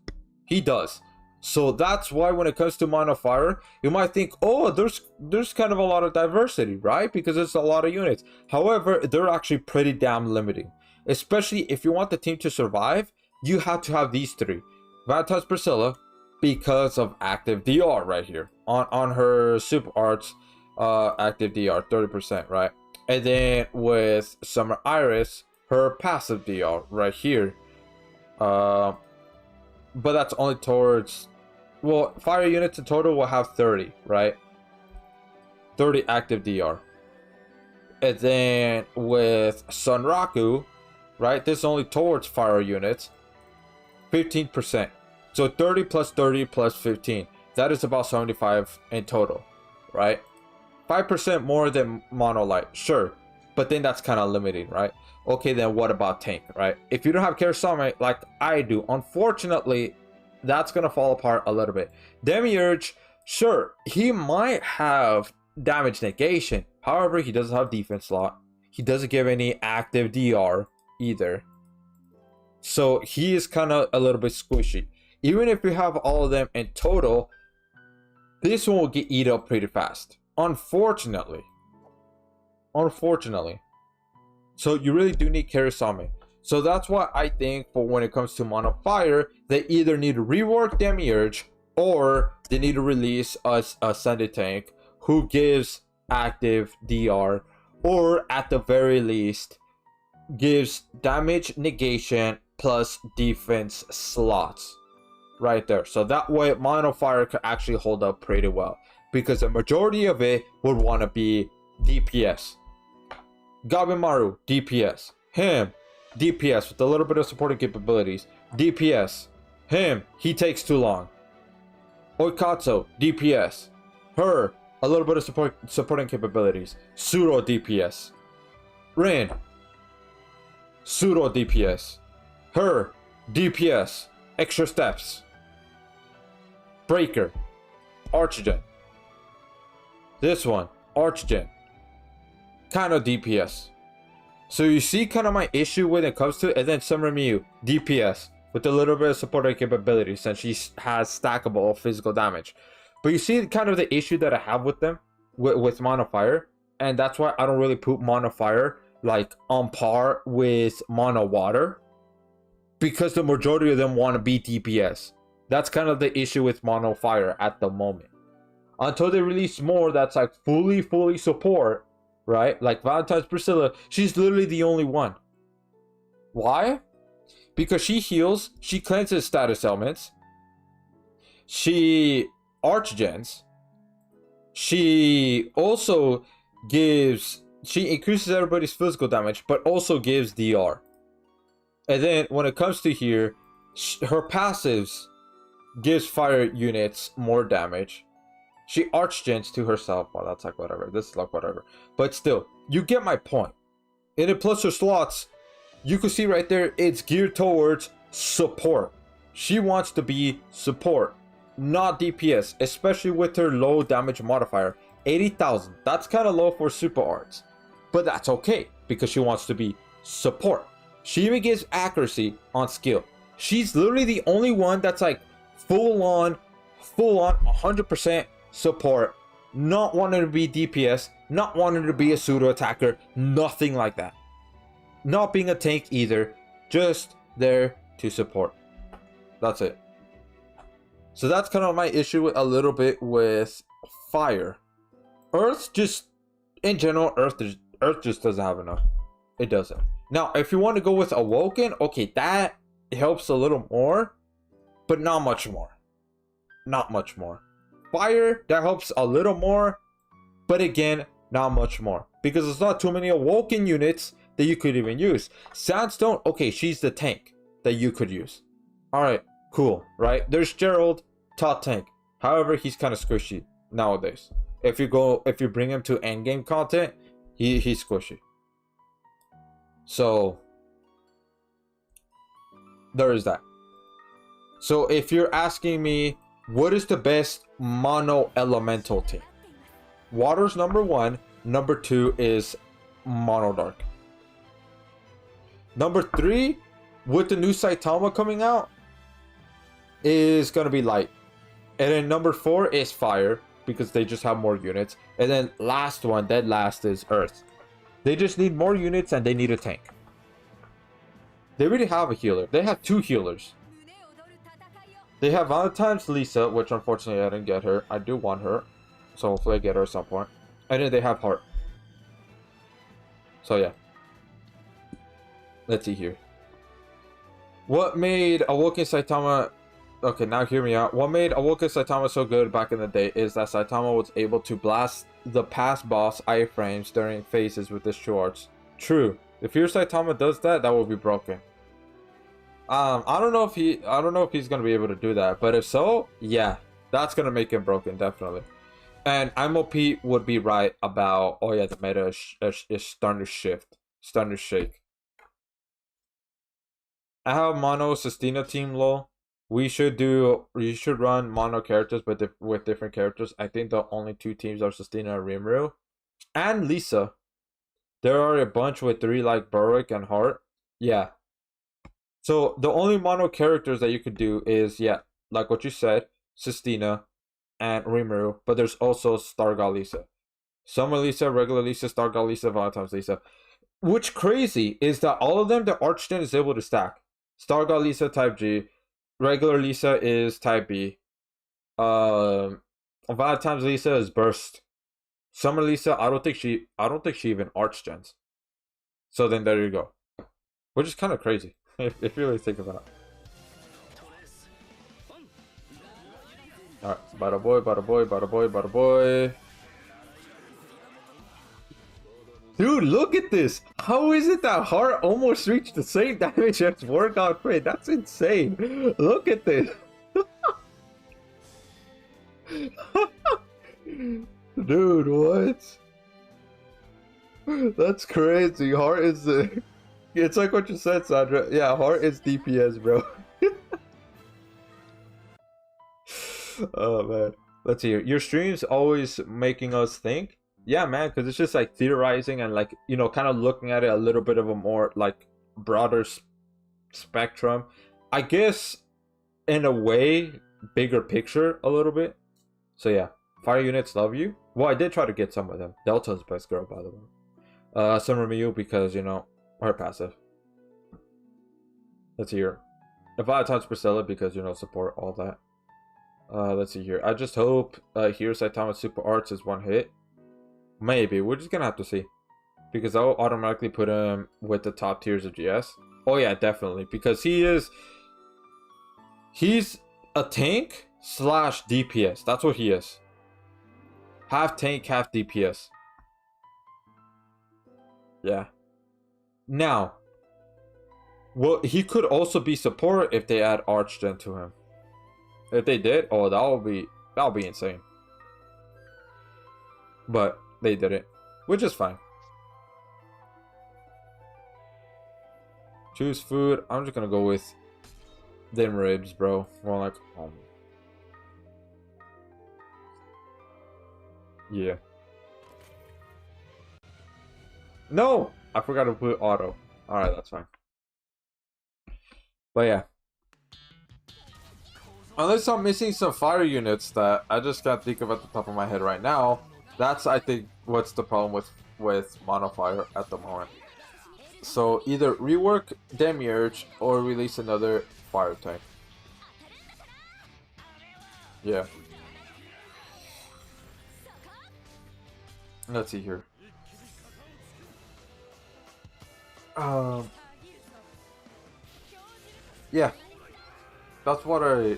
A: He does. So that's why when it comes to Mono Fire, you might think, oh, there's kind of a lot of diversity, right? Because there's a lot of units. However, they're actually pretty damn limiting. Especially if you want the team to survive, you have to have these three. Valentine's Priscilla, because of active DR right here on her super arts. Active DR 30%, right? And then with Summer Iris, her passive DR right here. But that's only towards, well, fire units in total will have 30, right? 30 active DR. And then with Sunraku, right, this is only towards fire units, 15%. So 30 plus 30 plus 15, that is about 75 in total, right? 5% more than Monolight, sure, but then that's kind of limiting, right? Okay, then what about tank, right? If you don't have Karasame like I do, unfortunately, that's gonna fall apart a little bit. Demiurge, sure, he might have damage negation, however, he doesn't have defense slot. He doesn't give any active DR either, so he is kind of a little bit squishy. Even if you have all of them in total, this one will get eat up pretty fast. Unfortunately. So you really do need Karasame. So that's why I think for when it comes to Mono Fire, they either need to rework Demiurge or they need to release a Ascended tank who gives active DR, or at the very least gives damage negation plus defense slots. Right there. So that way Mono Fire could actually hold up pretty well, because the majority of it would want to be DPS. Gabimaru, DPS. Him, DPS with a little bit of supporting capabilities. DPS. Him, he takes too long. Oikatsu, DPS. Her, a little bit of supporting capabilities. Pseudo DPS. Rin, pseudo DPS. Her, DPS. Extra steps. Breaker, Archgen. This one, Archgen. Kind of DPS. So you see kind of my issue when it comes to it. And then Summer Miu, DPS. With a little bit of supporting capability since she has stackable physical damage. But you see kind of the issue that I have with them. With Mono Fire. And that's why I don't really put Mono Fire like on par with Mono Water. Because the majority of them want to be DPS. That's kind of the issue with Mono Fire at the moment. Until they release more that's like fully support, right? Like Valentine's Priscilla, she's literally the only one. Why? Because she heals, she cleanses status elements, she archgens, she also gives, she increases everybody's physical damage, but also gives DR. And then when it comes to here, her passives gives fire units more damage. She archgens to herself. Well, that's like whatever. This is like whatever. But still, you get my point. And then plus her slots, you can see right there, it's geared towards support. She wants to be support, not DPS, especially with her low damage modifier. 80,000. That's kind of low for super arts. But that's okay, because she wants to be support. She even gives accuracy on skill. She's literally the only one that's like full on 100% support, not wanting to be DPS, not wanting to be a pseudo attacker, nothing like that. Not being a tank either, just there to support. That's it. So that's kind of my issue with a little bit with fire. Earth just, in general, Earth just doesn't have enough. It doesn't. Now, if you want to go with Awoken, okay, that helps a little more, but not much more. Not much more. Fire, that helps a little more, but again, not much more. Because there's not too many Awoken units that you could even use. Sandstone, okay, she's the tank that you could use. Alright, cool, right? There's Gerald, top tank. However, he's kind of squishy nowadays. If you bring him to endgame content, he's squishy. So there is that. So if you're asking me, what is the best mono elemental team? Water's number 1. Number 2 is mono dark. Number 3, with the new Saitama coming out, is gonna be light. And then number 4 is fire, because they just have more units. And then last one, dead last, is earth. They just need more units and they need a tank. They already have a healer. They have 2 healers. They have Valentine's Lisa, which unfortunately I didn't get her. I do want her, so hopefully I get her at some point. And then they have Heart. So yeah. Let's see here. What made Awoken Saitama... Okay, now hear me out. What made Awoken Saitama so good back in the day is that Saitama was able to blast the past boss iframes during phases with his true arts. True. If your Saitama does that, that will be broken. I don't know if he's gonna be able to do that, but if so, yeah, that's gonna make him broken, definitely. And IMOP would be right about, oh yeah, the meta is starting to shift, starting to shake. I have mono Sistina team lol. We should run mono characters, but with different characters. I think the only two teams are Sistina and Rimuru, and Lisa. There are a bunch with 3 like Berwick and Hart. Yeah. So the only mono characters that you could do is, yeah, like what you said, Sistina and Rimuru, but there's also Stargall Lisa. Summer Lisa, regular Lisa, Stargall Lisa, Valentine's Lisa. Which crazy is that all of them, the Archden is able to stack. Stargall Lisa type G, regular Lisa is type B. Valentine's Lisa is burst. Summer Lisa, I don't think she even Archgens. So then there you go. Which is kind of crazy if you really think about it. Alright, bada boy, bada boy, bada boy, bada boy. Dude, look at this! How is it that Heart almost reached the same damage as Workout Crit? That's insane! Look at this! Dude, what? That's crazy. Heart is it's like what you said, Sandra. Yeah, Heart is DPS, bro. Oh man. Let's see here. Your stream's always making us think. Yeah, man, because it's just like theorizing and like, you know, kind of looking at it a little bit of a more like broader spectrum. I guess in a way, bigger picture a little bit. So yeah, fire units love you. Well, I did try to get some of them. Delta's best girl, by the way. Summer Miyu because, you know, her passive. Let's see here. Valentine's Priscilla because, you know, support all that. Let's see here. I just hope here Saitama Super Arts is one hit. Maybe. We're just gonna have to see. Because I'll automatically put him with the top tiers of GS. Oh yeah, definitely. Because he's a tank / DPS. That's what he is. Half tank, half DPS. Yeah. Now, well, he could also be support if they add Archgen to him. If they did, oh, that'll be insane. But they didn't, which is fine. Choose food. I'm just gonna go with them ribs, bro. More like yeah. No, I forgot to put auto. All right, that's fine. But yeah. Unless I'm missing some fire units that I just can't think of at the top of my head right now. That's, I think, what's the problem with Monofire at the moment. So either rework Demiurge or release another fire tank. Yeah. Let's see here. Yeah. That's what I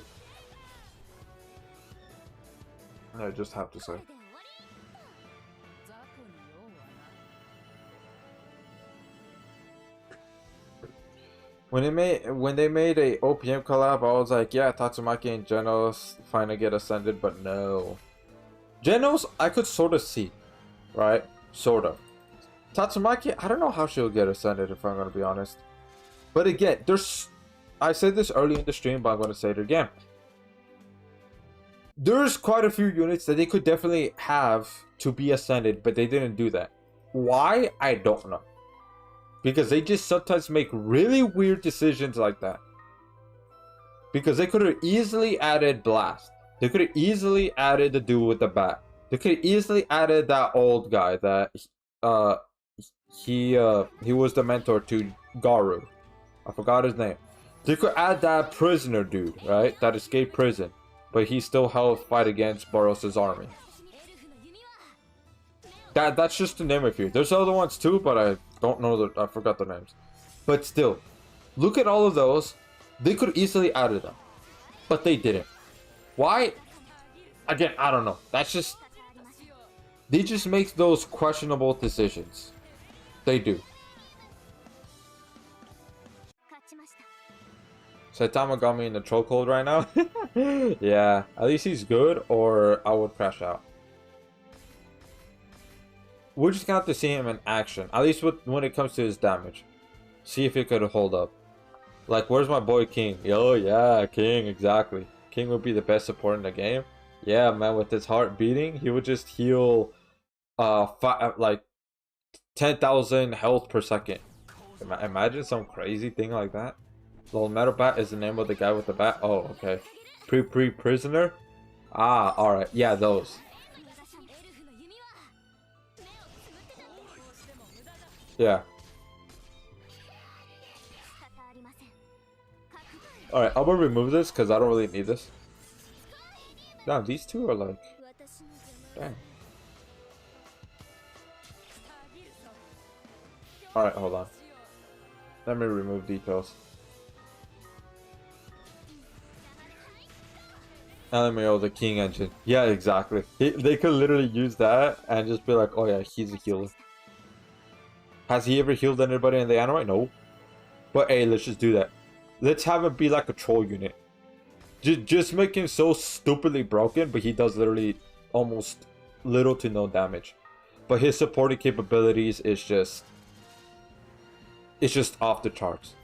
A: just have to say. When they made a OPM collab, I was like, yeah, Tatsumaki and Genos finally get ascended, but no. Genos, I could sort of see, right? Sort of. Tatsumaki, I don't know how she'll get ascended, if I'm going to be honest. But again, I said this early in the stream, but I'm going to say it again. There's quite a few units that they could definitely have to be ascended, but they didn't do that. Why? I don't know. Because they just sometimes make really weird decisions like that. Because they could have easily added Blast. They could have easily added the dude with the bat. They could have easily added that old guy that he was the mentor to Garu. I forgot his name. They could add that prisoner dude, right? That escaped prison, but he still held fight against Baros's army. That's just to name a few. There's other ones too, but I don't know I forgot the names. But still, look at all of those. They could easily added them, but they didn't. Why? Again, I don't know. That's just, they just make those questionable decisions. They do. Saitama got me in the chokehold right now. Yeah, at least he's good, or I would crash out. We're just gonna have to see him in action, at least when it comes to his damage. See if he could hold up. Like, where's my boy King? Oh yeah, King, exactly. King would be the best support in the game. Yeah, man, with his heart beating, he would just heal like 10,000 health per second. Imagine some crazy thing like that. Little Metal Bat is the name of the guy with the bat. Oh, okay. Prisoner? Ah, alright. Yeah, those. Yeah. Alright, I'm gonna remove this because I don't really need this. Damn, these two are like... Dang. Alright, hold on. Let me remove details. LMAO, the King engine. Yeah, exactly. They could literally use that and just be like, oh yeah, he's a healer. Has he ever healed anybody in the anime? No. But hey, let's just do that. Let's have him be like a troll unit. Just make him so stupidly broken, but he does literally almost little to no damage. But his supporting capabilities is just... it's just off the charts.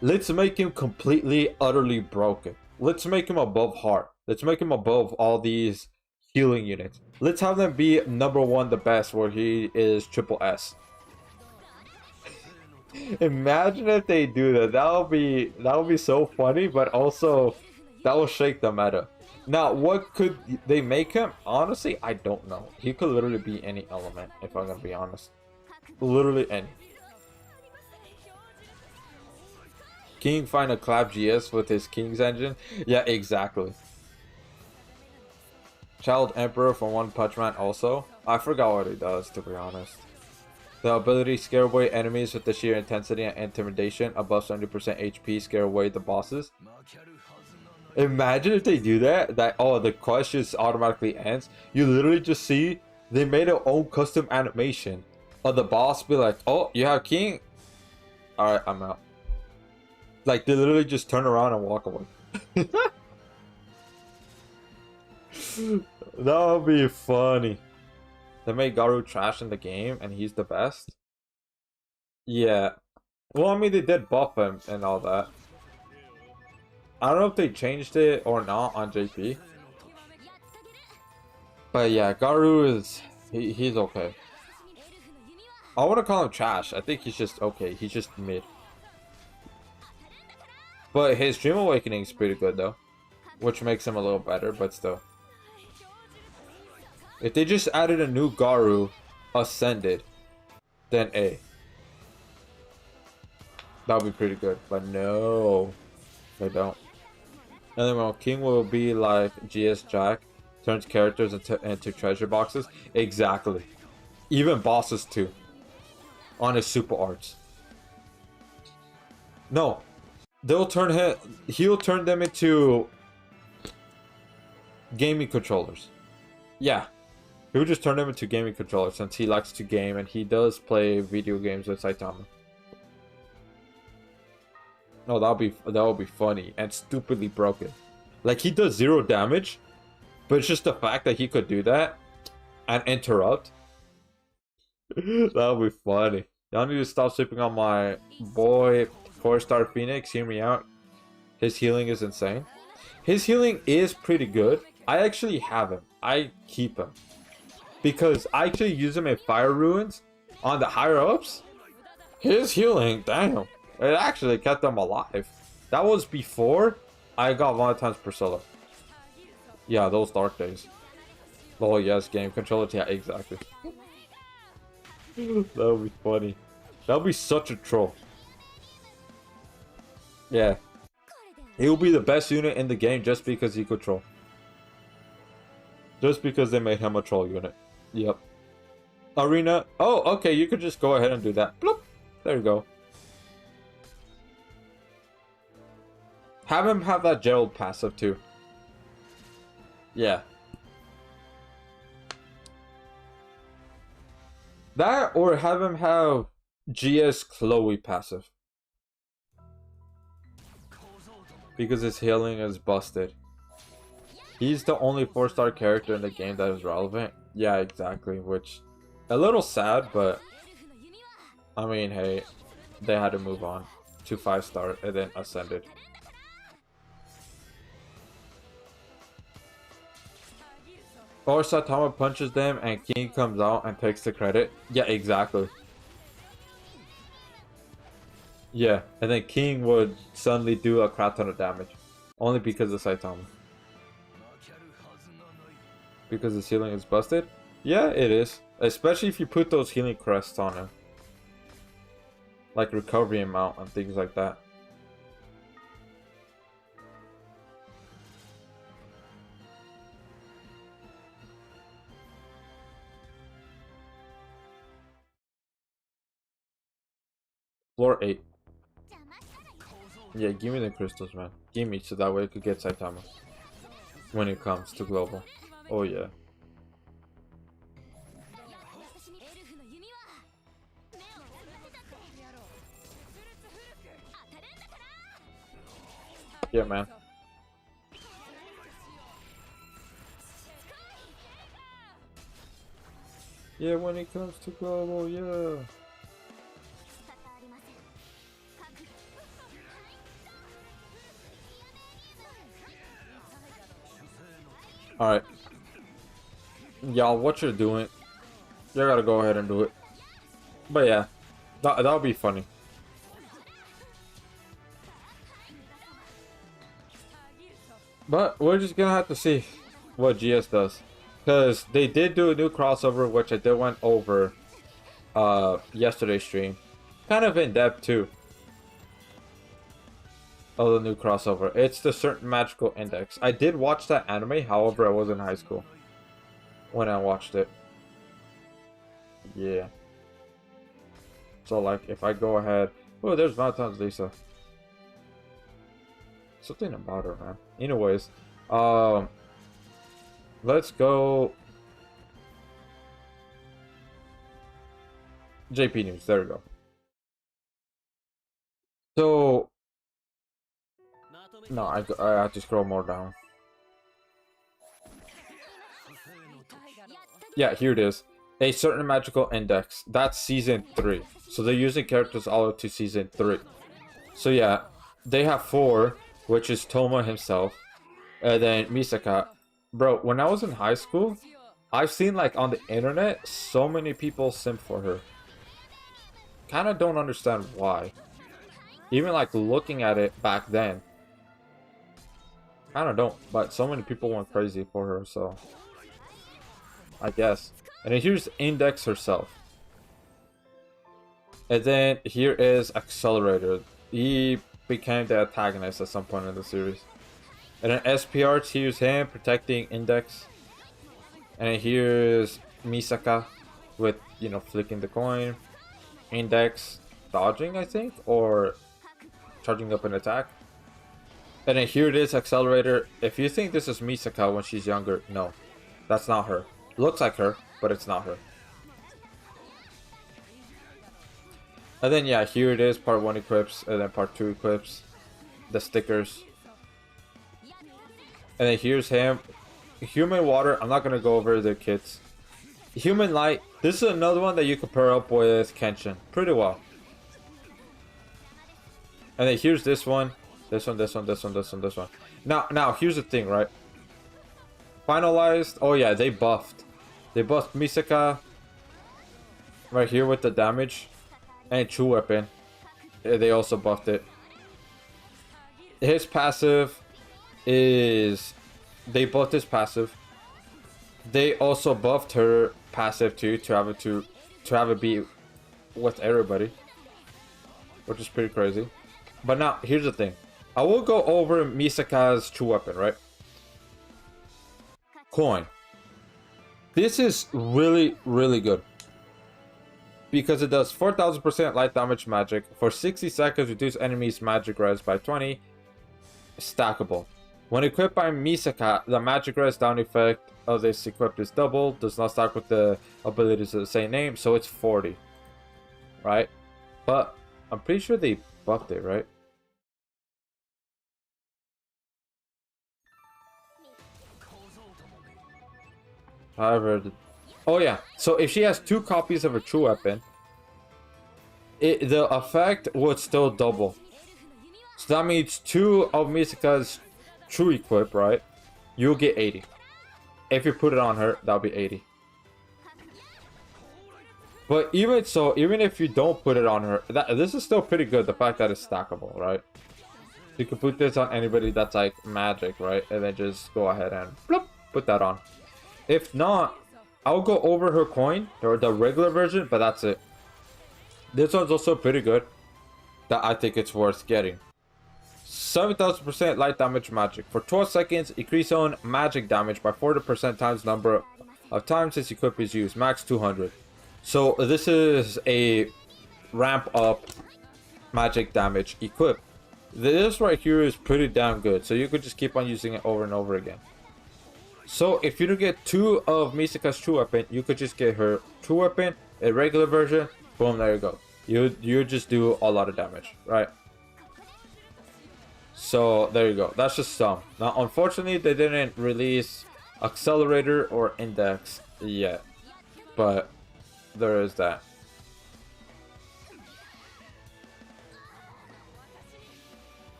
A: Let's make him completely, utterly broken. Let's make him above heart. Let's make him above all these healing units. Let's have them be #1 the best, where he is triple S. Imagine if they do that. That would be so funny, but also that will shake the meta. Now, what could they make him? Honestly, I don't know. He could literally be any element, if I'm gonna be honest. Literally any. King find a clap GS with his King's engine? Yeah, exactly. Child Emperor from One Punch Man also. I forgot what he does, to be honest. The ability scare away enemies with the sheer intensity and intimidation. Above 70% HP, scare away the bosses. Imagine if they do that. Oh, the quest just automatically ends. You literally just see they made their own custom animation of the boss be like, oh, you have King? Alright, I'm out. Like, they literally just turn around and walk away. That would be funny. They made Garu trash in the game and he's the best. Yeah. Well, I mean, they did buff him and all that. I don't know if they changed it or not on JP. But yeah, Garu is... he's okay. I want to call him trash. I think he's just okay. He's just mid. But his Dream Awakening is pretty good though. Which makes him a little better, but still. If they just added a new Garu Ascended, then A. That would be pretty good. But no, they don't. And then well, King will be like GS Jack, turns characters into treasure boxes. Exactly. Even bosses too. On his super arts. No. He'll turn them into gaming controllers. Yeah. He would just turn them into gaming controllers since he likes to game and he does play video games with Saitama. No, that would be funny and stupidly broken. Like, he does 0 damage, but it's just the fact that he could do that and interrupt. That would be funny. Y'all need to stop sleeping on my boy 4-star Phoenix. Hear me out. His healing is insane. His healing is pretty good. I actually have him. I keep him. Because I actually use him in Fire Ruins on the higher ups. His healing, damn. It actually kept them alive. That was before I got Valentine's Priscilla. Yeah, those dark days. Oh yes, game controller. Yeah, exactly. That would be funny. That would be such a troll. Yeah. He'll be the best unit in the game just because he could troll. Just because they made him a troll unit. Yep. Arena. Oh, okay. You could just go ahead and do that. Bloop. There you go. Have him have that Gerald passive too. Yeah. That, or have him have GS Chloe passive. Because his healing is busted. He's the only 4-star character in the game that is relevant. Yeah, exactly. Which, a little sad, but I mean, hey, they had to move on to 5-star and then ascended. Or Saitama punches them and King comes out and takes the credit. Yeah, exactly. Yeah, and then King would suddenly do a crap ton of damage. Only because of Saitama. Because his healing is busted? Yeah, it is. Especially if you put those healing crests on him. Like recovery amount and things like that. Floor 8. Yeah, give me the crystals, man. Give me, so that way I could get Saitama. When it comes to global. Oh yeah. Yeah, man. Yeah, when it comes to global, yeah. Alright. Y'all, what you're doing, you gotta go ahead and do it. But yeah, that'll be funny. But we're just gonna have to see what GS does. Because they did do a new crossover, which I did went over yesterday's stream. Kind of in depth too. Of the new crossover. It's the certain magical index. I did watch that anime, however I was in high school when I watched it. Yeah. So like if I go ahead, oh, there's Valentine's Lisa. Something about her, man. Anyways, let's go JP News. There we go. So no, I have to scroll more down. Yeah, here it is. A certain magical index. That's season 3. So they're using characters all up to season 3. So yeah, they have 4, which is Toma himself, and then Misaka. Bro, when I was in high school, I've seen like on the internet so many people simp for her. Kind of don't understand why. Even like looking at it back then. I don't, but so many people went crazy for her, so I guess. And then here's Index herself. And then here is Accelerator. He became the antagonist at some point in the series. And then SPR, here's him protecting Index. And then here's Misaka with, you know, flicking the coin. Index dodging, I think, or charging up an attack. And then here it is, Accelerator. If you think this is Misaka when she's younger, no. That's not her. Looks like her, but it's not her. And then yeah, here it is, part 1 equips, and then part 2 equips. The stickers. And then here's him. Human Water, I'm not going to go over the kits. Human Light, this is another one that you can pair up with Kenshin. Pretty well. And then here's this one. This one. Now, here's the thing, right? Finalized. Oh yeah, they buffed. They buffed Misaka. Right here with the damage. And True Weapon. They also buffed it. His passive is... They buffed his passive. They also buffed her passive too, to have it be with everybody. Which is pretty crazy. But now, here's the thing. I will go over Misaka's true weapon, right? Coin. This is really, really good. Because it does 4000% light damage magic. For 60 seconds, reduce enemies' magic res by 20. Stackable. When equipped by Misaka, the magic res down effect of this equipped is double. Does not stack with the abilities of the same name, so it's 40. Right? But I'm pretty sure they buffed it, right? However, oh yeah, so if she has 2 copies of her true weapon, the effect would still double. So that means 2 of Misaka's true equip, right? You'll get 80. If you put it on her, that'll be 80. But even so, even if you don't put it on her, this is still pretty good, the fact that it's stackable, right? You can put this on anybody that's like magic, right? And then just go ahead and bloop, put that on. If not, I'll go over her coin, or the regular version, but that's it. This one's also pretty good, that I think it's worth getting. 7000% light damage magic. For 12 seconds, increase own magic damage by 40% times number of times this equip is used. Max 200. So this is a ramp up magic damage equip. This right here is pretty damn good. So you could just keep on using it over and over again. So if you do get 2 of Misaka's true weapon, you could just get her true weapon, a regular version. Boom, there you go. You just do a lot of damage, right? So there you go. That's just some. Now, unfortunately, they didn't release accelerator or index yet, but there is that.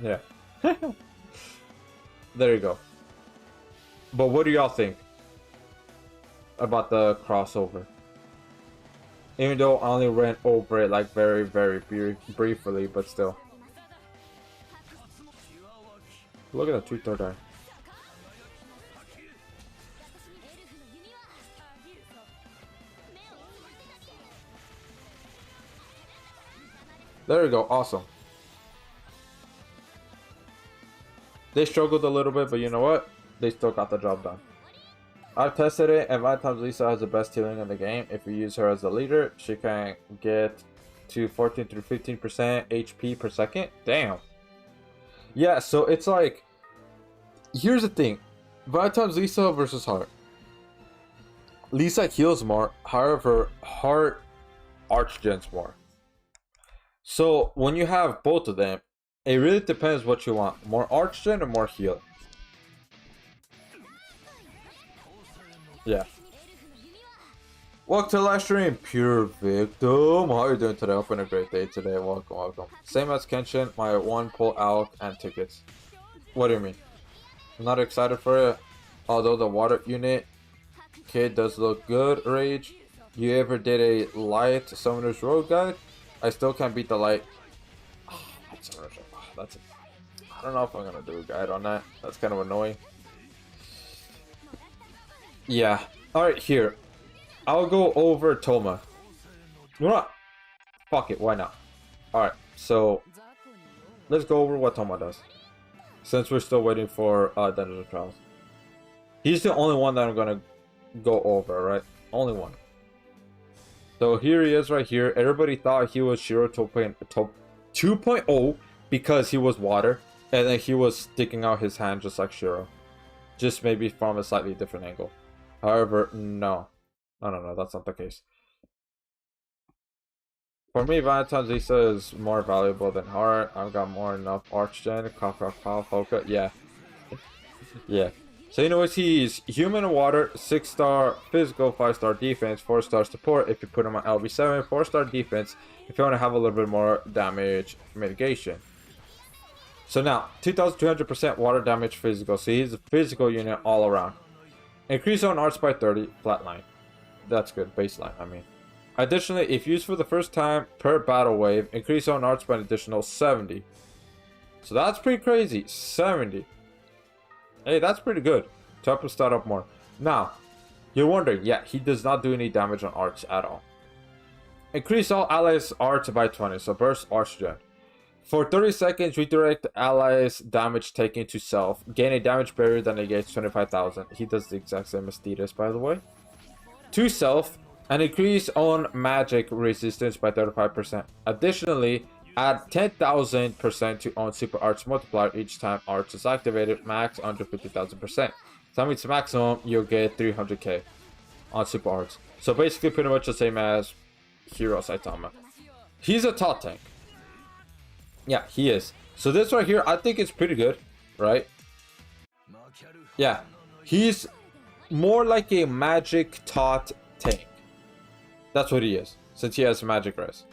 A: Yeah. There you go. But what do y'all think about the crossover? Even though I only ran over it like very, very briefly, but still. Look at the 2/3 eye. There we go. Awesome. They struggled a little bit, but you know what? They still got the job done. I've tested it, and Valentine's Lisa has the best healing in the game. If you use her as the leader, she can get to 14 through 15% HP per second. Damn. Yeah, so it's like, here's the thing. Valentine's Lisa versus Heart. Lisa heals more, however, Heart archgens more. So when you have both of them, it really depends what you want. More archgen or more heal. Yeah. Welcome to the live stream, Pure Victim. How are you doing today? Hope a great day today. Welcome, welcome. Same as Kenshin, my 1 pull out and tickets. What do you mean? I'm not excited for it. Although the water unit kid does look good, Rage. You ever did a light Summoner's Road guide? I still can't beat the light. That's it. I don't know if I'm gonna do a guide on that. That's kind of annoying. Yeah. Alright, here. I'll go over Toma. You know what? Fuck it, why not? Alright, so let's go over what Toma does. Since we're still waiting for Dungeons & Trials. He's the only one that I'm gonna go over, right? Only one. So here he is right here. Everybody thought he was Shiro 2.0 because he was water. And then he was sticking out his hand just like Shiro. Just maybe from a slightly different angle. However, no. No, that's not the case. For me, Valentine's Lisa is more valuable than Heart. I've got more enough Archgen, Foka. Yeah. Yeah. So anyways, he's human and water, 6-star physical, 5-star defense, 4-star support if you put him on LB7, 4-star defense if you want to have a little bit more damage mitigation. So now, 2200% water damage physical, so he's a physical unit all around. Increase on arts by 30, flatline. That's good, baseline, I mean. Additionally, if used for the first time per battle wave, increase on arts by an additional 70. So that's pretty crazy, 70. Hey, that's pretty good. To help him start up more. Now, you're wondering, yeah, he does not do any damage on arts at all. Increase all allies arts by 20, so burst archgen. For 30 seconds, redirect allies' damage taken to self. Gain a damage barrier that negates 25,000. He does the exact same as Thetis, by the way. To self, and increase own magic resistance by 35%. Additionally, add 10,000% to own super arts multiplier each time arts is activated, max under 50,000%. So that means maximum you'll get 300k on super arts. So basically pretty much the same as Hero Saitama. He's a top tank. Yeah, he is. So this right here, I think it's pretty good, right? Yeah, he's more like a magic taught tank. That's what he is, since he has magic res.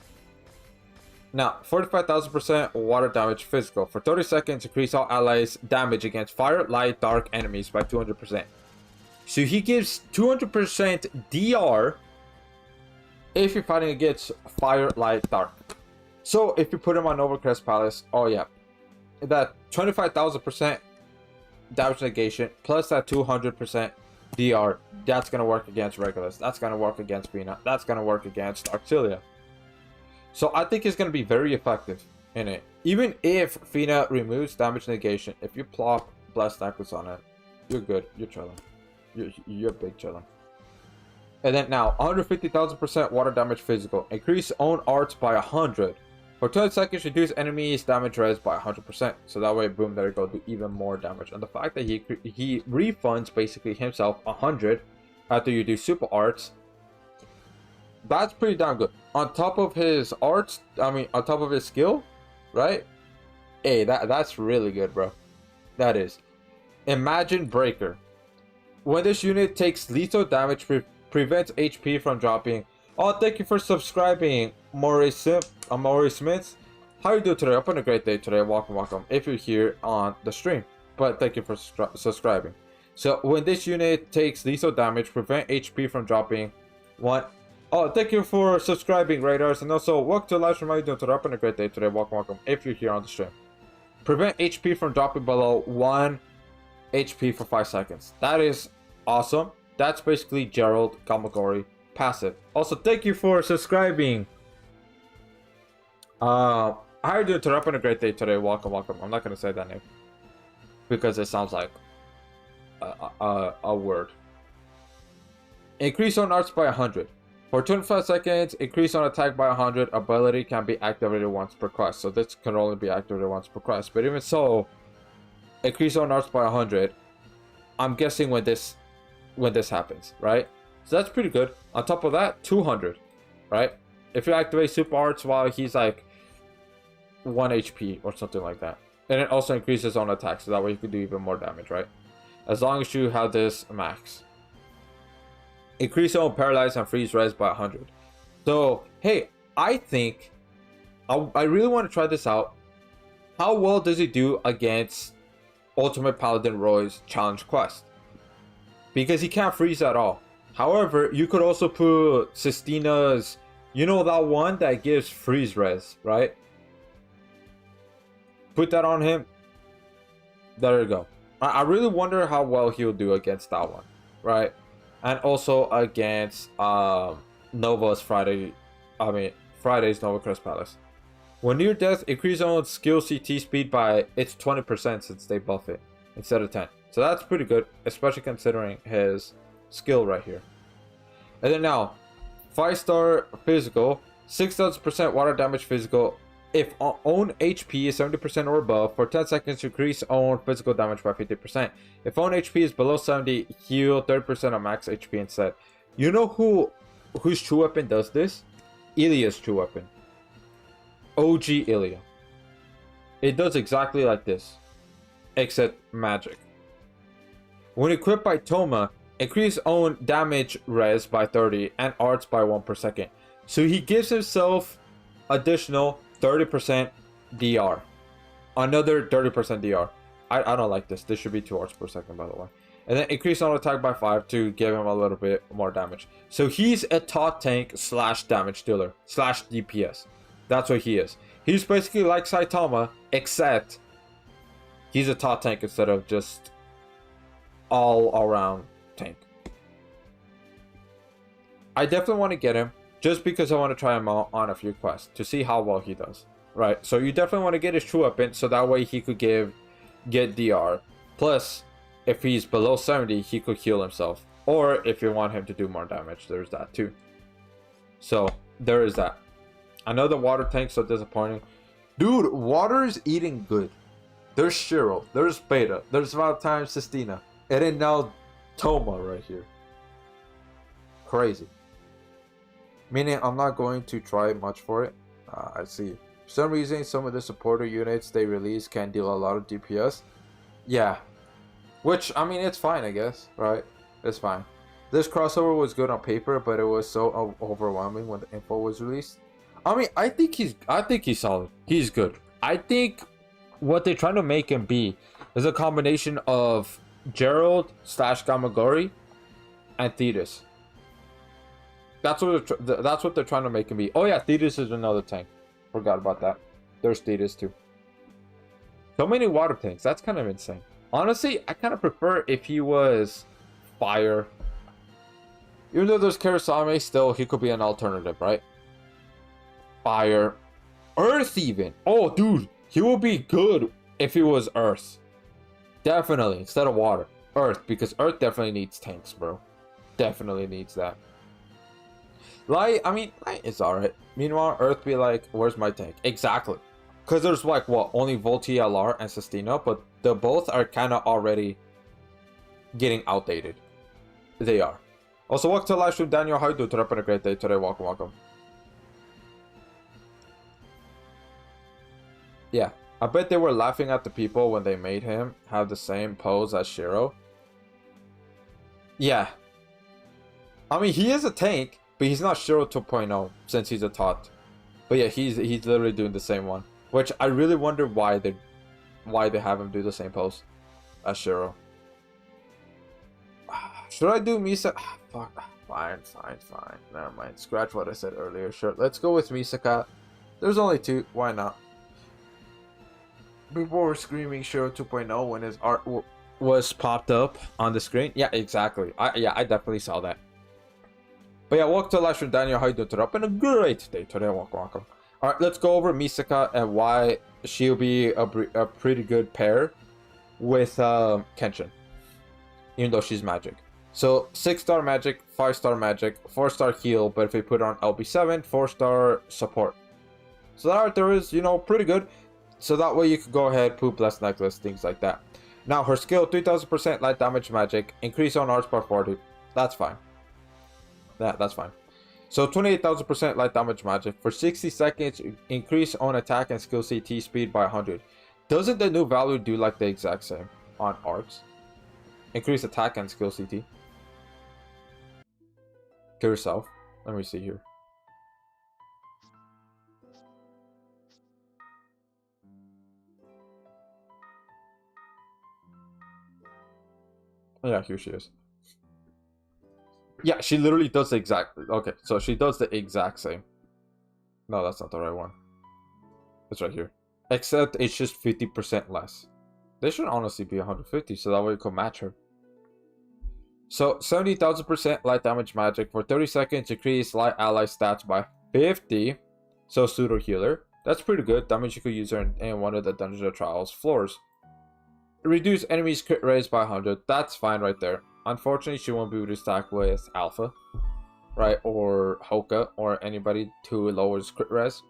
A: Now, 45,000% water damage physical. For 30 seconds, increase all allies' damage against fire, light, dark enemies by 200%. So he gives 200% DR if you're fighting against fire, light, dark. So if you put him on Nova Crest Palace, oh yeah, that 25,000% damage negation plus that 200% DR, that's gonna work against Regulus. That's gonna work against Bina. That's gonna work against Arctilia. So I think it's gonna be very effective in it. Even if Fina removes damage negation, if you plop Blessed Necklace on it, you're good. You're chilling. You're big chilling. And then now, 150,000% water damage physical. Increase own arts by 100. For 20 seconds, reduce enemies damage res by 100%. So that way, boom, there you go, do even more damage. And the fact that he refunds basically himself 100 after you do super arts, that's pretty damn good. On top of his arts, on top of his skill, right? Hey, that's really good, bro. That is. Imagine Breaker. When this unit takes lethal damage, prevents HP from dropping. Oh, thank you for subscribing, Maurice Smith. How you doing today? I'm having a great day today. Welcome. If you're here on the stream, but thank you for subscribing. So when this unit takes lethal damage, prevent HP from dropping. One. Oh, thank you for subscribing, Radars, and also welcome to the live stream. How you doing today? I'm having a great day today. Welcome. If you're here on the stream, prevent HP from dropping below 1 HP for 5 seconds. That is awesome. That's basically Gerald Kamagori passive. Also, thank you for subscribing. How are you doing today? I'm having a great day today. Welcome. I'm not gonna say that name because it sounds like a word. Increase on arts by 100. For 25 seconds, increase on attack by 100. Ability can be activated once per quest. So this can only be activated once per quest. But even so, increase on arts by 100. I'm guessing when this happens, right? So that's pretty good. On top of that, 200, right? If you activate super arts while he's like 1 HP or something like that. And it also increases on attack, so that way you can do even more damage, right? As long as you have this max. Increase on paralyze and freeze res by 100. So, hey, I think I really want to try this out. How well does he do against Ultimate Paladin Roy's challenge quest? Because he can't freeze at all. However, you could also put Sistina's, you know, that one that gives freeze res, right? Put that on him. There you go. I really wonder how well he'll do against that one, right? And also against Friday's Nova Crest Palace. When near death, increase on skill CT speed by it's 20% since they buff it instead of 10. So that's pretty good, especially considering his skill right here. And then now, 5-star physical, 6,000% water damage physical. If own HP is 70% or above, for 10 seconds increase own physical damage by 50%. If own HP is below 70, heal 30% of max HP instead. You know whose true weapon does this? Ilya's true weapon. OG Ilya. It does exactly like this, except magic. When equipped by Toma, increase own damage res by 30 and arts by 1 per second. So he gives himself additional 30% DR. Another 30% DR. I don't like this. This should be 2 arts per second, by the way. And then increase on attack by 5 to give him a little bit more damage. So he's a top tank slash damage dealer slash DPS. That's what he is. He's basically like Saitama, except he's a top tank instead of just all around tank. I definitely want to get him just because I want to try him out on a few quests to see how well he does, right? So you definitely want to get his true weapon, so that way he could get DR. Plus, if he's below 70, he could heal himself. Or if you want him to do more damage, there's that too. So there is that. I know the water tanks are disappointing. Dude, water is eating good. There's Shiro, there's Beta, there's Valentine Sistina, and then now Toma right here. Crazy. Meaning I'm not going to try much for it. I see. For some reason, some of the supporter units they release can deal a lot of DPS. Yeah. Which, I mean, it's fine, I guess, right? It's fine. This crossover was good on paper, but it was so overwhelming when the info was released. I mean, I think he's solid. He's good. I think what they're trying to make him be is a combination of Gerald / Gamagori and Thetis. That's what they're trying to make him be. Oh yeah, Thetis is another tank. Forgot about that. There's Thetis too. So many water tanks. That's kind of insane. Honestly, I kind of prefer if he was fire. Even though there's Karasame, still he could be an alternative, right? Fire, earth even. Oh, dude, he would be good if he was earth. Definitely instead of water, earth, because earth definitely needs tanks, bro. Definitely needs that. Light, I mean, light is alright. Meanwhile, earth be like, where's my tank? Exactly. Because there's like, what, only Volti LR and Sistina, but the both are kind of already getting outdated. They are. Also, welcome to the live stream, Daniel. How you doing? Today, a great day today. Welcome, welcome. Yeah, I bet they were laughing at the people when they made him have the same pose as Shiro. Yeah. I mean, he is a tank, but he's not Shiro 2.0 since he's a tot. But yeah, he's literally doing the same one. Which I really wonder why they have him do the same pose as Shiro. Should I do Misa? Fuck. Fine. Never mind. Scratch what I said earlier. Sure. Let's go with Misaka. There's only two. Why not? People were screaming Shiro 2.0 when his art was popped up on the screen. Yeah, exactly. I definitely saw that. But yeah, welcome to the live stream, Daniel. How you doing today? Up in a great day today. Welcome. Alright, let's go over Misaka and why she'll be a pretty good pair with Kenshin. Even though she's magic. So 6-star magic, 5-star magic, 4-star heal, but if we put her on LB7, 4-star support. So that right there is, you know, pretty good. So that way you could go ahead, poop less necklace, things like that. Now her skill, 3000% light damage magic, increase on arts by 40. That's fine. That's fine. So 28,000% light damage magic. For 60 seconds, increase on attack and skill CT speed by 100. Doesn't the new value do like the exact same on arts? Increase attack and skill CT. Kill yourself. Let me see here. Yeah, here she is. Yeah, she literally does the exact... Okay, so she does the exact same. No, that's not the right one. It's right here. Except it's just 50% less. They should honestly be 150, so that way you can match her. So, 70,000% light damage magic. For 30 seconds, increase light ally stats by 50. So, pseudo healer. That's pretty good. That means you could use her in one of the Dungeons or Trials floors. Reduce enemies crit raise by 100. That's fine right there. Unfortunately, she won't be able to stack with Alpha, right? Or Hoka, or anybody who lowers crit res.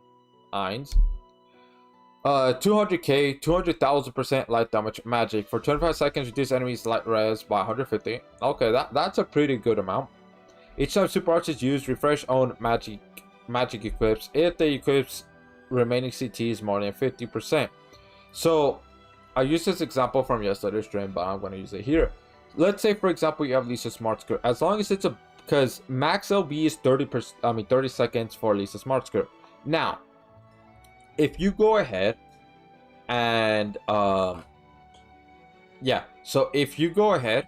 A: Ainz. 200k, 200,000% light damage magic. For 25 seconds, reduce enemies light res by 150. Okay, that's a pretty good amount. Each time super arts is used, refresh own magic equips if the equips remaining CT is more than 50%. So, I used this example from yesterday's stream, but I'm going to use it here. Let's say, for example, you have Lisa Smart Skirt. As long as it's a... Because max LB is 30 seconds for Lisa Smart Skirt. Now, if you go ahead and... yeah, so if you go ahead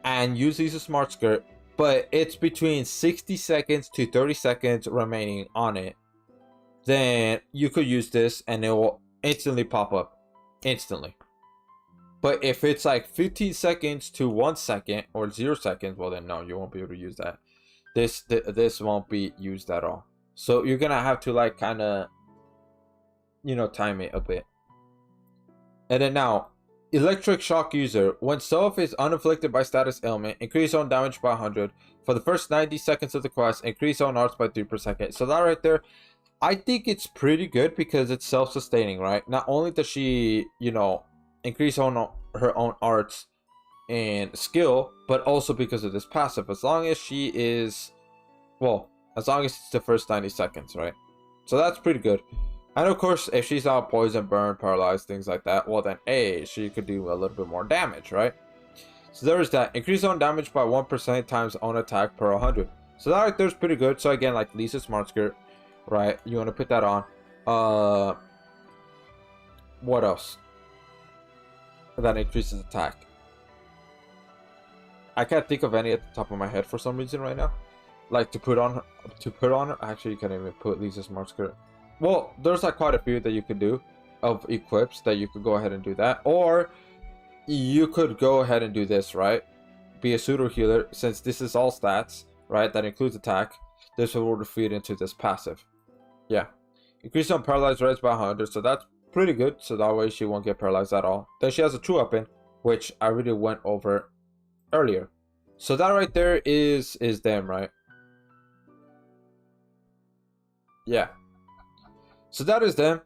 A: and use Lisa Smart Skirt, but it's between 60 seconds to 30 seconds remaining on it, then you could use this and it will instantly pop up. Instantly. But if it's like 15 seconds to 1 second or 0 seconds, well then no, you won't be able to use that. This won't be used at all. So you're gonna have to like kind of time it a bit. And then now, electric shock user. When self is unafflicted by status ailment, increase own damage by 100. For the first 90 seconds of the quest, increase own arts by 3 per second. So that right there, I think it's pretty good because it's self-sustaining, right? Not only does she, increase on her own arts and skill, but also because of this passive. As long as she is, as long as it's the first 90 seconds, right? So that's pretty good. And of course, if she's not poisoned, burned, paralyzed, things like that, well then, she could do a little bit more damage, right? So there is that. Increase own damage by 1% times own attack per 100. So that right there is pretty good. So again, like Lisa Smart Skirt, right? You want to put that on. What else? That increases attack. I can't think of any at the top of my head for some reason right now. Like to put on her. Actually, you can't even put Lisa Smart Skirt. Well, there's like quite a few that you could do of equips that you could go ahead and do that. Or you could go ahead and do this, right? Be a pseudo healer, since this is all stats, right? That includes attack. This will feed into this passive. Yeah. Increase on paralyzed rates by 100, so that's pretty good. So that way she won't get paralyzed at all. Then she has a true weapon, which I already went over earlier. So that right there is them, right? Yeah. So that is them.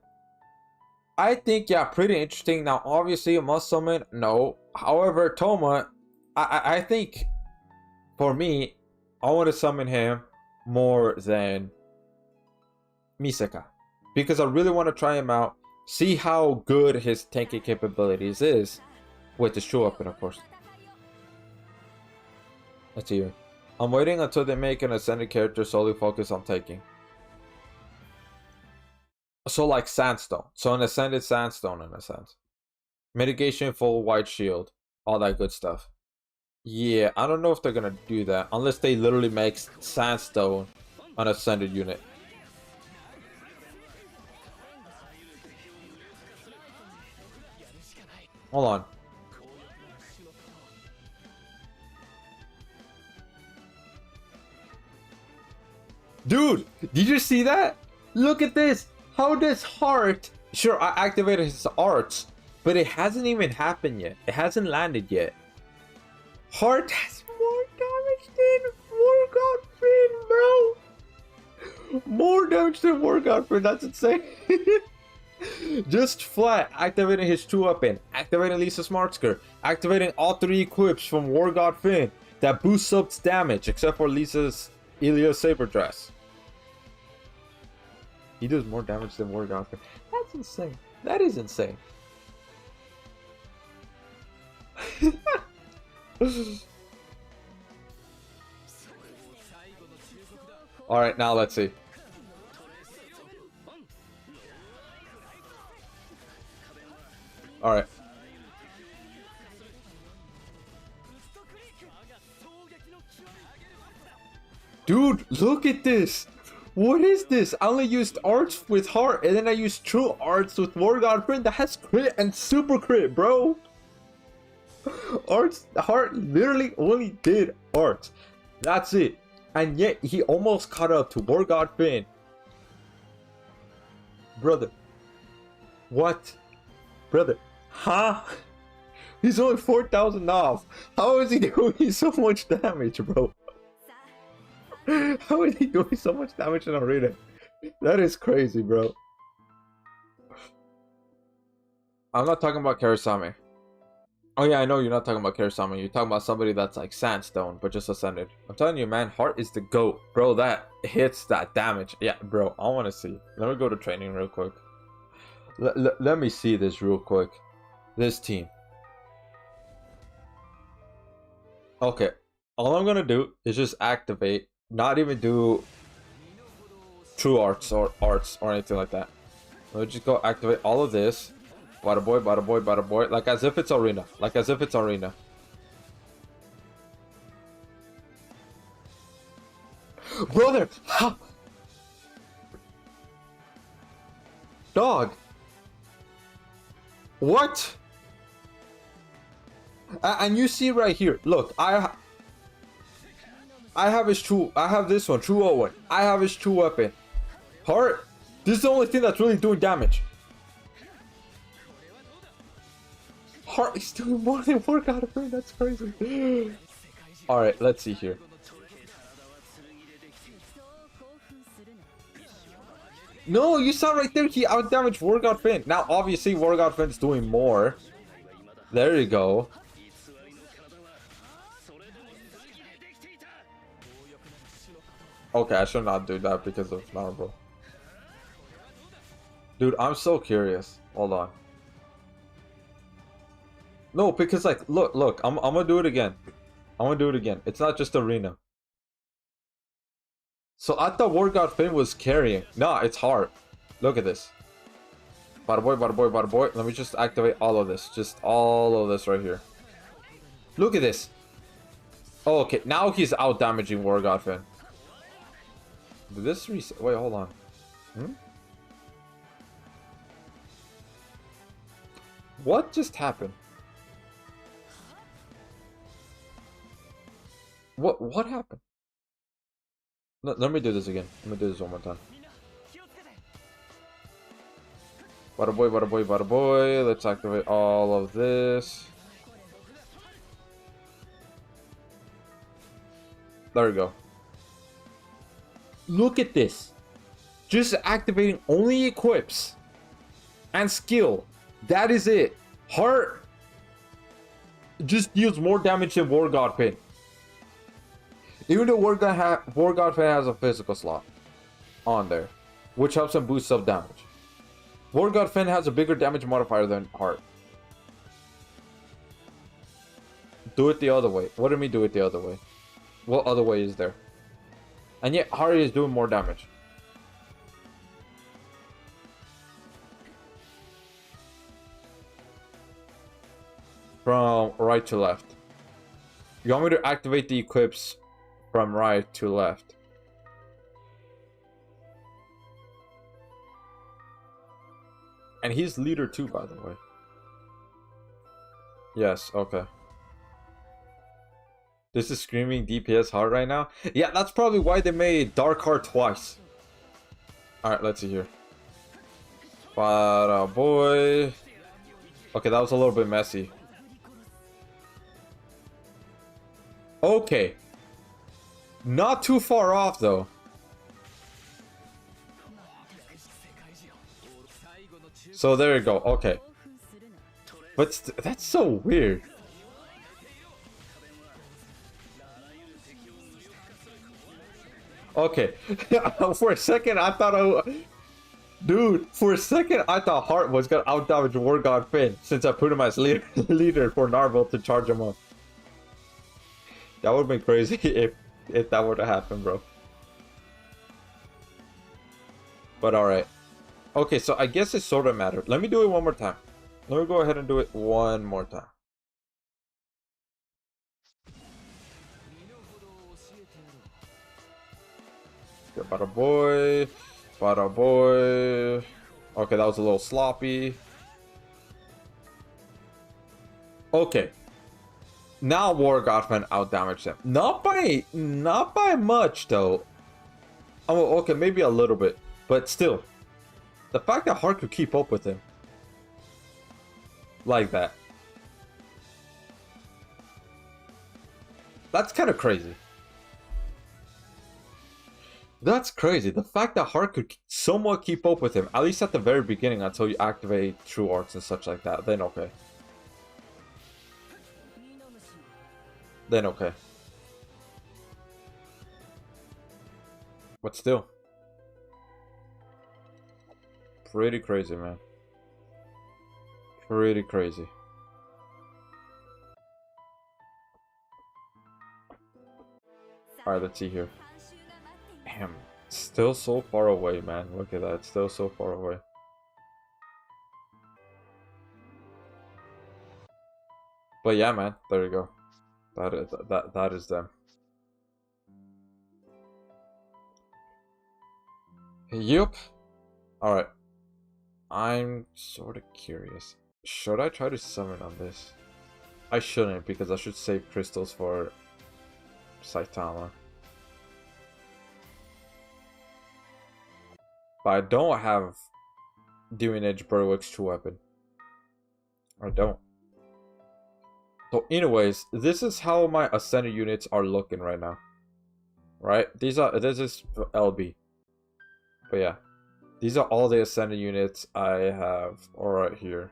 A: I think, yeah, pretty interesting. Now, obviously, a must summon, no. However, Toma, I think, for me, I want to summon him more than Misaka. Because I really want to try him out, see how good his tanking capabilities is, with his true weapon, of course. Let's see here. I'm waiting until they make an ascended character solely focused on taking. So like Sandstone. So an ascended Sandstone in a sense. Mitigation, full white shield. All that good stuff. Yeah, I don't know if they're gonna do that. Unless they literally make Sandstone an ascended unit. Hold on. Dude, did you see that? Look at this. How does Heart... Sure, I activated his arts, but it hasn't even happened yet. It hasn't landed yet. Heart has more damage than War Godfrey, bro. More damage than War Godfrey. That's insane. Just flat activating his true weapon, activating Lisa Smart Skirt, activating all 3 equips from War God Finn that boosts up damage, except for Lisa's Ilya Saber Dress. He does more damage than War God Finn. That's insane. That is insane. Alright, now let's see. Alright. Dude, look at this! What is this? I only used arts with Heart, and then I used true arts with War God Friend that has crit and super crit, bro! Heart literally only did arts. That's it. And yet, he almost caught up to War God Finn. Brother. What? Brother. Huh? He's only 4,000 off. How is he doing so much damage, bro? How is he doing so much damage in arena? That is crazy, bro. I'm not talking about Karasami. Oh yeah, I know you're not talking about Karasami. You're talking about somebody that's like Sandstone, but just ascended. I'm telling you, man, Heart is the GOAT. Bro, that hits that damage. Yeah, bro, I want to see. Let me go to training real quick. Let me see this real quick. This team. Okay. All I'm going to do is just activate. Not even do true arts or anything like that. Let me just go activate all of this. Bada boy, bada boy, bada boy. Like as if it's arena. Like as if it's arena. Brother! How? Dog! What? And you see right here. Look, I have his true. I have this one, true 01. I have his true weapon. Heart. This is the only thing that's really doing damage. Heart is doing more than workout of pain. That's crazy. Alright, let's see here. No, you saw right there, he outdamaged Workout Fin. Now, obviously, Workout Fin's doing more. There you go. Okay, I should not do that because of Marble. Dude, I'm so curious. Hold on. No, because like, look, I'm gonna do it again. I'm gonna do it again. It's not just Arena. So I thought Workout Fin was carrying. Nah, it's hard. Look at this. Bada boy, bada boy, bada boy. Let me just activate all of this. Just all of this right here. Look at this. Oh, okay. Now he's out damaging Workout Fin. Did this reset? Wait, hold on. What just happened? What happened? No, let me do this again. Let me do this one more time. Bada boy, bada boy, bada boy. Let's activate all of this. There we go. Look at this. Just activating only equips and skill. That is it. Heart just deals more damage than War God Pin. Even though War God Pin has a physical slot on there, which helps him boost self damage. War God Fin has a bigger damage modifier than Heart. Do it the other way. What do you mean do it the other way? What other way is there? And yet Heart is doing more damage. From right to left. You want me to activate the equips from right to left? And he's leader too, by the way. Yes, okay. This is screaming DPS hard right now. Yeah, that's probably why they made Dark Heart twice. Alright, let's see here. Bada boy. Okay, that was a little bit messy. Okay. Not too far off, though. So there you go. Okay. But that's so weird. Okay. For a second, I thought Dude, for a second, I thought Heart was gonna outdamage War God Finn since I put him as leader for Narvel to charge him up. That would have been crazy if that were to happen, bro. But alright. Okay, so I guess it sort of mattered. Let me do it one more time. Let me go ahead and do it one more time. Okay, bada boy. Bada boy. Okay, that was a little sloppy. Okay. Now War Godman outdamaged him. Not by much though. Oh, okay, maybe a little bit. But still. The fact that Heart could keep up with him. Like that. That's kind of crazy. That's crazy. The fact that Heart could somewhat keep up with him, at least at the very beginning until you activate True Arts and such like that, then okay. Then okay. But still. Pretty crazy, man. Pretty crazy. Alright, let's see here. Damn. Still so far away, man. Look at that. It's still so far away. But yeah, man. There you go. That is them. Yup. Alright. I'm sort of curious. Should I try to summon on this? I shouldn't, because I should save crystals for Saitama. But I don't have Demon Edge Berwick's true weapon. I don't. So anyways, this is how my ascended units are looking right now. Right? This is LB. But yeah. These are all the ascended units I have all right here.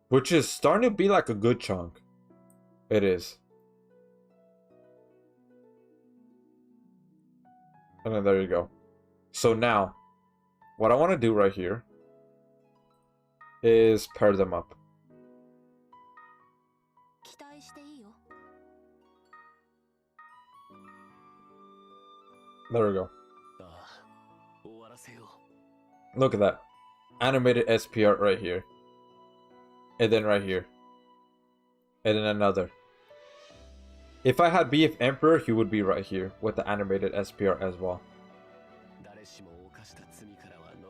A: Which is starting to be like a good chunk. It is. And then there you go. So now, what I want to do right here is pair them up. There we go. Look at that. Animated SPR right here. And then right here. And then another. If I had BF Emperor, he would be right here with the animated SPR as well.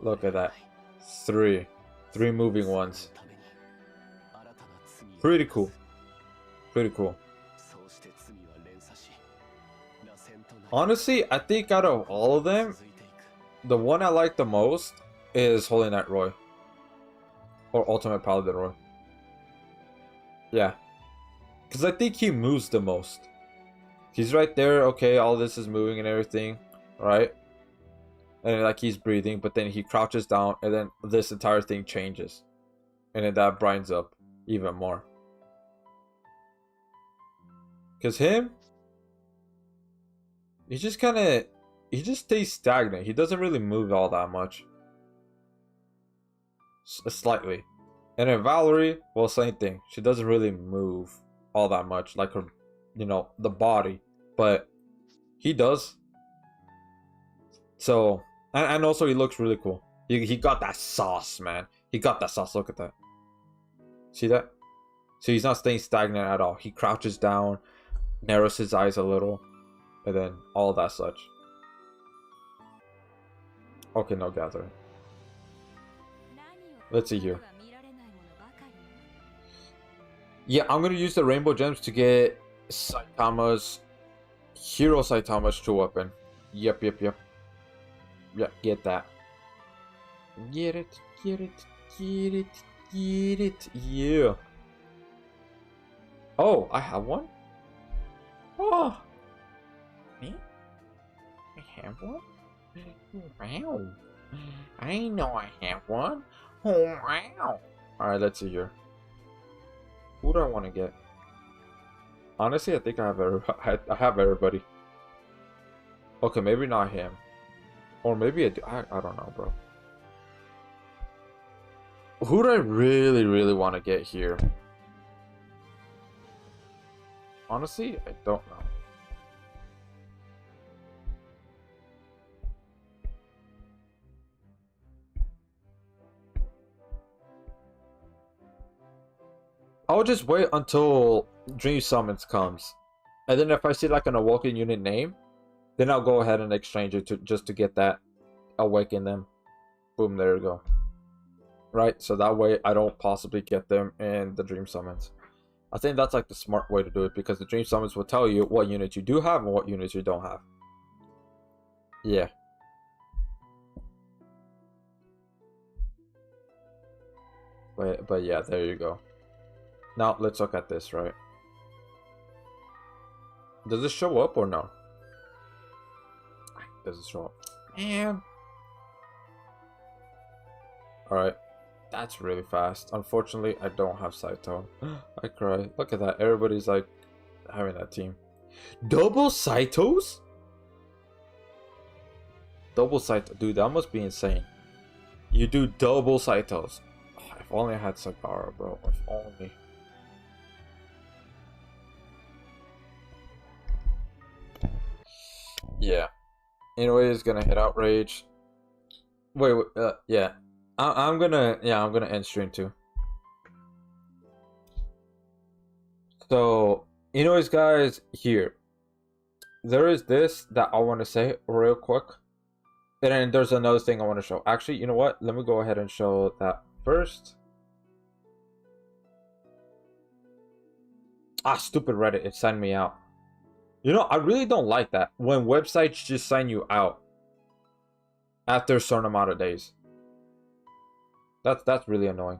A: Look at that. Three moving ones. Pretty cool. Pretty cool. Honestly, I think out of all of them, the one I like the most is Holy Knight Roy. Or Ultimate Paladin Roy. Yeah. Because I think he moves the most. He's right there, okay, all this is moving and everything, right? And like he's breathing, but then he crouches down, and then this entire thing changes. And then that brightens up even more. Because him, he just stays stagnant. He doesn't really move all that much. Slightly. And then Valerie, well, same thing. She doesn't really move all that much, like her, you know, the body. But he does. So, and also he looks really cool. He got that sauce, man. He got that sauce. Look at that. See that? So he's not staying stagnant at all. He crouches down, narrows his eyes a little, and then all that such. Okay, no gathering. Let's see here. Yeah, I'm gonna use the rainbow gems to get Saitama's Hero Saitama's true weapon. Yep. Yeah, get that. Get it. Yeah. Oh, I have one? Oh. Me? I have one? Wow. I know I have one. Oh, wow. Alright, let's see here. Who do I want to get? Honestly, I think I have everybody. Okay, maybe not him. Or maybe I do. I don't know, bro. Who do I really want to get here? Honestly, I don't know. I'll just wait until Dream Summons comes. And then if I see like an Awoken unit name, then I'll go ahead and exchange it just to get that Awaken them. Boom, there you go. Right? So that way I don't possibly get them in the Dream Summons. I think that's like the smart way to do it, because the Dream Summons will tell you what units you do have and what units you don't have. Yeah. But yeah, there you go. Now let's look at this, right? Does it show up or no? Does it show up? Man. Alright. That's really fast. Unfortunately, I don't have Saito. I cry. Look at that. Everybody's like having that team. Double Saitos? Double Saito. Dude, that must be insane. You do double Saitos. Oh, if only I had Sagara, bro. If only. Yeah. Anyways, gonna hit Outrage. Wait, yeah. I'm gonna end stream too. So, anyways, guys, here. There is this that I want to say real quick. And then there's another thing I want to show. Actually, you know what? Let me go ahead and show that first. Ah, stupid Reddit. It signed me out. You know, I really don't like that when websites just sign you out after a certain amount of days. That's really annoying.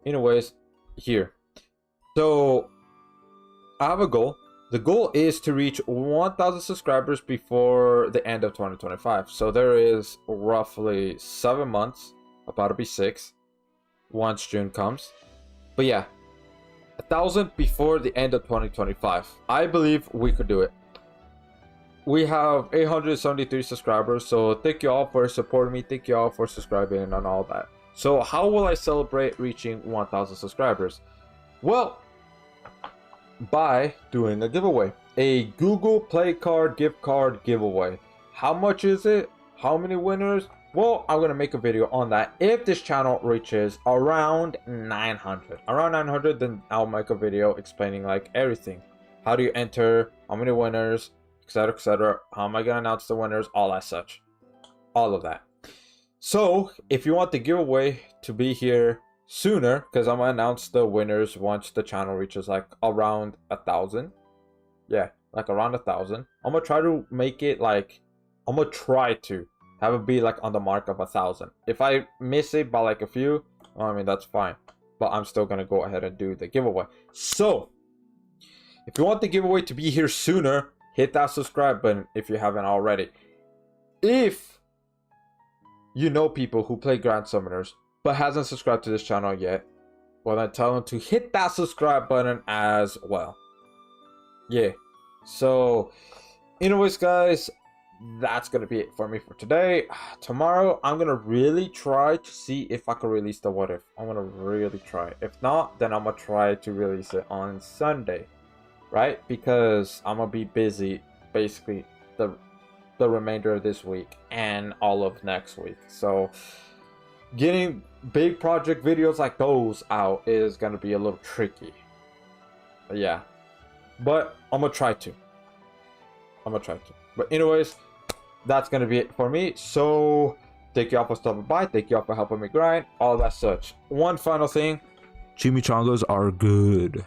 A: Anyways, here. So I have a goal. The goal is to reach 1,000 subscribers before the end of 2025. So there is roughly 7 months, about to be 6, once June comes. But yeah, 1,000 before the end of 2025. I believe we could do it. We have 873 subscribers, so thank you all for supporting me. Thank you all for subscribing and all that. So how will I celebrate reaching 1,000 subscribers? Well, by doing a giveaway. A Google Play card gift card giveaway. How much is it? How many winners? Well, I'm going to make a video on that. If this channel reaches around 900. Around 900, then I'll make a video explaining like everything. How do you enter? How many winners? Etc, etc. How am I going to announce the winners? All that such. All of that. So, if you want the giveaway to be here sooner, because I'm going to announce the winners once the channel reaches like around 1,000. Yeah, like around 1,000. I'm going to try to make it like, I'm going to try to have it be like on the mark of 1,000. If I miss it by like a few, well, I mean, that's fine. But I'm still going to go ahead and do the giveaway. So, if you want the giveaway to be here sooner, hit that subscribe button if you haven't already. If you know people who play Grand Summoners but hasn't subscribed to this channel yet, well then tell them to hit that subscribe button as well. Yeah. So, anyways guys, that's gonna be it for me for today. Tomorrow I'm gonna really try to see if I can release the what if. I'm gonna really try. If not, then I'm gonna try to release it on Sunday. Right? Because I'm gonna be busy basically the remainder of this week and all of next week. So getting big project videos like those out is gonna be a little tricky. But yeah. But I'm gonna try to. But anyways, that's gonna be it for me. So thank you all for stopping by. Thank you all for helping me grind. All that such. One final thing. Chimichangas are good.